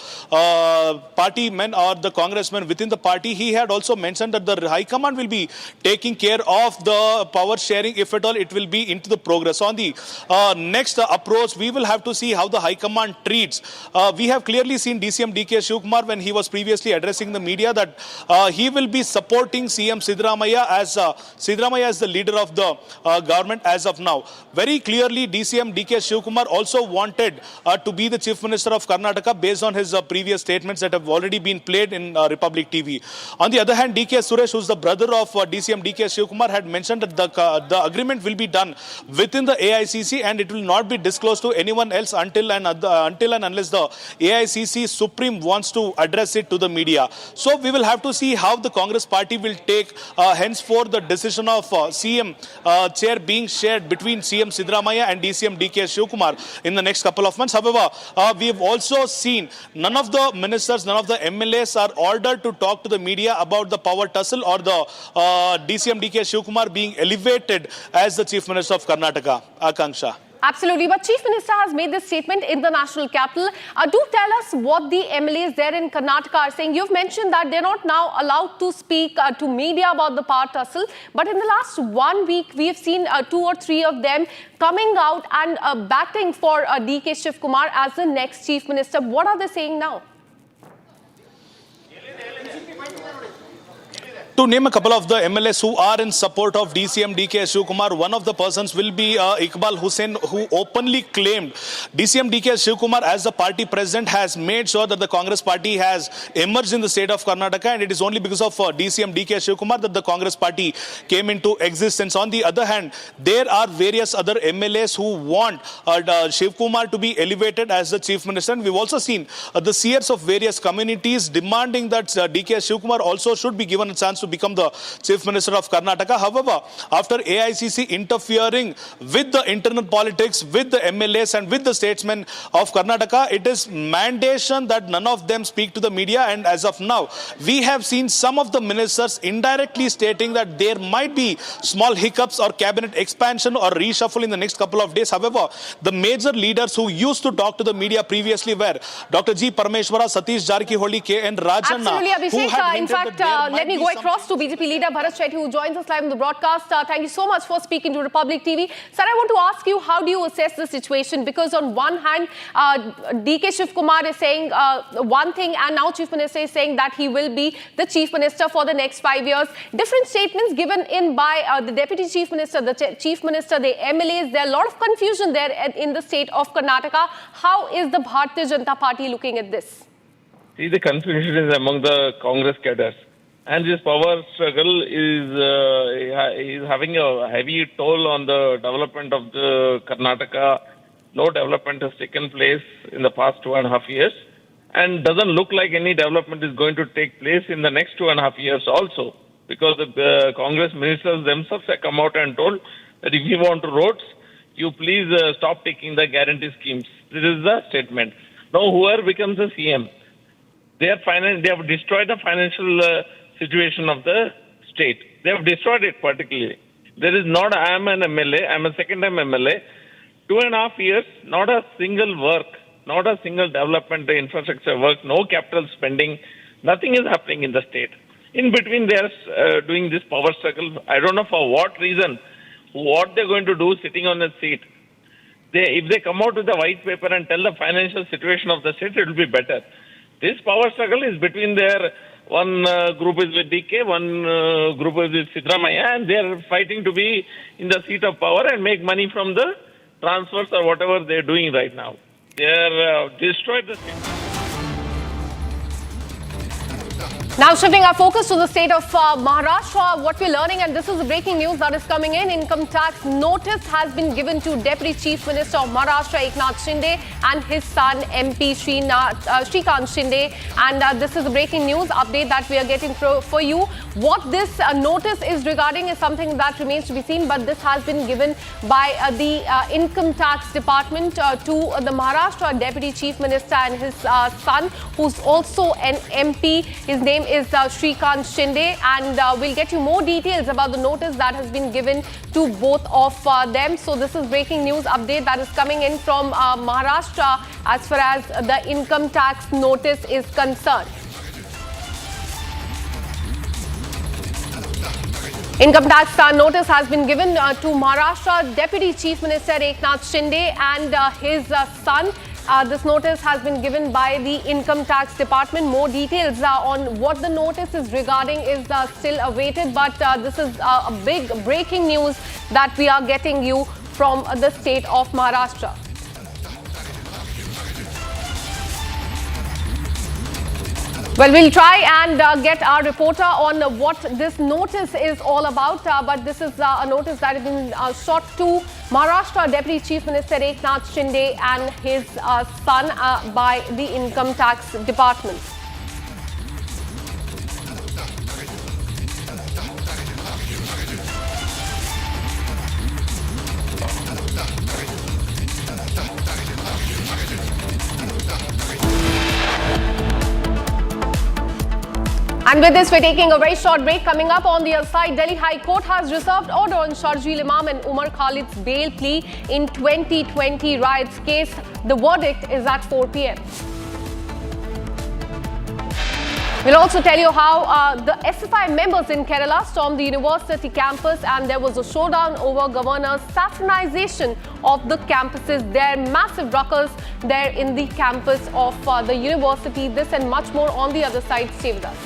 party men or the congressmen within the party, he had also mentioned that the High Command will be taking care of the power sharing, if at all it will be into the progress. On the next approach, we will have to see how the High Command treats. We have clearly seen DCM D.K. Shivakumar when he was previously addressing the media that he will be supporting CM Siddaramaiah as the leader of the government as of now. Very clearly, DCM D.K. Shivakumar also wanted to be the Chief Minister of Karnataka based on his previous statements that have already been played in Republic TV. On the other hand, D.K. Suresh, who is the brother of DCM D.K. Shivakumar, had mentioned that the agreement will be done within the AICC and it will not be disclosed to anyone else until and unless the AICC Supreme wants to address it to the media. So we will have to see how the Congress party will take henceforth the decision of CM chair being shared between CM Siddaramaiah and DCM D.K. Shivakumar in the next couple of months. However, we have also seen none of the ministers, none of the MLAs are ordered to talk to the media about the power tussle or the DCM D.K. Shivakumar being elevated as the Chief Minister of Karnataka. Akanksha. Absolutely. But Chief Minister has made this statement in the national capital. Do tell us what the MLAs there in Karnataka are saying. You've mentioned that they're not now allowed to speak to media about the power tussle. But in the last 1 week, we have seen 2 or 3 of them coming out and batting for DK Shiv Kumar as the next Chief Minister. What are they saying now? To name a couple of the MLAs who are in support of DCM DK Shiv Kumar, one of the persons will be Iqbal Hussain, who openly claimed DCM DK Shiv Kumar as the party president has made sure that the Congress party has emerged in the state of Karnataka, and it is only because of DCM DK Shiv Kumar that the Congress party came into existence. On the other hand, there are various other MLAs who want Shiv Kumar to be elevated as the chief minister, and we've also seen the seers of various communities demanding that DK Shiv Kumar also should be given a chance to become the Chief Minister of Karnataka. However, after AICC interfering with the internal politics, with the MLAs and with the statesmen of Karnataka, it is mandation that none of them speak to the media, and as of now, we have seen some of the ministers indirectly stating that there might be small hiccups or cabinet expansion or reshuffle in the next couple of days. However, the major leaders who used to talk to the media previously were Dr. G. Parameshwara, Satish Jarkiholi, K.N. Rajanna. Absolutely, Abhishek. In fact, let me go across to BJP leader Bharat Shetty, who joins us live on the broadcast. Thank you so much for speaking to Republic TV. Sir, I want to ask you, how do you assess the situation? Because on one hand, DK Shiv Kumar is saying one thing, and now Chief Minister is saying that he will be the Chief Minister for the next 5 years. Different statements given in by the Deputy Chief Minister, the Chief Minister, the MLAs. There are a lot of confusion there in the state of Karnataka. How is the Bharatiya Janata Party looking at this? See, the confusion is among the Congress cadres. And this power struggle is having a heavy toll on the development of the Karnataka. No development has taken place in the past 2.5 years, and doesn't look like any development is going to take place in the next 2.5 years also, because the Congress ministers themselves have come out and told that if you want roads, you please stop taking the guarantee schemes. This is the statement. Now, whoever becomes the CM, they have destroyed the financial situation of the state. They have destroyed it particularly. There is not, I am an MLA, I am a second-time MLA. 2.5 years, not a single work, not a single development, infrastructure work, no capital spending, nothing is happening in the state. In between, they are doing this power struggle. I don't know for what reason, what they're going to do sitting on a seat. If they come out with a white paper and tell the financial situation of the state, it will be better. This power struggle is between their one group is with DK, one group is with Siddaramaiah, and they are fighting to be in the seat of power and make money from the transfers or whatever they are doing right now. They are destroyed the state. Now shifting our focus to the state of Maharashtra, what we're learning, and this is the breaking news that is coming in, income tax notice has been given to Deputy Chief Minister of Maharashtra, Eknath Shinde, and his son, MP Shrikant Shinde. And this is the breaking news update that we are getting for you. What this notice is regarding is something that remains to be seen, but this has been given by the Income Tax Department to the Maharashtra Deputy Chief Minister and his son, who's also an MP. His name is Shrikant Shinde, and we'll get you more details about the notice that has been given to both of them. So this is breaking news update that is coming in from Maharashtra as far as the income tax notice is concerned. Income tax notice has been given to Maharashtra Deputy Chief Minister Eknath Shinde and his son. This notice has been given by the Income Tax Department. More details on what the notice is regarding is still awaited, but this is a big breaking news that we are getting you from the state of Maharashtra. Well, we'll try and get our reporter on what this notice is all about, but this is a notice that has been shot to Maharashtra Deputy Chief Minister Eknath Shinde and his son by the Income Tax Department. And with this, we're taking a very short break. Coming up on the other side, Delhi High Court has reserved order on Sharjeel Imam and Umar Khalid's bail plea in 2020 riots case. The verdict is at 4 p.m. We'll also tell you how the SFI members in Kerala stormed the university campus and there was a showdown over Governor's saffronization of the campuses. There are massive ruckus there in the campus of the university. This and much more on the other side. Stay with us.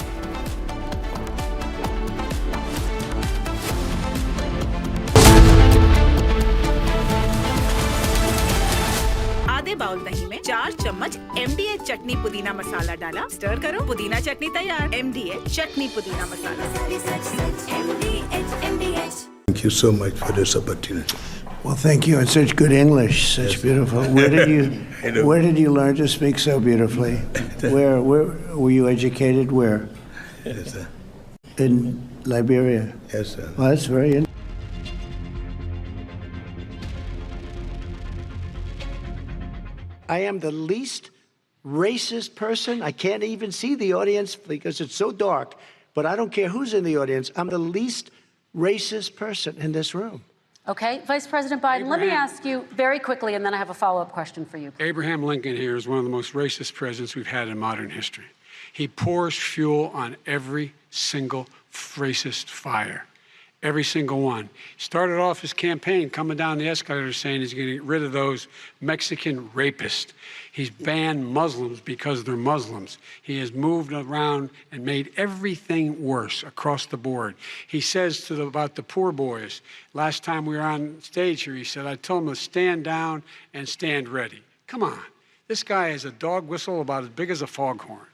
आधे bowl दही में 4 चम्मच MDH चटनी पुदीना मसाला डाला, stir करो, पुदीना चटनी तैयार। MDH चटनी पुदीना मसाला। Thank you so much for this opportunity. Well, thank you. And such good English, such beautiful. Where did you learn to speak so beautifully? Where were you educated? Where? Yes, sir. In Liberia. Yes, sir. Well, that's very interesting. I am the least racist person. I can't even see the audience because it's so dark, but I don't care who's in the audience. I'm the least racist person in this room. Okay, Vice President Biden, let me ask you very quickly, and then I have a follow-up question for you. Abraham Lincoln here is one of the most racist presidents we've had in modern history. He pours fuel on every single racist fire. Every single one. He started off his campaign coming down the escalator saying he's going to get rid of those Mexican rapists. He's banned Muslims because they're Muslims. He has moved around and made everything worse across the board. He says about the poor boys, last time we were on stage here, he said, I told them to stand down and stand ready. Come on. This guy has a dog whistle about as big as a foghorn.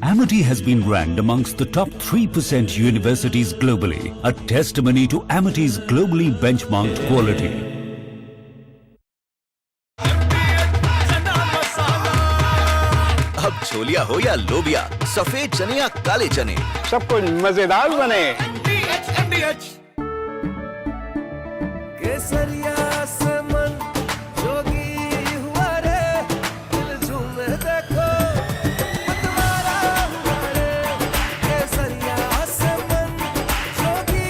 Amity has been ranked amongst the top 3% universities globally, a testimony to Amity's globally benchmarked quality. अब छोलिया हो या लोबिया, सफेद चने या काले चने, सब कुछ मजेदार बने। केसरिया से मन जोगी हुआ रे, दिल झूमे देखो मतवारा हुआ रे, केसरिया से मन जोगी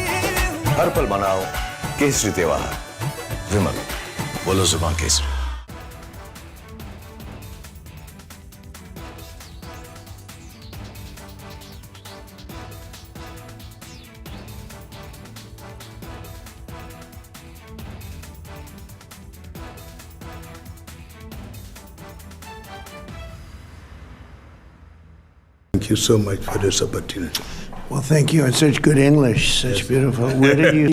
हुआ। हर पल मनाओ केसरी त्योहार। विमल, बोलो जुबान Kesari. Thank you so much for this opportunity. Well, thank you. And such good English, such beautiful. Where did you?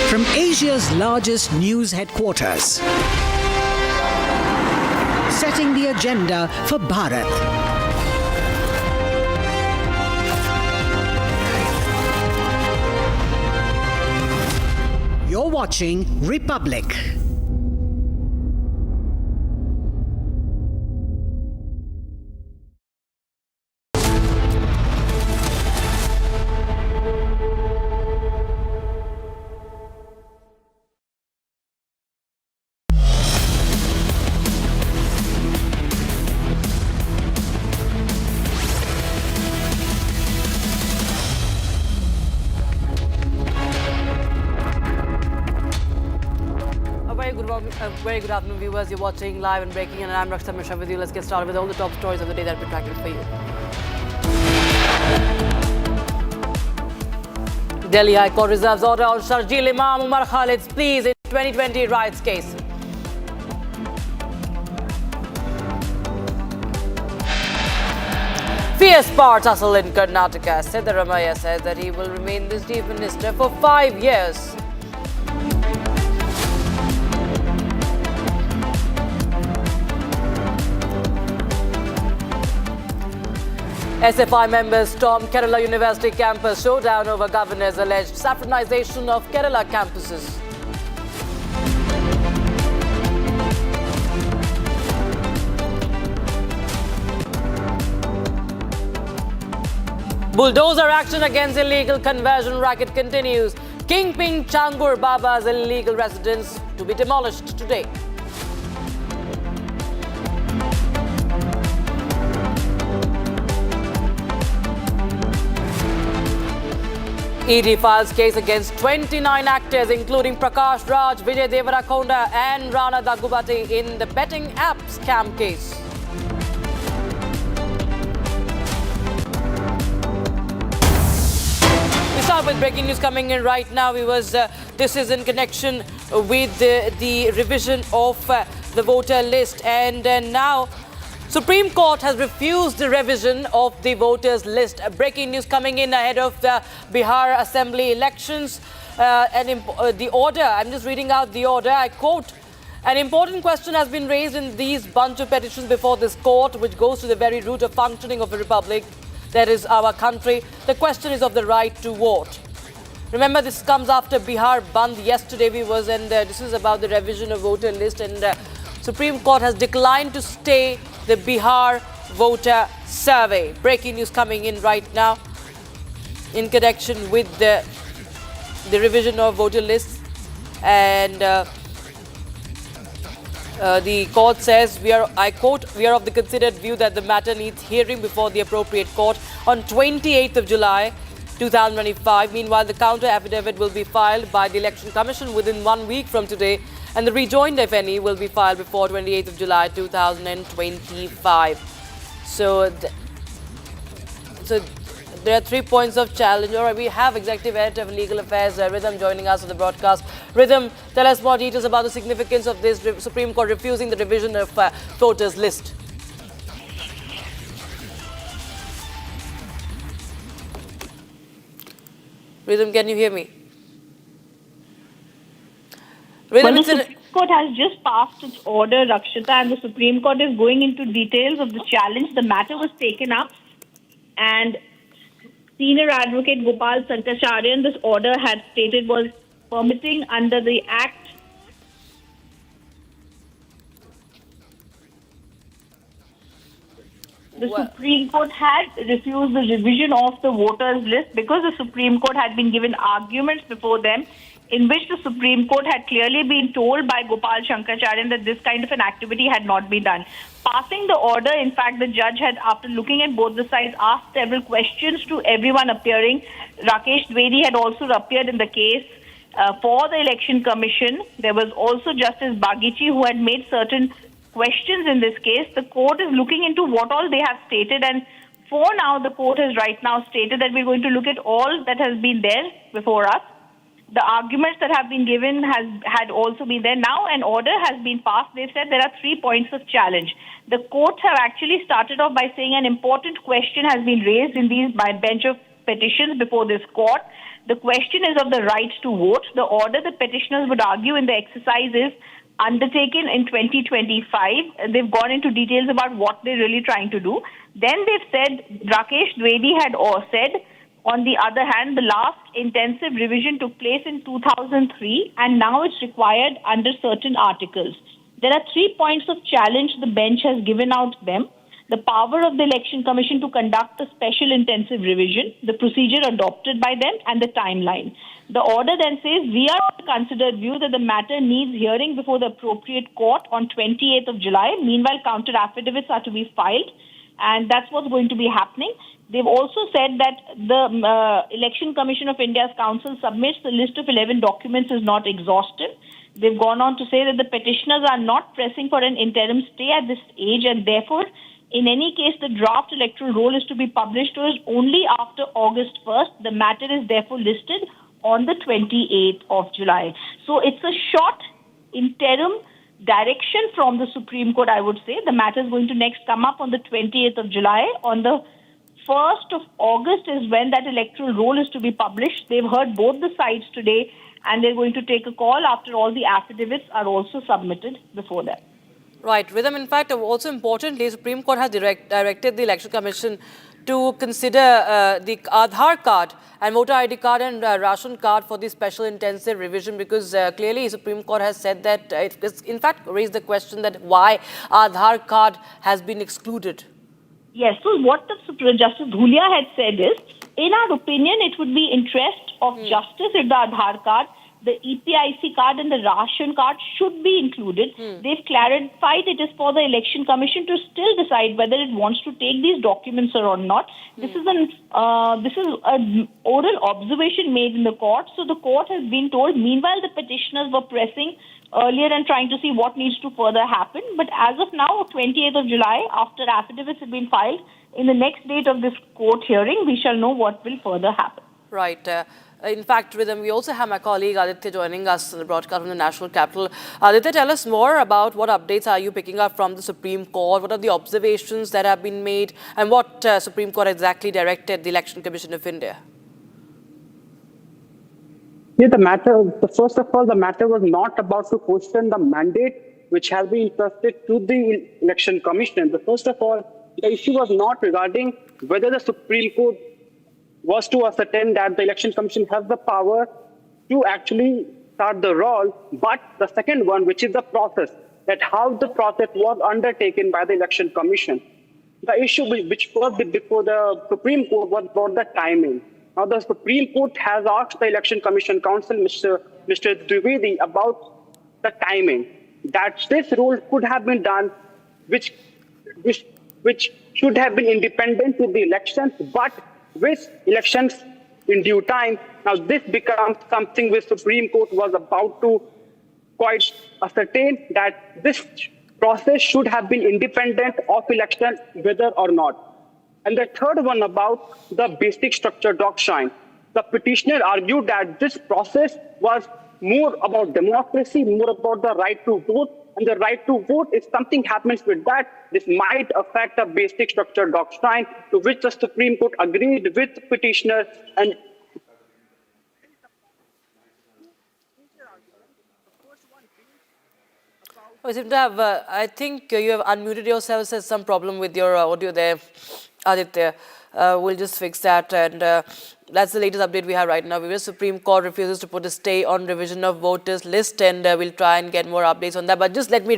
From Asia's largest news headquarters, setting the agenda for Bharat. You're watching Republic. Very good afternoon, viewers. You're watching Live and Breaking, and I'm Rakshita Mishra with you. Let's get started with all the top stories of the day that we're tracking for you. Delhi High Court reserves order on Sharjeel Imam Umar Khalid's pleas in 2020 riots case. Fierce power tussle in Karnataka. Siddaramaiah said that he will remain the chief minister for 5 years. SFI members stormed Kerala University campus, showdown over governor's alleged saffronization of Kerala campuses. Bulldozer action against illegal conversion racket continues. Kingpin Changur Baba's illegal residence to be demolished today. ED files case against 29 actors, including Prakash Raj, Vijay Devarakonda and Rana Daggubati in the betting app scam case. We start with breaking news coming in right now. This is in connection with the revision of the voter list, and now Supreme Court has refused the revision of the voters list. Breaking news coming in ahead of the Bihar Assembly elections. The order, I'm just reading out the order, I quote, "An important question has been raised in these bunch of petitions before this court, which goes to the very root of functioning of a republic, that is our country. The question is of the right to vote." Remember, this comes after Bihar Bandh yesterday. This is about the revision of voter list, and Supreme Court has declined to stay the Bihar voter survey. Breaking news coming in right now in connection with the revision of voter lists, and the court says, I quote, "We are of the considered view that the matter needs hearing before the appropriate court on 28th of July 2025. Meanwhile, the counter affidavit will be filed by the Election Commission within 1 week from today, and the rejoinder, if any, will be filed before 28th of July 2025. So there are 3 points of challenge. All right, we have Executive Editor of Legal Affairs, Rhythm, joining us on the broadcast. Rhythm, tell us more details about the significance of this Supreme Court refusing the revision of voters list. Rhythm, can you hear me? Well, the Supreme Court has just passed its order, Rakshita, and the Supreme Court is going into details of the challenge. The matter was taken up, and Senior Advocate Gopal Sankacharyan, this order had stated was permitting under the Act. The Supreme Court had refused the revision of the voters list because the Supreme Court had been given arguments before them in which the Supreme Court had clearly been told by Gopal Shankaracharyan that this kind of an activity had not been done. Passing the order, in fact, the judge had, after looking at both the sides, asked several questions to everyone appearing. Rakesh Dwivedi had also appeared in the case for the Election Commission. There was also Justice Bagichi, who had made certain questions in this case. The court is looking into what all they have stated, and for now, the court has right now stated that we're going to look at all that has been there before us. The arguments that have been given had also been there. Now an order has been passed. They've said there are 3 points of challenge. The courts have actually started off by saying an important question has been raised in these by bench of petitions before this court. The question is of the right to vote. The order that petitioners would argue in the exercise is undertaken in 2025. They've gone into details about what they're really trying to do. Then they've said, Rakesh Dwivedi had said, on the other hand, the last intensive revision took place in 2003 and now it's required under certain articles. There are 3 points of challenge the bench has given out them. The power of the Election Commission to conduct a special intensive revision, the procedure adopted by them, and the timeline. The order then says, we are of the considered view that the matter needs hearing before the appropriate court on 28th of July. Meanwhile, counter affidavits are to be filed, and that's what's going to be happening. They've also said that the Election Commission of India's counsel submits the list of 11 documents is not exhaustive. They've gone on to say that the petitioners are not pressing for an interim stay at this age, and therefore, in any case, the draft electoral roll is to be published only after August 1st. The matter is therefore listed on the 28th of July. So it's a short interim direction from the Supreme Court, I would say. The matter is going to next come up on the 28th of July. On the 1st of August is when that electoral roll is to be published. They've heard both the sides today, and they're going to take a call after all the affidavits are also submitted before that. Right. Rhythm, in fact, also importantly, Supreme Court has directed the Election Commission to consider the Aadhaar card and voter ID card and ration card for the special intensive revision, because clearly Supreme Court has said that it's in fact raised the question that why Aadhaar card has been excluded. Yes, so what the Justice Dhulia had said is, in our opinion, it would be interest of justice if the Aadhaar card the EPIC card and the ration card should be included. They've clarified it is for the Election Commission to still decide whether it wants to take these documents or not. This is an oral observation made in the court. So the court has been told, meanwhile the petitioners were pressing earlier and trying to see what needs to further happen. But as of now, 28th of July, after affidavits have been filed, in the next date of this court hearing, we shall know what will further happen. Right. In fact, Rhythm, we also have my colleague Aditya joining us on the broadcast from the National Capital. Aditya, tell us more about what updates are you picking up from the Supreme Court? What are the observations that have been made, and what Supreme Court exactly directed the Election Commission of India? Yeah, first of all, the matter was not about to question the mandate which has been entrusted to the Election Commission. First of all, the issue was not regarding whether the Supreme Court was to ascertain that the Election Commission has the power to actually start the role, but the second one, which is the process, that how the process was undertaken by the Election Commission. The issue which was before the Supreme Court was about the timing. Now, the Supreme Court has asked the Election Commission Counsel, Mr. Dwivedi, about the timing, that this rule could have been done, which should have been independent to the elections, but with elections in due time. Now, this becomes something which Supreme Court was about to quite ascertain, that this process should have been independent of election, whether or not. And the third one about the basic structure doctrine. The petitioner argued that this process was more about democracy, more about the right to vote, and the right to vote, if something happens with that, this might affect the basic structure doctrine, to which the Supreme Court agreed with the petitioner. And We seem to have, I think you have unmuted yourself. There's some problem with your audio there, Aditya. We'll just fix that. And that's the latest update we have right now. The Supreme Court refuses to put a stay on revision of voters list, and we'll try and get more updates on that. But just let me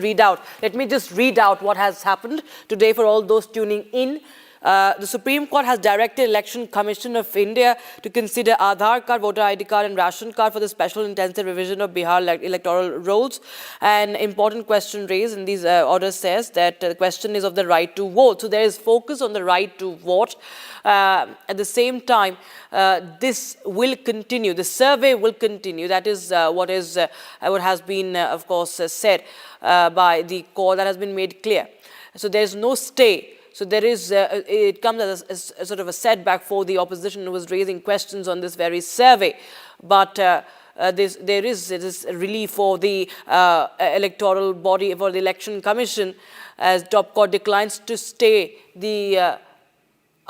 just read out what has happened today for all those tuning in. The Supreme Court has directed Election Commission of India to consider Aadhaar card, voter ID card and ration card for the special intensive revision of Bihar electoral rolls. An important question raised in these orders says that the question is of the right to vote. So there is focus on the right to vote. At the same time, this will continue. The survey will continue. That is what has been, of course, said by the court. That has been made clear. So there is no stay. So there is, it comes as a sort of a setback for the opposition who was raising questions on this very survey. But there is this relief for the electoral body, for the Election Commission, as top court declines to stay the...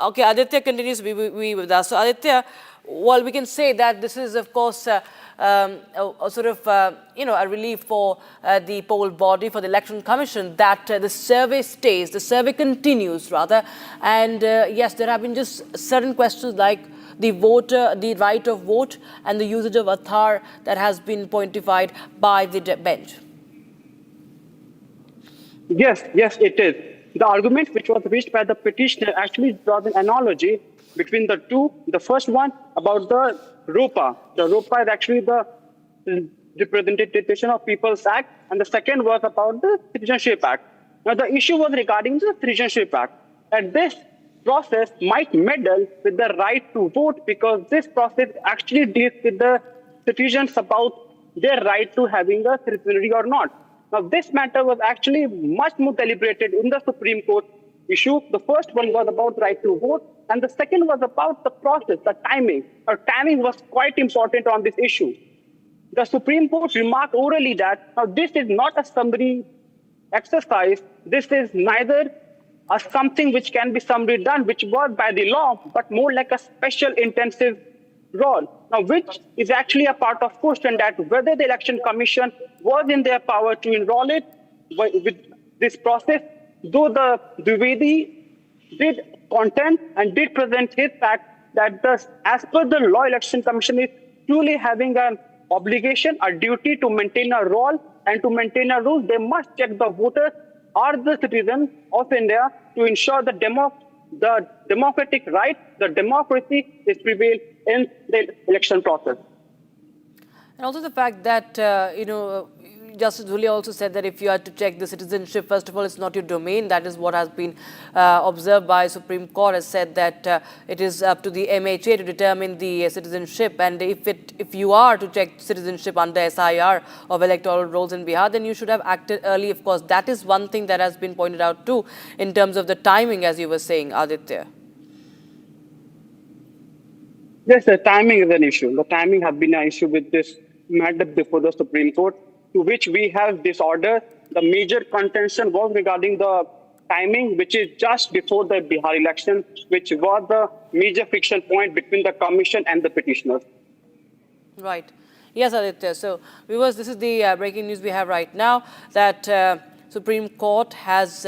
Okay, Aditya continues to be with us. So Aditya, well, we can say that this is, of course, a sort of, a relief for the poll body, for the Election Commission, that the survey stays, the survey continues, rather. And yes, there have been just certain questions like the right of vote and the usage of Aadhaar that has been pointified by the bench. Yes, it is. The argument which was raised by the petitioner actually draws an analogy between the two. The first one about the ROPA. The ROPA is actually the Representation of People's Act, and the second was about the Citizenship Act. Now, the issue was regarding the Citizenship Act. And this process might meddle with the right to vote, because this process actually deals with the citizens about their right to having a citizenry or not. Now, this matter was actually much more deliberated in the Supreme Court issue. The first one was about right to vote, and the second was about the process, the timing. Timing was quite important on this issue. The Supreme Court remarked orally that now this is not a summary exercise. This is neither a something which can be summarily done, which was by the law, but more like a special intensive role. Now, which is actually a part of question that whether the Election Commission was in their power to enroll it with this process, though the Dwivedi did contend and did present his fact that as per the law, Election Commission is truly having an obligation, a duty to maintain a role and to maintain a rule. They must check the voters are the citizens of India to ensure the democratic right, the democracy is prevailed in the election process. And also the fact that, Justice Dhulia also said that if you are to check the citizenship, first of all, it's not your domain. That is what has been observed by Supreme Court, has said that it is up to the MHA to determine the citizenship. And if you are to check citizenship under SIR of electoral rolls in Bihar, then you should have acted early. Of course, that is one thing that has been pointed out too, in terms of the timing, as you were saying, Aditya. Yes, the timing is an issue. The timing has been an issue with this matter before the Supreme Court, to which we have disorder. The major contention was regarding the timing, which is just before the Bihar election, which was the major friction point between the commission and the petitioners. Right. Yes, Aditya. So, viewers, this is the breaking news we have right now, that Supreme Court has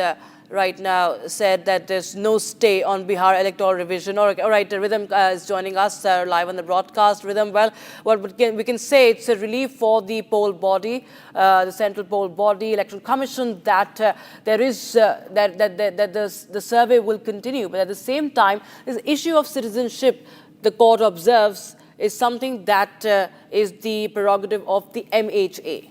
right now said that there's no stay on Bihar electoral revision. All right, Rhythm is joining us live on the broadcast. Rhythm, well, what we can say, it's a relief for the poll body, the central poll body, electoral commission, that there is the survey will continue. But at the same time, this issue of citizenship, the court observes, is something that is the prerogative of the MHA.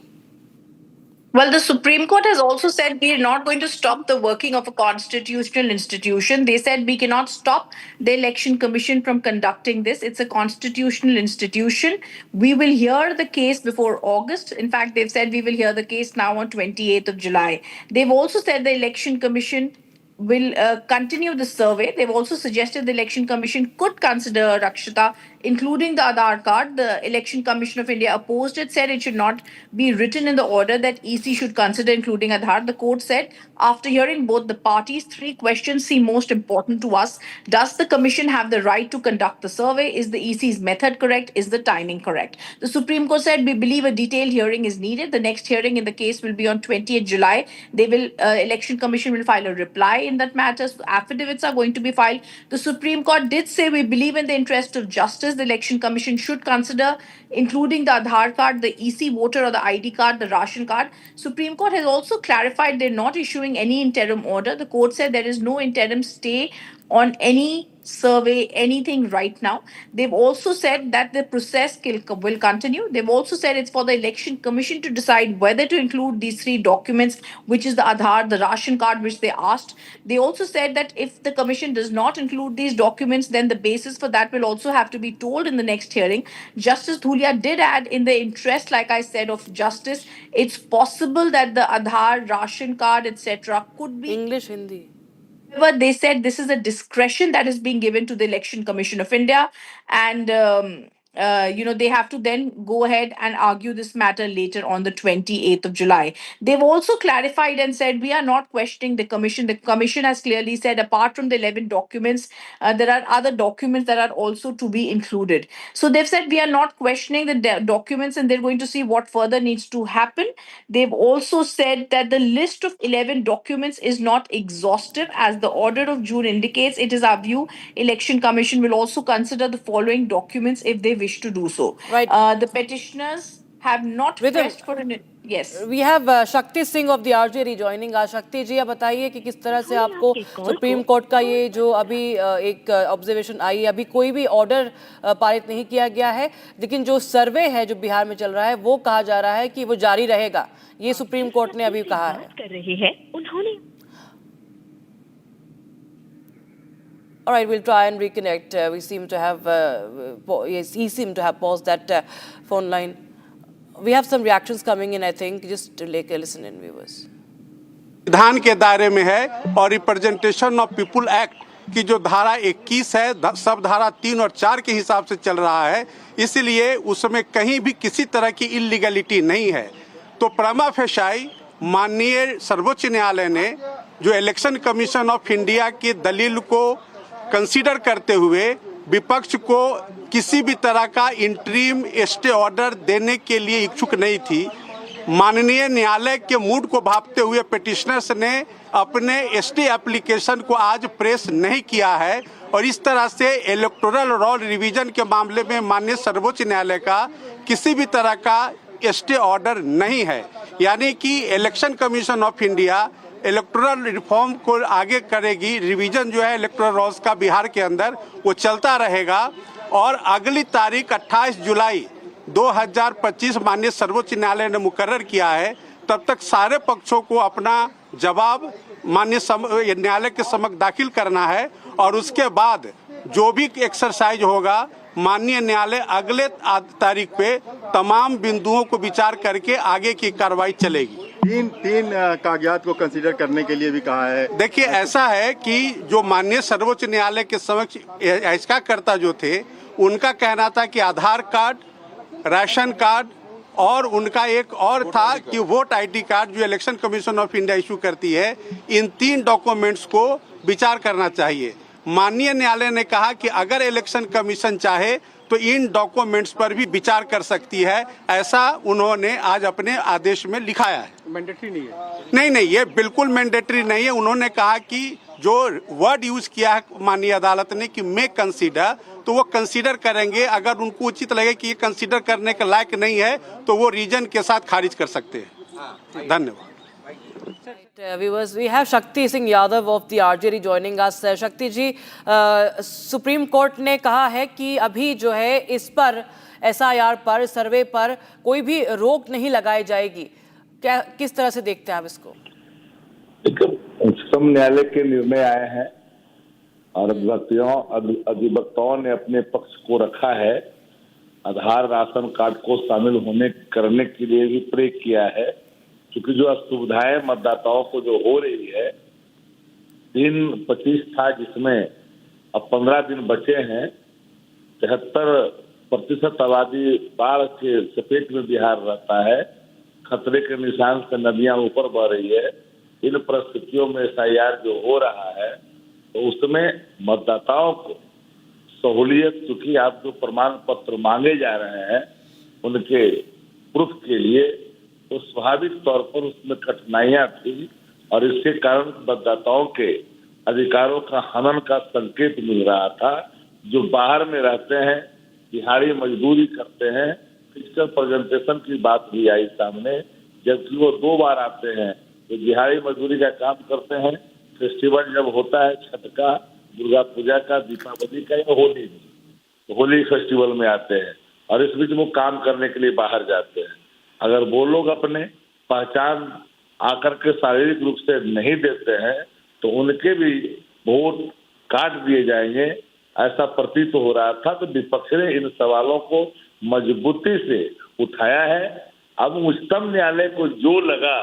Well, the Supreme Court has also said we are not going to stop the working of a constitutional institution. They said we cannot stop the Election Commission from conducting this. It's a constitutional institution. We will hear the case before August. In fact, they've said we will hear the case now on 28th of July. They've also said the Election Commission will continue the survey. They've also suggested the Election Commission could consider Rakshita, including the Aadhaar card. The Election Commission of India opposed it, said it should not be written in the order that EC should consider including Aadhaar. The court said, after hearing both the parties, 3 questions seem most important to us. Does the Commission have the right to conduct the survey? Is the EC's method correct? Is the timing correct? The Supreme Court said, we believe a detailed hearing is needed. The next hearing in the case will be on 20th July. They will, Election Commission will file a reply in that matter. So affidavits are going to be filed. The Supreme Court did say, we believe in the interest of justice, the Election Commission should consider including the Aadhaar card, the EC voter or the ID card, the ration card. Supreme Court has also clarified they're not issuing any interim order. The court said there is no interim stay on any survey, anything right now. They've also said that the process will continue. They've also said it's for the Election Commission to decide whether to include these 3 documents, which is the Aadhaar, the ration card, which they asked. They also said that if the Commission does not include these documents, then the basis for that will also have to be told in the next hearing. Justice Dhulia did add, in the interest, like I said, of justice, it's possible that the Aadhaar, ration card, etc. could be English, Hindi. However, they said this is a discretion that is being given to the Election Commission of India, and they have to then go ahead and argue this matter later on the 28th of July. They've also clarified and said we are not questioning the commission. The commission has clearly said, apart from the 11 documents, there are other documents that are also to be included. So they've said we are not questioning the documents, and they're going to see what further needs to happen. They've also said that the list of 11 documents is not exhaustive. As the order of June indicates, it is our view Election Commission will also consider the following documents if they wish to do so. Right. The petitioners have not pressed for an... Yes. We have Shakti Singh of the RJ rejoining us. Shakti जी, आप बताइए कि किस तरह से आपको supreme court का ये जो अभी एक ऑब्जर्वेशन आई है, अभी कोई भी ऑर्डर पारित नहीं किया गया है, लेकिन जो सर्वे है जो बिहार में चल रहा है वो कहा जा रहा है कि वो जारी रहेगा, ये सुप्रीम कोर्ट ने अभी कहा है. कर रहे हैं उन्होंने. All right, we'll try and reconnect. We seem to have, yes, he seemed to have paused that phone line. We have some reactions coming in, I think. Just to listen in, viewers. विधान के दायरे में है और representation of people act की जो धारा 21 है, सब धारा 3 और 4 के हिसाब से चल रहा है, इसलिए उसमें कहीं भी किसी तरह की इलीगलिटी नहीं है. तो प्रमा फेसाई माननीय सर्वोच्च न्यायालय ने जो इलेक्शन कमीशन ऑफ इंडिया की दलील को कंसीडर करते हुए विपक्ष को किसी भी तरह का इंटरिम स्टे ऑर्डर देने के लिए इच्छुक नहीं थी. माननीय न्यायालय के मूड को भांपते हुए पिटिशनर्स ने अपने स्टे एप्लीकेशन को आज प्रेस नहीं किया है और इस तरह से इलेक्टोरल रोल रिवीजन के मामले में माननीय सर्वोच्च न्यायालय का किसी भी तरह का स्टे ऑर्डर नहीं है. यानी कि election commission of India electoral reform को आगे करेगी. रिवीजन जो है इलेक्टोरल रोल्स का बिहार के अंदर वो चलता रहेगा और अगली तारीख 28 जुलाई 2025 माननीय सर्वोच्च न्यायालय ने मुकर्रर किया है, तब तक सारे पक्षों को अपना जवाब माननीय न्यायालय के समक्ष दाखिल करना है और उसके बाद जो भी एक्सरसाइज होगा माननीय न्यायालय अगले तारीख पे तमाम बिंदुओं को विचार करके आगे की कार्रवाई चलेगी। तीन कागजात को कंसीडर करने के लिए भी कहा है। देखिए, ऐसा है कि जो माननीय सर्वोच्च न्यायालय के समक्ष याचिकाकर्ता जो थे, उनका कहना था कि आधार कार्ड, राशन कार्ड और उनका एक और था कि वोट आईडी कार्ड जो election commission of India issue करती है, इन 3 डॉक्यूमेंट्स को विचार करना चाहिए। माननीय न्यायालय ने कहा कि अगर इलेक्शन कमीशन चाहे तो इन डॉक्यूमेंट्स पर भी विचार कर सकती है, ऐसा उन्होंने आज अपने आदेश में लिखाया है। मैंडेटरी नहीं है? नहीं, ये बिल्कुल मैंडेटरी नहीं है। उन्होंने कहा कि जो वर्ड यूज किया है माननीय अदालत ने कि मे कंसीडर, तो वो कंसीडर करेंगे। अगर उनको उचित लगे कि ये कंसीडर करने के लायक नहीं है तो वो रीजन के साथ खारिज कर सकते हैं। धन्यवाद। Viewers, we have Shakti Singh Yadav of the RJD joining us. Shakti ji, supreme court ने कहा है कि अभी जो है इस पर SIR पर, सर्वे पर कोई भी रोक नहीं लगाई जाएगी। क्या, किस तरह से देखते हैं आप इसको? उच्चतम न्यायालय के निर्णय आए हैं और अधिवक्ताओं ने अपने पक्ष को रखा है। आधार, राशन कार्ड को शामिल करने के लिए भी प्रयोग किया है, क्योंकि जो असुविधाएं मतदाताओं को जो हो रही है, 3-25 था जिसमें अब 15 दिन बचे हैं। 73% आबादी बाढ़ के चपेट में बिहार रहता है। खतरे के निशान से नदियां ऊपर बह रही है। इन परिस्थितियों में SIR जो हो रहा है तो उसमें मतदाताओं को सहूलियत, चूंकि आप जो प्रमाण पत्र मांगे जा रहे हैं उनके प्रूफ के लिए, तो स्वाभाविक तौर पर उसमें कठिनाइयां थी और इसके कारण मतदाताओं के अधिकारों का हनन का संकेत मिल रहा था। जो बाहर में रहते हैं, दिहाड़ी मजदूरी करते हैं, फिजिकल प्रेजेंटेशन की बात भी आई सामने, जबकि वो 2 बार आते हैं। तो दिहाड़ी मजदूरी का काम करते हैं, फेस्टिवल जब होता है छठ का, दुर्गा पूजा का, दीपावली का या होली, तो होली फेस्टिवल में आते हैं और इस बीच वो काम करने के लिए बाहर जाते हैं। अगर वो लोग अपने पहचान आकर के शारीरिक रूप से नहीं देते हैं तो उनके भी वोट काट दिए जाएंगे, ऐसा प्रतीत हो रहा था। तो विपक्ष ने इन सवालों को मजबूती से उठाया है। अब उच्चतम न्यायालय को जो लगा,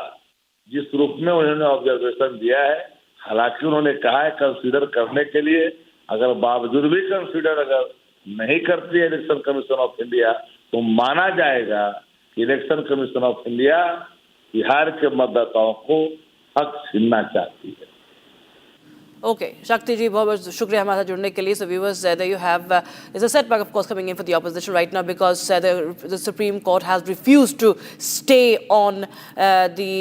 जिस रूप में उन्होंने ऑब्जर्वेशन दिया है, हालांकि उन्होंने कहा है कंसीडर करने के लिए, अगर बावजूद भी कंसीडर अगर नहीं करती है इलेक्शन कमीशन ऑफ इंडिया तो माना जाएगा election commission of India Bihar के मतदाताओं को हक छीनना चाहती है। Okay, Shakti ji, बहुत बहुत शुक्रिया हमारे साथ जुड़ने के लिए. So viewers, there you have there's a setback of course coming in for the opposition right now because the Supreme Court has refused to stay on the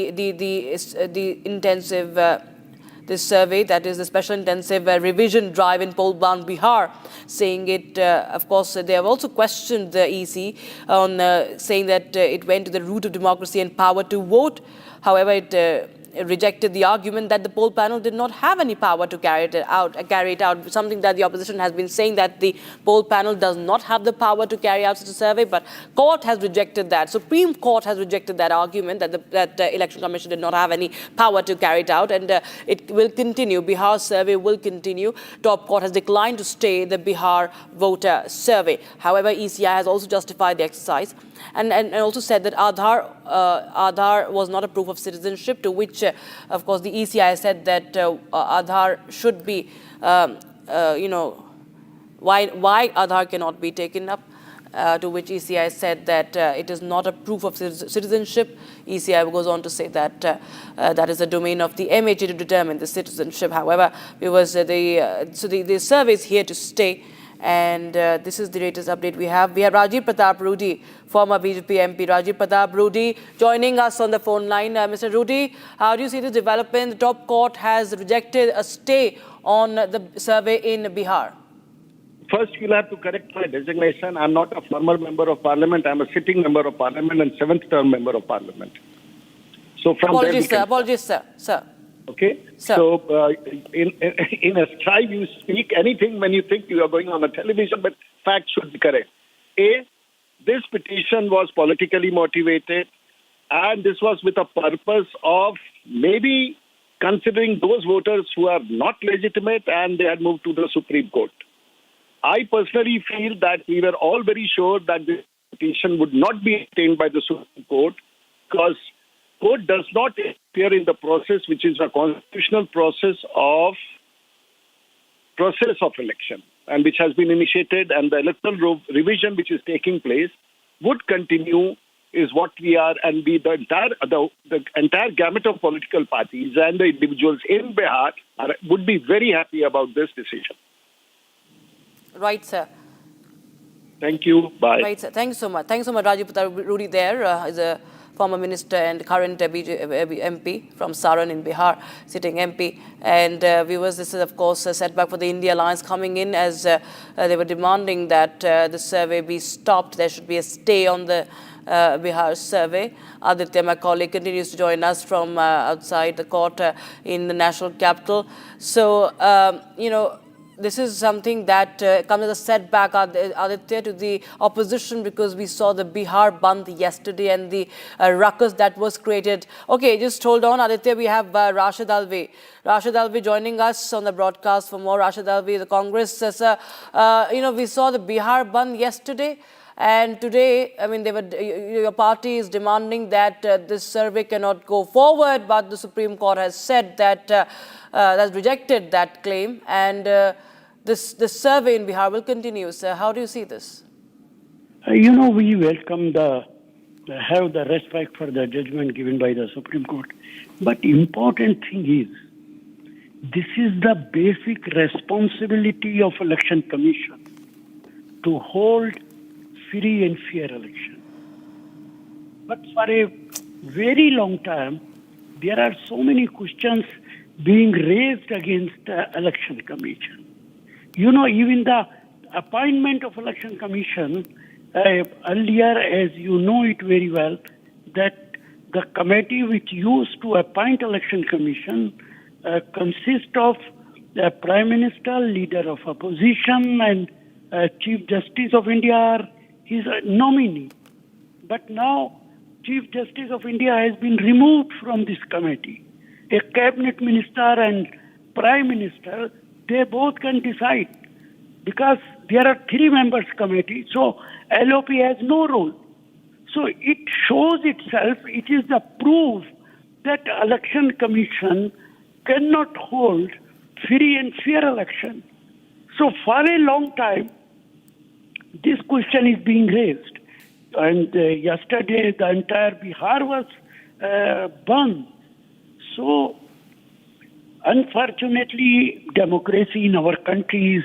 intensive this survey, that is the special intensive revision drive in poll-bound Bihar, saying it, of course, they have also questioned the EC on saying that it went to the root of democracy and power to vote. However, it rejected the argument that the poll panel did not have any power to carry it out, something that the opposition has been saying, that the poll panel does not have the power to carry out such a survey, but court has rejected that. Supreme Court has rejected that argument that the Election Commission did not have any power to carry it out, and it will continue. Bihar survey will continue. Top court has declined to stay the Bihar voter survey. However, ECI has also justified the exercise and also said that Aadhaar was not a proof of citizenship, to which of course the ECI said that Aadhaar should be, why Aadhaar cannot be taken up, to which ECI said that it is not a proof of citizenship. ECI goes on to say that that is the domain of the MHA to determine the citizenship. However, it was the survey is here to stay. And this is the latest update we have. We have Rajiv Pratap Rudy, former BJP MP. Rajiv Pratap Rudy joining us on the phone line. Mr. Rudy, how do you see the development? The top court has rejected a stay on the survey in Bihar. First, you'll have to correct my designation. I'm not a former member of parliament. I'm a sitting member of parliament and 7th term member of parliament. So from apologies, sir. Apologies, sir. Okay, so in a stride you speak anything when you think you are going on a television, but facts should be correct. A, this petition was politically motivated, and this was with a purpose of maybe considering those voters who are not legitimate and they had moved to the Supreme Court. I personally feel that we were all very sure that this petition would not be obtained by the Supreme Court because court does not appear in the process, which is a constitutional process of election, and which has been initiated, and the electoral revision which is taking place would continue, is what we are, and the entire gamut of political parties and the individuals in Bihar would be very happy about this decision. Right, sir. Thank you. Bye. Right, sir. Thanks so much. Thanks so much, Rajiv Rudy there is a former minister and current MP from Saran in Bihar, sitting MP. And viewers, this is, of course, a setback for the India Alliance coming in as they were demanding that the survey be stopped. There should be a stay on the Bihar survey. Aditya, my colleague, continues to join us from outside the court in the national capital. So, this is something that comes as a setback, Aditya, to the opposition, because we saw the Bihar Bandh yesterday and the ruckus that was created. Okay, just hold on, Aditya. We have Rashid Alvi. Rashid Alvi joining us on the broadcast for more. Rashid Alvi, the Congress says, we saw the Bihar Bandh yesterday. And today, I mean, your party is demanding that this survey cannot go forward, but the Supreme Court has said that has rejected that claim, and this survey in Bihar will continue. So how do you see this? We welcome have the respect for the judgment given by the Supreme Court. But important thing is, this is the basic responsibility of Election Commission to hold free and fair election. But for a very long time, there are so many questions being raised against the Election Commission. Even the appointment of Election Commission, earlier, as you know it very well, that the committee which used to appoint Election Commission consists of the Prime Minister, Leader of Opposition, and Chief Justice of India, his nominee. But now, Chief Justice of India has been removed from this committee. A cabinet minister and Prime Minister, they both can decide because there are 3 members committee, so LOP has no role. So it shows itself, it is the proof that Election Commission cannot hold free and fair election. So for a long time, this question is being raised. And yesterday, the entire Bihar was burned. So, unfortunately, democracy in our country is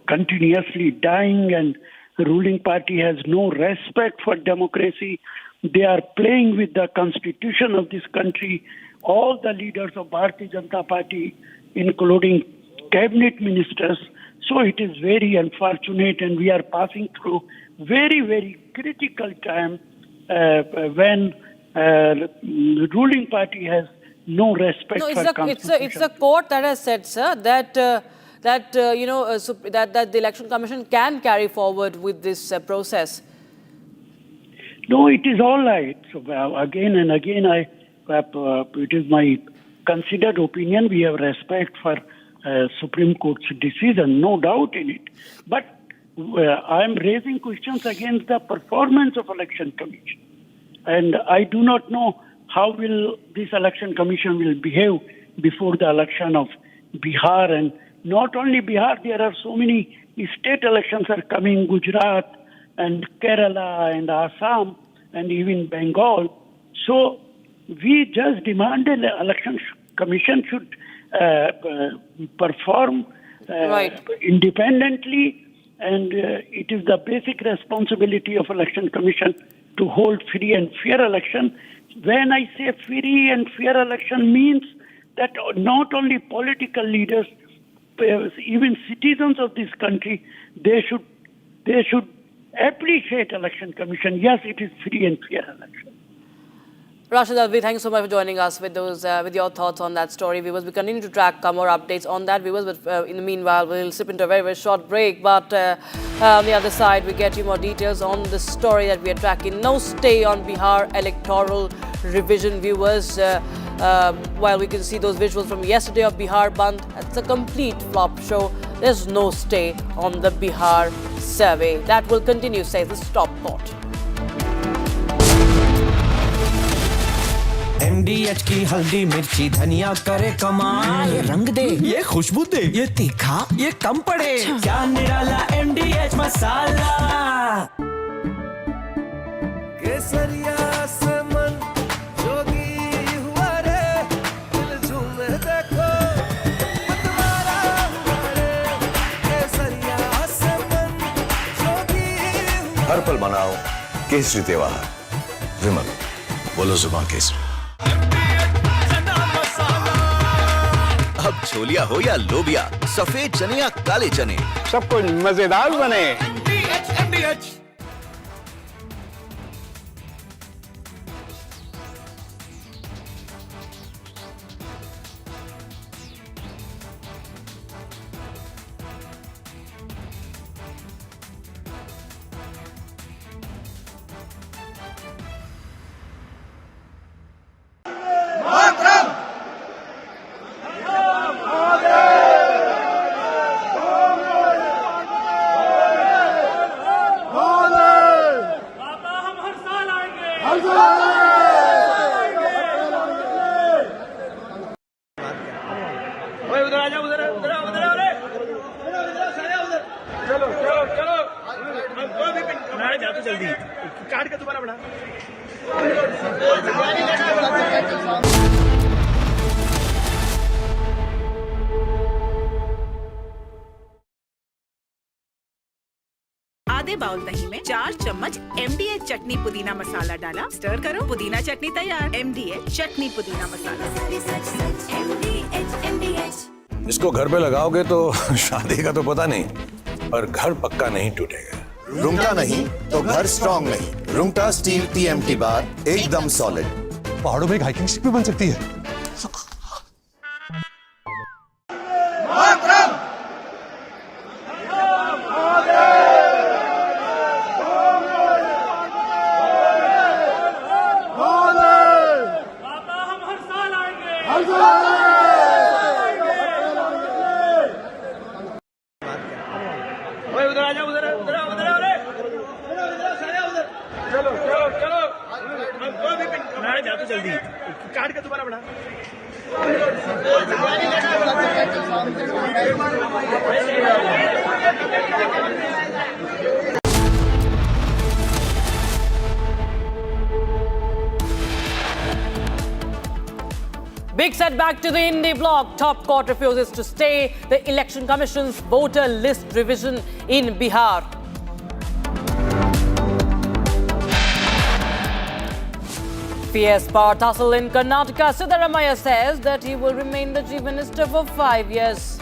continuously dying, and the ruling party has no respect for democracy. They are playing with the constitution of this country. All the leaders of Bharatiya Janata Party, including cabinet ministers. So it is very unfortunate, and we are passing through very, very critical time when the ruling party has no respect for constitution. It's the court that has said, sir, that that the Election Commission can carry forward with this process. No, it is all right. So again and again, it is my considered opinion. We have respect for Supreme Court's decision, no doubt in it. But I am raising questions against the performance of Election Commission. And I do not know how will this Election Commission will behave before the election of Bihar. And not only Bihar, there are so many state elections are coming, Gujarat and Kerala and Assam and even Bengal. So we just demanded the Election Commission should perform independently, and it is the basic responsibility of Election Commission to hold free and fair election. When I say free and fair election means that not only political leaders, even citizens of this country, they should appreciate Election Commission. Yes, it is free and fair election. Rashid Alvi, thank you so much for joining us with those with your thoughts on that story. Viewers, we continue to track more updates on that. Viewers, but in the meanwhile, we'll slip into a very, very short break. But on the other side, we get you more details on the story that we are tracking. No stay on Bihar electoral revision, viewers. While we can see those visuals from yesterday of Bihar Bandh, it's a complete flop show. There's no stay on the Bihar survey. That will continue, says the stop court. MDH की हल्दी मिर्ची धनिया करे कमाल, ये रंग दे, ये खुशबू दे, ये तीखा, ये कम पड़े, क्या निराला MDH मसाला। केसरिया से मन जोगी हुआ रे, दिल झूमे देखो, मतवारा हुआ रे, केसरिया से मन जोगी हुआ। हर पल मनाओ केसरी त्योहार। विमल, बोलो जुबान केसरी। अब छोलिया हो या लोबिया, सफेद चने या काले चने, सब कुछ मजेदार बने। आधे बाउल दही में 4 चम्मच MDH चटनी पुदीना मसाला डाला, स्टर करो, पुदीना चटनी तैयार। MDH चटनी पुदीना मसाला। इसको घर पे लगाओगे तो शादी का तो पता नहीं, पर घर पक्का नहीं टूटेगा। रुंगटा नहीं तो घर स्ट्रॉन्ग नहीं। रुंगटा स्टील TMT बार एकदम सॉलिड। पहाड़ों में एक हाइकिंग शिप भी बन सकती है। Big setback to the Indie bloc. Top court refuses to stay the Election Commission's voter list revision in Bihar. Fierce power tussle in Karnataka. Siddaramaiah says that he will remain the Chief Minister for 5 years.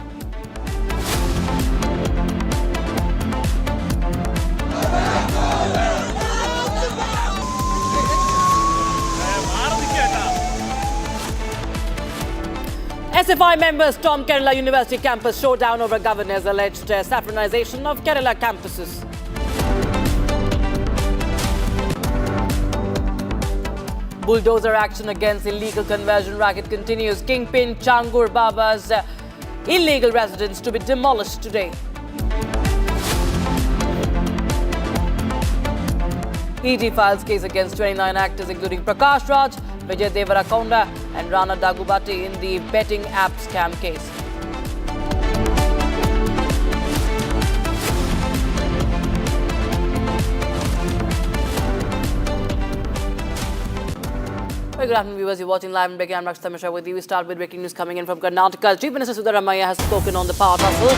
SFI members storm Kerala University campus, showdown over governor's alleged saffronization of Kerala campuses. Bulldozer action against illegal conversion racket continues. Kingpin Changur Baba's illegal residence to be demolished today. ED files case against 29 actors including Prakash Raj, Vijay Devarakonda and Rana Dagubati in the betting app scam case. Very good afternoon, viewers. You're watching live and breaking. I'm Rakshita Mishra with you. We start with breaking news coming in from Karnataka. Chief Minister Siddaramaiah has spoken on the power tussle.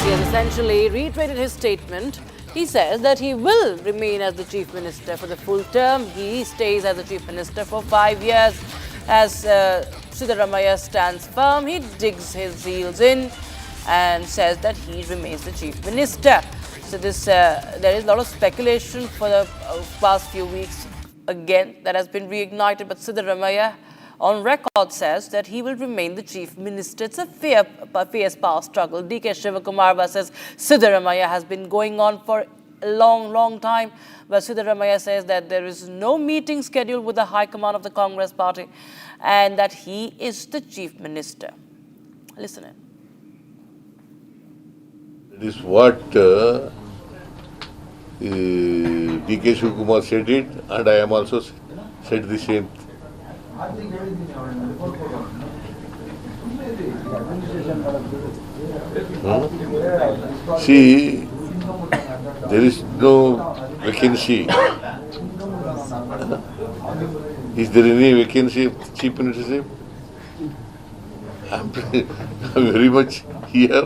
He has essentially reiterated his statement. He says that he will remain as the Chief Minister for the full term. He stays as the Chief Minister for 5 years. As Siddaramaiah stands firm, he digs his heels in and says that he remains the Chief Minister. So there is a lot of speculation for the past few weeks again that has been reignited, but Siddaramaiah on record says that he will remain the chief minister. It's a fierce power struggle. DK Shivakumar versus Siddaramaiah has been going on for a long time, but Siddaramaiah says that there is no meeting scheduled with the high command of the Congress party and that he is the chief minister. Listen in. It is what DK Shivakumar said it, and I am also said the same. See, there is no vacancy. Is there any vacancy of chief ministership? I'm very much here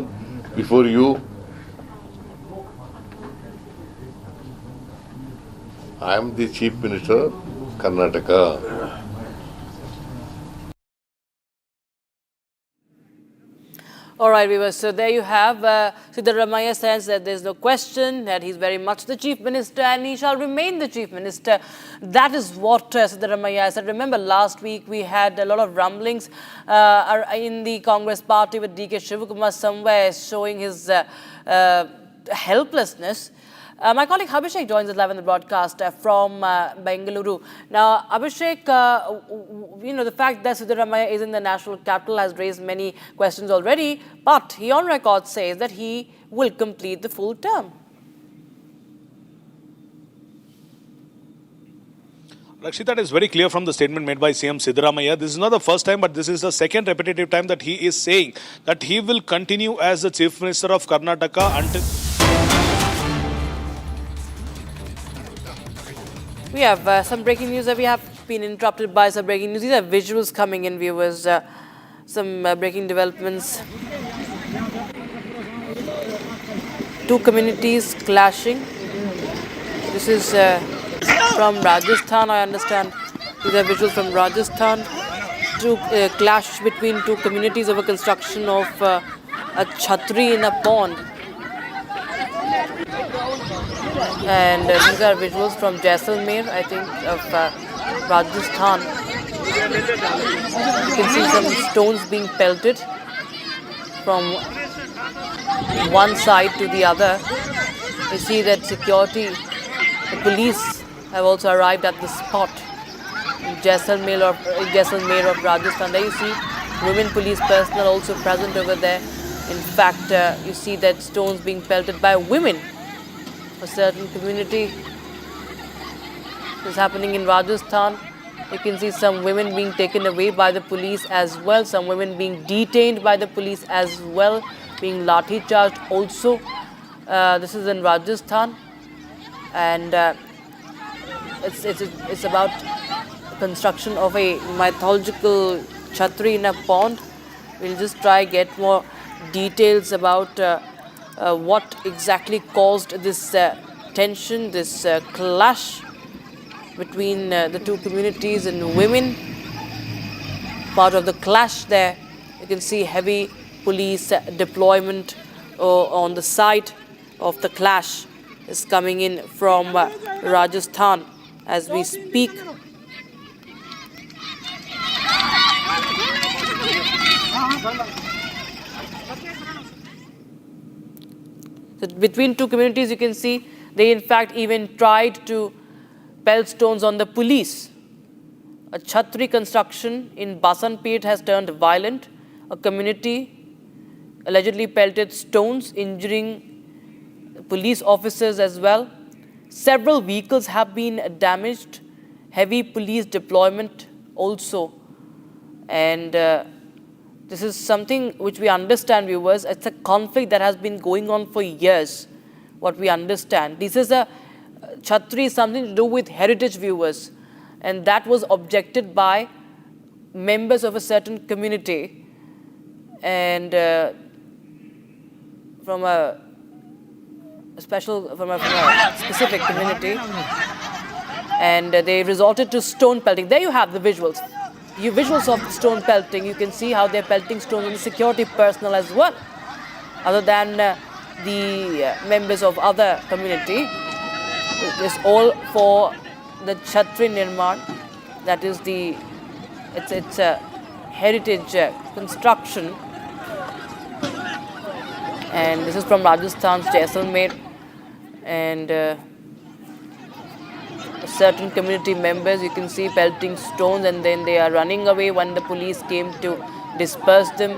before you. I am the chief minister of Karnataka. All right, viewers. So there you have Siddaramaiah says that there's no question that he's very much the chief minister and he shall remain the chief minister. That is what Siddaramaiah said. Remember, last week we had a lot of rumblings in the Congress party with DK Shivakumar somewhere showing his helplessness. My colleague Abhishek joins us live in the broadcast from Bengaluru. Now, Abhishek, the fact that Siddaramaiah is in the national capital has raised many questions already, but he on record says that he will complete the full term. Rakshita, it is very clear from the statement made by CM Siddaramaiah. This is not the first time, but this is the second repetitive time that he is saying that he will continue as the chief minister of Karnataka until... We have some breaking news that we have been interrupted by some breaking news. These are visuals coming in, viewers. Some breaking developments. Two communities clashing. This is from Rajasthan, I understand. These are visuals from Rajasthan. Clash between two communities over construction of a chhatri in a pond. And these are visuals from Jaisalmer, I think, of Rajasthan. You can see some stones being pelted from one side to the other. You see that security, the police have also arrived at the spot in Jaisalmer of Rajasthan. There you see women police personnel also present over there. In fact, you see that stones being pelted by women. A certain community is happening in Rajasthan. You can see some women being taken away by the police as well, some women being detained by the police as well, being lathi charged also. This is in Rajasthan, and it's about construction of a mythological chhatri in a pond. We'll just try get more details about what exactly caused this tension, this clash between the two communities and women. Part of the clash there, you can see heavy police deployment on the site of the clash is coming in from Rajasthan as we speak. So between two communities, you can see they in fact even tried to pelt stones on the police. A chhatri construction in Basanpet has turned violent. A community allegedly pelted stones, injuring police officers as well. Several vehicles have been damaged. Heavy police deployment also. And this is something which we understand, viewers. It's a conflict that has been going on for years, what we understand. This is a chhatri, something to do with heritage, viewers. And that was objected by members of a certain community. And from a specific community. And they resorted to stone pelting. There you have the visuals. Visuals of stone pelting. You can see how they're pelting stones on the security personnel as well, other than the members of other community. It's all for the Chhatri Nirman, that is it's a heritage construction, and this is from Rajasthan's Jaisalmer, and certain community members, you can see, pelting stones, and then they are running away when the police came to disperse them.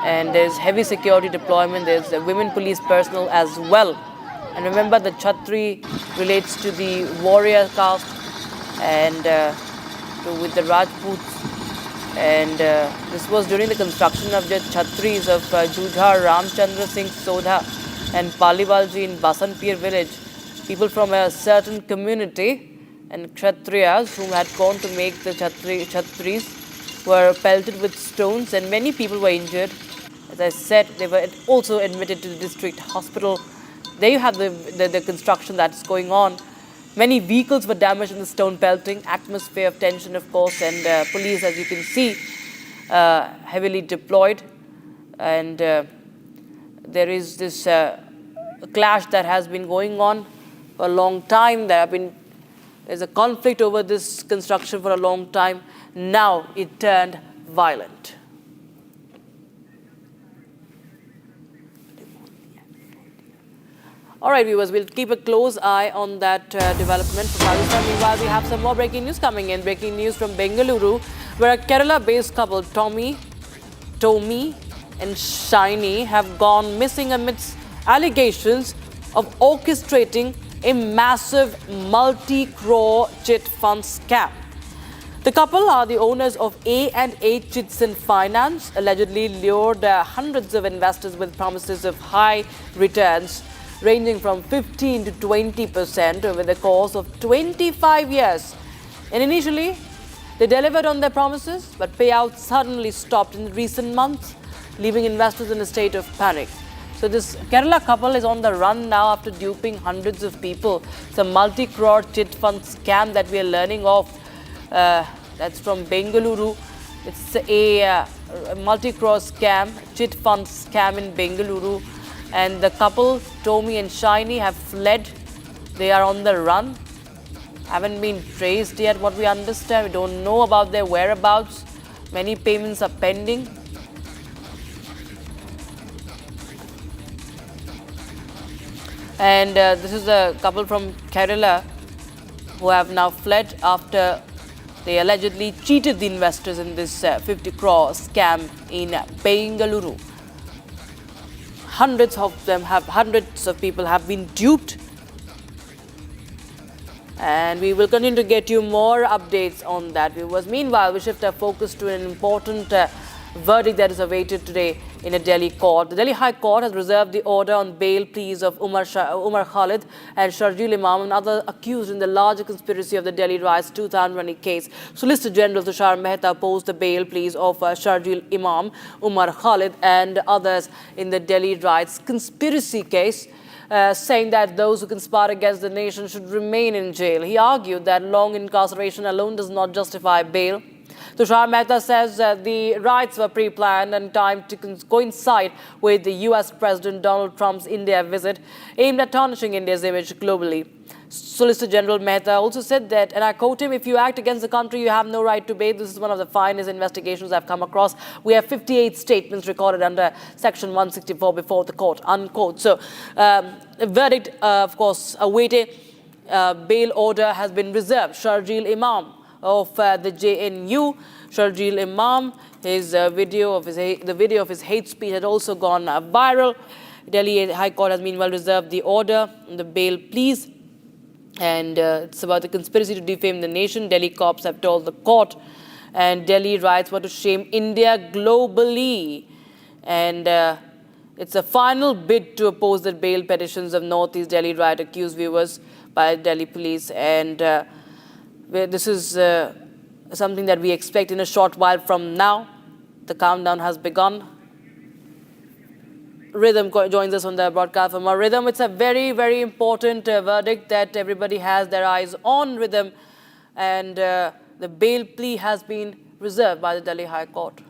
And there's heavy security deployment. There's women police personnel as well. And remember, the Chhatri relates to the warrior caste and with the Rajputs. And this was during the construction of the Chhatris of Jujhar, Ramchandra Singh Sodha and Paliwalji in Basanpir village. People from a certain community and Kshatriyas who had gone to make the Chhatris were pelted with stones, and many people were injured. As I said, they were also admitted to the district hospital. There you have the construction that's going on. Many vehicles were damaged in the stone pelting. Atmosphere of tension, of course, and police, as you can see, heavily deployed. And there is this clash that has been going on for a long time. There's a conflict over this construction for a long time. Now it turned violent. All right, viewers, we'll keep a close eye on that development from Rajasthan. Meanwhile, we have some more breaking news coming in. Breaking news from Bengaluru, where a Kerala-based couple, Tommy and Shiny, have gone missing amidst allegations of orchestrating a massive multi-crore chit fund scam. The couple are the owners of A&A Chits and Finance, allegedly lured hundreds of investors with promises of high returns, ranging from 15 to 20% over the course of 25 years. And initially, they delivered on their promises, but payouts suddenly stopped in recent months, leaving investors in a state of panic. So this Kerala couple is on the run now after duping hundreds of people. It's a multi-crore chit fund scam that we are learning of. That's from Bengaluru. It's a multi-crore scam, chit fund scam in Bengaluru. And the couple, Tommy and Shiny, have fled. They are on the run. Haven't been traced yet, what we understand. We don't know about their whereabouts. Many payments are pending. And this is a couple from Kerala who have now fled after they allegedly cheated the investors in this 50 crore scam in Bengaluru. Hundreds of people have been duped. And we will continue to get you more updates on that, viewers. Meanwhile, we shift our focus to an important verdict that is awaited today in a Delhi court. The Delhi High Court has reserved the order on bail pleas of Umar Khalid and Sharjeel Imam, another accused in the larger conspiracy of the Delhi riots 2020 case. Solicitor General Tushar Mehta opposed the bail pleas of Sharjeel Imam, Umar Khalid and others in the Delhi riots conspiracy case, saying that those who conspire against the nation should remain in jail. He argued that long incarceration alone does not justify bail. Tushar Mehta says the riots were pre-planned and timed to coincide with the US President Donald Trump's India visit, aimed at tarnishing India's image globally. Solicitor General Mehta also said that, and I quote him, "If you act against the country, you have no right to bail." This is one of the finest investigations I've come across. We have 58 statements recorded under Section 164 before the court, unquote. So, a verdict, of course, awaited. Bail order has been reserved. Sharjeel Imam of the JNU, Sharjeel Imam, the video of his hate speech had also gone viral. Delhi High Court has meanwhile reserved the order on the bail pleas, and it's about the conspiracy to defame the nation. Delhi cops have told the court, and Delhi riots were to shame India globally, and it's a final bid to oppose the bail petitions of Northeast Delhi riot accused viewers by Delhi police, and this is something that we expect in a short while from now. The countdown has begun. Rhythm joins us on the broadcast from our Rhythm. It's a very, very important verdict that everybody has their eyes on, Rhythm. And the bail plea has been reserved by the Delhi High Court.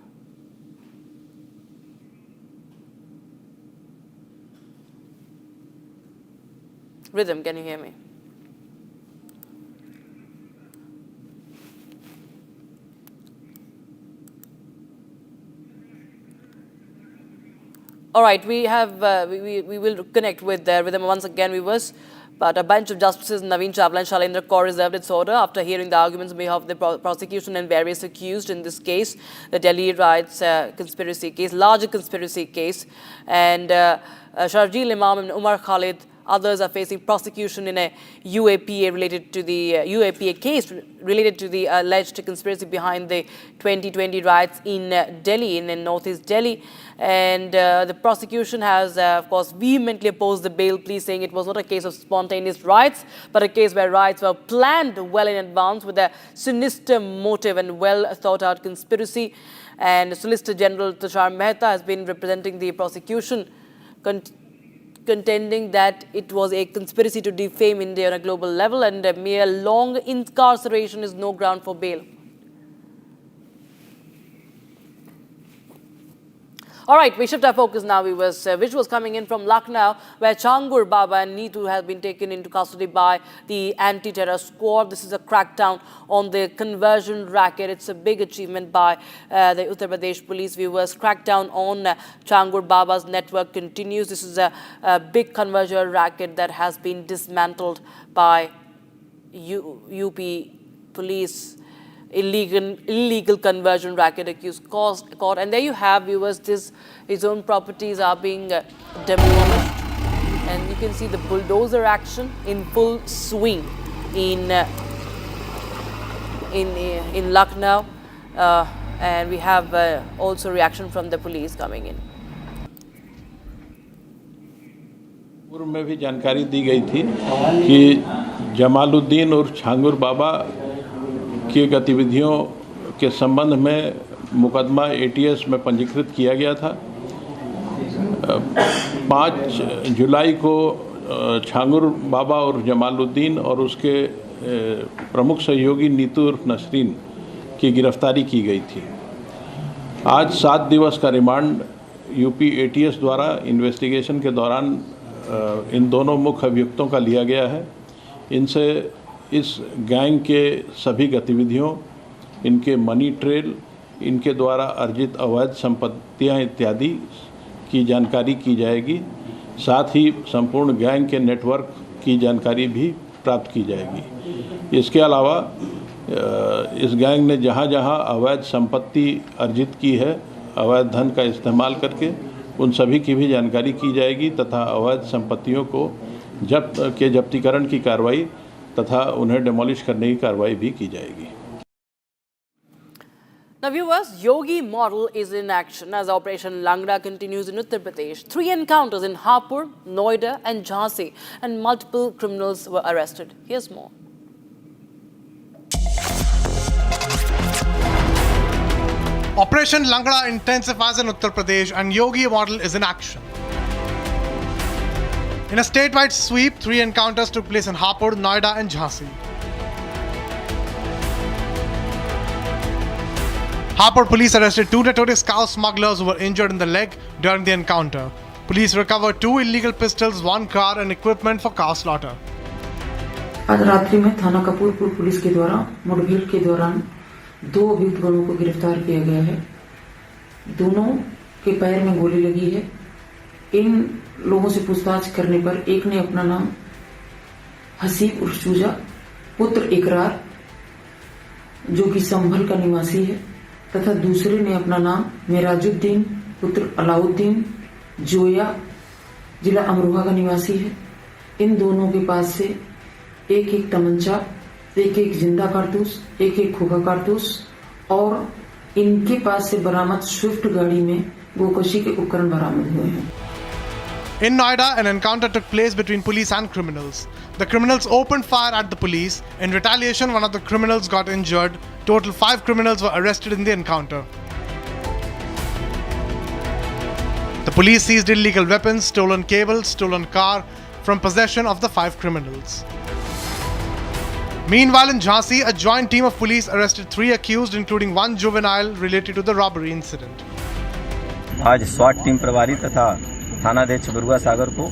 Rhythm, can you hear me? All right, we will connect with them once again, viewers. But a bench of justices Naveen Chawla and Shailendra Kaur reserved its order after hearing the arguments on behalf of the prosecution and various accused in this case, the Delhi riots conspiracy case, larger conspiracy case, and Sharjeel Imam and Umar Khalid. Others are facing prosecution in a UAPA related to the UAPA case related to the alleged conspiracy behind the 2020 riots in Delhi, in northeast Delhi. And the prosecution has, of course, vehemently opposed the bail plea, saying it was not a case of spontaneous riots, but a case where riots were planned well in advance with a sinister motive and well thought out conspiracy. And Solicitor General Tushar Mehta has been representing the prosecution, contending that it was a conspiracy to defame India on a global level and a mere long incarceration is no ground for bail. All right, we shift our focus now, viewers. Visuals coming in from Lucknow, where Changur Baba and Neetu have been taken into custody by the anti-terror squad. This is a crackdown on the conversion racket. It's a big achievement by the Uttar Pradesh police, viewers. Crackdown on Changur Baba's network continues. This is a big conversion racket that has been dismantled by UP police. Illegal conversion racket accused caught. And there you have, viewers, his own properties are being demolished. And you can see the bulldozer action in full swing in Lucknow. And we have also reaction from the police coming in. पूर्व में भी जानकारी दी गई थी कि जमालुद्दीन और छांगुर बाबा की गतिविधियों के संबंध में मुकदमा एटीएस में पंजीकृत किया गया था। 5 जुलाई को छांगुर बाबा और जमालुद्दीन और उसके प्रमुख सहयोगी नीतू उर्फ नसरीन की गिरफ्तारी की गई थी। आज 7 दिवस का रिमांड यूपी एटीएस द्वारा इन्वेस्टिगेशन के दौरान इन दोनों मुख्य अभियुक्तों का लिया गया है। इनसे इस गैंग के सभी गतिविधियों, इनके मनी ट्रेल, इनके द्वारा अर्जित अवैध संपत्तियां इत्यादि की जानकारी की जाएगी। साथ ही संपूर्ण गैंग के नेटवर्क की जानकारी भी प्राप्त की जाएगी। इसके अलावा इस गैंग ने जहां जहां अवैध संपत्ति अर्जित की है, अवैध धन का इस्तेमाल करके, उन सभी की भी जानकारी की जाएगी तथा अवैध संपत्तियों को जब्तीकरण की कार्रवाई तथा उन्हें डेमोलिश करने की कार्रवाई भी की जाएगी। Now viewers, Yogi model is in action as Operation Langra continues in Uttar Pradesh. 3 encounters in Hapur, Noida and Jhansi, and multiple criminals were arrested. Here's more. Operation Langra intensifies in Uttar Pradesh and Yogi model is in action. In a statewide sweep, 3 encounters took place in Hapur, Noida and Jhansi. Hapur police arrested 2 notorious cow smugglers who were injured in the leg during the encounter. Police recovered 2 illegal pistols, 1 car and equipment for cow slaughter. आज रात्रि में थाना Kapurpur police के द्वारा मुठभेड़ के दौरान 2 अभियुक्त गणों को गिरफ्तार किया गया है। दोनों के पैर में गोली लगी है। इन लोगों से पूछताछ करने पर एक ने अपना नाम हसीब उर्फ चूजा पुत्र इकरार जो कि संभल का निवासी है तथा दूसरे ने अपना नाम मेराजुद्दीन पुत्र अलाउद्दीन जोया जिला अमरोहा का निवासी है। इन दोनों के पास से एक तमंचा, एक जिंदा कारतूस, एक खोखा कारतूस और इनके पास से बरामद स्विफ्ट गाड़ी में गोकशी के उपकरण बरामद हुए हैं। In Noida, an encounter took place between police and criminals. The criminals opened fire at the police. In retaliation, one of the criminals got injured. Total 5 criminals were arrested in the encounter. The police seized illegal weapons, stolen cables, stolen car from possession of the 5 criminals. Meanwhile, in Jhansi, a joint team of police arrested 3 accused, including 1 juvenile related to the robbery incident. आज स्वाट team प्रभारी तथा थानाध्यक्ष बरुआ सागर को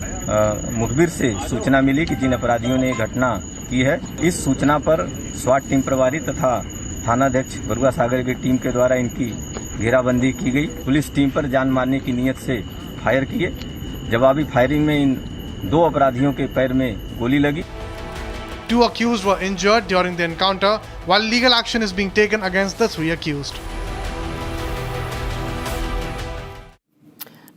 मुखबिर से सूचना मिली कि जिन अपराधियों ने घटना की है, इस सूचना पर स्वाट टीम प्रभारी तथा थानाध्यक्ष बरुआ सागर की टीम के द्वारा इनकी घेराबंदी की गई। पुलिस टीम पर जान मारने की नीयत से फायर किए। जवाबी फायरिंग में इन 2 अपराधियों के पैर में गोली लगी। 2 accused were injured during the encounter, while legal action is being taken against the 3 accused.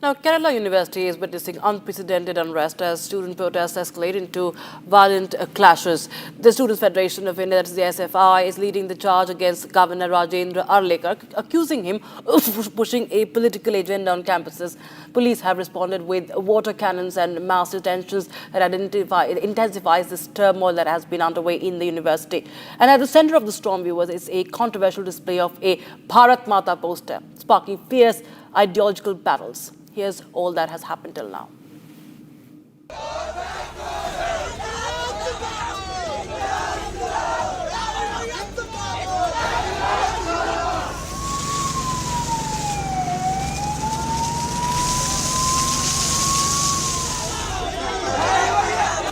Now, Kerala University is witnessing unprecedented unrest as student protests escalate into violent clashes. The Students' Federation of India, that is the SFI, is leading the charge against Governor Rajendra Arlekar, accusing him of pushing a political agenda on campuses. Police have responded with water cannons and mass detentions that intensifies this turmoil that has been underway in the university. And at the center of the storm, viewers, is a controversial display of a Bharat Mata poster, sparking fierce ideological battles. Here's all that has happened till now.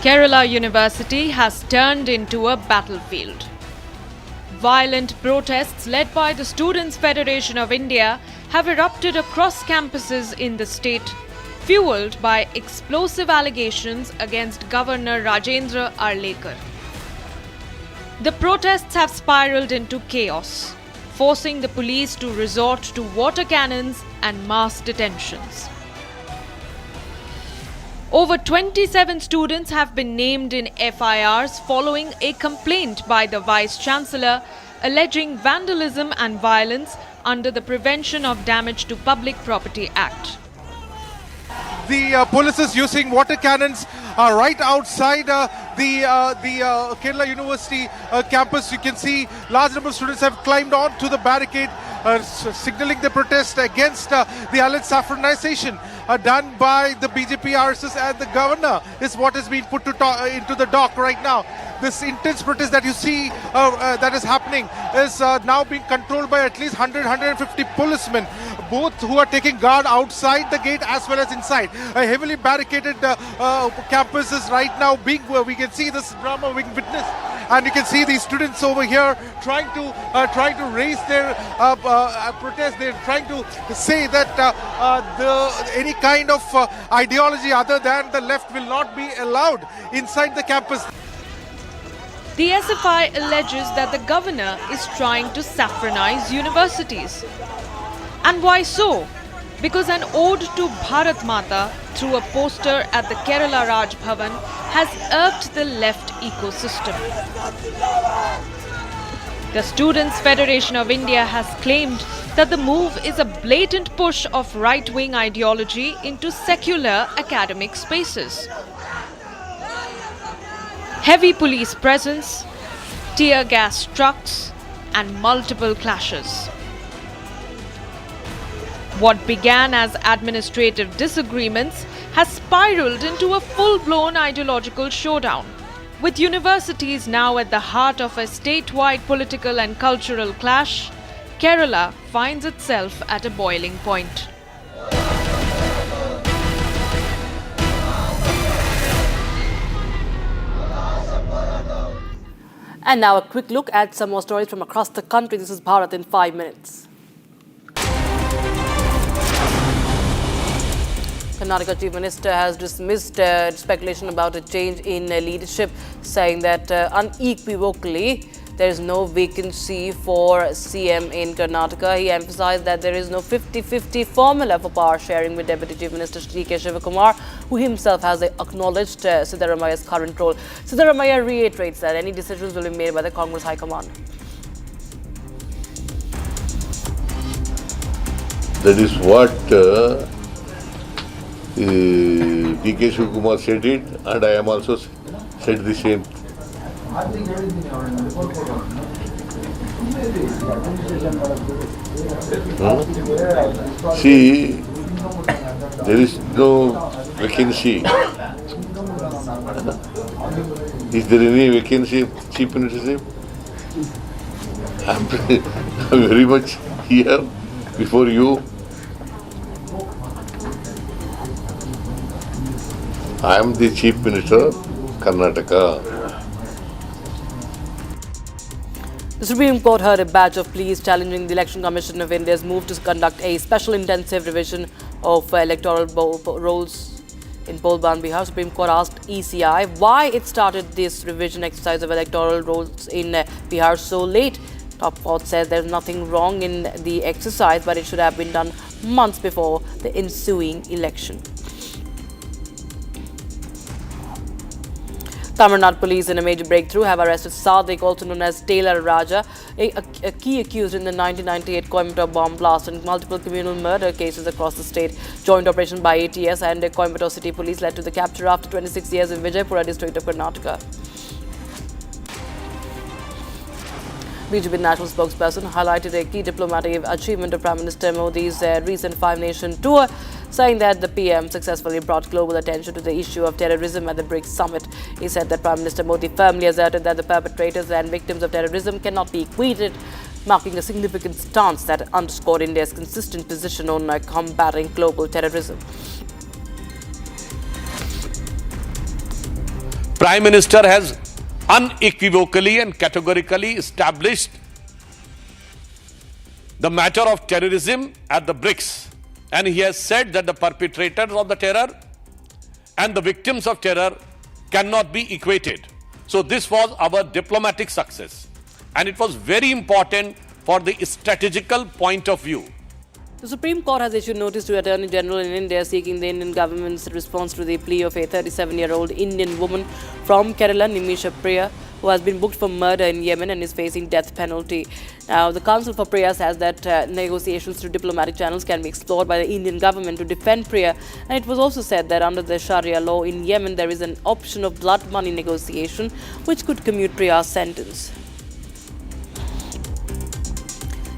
Kerala University has turned into a battlefield. Violent protests led by the Students' Federation of India have erupted across campuses in the state, fueled by explosive allegations against Governor Rajendra Arlekar. The protests have spiraled into chaos, forcing the police to resort to water cannons and mass detentions. Over 27 students have been named in FIRs following a complaint by the Vice-Chancellor alleging vandalism and violence under the Prevention of Damage to Public Property Act. The police is using water cannons right outside the Kerala University campus. You can see large number of students have climbed on to the barricade, signaling the protest against the alleged saffronization done by the BJP, RSS and the governor is what is being put into the dock right now. This intense protest that you see that is happening is now being controlled by at least 100-150 policemen, both who are taking guard outside the gate as well as inside. A heavily barricaded campus is right now being, we can see this drama being witnessed, and you can see these students over here trying to raise their protest. They're trying to say that any kind of ideology other than the left will not be allowed inside the campus. The SFI alleges that the governor is trying to saffronize universities. And why so? Because an ode to Bharat Mata through a poster at the Kerala Raj Bhavan has irked the left ecosystem. The Students' Federation of India has claimed that the move is a blatant push of right-wing ideology into secular academic spaces. Heavy police presence, tear gas trucks, and multiple clashes. What began as administrative disagreements has spiraled into a full-blown ideological showdown. With universities now at the heart of a statewide political and cultural clash, Kerala finds itself at a boiling point. And now a quick look at some more stories from across the country. This is Bharat in 5 minutes. Karnataka Chief Minister has dismissed speculation about a change in leadership, saying that unequivocally there is no vacancy for CM in Karnataka. He emphasized that there is no 50-50 formula for power sharing with Deputy Chief Minister D.K. Shivakumar, who himself has acknowledged Siddaramaya's current role. Siddaramaya reiterates that any decisions will be made by the Congress High Command. That is what D.K. Shivakumar said it, and I am also said the same. See, there is no vacancy. Is there any vacancy, Chief Minister? I'm very much here before you. I am the Chief Minister of Karnataka. The Supreme Court heard a batch of pleas challenging the Election Commission of India's move to conduct a special intensive revision of electoral rolls in Bolban, Bihar. Supreme Court asked ECI why it started this revision exercise of electoral rolls in Bihar so late. Top court says there's nothing wrong in the exercise, but it should have been done months before the ensuing election. Tamil Nadu police in a major breakthrough have arrested Sadiq, also known as Taylor Raja, a key accused in the 1998 Coimbatore bomb blast and multiple communal murder cases across the state. Joint operation by ATS and Coimbatore City Police led to the capture after 26 years in Vijaypura district of Karnataka. BJP national spokesperson highlighted a key diplomatic achievement of Prime Minister Modi's recent five-nation tour, saying that the PM successfully brought global attention to the issue of terrorism at the BRICS summit. He said that Prime Minister Modi firmly asserted that the perpetrators and victims of terrorism cannot be equated, marking a significant stance that underscored India's consistent position on combating global terrorism. Prime Minister has unequivocally and categorically established the matter of terrorism at the BRICS. And he has said that the perpetrators of the terror and the victims of terror cannot be equated. So this was our diplomatic success. And it was very important for the strategical point of view. The Supreme Court has issued notice to Attorney General in India seeking the Indian government's response to the plea of a 37-year-old Indian woman from Kerala, Nimisha Priya, who has been booked for murder in Yemen and is facing death penalty. Now, the Council for Priya says that negotiations through diplomatic channels can be explored by the Indian government to defend Priya. And it was also said that under the Sharia law in Yemen, there is an option of blood money negotiation, which could commute Priya's sentence.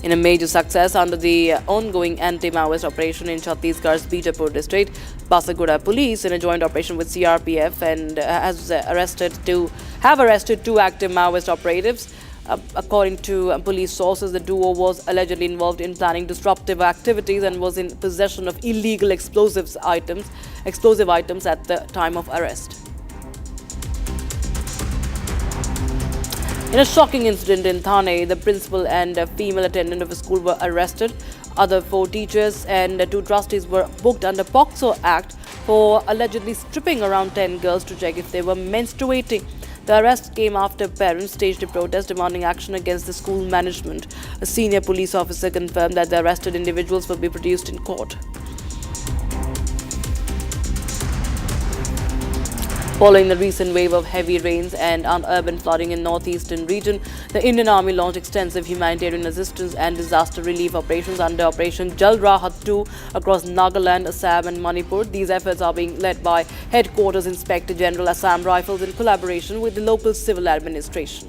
In a major success under the ongoing anti-Maoist operation in Chhattisgarh's Bijapur district, Basaguda police, in a joint operation with CRPF, and have arrested two active Maoist operatives. According to police sources, the duo was allegedly involved in planning disruptive activities and was in possession of illegal explosive items at the time of arrest. In a shocking incident in Thane, the principal and a female attendant of a school were arrested. Other 4 teachers and 2 trustees were booked under POCSO Act for allegedly stripping around 10 girls to check if they were menstruating. The arrest came after parents staged a protest demanding action against the school management. A senior police officer confirmed that the arrested individuals will be produced in court. Following the recent wave of heavy rains and urban flooding in northeastern region, the Indian Army launched extensive humanitarian assistance and disaster relief operations under Operation Jal Rahat 2 across Nagaland, Assam and Manipur. These efforts are being led by Headquarters Inspector General Assam Rifles in collaboration with the local civil administration.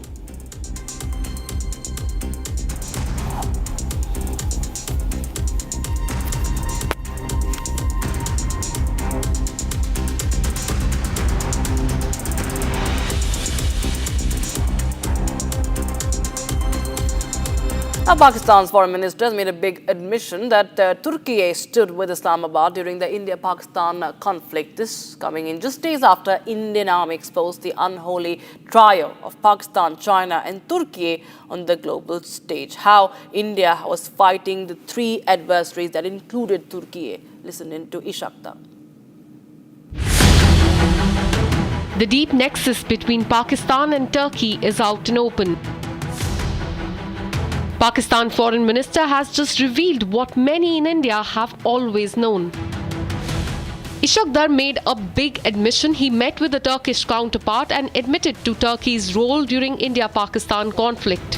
Now, Pakistan's foreign minister has made a big admission that Turkey stood with Islamabad during the India-Pakistan conflict. This coming in just days after Indian army exposed the unholy trio of Pakistan, China and Turkey on the global stage. How India was fighting the 3 adversaries that included Turkey. Listen in to Ishakta. The deep nexus between Pakistan and Turkey is out and open. Pakistan Foreign Minister has just revealed what many in India have always known. Ishakdar made a big admission. He met with the Turkish counterpart and admitted to Turkey's role during India-Pakistan conflict.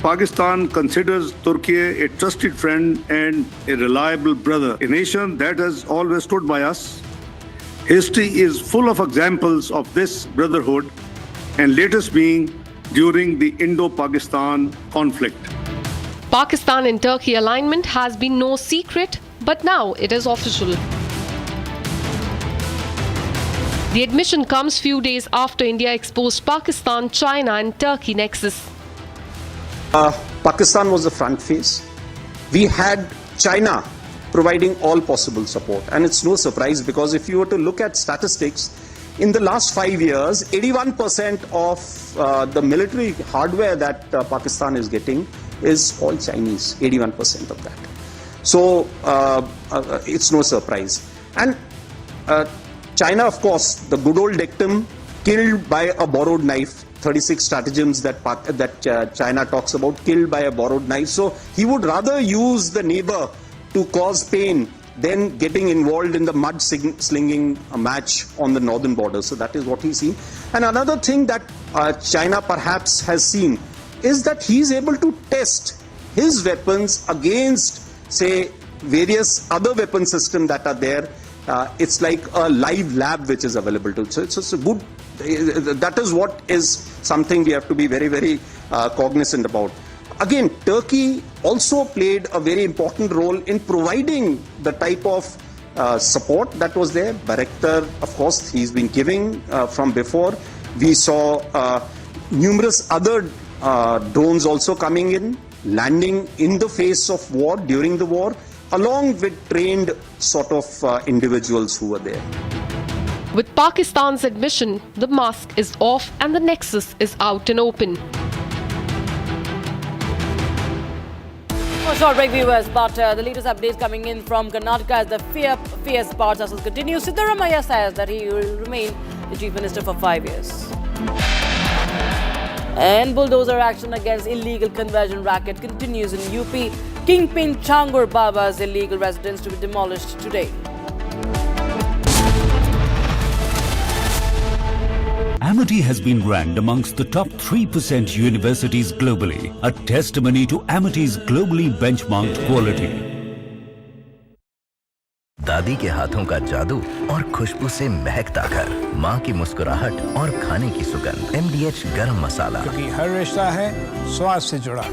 Pakistan considers Turkey a trusted friend and a reliable brother, a nation that has always stood by us. History is full of examples of this brotherhood, and latest being during the Indo-Pakistan conflict. Pakistan and Turkey alignment has been no secret, but now it is official. The admission comes few days after India exposed Pakistan, China and Turkey nexus. Pakistan was the front face. We had China providing all possible support, and it's no surprise because if you were to look at statistics, in the last 5 years, 81% of the military hardware that Pakistan is getting is all Chinese, 81% of that. So it's no surprise. And China, of course, the good old dictum, killed by a borrowed knife, 36 stratagems that China talks about, killed by a borrowed knife. So he would rather use the neighbor to cause pain than getting involved in the mud-slinging match on the northern border. So that is what he's seen. And another thing that China perhaps has seen is that he's able to test his weapons against, say, various other weapon systems that are there. It's like a live lab which is available to. So it's a good, that is what is something we have to be very, very cognizant about. Again, Turkey also played a very important role in providing the type of support that was there. Bayraktar, of course, he's been giving from before. We saw numerous other drones also coming in, landing in the face of war, during the war, along with trained sort of individuals who were there. With Pakistan's admission, the mask is off and the nexus is out and open. A short break, viewers, but the latest updates coming in from Karnataka as the fierce power tussle continues. Siddaramaiah says that he will remain the Chief Minister for 5 years. And bulldozer action against illegal conversion racket continues in UP. Kingpin Changur Baba's illegal residence to be demolished today. Amity has been ranked amongst the top 3% universities globally, a testimony to Amity's globally benchmarked quality. दादी के हाथों का जादू और खुशबू से महकता घर, माँ की मुस्कुराहट और खाने की सुगंध। MDH गरम मसाला, क्योंकि हर रिश्ता है स्वाद से जुड़ा।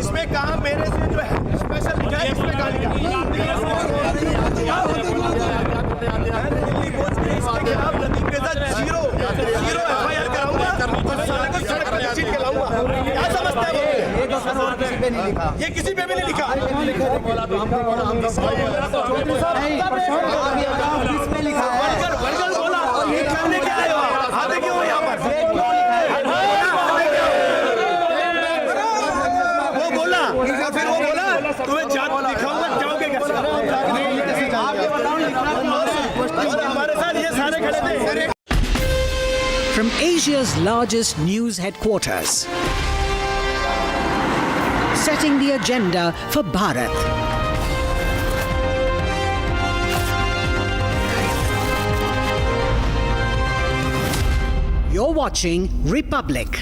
इसमें कहा मेरे से जो है स्पेशल लिखा है, इसमें कहा लिखा दिल्ली कोच के खिलाफ लतीफ के साथ जीरो FIR कराऊंगा और साले को सड़क पर घसीट के लाऊंगा। क्या समझते हैं ये किसी पे भी नहीं लिखा। वर्कर बोला ये करने क्या आए हो, आते क्यों हो यहाँ पर? फिर वो बोला तुम्हें जात दिखाऊंगा, जाओगे कैसे? हमारे साथ ये सारे खड़े थे। From Asia's largest news headquarters, setting the agenda for Bharat. You're watching Republic.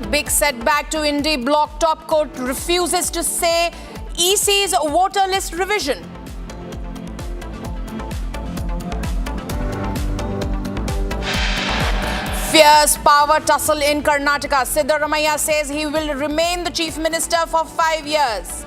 Big setback to Indy block. Top court refuses to say EC's voter list revision. Fierce power tussle in Karnataka. Siddaramaiah says he will remain the Chief Minister for 5 years.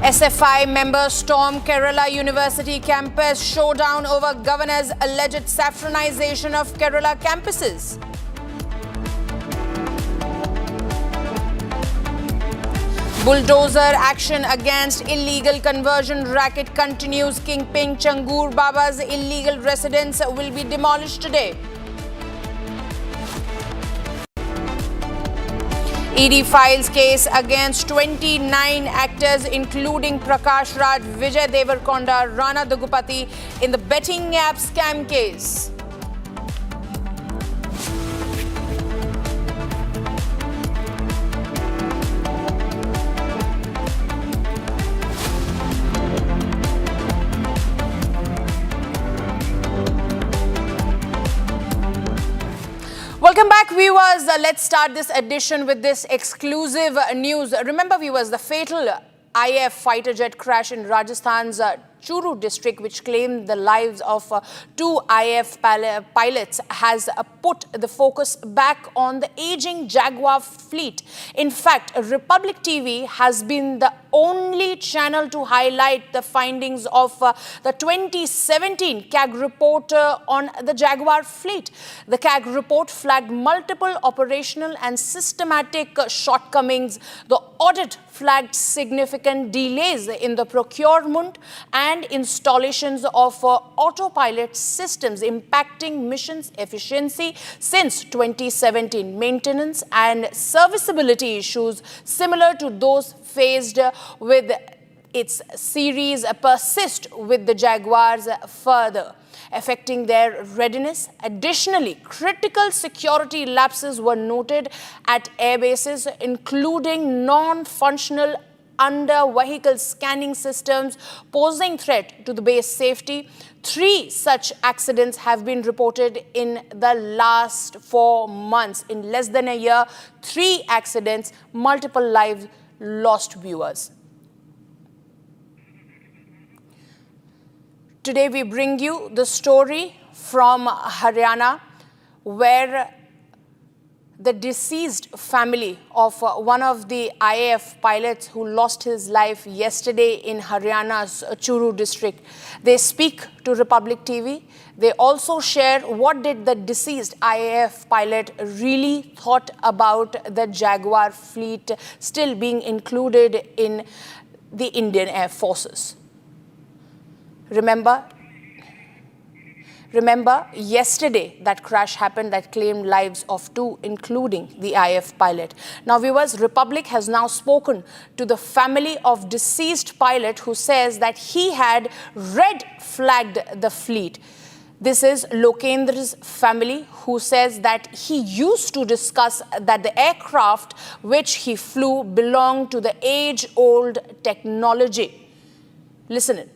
SFI members storm Kerala University campus. Showdown over governor's alleged saffronization of Kerala campuses. Bulldozer action against illegal conversion racket continues. Kingpin Changur Baba's illegal residence will be demolished today. ED files case against 29 actors including Prakash Raj, Vijay Deverakonda, Rana Dugupati in the betting app scam case. Welcome back, viewers. Let's start this edition with this exclusive news. Remember, viewers, the fatal IF fighter jet crash in Rajasthan's Churu district, which claimed the lives of 2 IF pilots, has put the focus back on the aging Jaguar fleet. In fact, Republic TV has been the only channel to highlight the findings of the 2017 CAG report on the Jaguar fleet. The CAG report flagged multiple operational and systematic shortcomings. The audit flagged significant delays in the procurement and installations of autopilot systems, impacting missions efficiency since 2017. Maintenance and serviceability issues similar to those faced with its series persist with the Jaguars further, affecting their readiness. Additionally, critical security lapses were noted at air bases, including non-functional under-vehicle scanning systems, posing threat to the base safety. 3 such accidents have been reported in the last 4 months. In less than a year, 3 accidents, multiple lives lost, viewers. Today we bring you the story from Haryana, where the deceased family of one of the IAF pilots who lost his life yesterday in Haryana's Churu district. They speak to Republic TV. They also share what did the deceased IAF pilot really thought about the Jaguar fleet still being included in the Indian Air Forces. Remember, yesterday that crash happened that claimed lives of 2, including the IF pilot. Now, viewers, Republic has now spoken to the family of deceased pilot who says that he had red flagged the fleet. This is Lokendra's family who says that he used to discuss that the aircraft which he flew belonged to the age-old technology. Listen in.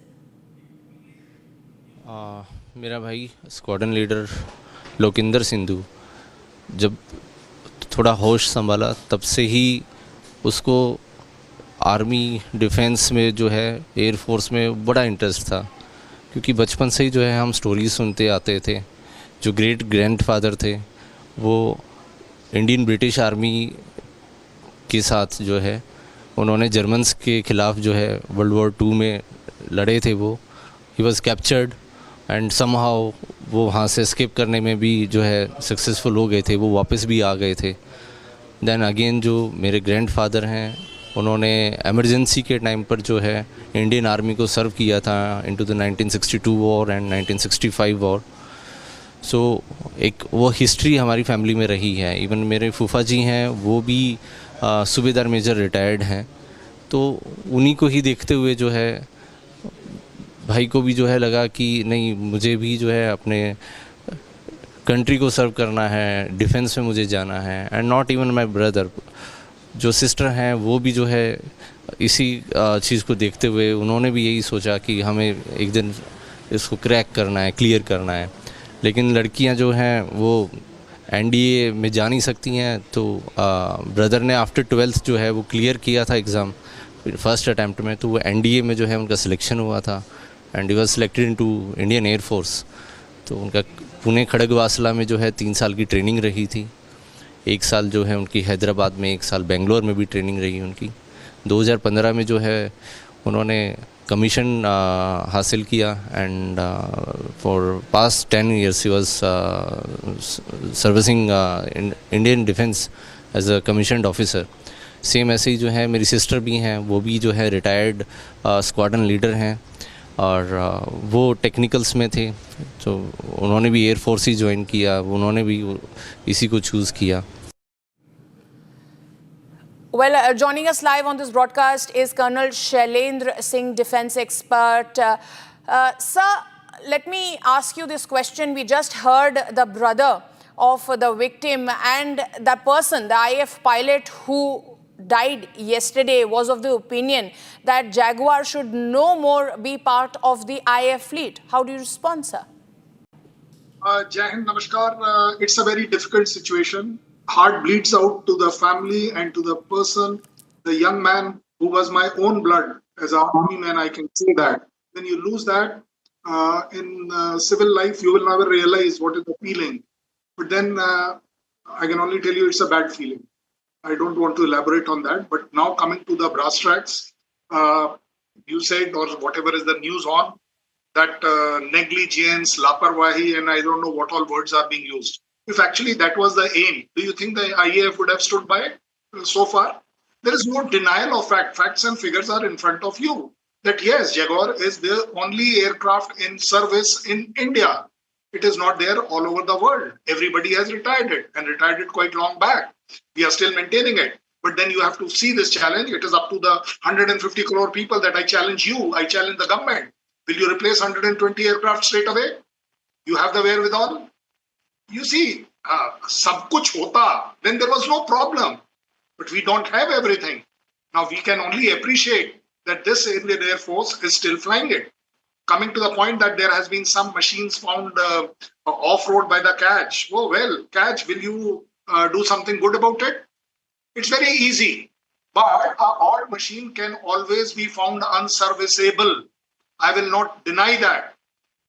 मेरा भाई squadron leader Lokendra Sindhu जब थोड़ा होश संभाला तब से ही उसको army defence में जो है एयर फोर्स में बड़ा इंटरेस्ट था, क्योंकि बचपन से ही जो है हम स्टोरीज सुनते आते थे। जो ग्रेट ग्रैंडफादर थे वो इंडियन ब्रिटिश आर्मी के साथ जो है उन्होंने जर्मन्स के ख़िलाफ़ जो है वर्ल्ड वॉर 2 में लड़े थे। वो he was captured and somehow वो वहाँ से एस्केप करने में भी जो है सक्सेसफुल हो गए थे, वो वापस भी आ गए थे। देन अगेन जो मेरे ग्रैंडफादर हैं उन्होंने एमरजेंसी के टाइम पर जो है इंडियन आर्मी को सर्व किया था into the 1962 war and 1965 war. So एक वो हिस्ट्री हमारी फैमिली में रही है। इवन मेरे फूफा जी हैं वो भी सूबेदार मेजर रिटायर्ड हैं, तो उन्हीं को ही देखते हुए जो है भाई को भी जो है लगा कि नहीं, मुझे भी जो है अपने कंट्री को सर्व करना है, डिफेंस में मुझे जाना है। And not even my brother, जो सिस्टर हैं वो भी जो है इसी चीज़ को देखते हुए उन्होंने भी यही सोचा कि हमें एक दिन इसको क्रैक करना है, क्लियर करना है। लेकिन लड़कियां जो हैं वो एनडीए में जा नहीं सकती हैं, तो ब्रदर ने आफ्टर 12th जो है वो क्लियर किया था एग्ज़ाम फर्स्ट अटैम्प्ट में, तो वो एनडीए में जो है उनका सिलेक्शन हुआ था and he was selected into Indian air force. तो उनका पुणे खड़गवासला में जो है 3 साल की ट्रेनिंग रही थी। 1 साल जो है उनकी हैदराबाद में, 1 साल बेंगलोर में भी ट्रेनिंग रही उनकी। 2015 में जो है उन्होंने कमीशन हासिल किया and for past 10 years he was servicing Indian defence as a commissioned officer. Same ऐसे ही जो है मेरी सिस्टर भी हैं, वो भी जो है रिटायर्ड स्क्वाड्रन लीडर हैं और वो टेक्निकल्स में थे, तो उन्होंने भी एयरफोर्स ही ज्वाइन किया, उन्होंने भी इसी को चूज़ किया। Well, joining us live on this broadcast is Colonel Shailendra Singh, defense expert. Sir, let me ask you this question. We just heard the brother of the victim, and the person, the IF pilot who died yesterday, was of the opinion that Jaguar should no more be part of the IF fleet. How do you respond, sir? Jai Hind, Namaskar. It's a very difficult situation. Heart bleeds out to the family and to the person, the young man who was my own blood. As an army man, I can say that. When you lose that in civil life, you will never realize what is the feeling. But then I can only tell you it's a bad feeling. I don't want to elaborate on that. But now coming to the brass tracks, you said, or whatever is the news on, that negligence, laparwahi, and I don't know what all words are being used. If actually that was the aim, do you think the IAF would have stood by it so far? There is no denial of fact. Facts and figures are in front of you. That yes, Jaguar is the only aircraft in service in India. It is not there all over the world. Everybody has retired it and retired it quite long back. We are still maintaining it. But then you have to see this challenge. It is up to the 150 crore people that I challenge you. I challenge the government. Will you replace 120 aircraft straight away? You have the wherewithal? You see, sab kuch hota, then there was no problem. But we don't have everything. Now we can only appreciate that this Indian Air Force is still flying it. Coming to the point that there has been some machines found off-road by the CAJ. Oh well, CAJ, will you do something good about it? It's very easy. But an odd machine can always be found unserviceable. I will not deny that.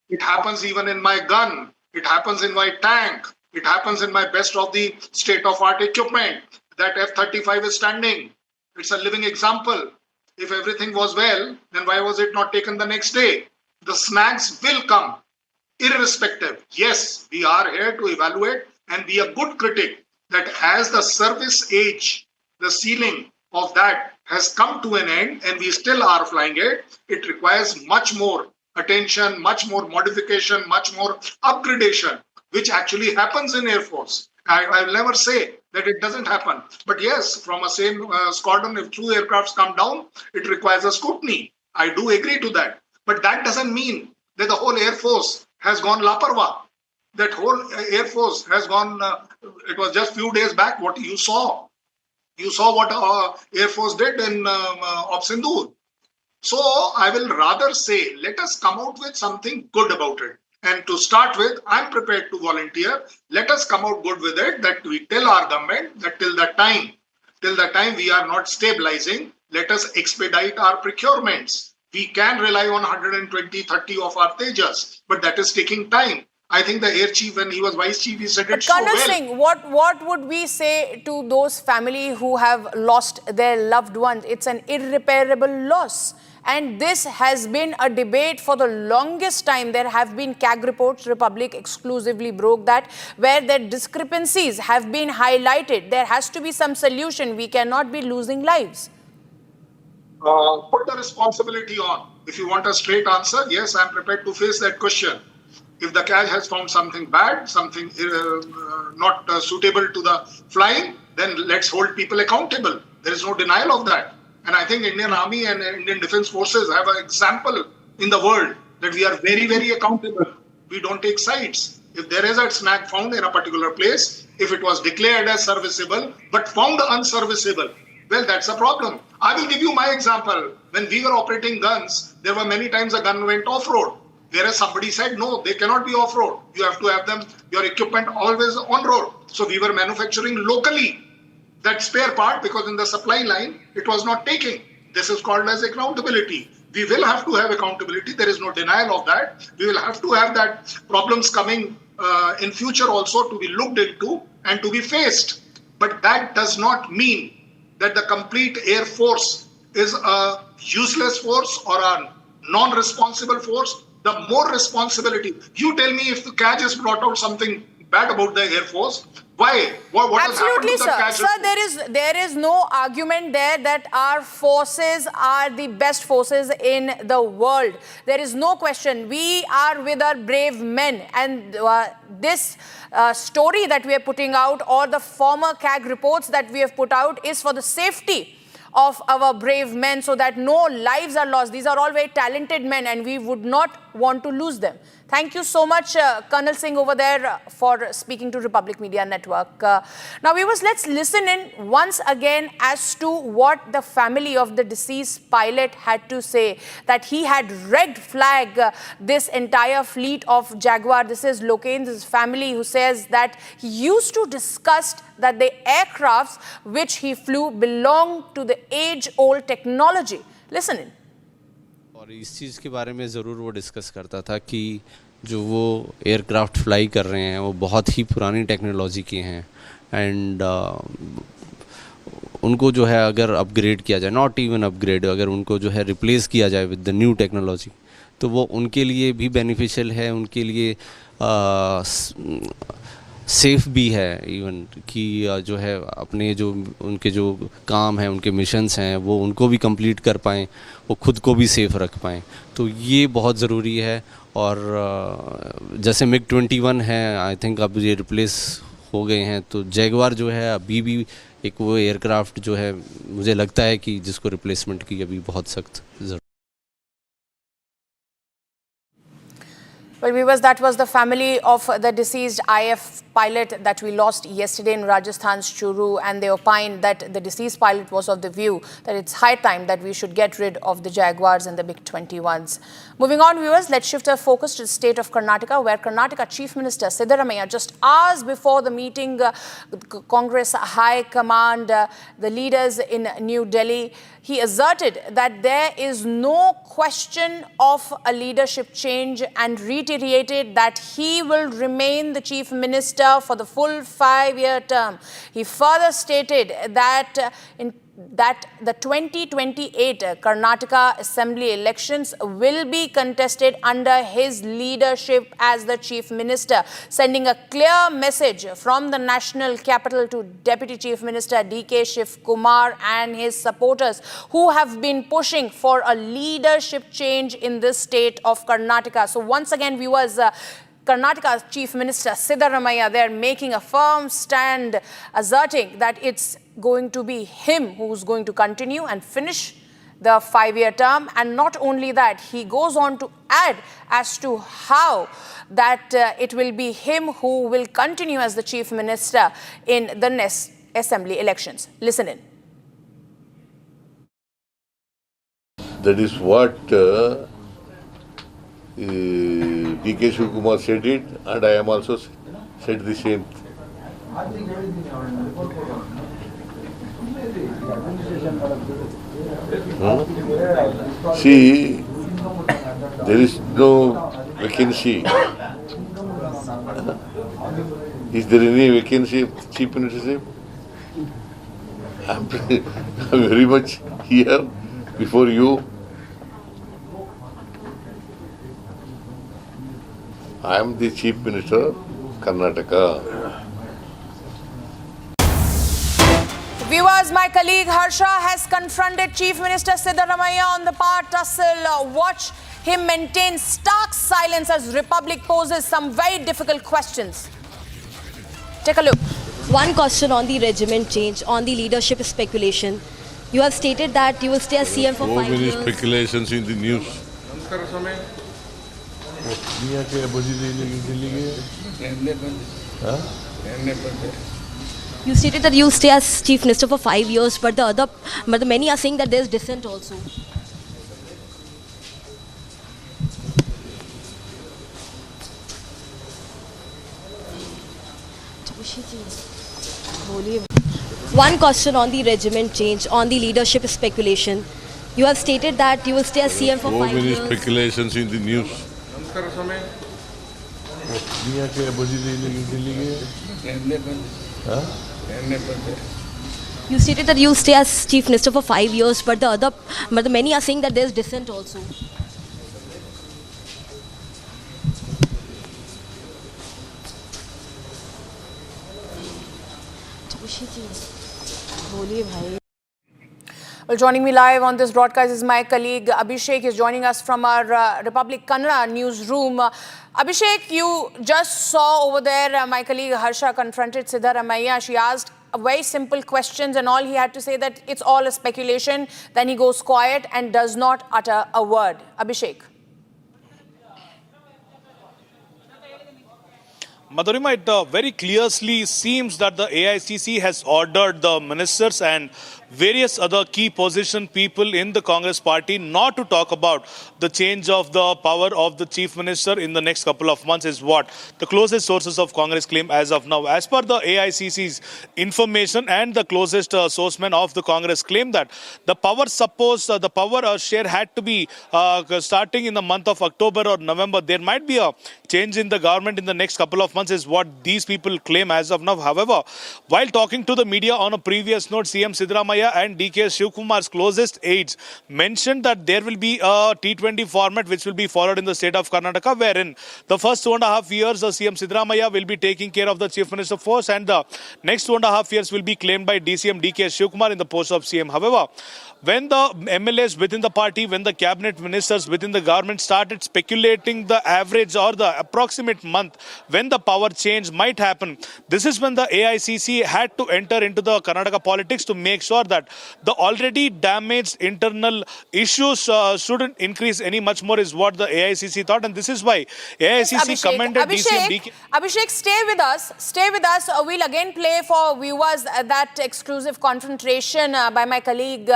It happens even in my gun. It happens in my tank. It happens in my best of the state-of-art equipment. That F-35 is standing. It's a living example. If everything was well, then why was it not taken the next day? The snags will come, irrespective. Yes, we are here to evaluate and be a good critic that as the service age, the ceiling of that has come to an end and we still are flying it, it requires much more attention, much more modification, much more upgradation, which actually happens in Air Force. I will never say that it doesn't happen. But yes, from a same squadron, if 2 aircrafts come down, it requires a scrutiny. I do agree to that. But that doesn't mean that the whole Air Force has gone laparwa. That whole Air Force has gone, it was just few days back what you saw. You saw what Air Force did in Op Sindoor. So I will rather say, let us come out with something good about it. And to start with, I'm prepared to volunteer. Let us come out good with it, that we tell our government that till the time we are not stabilizing, let us expedite our procurements. We can rely on 120, 30 of our Tejas, but that is taking time. I think the Air Chief, when he was Vice Chief, he said it so well. Colonel Singh, what would we say to those families who have lost their loved ones? It's an irreparable loss. And this has been a debate for the longest time. There have been CAG reports, Republic exclusively broke that, where the discrepancies have been highlighted. There has to be some solution. We cannot be losing lives. Put the responsibility on. If you want a straight answer, yes, I'm prepared to face that question. If the CAG has found something bad, something not suitable to the flying, then let's hold people accountable. There is no denial of that. And I think Indian Army and Indian Defence Forces have an example in the world that we are very, very accountable. We don't take sides. If there is a snag found in a particular place, if it was declared as serviceable but found unserviceable, well, that's a problem. I will give you my example. When we were operating guns, there were many times a gun went off-road. Whereas somebody said, no, they cannot be off-road. You have to have them, your equipment always on-road. So we were manufacturing locally that spare part because in the supply line, it was not taking. This is called as accountability. We will have to have accountability. There is no denial of that. We will have to have that problems coming in future also to be looked into and to be faced. But that does not mean that the complete Air Force is a useless force or a non-responsible force. The more responsibility. You tell me if the CAG has brought out something bad about the Air Force, Why? What has happened Absolutely, to the sir. cash? Sir, there is no argument there that our forces are the best forces in the world. There is no question. We are with our brave men, and this story that we are putting out, or the former CAG reports that we have put out, is for the safety of our brave men, so that no lives are lost. These are all very talented men, and we would not want to lose them. Thank you so much, Colonel Singh over there, for speaking to Republic Media Network. Now, viewers, let's listen in once again as to what the family of the deceased pilot had to say, that he had red flag this entire fleet of Jaguar. This is Loken's family, who says that he used to discuss that the aircrafts which he flew belong to the age-old technology. Listen in. और इस चीज़ के बारे में ज़रूर वो discuss करता था कि जो वो एयरक्राफ्ट फ्लाई कर रहे हैं वो बहुत ही पुरानी टेक्नोलॉजी के हैं, एंड उनको जो है अगर अपग्रेड किया जाए, नॉट इवन अपग्रेड, अगर उनको जो है रिप्लेस किया जाए विद द न्यू टेक्नोलॉजी, तो वो उनके लिए भी बेनिफिशियल है, उनके लिए सेफ भी है, इवन कि जो है अपने जो उनके जो काम हैं, उनके मिशंस हैं, वो उनको भी कंप्लीट कर पाएँ, वो खुद को भी सेफ रख पाएँ। तो ये बहुत ज़रूरी है। और जैसे MiG-21 है, आई थिंक अब ये रिप्लेस हो गए हैं, तो जैगवार जो है अभी भी एक वो एयरक्राफ्ट जो है, मुझे लगता है कि जिसको रिप्लेसमेंट की अभी बहुत सख्त ज़रूरत। Well, viewers, that was the family of the deceased IF pilot that we lost yesterday in Rajasthan's Churu, and they opined that the deceased pilot was of the view that it's high time that we should get rid of the Jaguars and the MiG-21s. Moving on, viewers, let's shift our focus to the state of Karnataka, where Karnataka Chief Minister Siddaramaiah, just hours before the meeting, Congress High Command, the leaders in New Delhi, he asserted that there is no question of a leadership change and reiterated that he will remain the Chief Minister for the full 5-year term. He further stated that the 2028 Karnataka Assembly elections will be contested under his leadership as the Chief Minister, sending a clear message from the national capital to Deputy Chief Minister D.K. Shiv Kumar and his supporters, who have been pushing for a leadership change in this state of Karnataka. So once again, viewers, Karnataka Chief Minister Siddaramaiah, they're making a firm stand, asserting that it's going to be him who's going to continue and finish the 5-year term. And not only that, he goes on to add as to how that it will be him who will continue as the Chief Minister in the next assembly elections. Listen in. That is what D.K. Shiv Kumar said it, and I am also said the same. See, there is no vacancy. Is there any vacancy of Chief Ministership? I am very much here before you. I am the Chief Minister of Karnataka. Viewers, my colleague Harsha has confronted Chief Minister Siddaramaiah on the power tussle. Watch him maintain stark silence as Republic poses some very difficult questions. Take a look. One question on the regiment change, on the leadership speculation. You have stated that you will stay as CM for 5 years. So many speculations in the news. You stated that you will stay as Chief Minister for 5 years, but the many are saying that there is dissent also. One question on the regiment change, on the leadership speculation. You have stated that you will stay as CM for 5 years. So many speculations in the news. You stated that you will stay as Chief Minister for 5 years, but the many are saying that there is dissent also. Well, joining me live on this broadcast is my colleague Abhishek. Is joining us from our Republic Kannada newsroom. Abhishek, you just saw over there my colleague Harsha confronted Siddaramaiah. She asked very simple questions and all he had to say that it's all a speculation. Then he goes quiet and does not utter a word. Abhishek. Madhurima, it very clearly seems that the AICC has ordered the ministers and various other key position people in the Congress party not to talk about the change of the power of the chief minister in the next couple of months is what the closest sources of Congress claim as of now. As per the AICC's information and the closest sourcemen of the Congress claim that the power share had to be starting in the month of October or November. There might be a change in the government in the next couple of months is what these people claim as of now. However, while talking to the media on a previous note, CM Siddaramaiah and DK Shivkumar's closest aides mentioned that there will be a T20 format which will be followed in the state of Karnataka, wherein the first 2.5 years CM Siddaramaiah will be taking care of the Chief Minister post and the next 2.5 years will be claimed by DCM DK Shivkumar in the post of CM. However, when the MLAs within the party, when the cabinet ministers within the government started speculating the average or the approximate month when the power change might happen, this is when the AICC had to enter into the Karnataka politics to make sure that the already damaged internal issues shouldn't increase any much more is what the AICC thought, and this is why AICC commended DCM DK. Abhishek, stay with us. Stay with us. We'll again play for viewers that exclusive confrontation by my colleague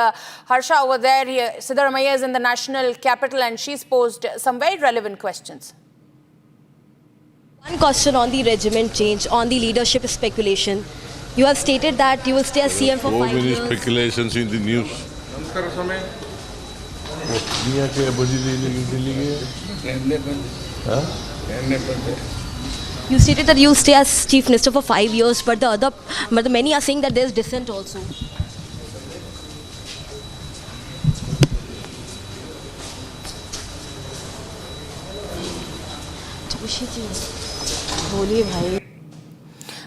Harsha over there. Siddaramaiah is in the national capital and she's posed some very relevant questions. One question on the regiment change, on the leadership speculation. You have stated that you will stay as CM for 5 years. So many speculations in the news. You stated that you will stay as Chief Minister for 5 years, but the many are saying that there is dissent also.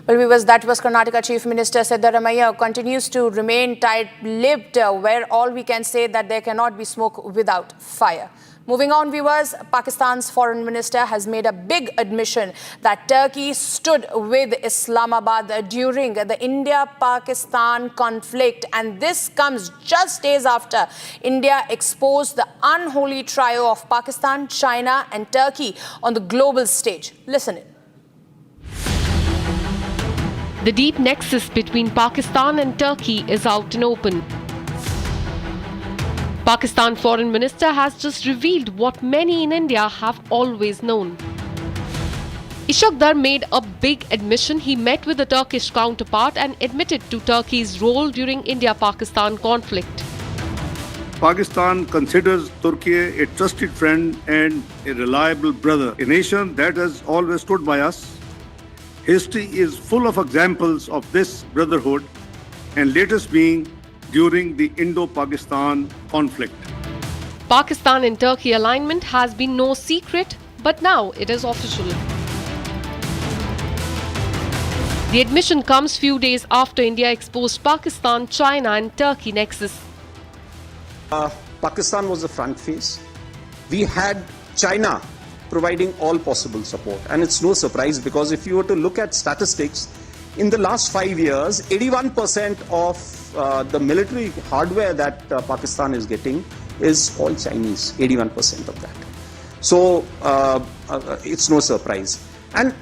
Well, viewers, that was Karnataka Chief Minister Siddaramaiah continues to remain tight-lipped, where all we can say that there cannot be smoke without fire. Moving on, viewers, Pakistan's foreign minister has made a big admission that Turkey stood with Islamabad during the India-Pakistan conflict. And this comes just days after India exposed the unholy trio of Pakistan, China and Turkey on the global stage. Listen in. The deep nexus between Pakistan and Turkey is out and open. Pakistan Foreign Minister has just revealed what many in India have always known. Ishaq Dar made a big admission. He met with the Turkish counterpart and admitted to Turkey's role during India-Pakistan conflict. Pakistan considers Turkey a trusted friend and a reliable brother, a nation that has always stood by us. History is full of examples of this brotherhood, and latest being during the Indo-Pakistan conflict. Pakistan and Turkey alignment has been no secret, but now it is official. The admission comes few days after India exposed Pakistan, China and Turkey nexus. Pakistan was the front face. We had China providing all possible support. And it's no surprise because if you were to look at statistics, in the last 5 years, 81% of the military hardware that Pakistan is getting is all Chinese, 81% of that. So it's no surprise. And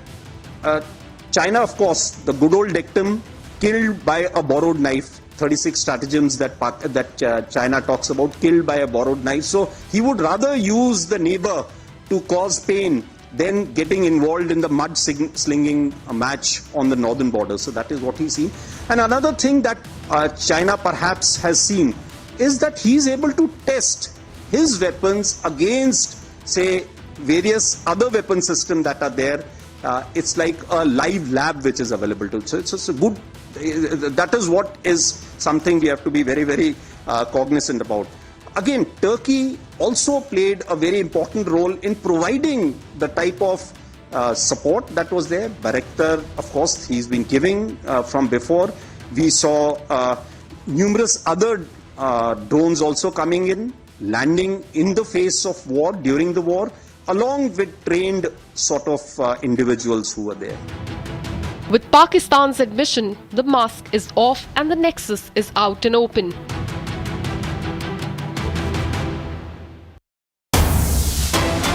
China, of course, the good old dictum, killed by a borrowed knife, 36 stratagems that China talks about, killed by a borrowed knife. So he would rather use the neighbor to cause pain than getting involved in the mud slinging match on the northern border. So that is what he's seen. And another thing that China perhaps has seen is that he's able to test his weapons against, say, various other weapon systems that are there. It's like a live lab which is available to. So it's a good, that is what is something we have to be very, very cognizant about. Again, Turkey also played a very important role in providing the type of support that was there. Bayraktar, of course, he's been giving from before. We saw numerous other drones also coming in, landing in the face of war, during the war, along with trained sort of individuals who were there. With Pakistan's admission, the mask is off and the nexus is out and open.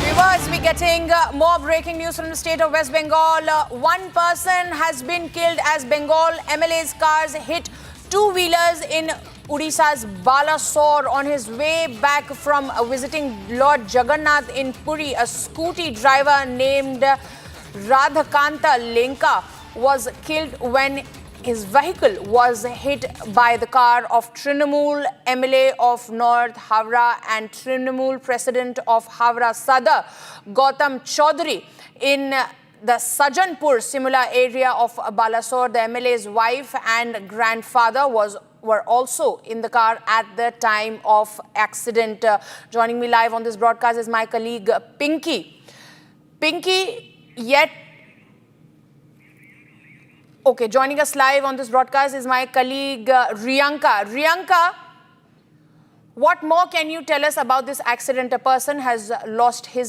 Viewers, we're getting more breaking news from the state of West Bengal. One person has been killed as Bengal MLA's cars hit two-wheelers in Odisha's Balasore on his way back from visiting Lord Jagannath in Puri. A scooty driver named Radhakanta Lenka was killed when his vehicle was hit by the car of Trinamool MLA of North Havra and Trinamool President of Havra Sadar, Gautam Chaudhary, in the Sajanpur Simula area of Balasore. The MLA's wife and grandfather were also in the car at the time of accident. Joining me live on this broadcast is my colleague Pinky. Pinky, joining us live on this broadcast is my colleague Riyanka. Riyanka, what more can you tell us about this accident? A person has lost his